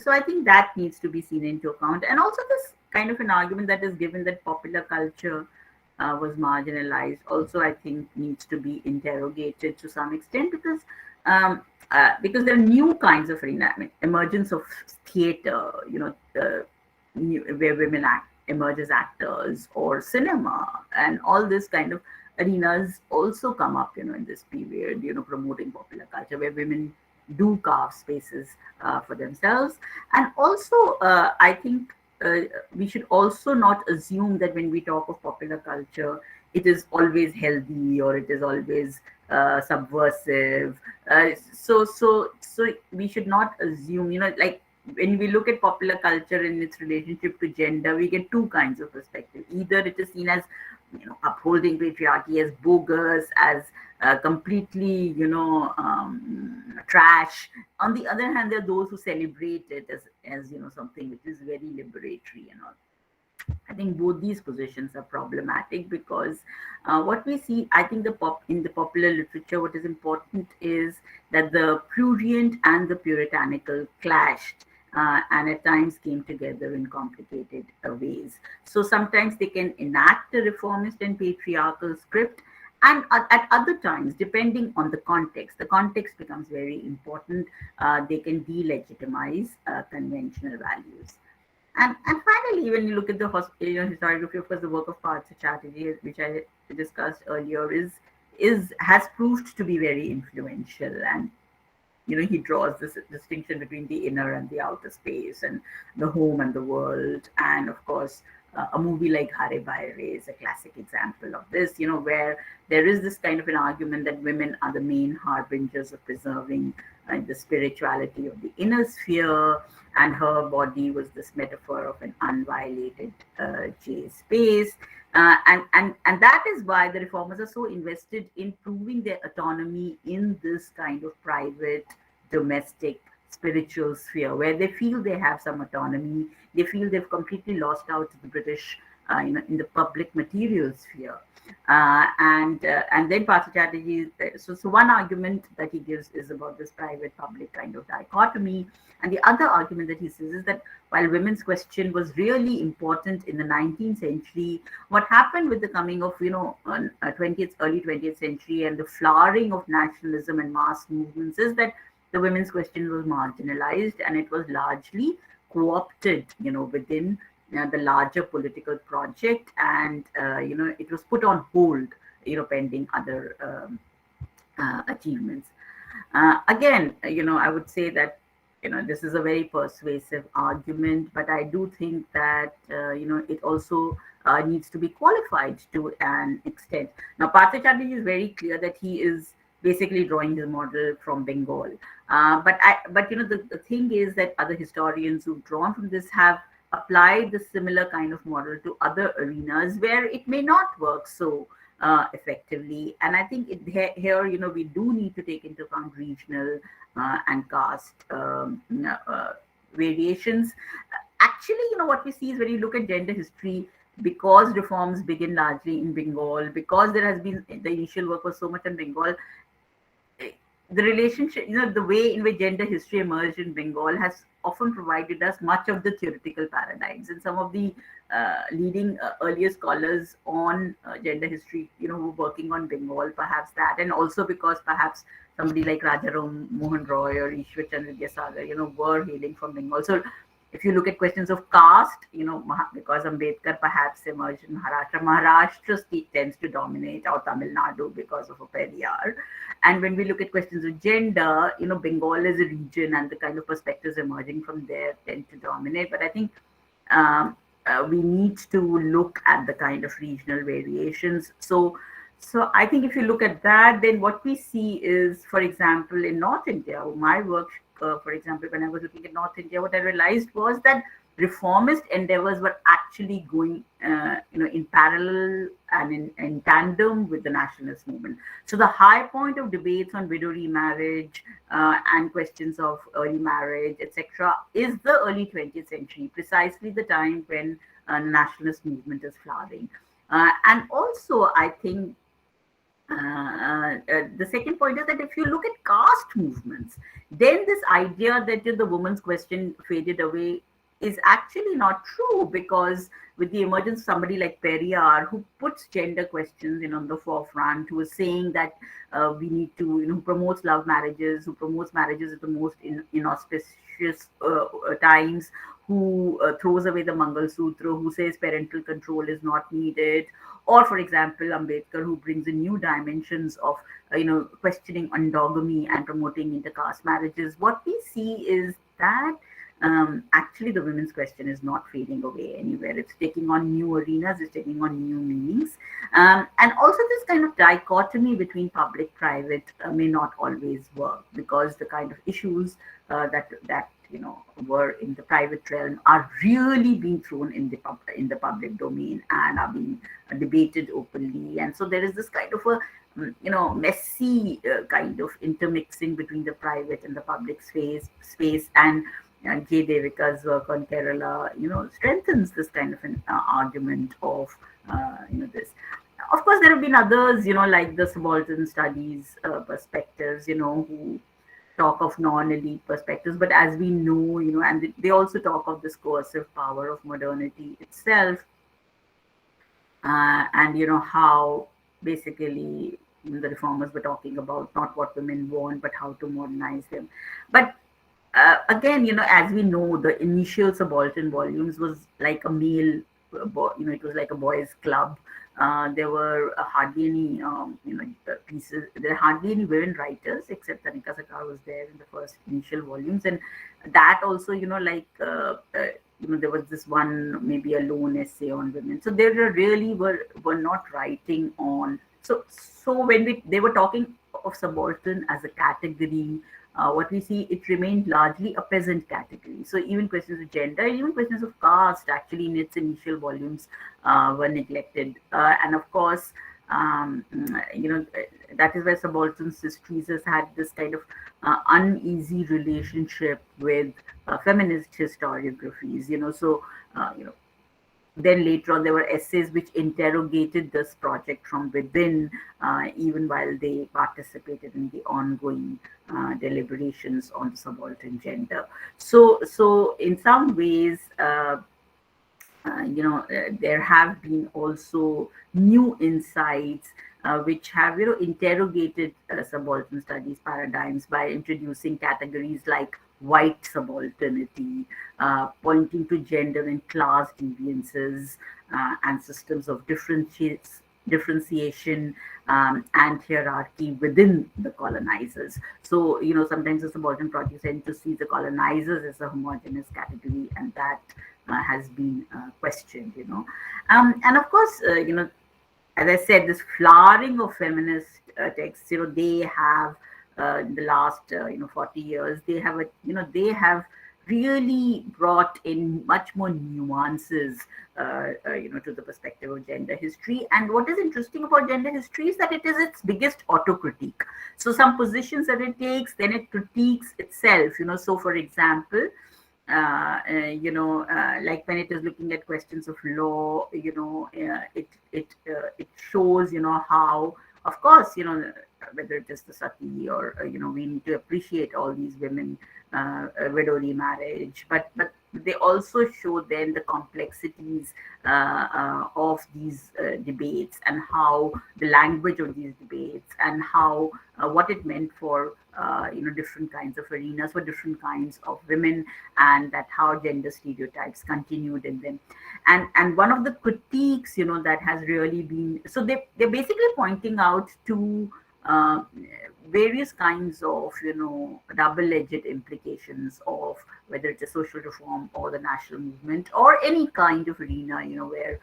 I think that needs to be seen into account. And also this kind of an argument that is given that popular culture was marginalized also, I think, needs to be interrogated to some extent, because there are new kinds of emergence of theater, where women emerge as actors, or cinema, and all this kind of arenas also come up, in this period, promoting popular culture, where women do carve spaces for themselves. And also, I think we should also not assume that when we talk of popular culture, it is always healthy or it is always subversive. So we should not assume, like when we look at popular culture in its relationship to gender, we get two kinds of perspective. Either it is seen as, upholding patriarchy, as bogus, as completely, trash, on the other hand, there are those who celebrate it as something which is very liberatory and all. I think both these positions are problematic because what we see, I think in the popular literature, what is important is that the prurient and the puritanical clashed and at times came together in complicated ways. So sometimes they can enact a reformist and patriarchal script, and at other times, depending on the context becomes very important. They can delegitimize conventional values. And finally, when you look at the historiography, of course, the work of Partha Chatterjee, which I discussed earlier, has proved to be very influential. And he draws this distinction between the inner and the outer space, and the home and the world. And of course, a movie like Hare Baire is a classic example of this. Where there is this kind of an argument that women are the main harbingers of preserving the spirituality of the inner sphere, and her body was this metaphor of an unviolated chaste space. And that is why the reformers are so invested in proving their autonomy in this kind of private, domestic, spiritual sphere, where they feel they have some autonomy. They feel they've completely lost out to the British in the public material sphere. And then Partha Chatterjee, so one argument that he gives is about this private-public kind of dichotomy. And the other argument that he says is that while women's question was really important in the 19th century, what happened with the coming of, early 20th century and the flowering of nationalism and mass movements is that the women's question was marginalized and it was largely co-opted, within the larger political project, and it was put on hold, pending other achievements. Again, I would say that this is a very persuasive argument, but I do think that it also needs to be qualified to an extent. Now, Partha Chatterjee is very clear that he is basically drawing his model from Bengal. But the thing is that other historians who've drawn from this have applied the similar kind of model to other arenas where it may not work so effectively. And I think here, we do need to take into account regional and caste variations. Actually, what we see is when you look at gender history, because reforms begin largely in Bengal, because there has been the initial work was so much in Bengal, the relationship, the way in which gender history emerged in Bengal has often provided us much of the theoretical paradigms. And some of the leading earlier scholars on gender history, who were working on Bengal, perhaps that, and also because perhaps somebody like Rajaram Mohan Roy or Ishwar Chandra Vidyasagar, were hailing from Bengal. So if you look at questions of caste, because Ambedkar perhaps emerged in Maharashtra tends to dominate, or Tamil Nadu because of a Periyar. And when we look at questions of gender, Bengal is a region and the kind of perspectives emerging from there tend to dominate. But I think we need to look at the kind of regional variations. So I think if you look at that, then what we see is, for example, in North India, my work, for example, when I was looking at North India, what I realized was that reformist endeavors were actually going, in parallel and in tandem with the nationalist movement. So the high point of debates on widow remarriage and questions of early marriage, etc., is the early 20th century, precisely the time when nationalist movement is flowering. And also, I think the second point is that if you look at caste movements, then this idea that the woman's question faded away is actually not true, because with the emergence of somebody like Periyar, who puts gender questions on the forefront, who is saying that we need to, who promotes love marriages, who promotes marriages at the most inauspicious times, who throws away the Mangal Sutra, who says parental control is not needed, or for example, Ambedkar, who brings in new dimensions of questioning endogamy and promoting intercaste marriages. What we see is that actually the women's question is not fading away anywhere. It's taking on new arenas, it's taking on new meanings. And also this kind of dichotomy between public private may not always work, because the kind of issues that were in the private realm are really being thrown in the public domain and are being debated openly. And so there is this kind of a messy kind of intermixing between the private and the public space. And J. Devika's work on Kerala, strengthens this kind of an argument of, this. Of course, there have been others, like the subaltern studies perspectives, who talk of non-elite perspectives. But as we know, and they also talk of this coercive power of modernity itself, and how basically the reformers were talking about not what women want, but how to modernize them. But again, as we know, the initial subaltern volumes was like a male, it was like a boys' club. There were hardly any, pieces. There are hardly any women writers, except Tanika Sarkar was there in the first initial volumes, and that also, there was this one, maybe a lone essay on women. So they really were not writing on. So when they were talking of subaltern as a category, what we see, it remained largely a peasant category. So even questions of gender, even questions of caste, actually in its initial volumes were neglected. And of course, that is where subaltern histories has had this kind of uneasy relationship with feminist historiographies. Then later on, there were essays which interrogated this project from within, even while they participated in the ongoing deliberations on the subaltern gender. So in some ways, there have been also new insights which have, interrogated subaltern studies paradigms by introducing categories like white subalternity, pointing to gender and class deviances and systems of differentiation and hierarchy within the colonizers. So, sometimes the subaltern projects tend to see the colonizers as a homogeneous category, and that has been questioned, And of course, as I said, this flowering of feminist texts, they have in the last 40 years, they have really brought in much more nuances to the perspective of gender history. And what is interesting about gender history is that it is its biggest autocritique. So some positions that it takes, then it critiques itself. So for example, like when it is looking at questions of law, it shows how, of course, whether it is the sati or we need to appreciate all these women, widow remarriage, but they also show then the complexities of these debates, and how the language of these debates, and how what it meant for different kinds of arenas for different kinds of women, and that how gender stereotypes continued in them. And one of the critiques that has really been, so they're basically pointing out to various kinds of double-edged implications of whether it's a social reform or the national movement or any kind of arena where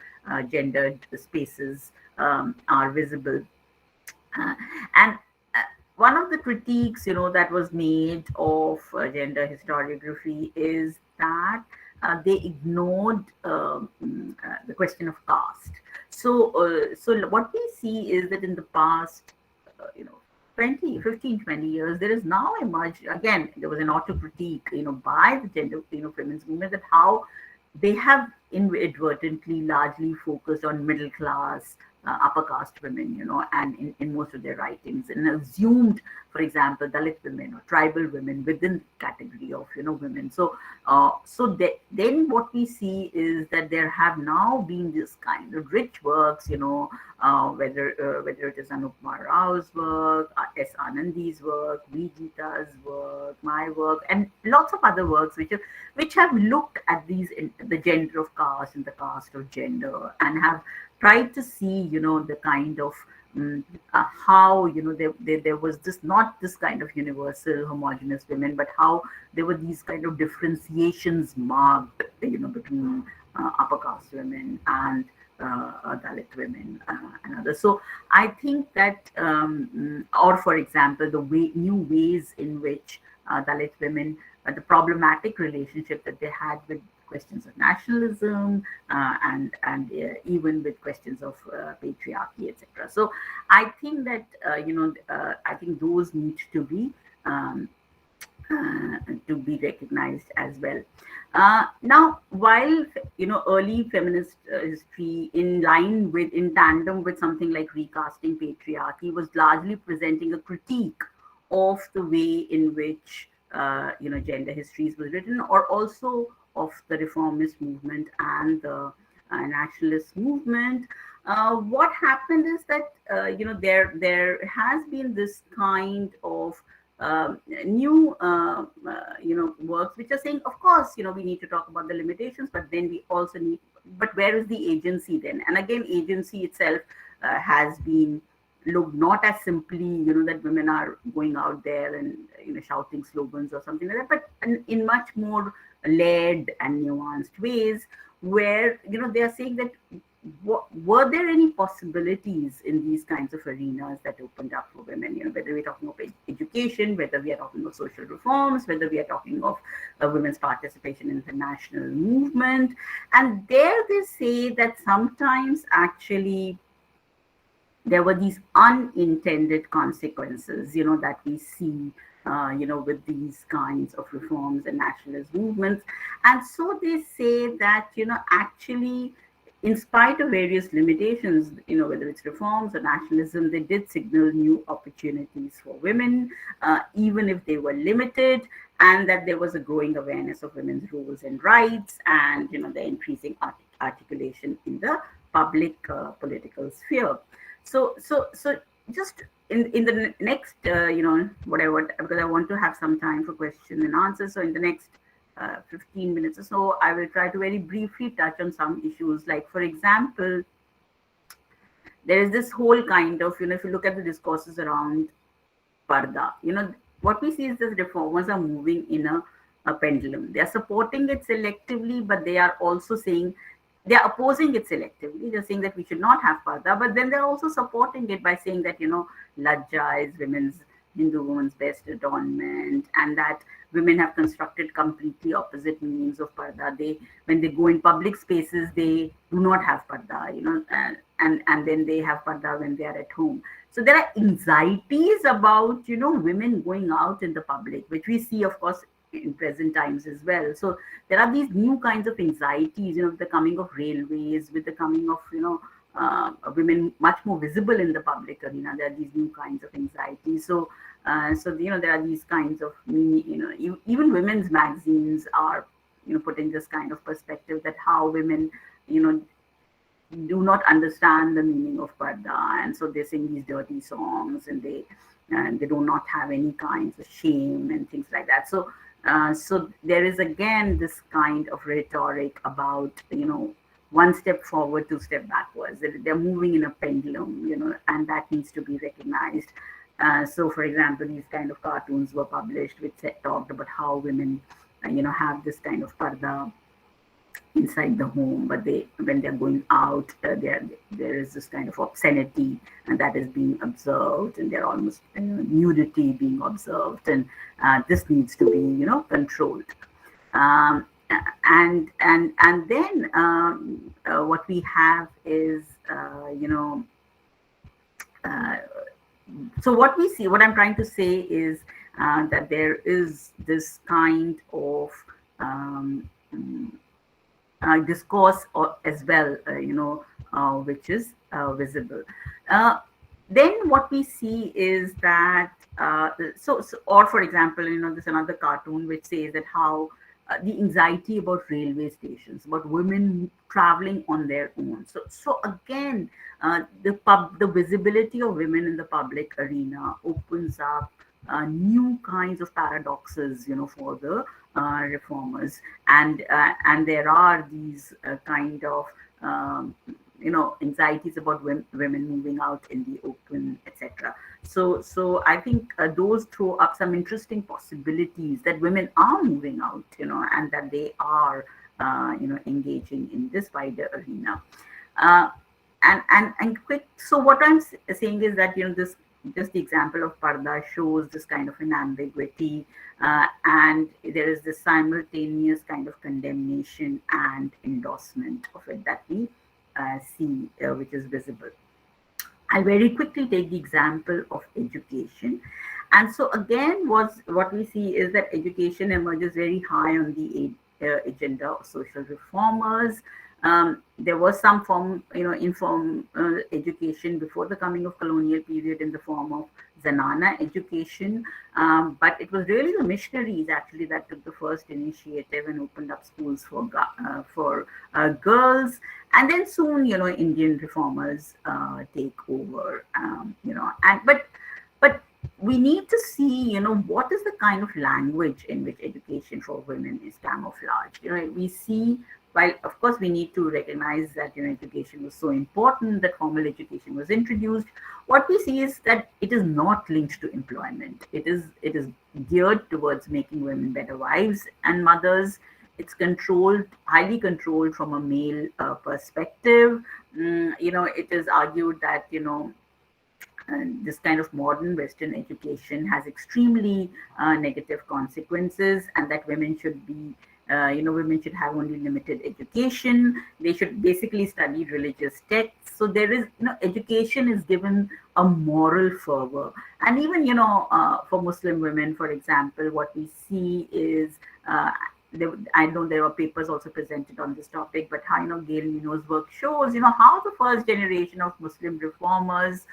gendered spaces are visible. And one of the critiques that was made of gender historiography is that they ignored the question of caste. So what we see is that in the past 15-20 years, there is now emerged, again, there was an auto-critique, by the gender, feminist movement, that how they have inadvertently largely focused on middle class, upper caste women, and in most of their writings, and assumed, for example, Dalit women or tribal women within the category of, women. So then what we see is that there have now been this kind of rich works, whether it is Anupma Rao's work, S. Anandi's work, V. Gita's work, my work, and lots of other works which have looked at the gender of caste and the caste of gender, and have tried to see, the kind of how, there was not this kind of universal homogeneous women, but how there were these kind of differentiations marked, between upper caste women and Dalit women and others. So I think that, or for example, new ways in which Dalit women, the problematic relationship that they had with questions of nationalism and even with questions of patriarchy, etc. So I think that I think those need um, to be recognized as well. Now, while early feminist history, in tandem with something like recasting patriarchy, was largely presenting a critique of the way in which gender histories was written, or also of the reformist movement and the nationalist movement. What happened is that there has been this kind of new works which are saying, of course, we need to talk about the limitations, but then we also need, but where is the agency then? And again, agency itself has been looked not as simply that women are going out there and shouting slogans or something like that, but in much more layered and nuanced ways, where they are saying that were there any possibilities in these kinds of arenas that opened up for women? Whether we're talking of education, whether we are talking of social reforms, whether we are talking of women's participation in the national movement. And there they say that sometimes actually there were these unintended consequences, that we see, with these kinds of reforms and nationalist movements. And so they say that, actually, in spite of various limitations, whether it's reforms or nationalism, they did signal new opportunities for women, even if they were limited, and that there was a growing awareness of women's roles and rights, and the increasing articulation in the public political sphere. So just in the next, whatever, because I want to have some time for question and answers. So in the next 15 minutes or so, I will try to very briefly touch on some issues. Like, for example, there is this whole kind of, if you look at the discourses around Parda, what we see is that reformers are moving in a pendulum. They are supporting it selectively, but they are also saying, they are opposing it selectively. They're saying that we should not have Parda, but then they're also supporting it by saying that, Lajja is Hindu women's best adornment, and that women have constructed completely opposite meanings of Parda. When they go in public spaces, they do not have Parda, and then they have Parda when they are at home. So there are anxieties about, women going out in the public, which we see, of course, in present times as well. So there are these new kinds of anxieties, with the coming of railways, with the coming of, women much more visible in the public arena. There are these new kinds of anxieties. So there are these kinds of, even women's magazines are, putting this kind of perspective that how women, do not understand the meaning of Parda, and so they sing these dirty songs, and they do not have any kinds of shame and things like that. So there is again this kind of rhetoric about, one step forward, two step backwards. They're moving in a pendulum, and that needs to be recognized. So, for example, these kind of cartoons were published which talked about how women, have this kind of parda inside the home, but when they're going out, there is this kind of obscenity, and that is being observed, and there almost nudity being observed, and this needs to be controlled. And then what we have is so what we see, what I'm trying to say is that there is this kind of discourse as well, which is visible. Then what we see is that, or for example, there's another cartoon which says that how the anxiety about railway stations, about women traveling on their own. So again, the visibility of women in the public arena opens up new kinds of paradoxes, for the reformers, and there are these kind of anxieties about women moving out in the open, etc. So I think those throw up some interesting possibilities that women are moving out, and that they are engaging in this wider arena. And quick. So what I'm saying is that this just the example of parda shows this kind of an ambiguity, and there is this simultaneous kind of condemnation and endorsement of it that we see, which is visible. I'll very quickly take the example of education. And so again, what we see is that education emerges very high on the agenda of social reformers. There was some form, informal education before the coming of colonial period in the form of Zanana education. But it was really the missionaries actually that took the first initiative and opened up schools for girls. And then soon, Indian reformers take over, but we need to see, what is the kind of language in which education for women is camouflaged. We see, while of course we need to recognize that education was so important, that formal education was introduced, what we see is that it is not linked to employment. It is geared towards making women better wives and mothers. It's controlled, highly controlled from a male perspective. It is argued that this kind of modern Western education has extremely negative consequences, and that women should be, women should have only limited education. They should basically study religious texts. So there is, education is given a moral fervor. And even, for Muslim women, for example, what we see is, I know there were papers also presented on this topic, but how, Gail Mino's work shows, how the first generation of Muslim reformers,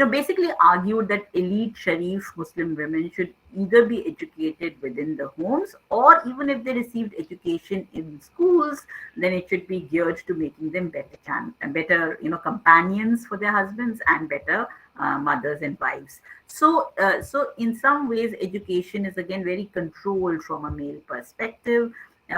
basically argued that elite Sharif Muslim women should either be educated within the homes, or even if they received education in schools, then it should be geared to making them better companions for their husbands and better mothers and wives. So in some ways, education is again very controlled from a male perspective.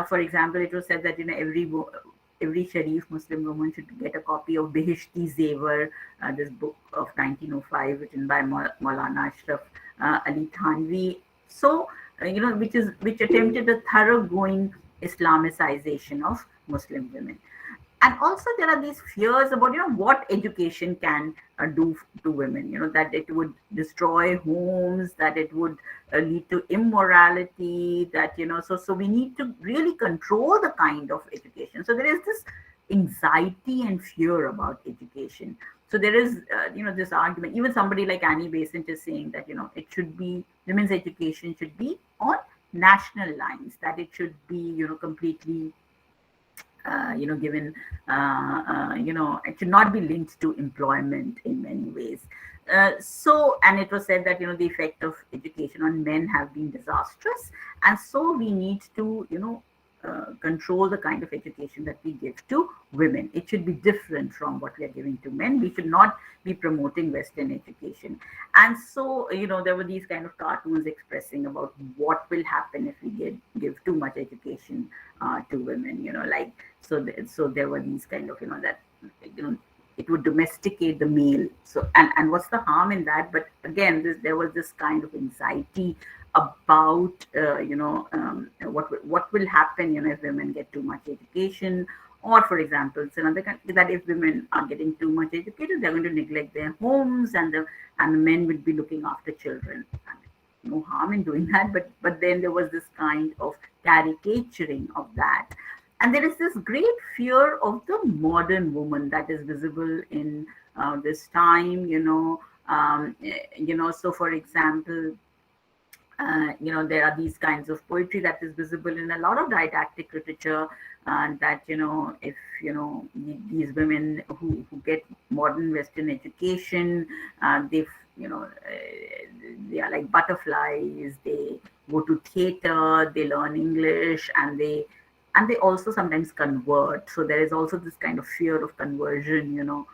For example, it was said that every Sharif Muslim woman should get a copy of Behishti Zevar, this book of 1905 written by Maulana Ashraf Ali Thanvi. So, which attempted a thoroughgoing Islamicization of Muslim women. And also there are these fears about, what education can do to women, that it would destroy homes, that it would lead to immorality, that, so we need to really control the kind of education. So there is this anxiety and fear about education. So there is, this argument, even somebody like Annie Besant is saying that, it should be, women's education should be on national lines, that it should be, completely given, it should not be linked to employment in many ways. And it was said that, the effect of education on men have been disastrous. And so we need to, control the kind of education that we give to women. It should be different from what we are giving to men. We should not be promoting Western education. And so, there were these kind of cartoons expressing about what will happen if we give too much education to women, so there were these kind of, that, it would domesticate the male. So, and what's the harm in that? But again, there was this kind of anxiety about, what will happen, if women get too much education. Or, for example, it's another kind that if women are getting too much educated, they're going to neglect their homes, and the men would be looking after children. No harm in doing that, but then there was this kind of caricaturing of that. And there is this great fear of the modern woman that is visible in this time, so for example, there are these kinds of poetry that is visible in a lot of didactic literature, that, if, these women who get modern Western education, they are like butterflies, they go to theater, they learn English, and they also sometimes convert. So there is also this kind of fear of conversion,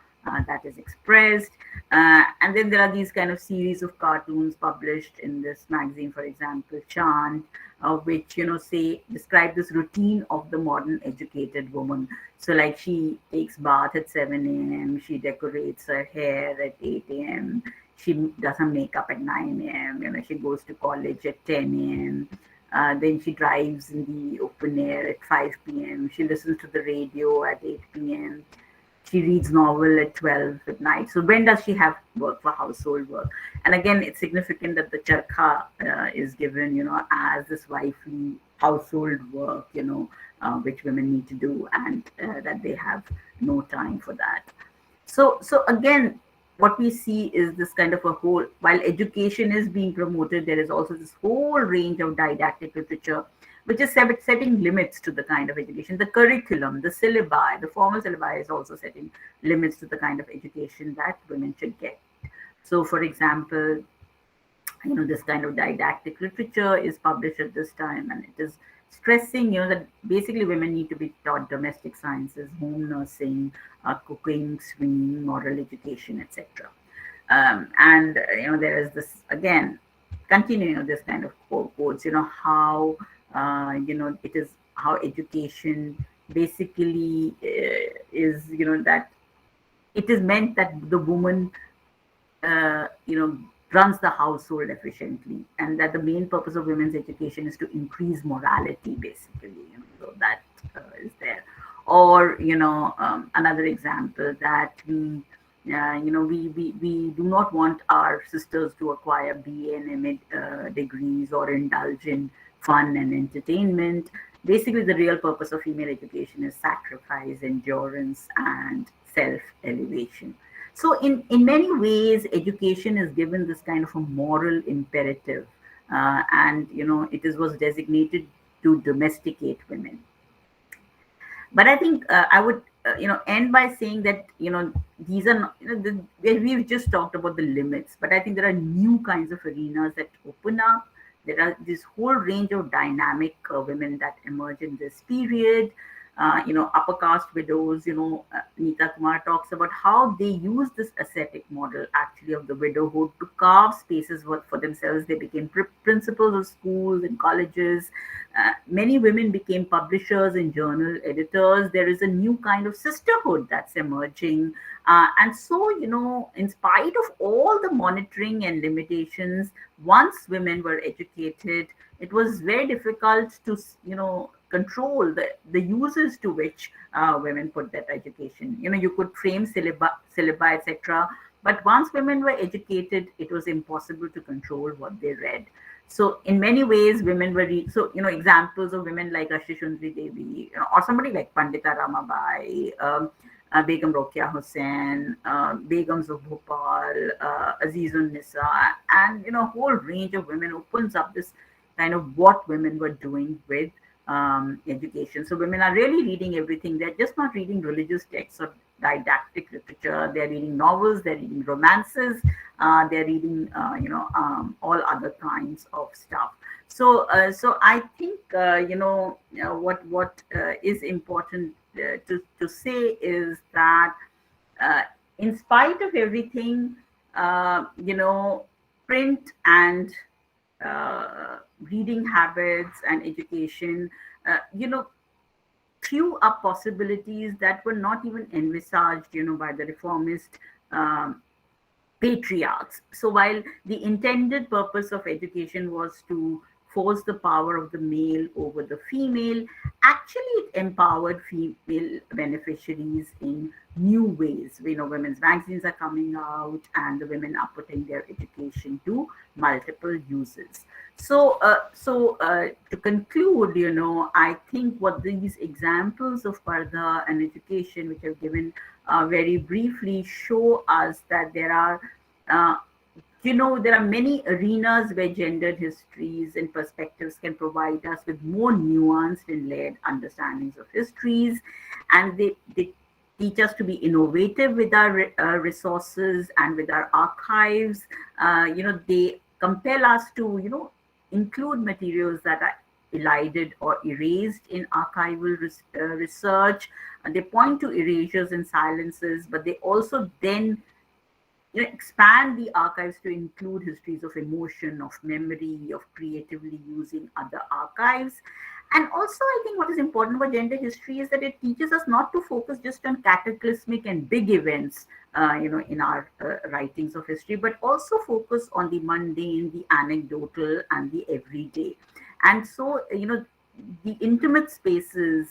that is expressed. And then there are these kind of series of cartoons published in this magazine, for example, Chant, which, describe this routine of the modern educated woman. So like she takes bath at 7 a.m., she decorates her hair at 8 a.m., she does her makeup at 9 a.m., she goes to college at 10 a.m., then she drives in the open air at 5 p.m., she listens to the radio at 8 p.m., She reads novel at 12 at night. So when does she have work for household work? And again, it's significant that the charkha is given, as this wifely household work, which women need to do, and that they have no time for that. So again, what we see is this kind of a whole, while education is being promoted, there is also this whole range of didactic literature, which is setting limits to the kind of education. The curriculum, the syllabi, the formal syllabi is also setting limits to the kind of education that women should get. So for example, this kind of didactic literature is published at this time, and it is stressing, that basically women need to be taught domestic sciences, home nursing, cooking, swimming, moral education, etc. And there is this, again, continuing this kind of quotes, how it is how education basically is, that it is meant that the woman runs the household efficiently, and that the main purpose of women's education is to increase morality, basically. So that is there. Or another example, that we do not want our sisters to acquire BA and MA degrees or indulge in fun and entertainment. Basically, the real purpose of female education is sacrifice, endurance, and self-elevation. So in many ways, education is given this kind of a moral imperative, and it was designated to domesticate women. But I think I would end by saying that these are not, we've just talked about the limits, but I think there are new kinds of arenas that open up. There are this whole range of dynamic women that emerge in this period. Upper caste widows, Neeta Kumar talks about how they use this ascetic model actually of the widowhood to carve spaces for themselves. They became principals of schools and colleges. Many women became publishers and journal editors. There is a new kind of sisterhood that's emerging. And so, in spite of all the monitoring and limitations, once women were educated, it was very difficult to, control the uses to which women put that education. You could frame syllabi, etc. But once women were educated, it was impossible to control what they read. So in many ways, women were, examples of women like Ashishundri Devi, or somebody like Pandita Ramabai, Begum Rokia Hussain, Begums of Bhopal, Azizun Nisa, and, a whole range of women opens up this kind of what women were doing with education. So women are really reading everything. They're just not reading religious texts or didactic literature. They're reading novels, they're reading romances, they're reading, all other kinds of stuff. So I think, what is important to say is that in spite of everything, print and reading habits and education, threw up possibilities that were not even envisaged, by the reformist patriarchs. So while the intended purpose of education was to force the power of the male over the female, actually it empowered female beneficiaries in new ways. Women's magazines are coming out, and the women are putting their education to multiple uses. So to conclude, I think what these examples of Parda and education, which I've given very briefly, show us that there are there are many arenas where gendered histories and perspectives can provide us with more nuanced and layered understandings of histories, and they teach us to be innovative with our resources and with our archives. They compel us to include materials that are elided or erased in archival research. They point to erasures and silences, but they also then expand the archives to include histories of emotion, of memory, of creatively using other archives. And also, I think what is important about gender history is that it teaches us not to focus just on cataclysmic and big events, in our writings of history, but also focus on the mundane, the anecdotal, and the everyday. And so, the intimate spaces,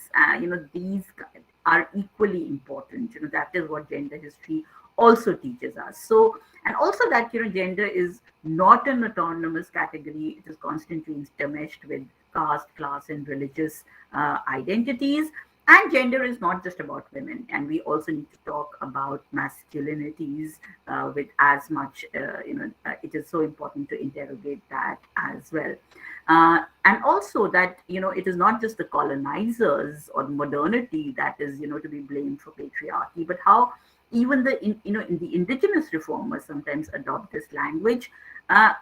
these are equally important. That is what gender history also teaches us. So, and also that, gender is not an autonomous category. It is constantly intermeshed with caste, class, and religious identities. And gender is not just about women, and we also need to talk about masculinities with as much, it is so important to interrogate that as well. And also that, it is not just the colonizers or modernity that is, to be blamed for patriarchy, but how even in the indigenous reformers sometimes adopt this language.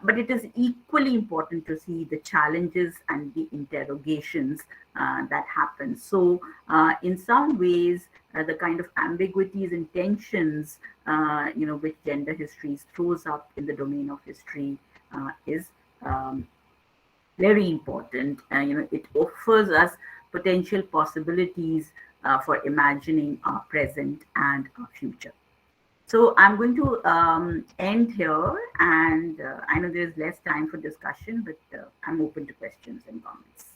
But it is equally important to see the challenges and the interrogations that happen. So in some ways, the kind of ambiguities and tensions, which gender histories throws up in the domain of history is very important. It offers us potential possibilities for imagining our present and our future. So I'm going to end here, and I know there's less time for discussion, but I'm open to questions and comments.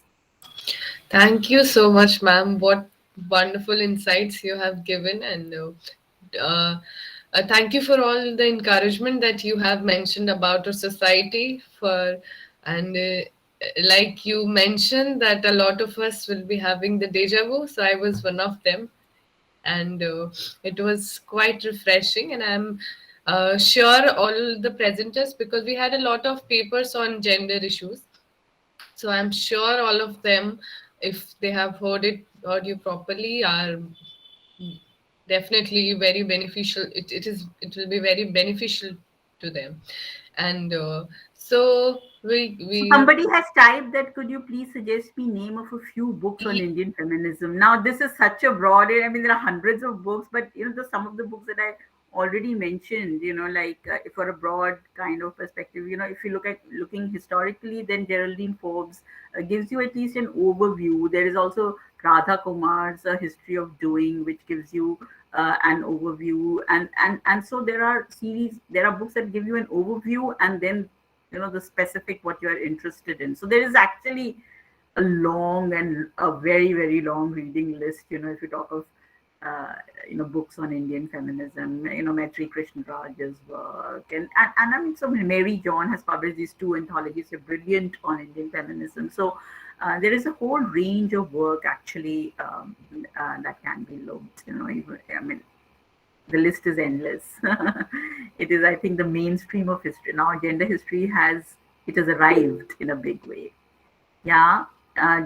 Thank you so much, ma'am. What wonderful insights you have given, and thank you for all the encouragement that you have mentioned about our society. And like you mentioned, that a lot of us will be having the deja vu. So I was one of them, and it was quite refreshing. And I'm sure all the presenters, because we had a lot of papers on gender issues, so I'm sure all of them, if they have heard you properly, are definitely very beneficial. It will be very beneficial to them. And so somebody has typed that, could you please suggest me name of a few books on Indian feminism? Now, this is such a broad area. I mean, there are hundreds of books, but some of the books that I already mentioned, for a broad kind of perspective, if you looking historically, then Geraldine Forbes gives you at least an overview. There is also Radha Kumar's History of Doing, which gives you an overview, and so there are books that give you an overview, and then the specific what you are interested in. So there is actually a long and a very, very long reading list, if you talk of books on Indian feminism, Maitri Krishna Raj's work, and I mean, so Mary John has published these 2 anthologies, they're brilliant on Indian feminism. So there is a whole range of work actually that can be looked, the list is endless. It is, I think, the mainstream of history. Now, gender history has arrived in a big way. Yeah.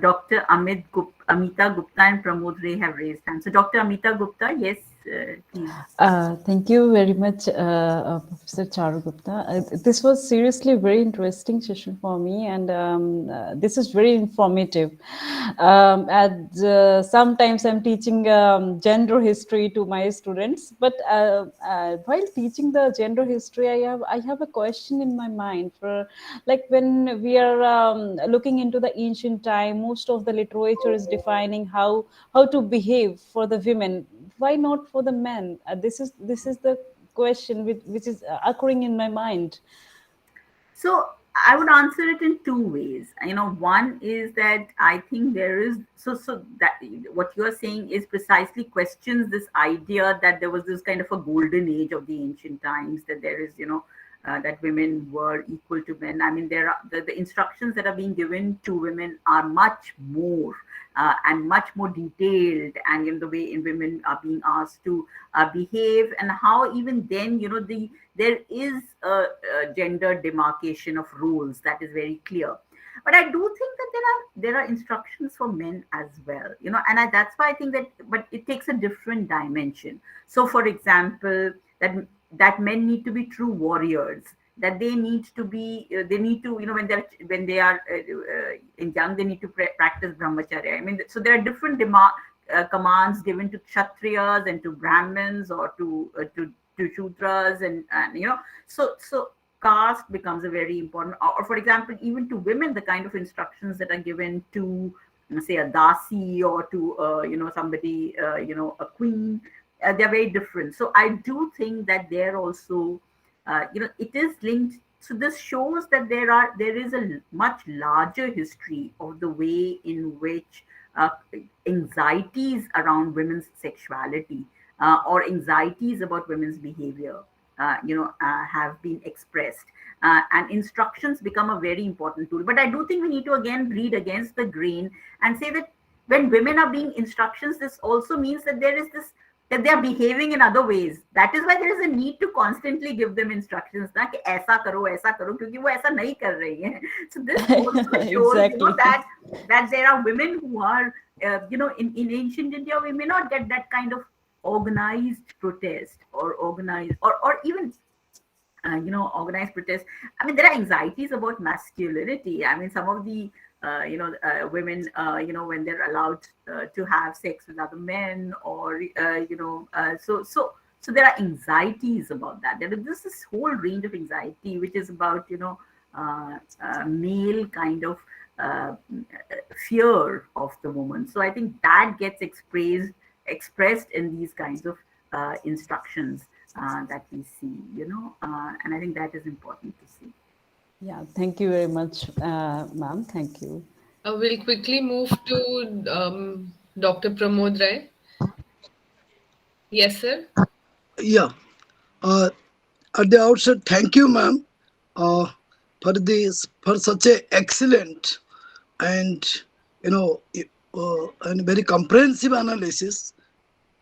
Dr. Amita Gupta and Pramod Ray have raised hands. So, Dr. Amita Gupta, yes, please. Thank you very much, Professor Charu Gupta. This was seriously a very interesting session for me, and this is very informative. Sometimes I'm teaching gender history to my students, but while teaching the gender history, I have a question in my mind. For like when we are looking into the ancient time, most of the literature is defining how to behave for the women. Why not for the men? This is the question which is occurring in my mind. So I would answer it in 2 ways. One is that I think there is so that what you are saying is precisely questions this idea that there was this kind of a golden age of the ancient times, that there is that women were equal to men. I mean, there are the instructions that are being given to women are much more and much more detailed, and the way in women are being asked to behave, and how even then there is a gender demarcation of roles that is very clear. But I do think that there are instructions for men as well, and that's why I think that, but it takes a different dimension. So, for example, that men need to be true warriors, that they need to be, when they are in young, they need to practice brahmacharya. I mean, so there are different commands given to kshatriyas and to brahmins, or to shudras, and so caste becomes a very important, or for example, even to women, the kind of instructions that are given to, say, a dasi, or to somebody, a queen, they're very different. So I do think that they're also it is linked. So this shows that there is a much larger history of the way in which anxieties around women's sexuality or anxieties about women's behavior, have been expressed. And instructions become a very important tool. But I do think we need to again read against the grain and say that when women are being instructions, this also means that there is this, that they are behaving in other ways. That is why there is a need to constantly give them instructions. Na कि ऐसा करो, क्योंकि वो ऐसा नहीं कर रही हैं. So this also shows, Exactly. that there are women who are, in ancient India, we may not get that kind of organized protest or even organized protest. I mean, there are anxieties about masculinity. I mean, some of the women, when they're allowed to have sex with other men, or so there are anxieties about that. There is this whole range of anxiety which is about male kind of fear of the woman. So I think that gets expressed in these kinds of instructions that we see, and I think that is important to see. Yeah, thank you very much, ma'am. Thank you. We'll quickly move to Dr. Pramod Rai. Yes, sir. Yeah. At the outset, thank you, ma'am, for such a excellent and and very comprehensive analysis,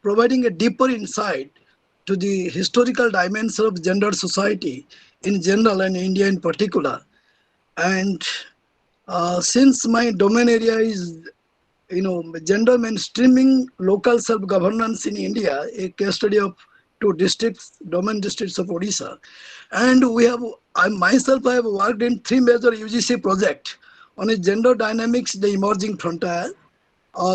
providing a deeper insight to the historical dimension of gendered society in general and India in particular. And since my domain area is, gender mainstreaming local self-governance in India, a case study of 2 districts, domain districts of Odisha, and I myself have worked in 3 major UGC projects on a gender dynamics, the emerging frontier,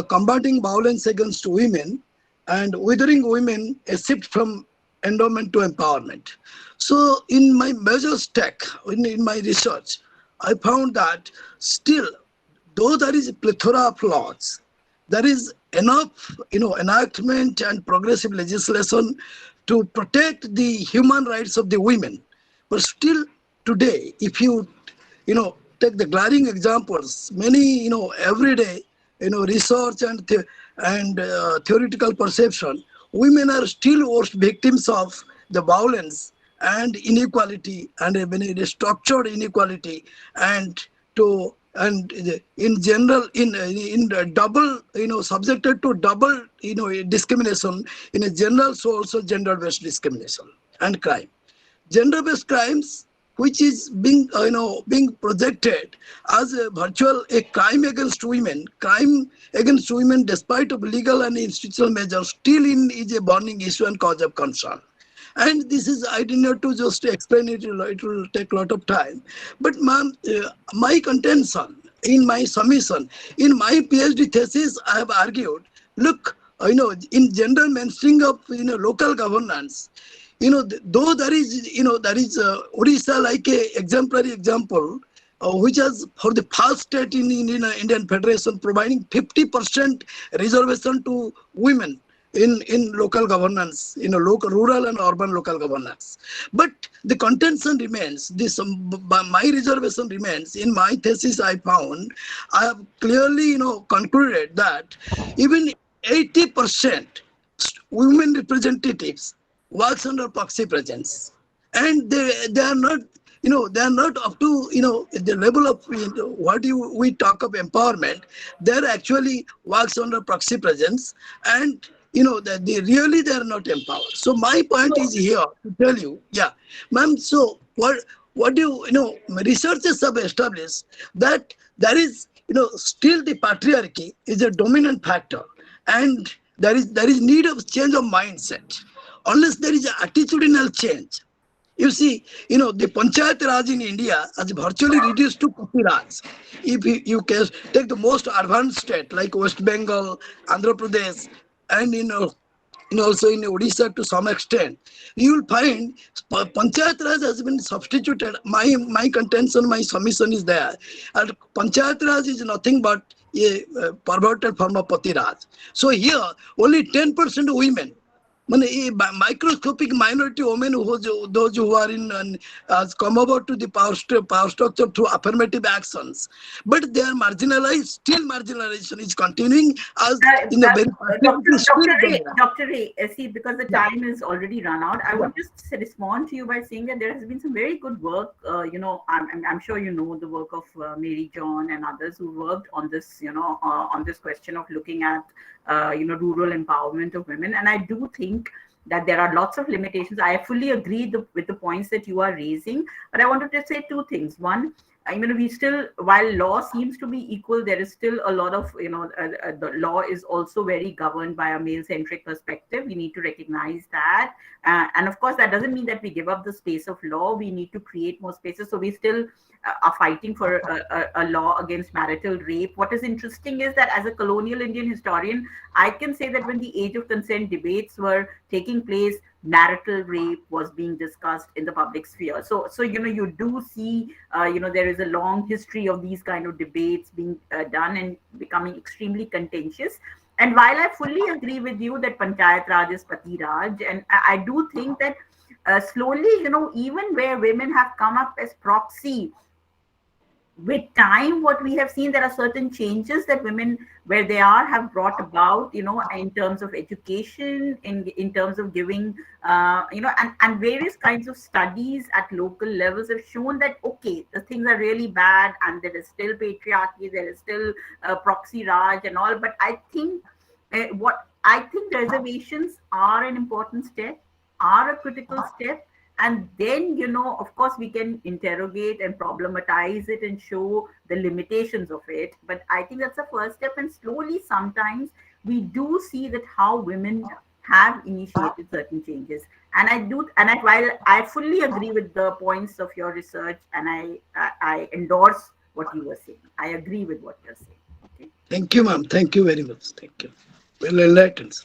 combating violence against women, and withering women, a shift from endowment to empowerment. So in my major stack, in my research, I found that still, though there is a plethora of laws, there is enough, enactment and progressive legislation to protect the human rights of the women. But still today, if you, take the glaring examples, many, everyday, research and theoretical perception, women are still worst victims of the violence and inequality, and a structured inequality, and in general in double subjected to double discrimination in a general, so also gender-based discrimination and crime. Gender-based crimes, which is being projected as a crime against women. Crime against women, despite of legal and institutional measures, still is a burning issue and cause of concern. And this is, I did not to just explain it, it will take a lot of time. But ma'am, my contention in my submission, in my PhD thesis, I have argued, look, in gender mainstreaming of local governance, though there is Odisha like a exemplary example, which has for the first state in Indian Federation providing 50% reservation to women in local governance, local, rural and urban local governance. But the contention remains, my reservation remains. In my thesis I found, I have clearly concluded that even 80% women representatives works under proxy presence, and they are not they are not up to the level of what we talk of empowerment. They are actually works under proxy presence, and that they are not empowered. So my point is here to tell you, yeah, ma'am. So what do researchers have established that there is still the patriarchy is a dominant factor, and there is need of change of mindset. Unless there is an attitudinal change. You see, the Panchayat Raj in India has virtually reduced to Puppy Raj. If you can take the most advanced state like West Bengal, Andhra Pradesh, and also in Odisha to some extent, you will find Panchayat Raj has been substituted. My contention, my submission is there. And Panchayat Raj is nothing but a perverted form of Pati Raj. So here, only 10% women microscopic minority women those who are has come about to the power structure through affirmative actions, but they are marginalized. Still, marginalization is continuing as in a very Dr. Ray, see, because the time is already run out, I would just respond to you by saying that there has been some very good work. I'm sure you know the work of Mary John and others who worked on this, on this question of looking at, rural empowerment of women. And I do think that there are lots of limitations. I fully agree with the points that you are raising, but I wanted to say two things. One, we still, while law seems to be equal, there is still a lot of, the law is also very governed by a male-centric perspective. We need to recognize that. And of course, that doesn't mean that we give up the space of law. We need to create more spaces. So we still are fighting for a law against marital rape. What is interesting is that as a colonial Indian historian, I can say that when the age of consent debates were taking place, marital rape was being discussed in the public sphere. So you do see, there is a long history of these kind of debates being done and becoming extremely contentious. And while I fully agree with you that Panchayat Raj is Pati Raj, and I do think that slowly, even where women have come up as proxy, with time, what we have seen, there are certain changes that women, where they are, have brought about, in terms of education, in terms of giving, and various kinds of studies at local levels have shown that, okay, the things are really bad and there is still patriarchy, there is still proxy Raj and all. But I think reservations are an important step, are a critical step. And then, of course, we can interrogate and problematize it and show the limitations of it. But I think that's the first step. And slowly, sometimes we do see that how women have initiated certain changes. And while I fully agree with the points of your research, and I endorse what you were saying. I agree with what you're saying. Okay. Thank you, ma'am. Thank you very much. Thank you. Well enlightened.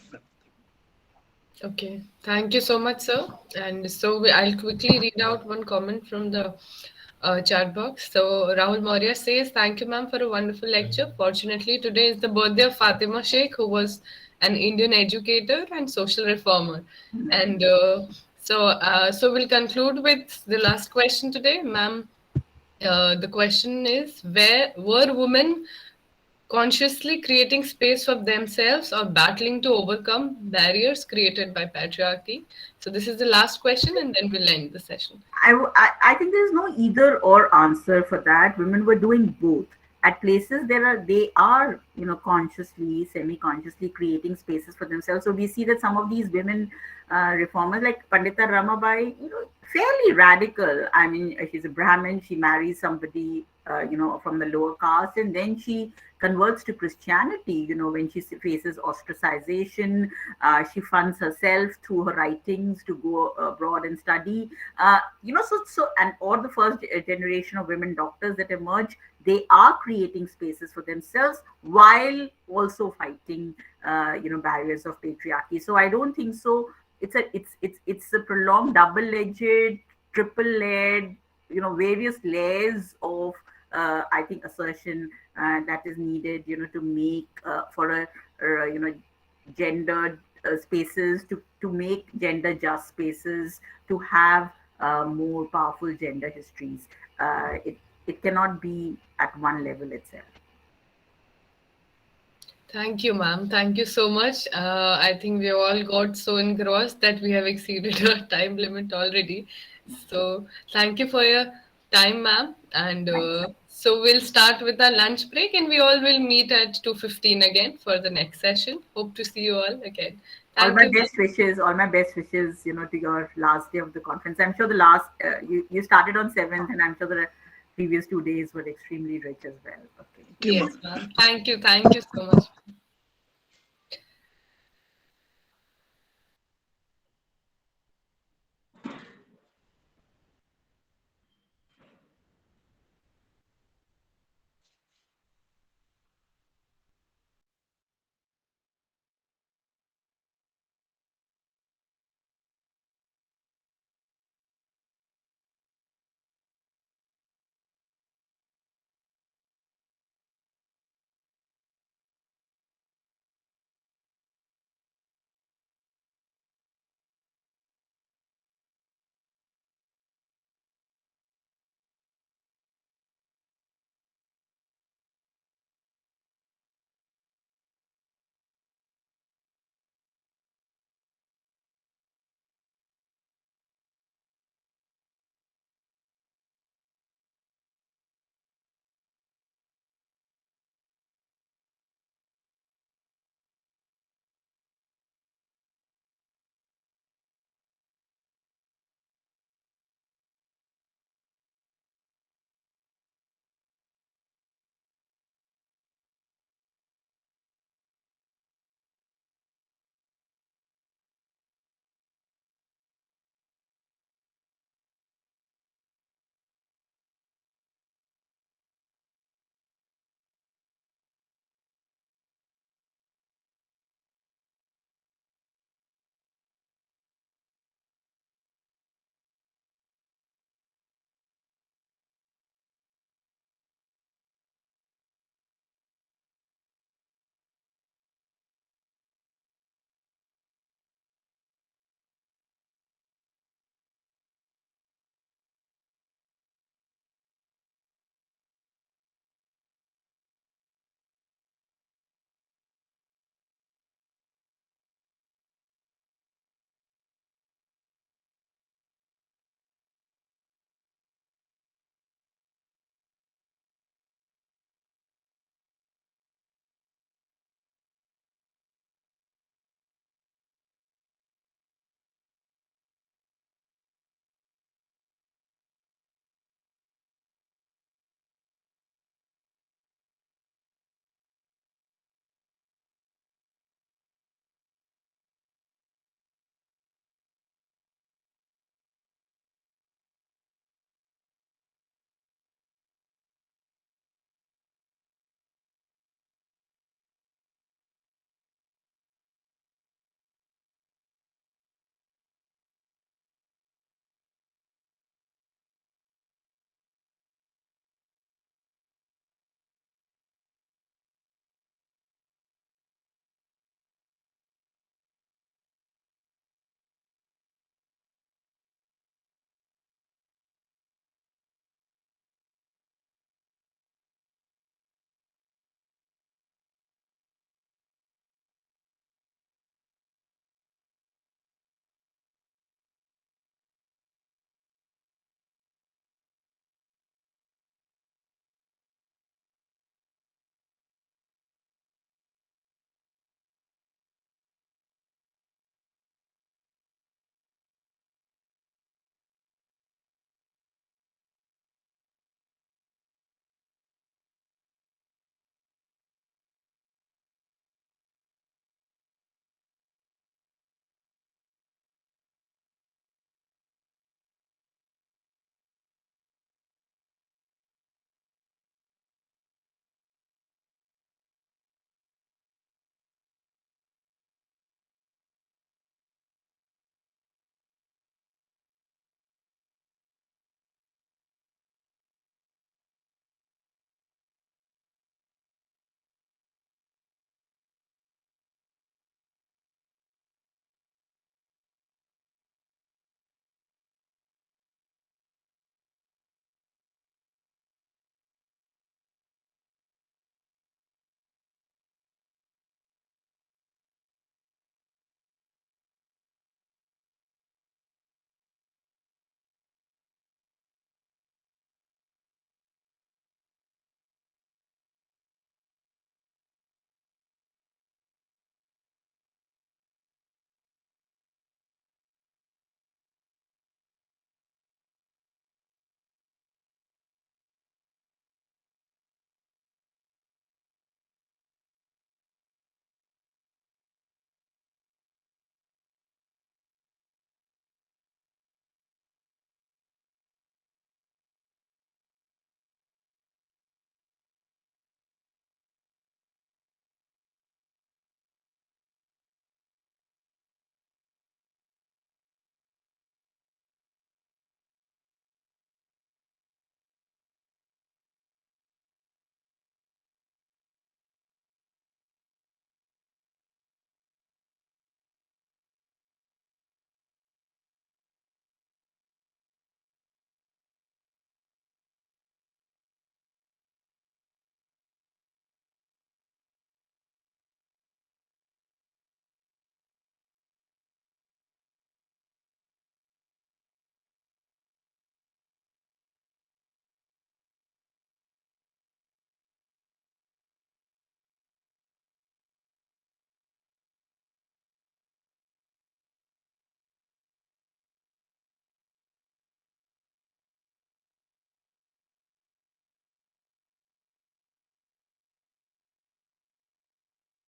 Okay, thank you so much, sir. And so I'll quickly read out one comment from the chat box. So Rahul Maurya says, thank you, ma'am, for a wonderful lecture. Fortunately, today is the birthday of Fatima Sheikh, who was an Indian educator and social reformer. And so we'll conclude with the last question today, ma'am. The question is, were women consciously creating space for themselves or battling to overcome barriers created by patriarchy? So this is the last question, and then we'll end the session. I think there's no either or answer for that. Women were doing both. At places they are consciously, semi-consciously creating spaces for themselves. So we see that some of these women reformers, like Pandita Ramabai, fairly radical. I mean, she's a Brahmin. She marries somebody from the lower caste, and then she converts to Christianity, when she faces ostracization. She funds herself through her writings to go abroad and study. Or the first generation of women doctors that emerge, they are creating spaces for themselves while also fighting, barriers of patriarchy. So I don't think so. It's a prolonged, double-edged, triple-layered, various layers of I think assertion that is needed, to make for gendered spaces, to make gender just spaces, to have more powerful gender histories. It cannot be at one level itself. Thank you, ma'am. Thank you so much. I think we all got so engrossed that we have exceeded our time limit already. So thank you for your time, ma'am. And so we'll start with our lunch break, and we all will meet at 2:15 again for the next session. Hope to see you all again. All my best wishes, to your last day of the conference. I'm sure the last, you started on 7th, and I'm sure the previous 2 days were extremely rich as well. Okay. Yes, ma'am. Thank you so much.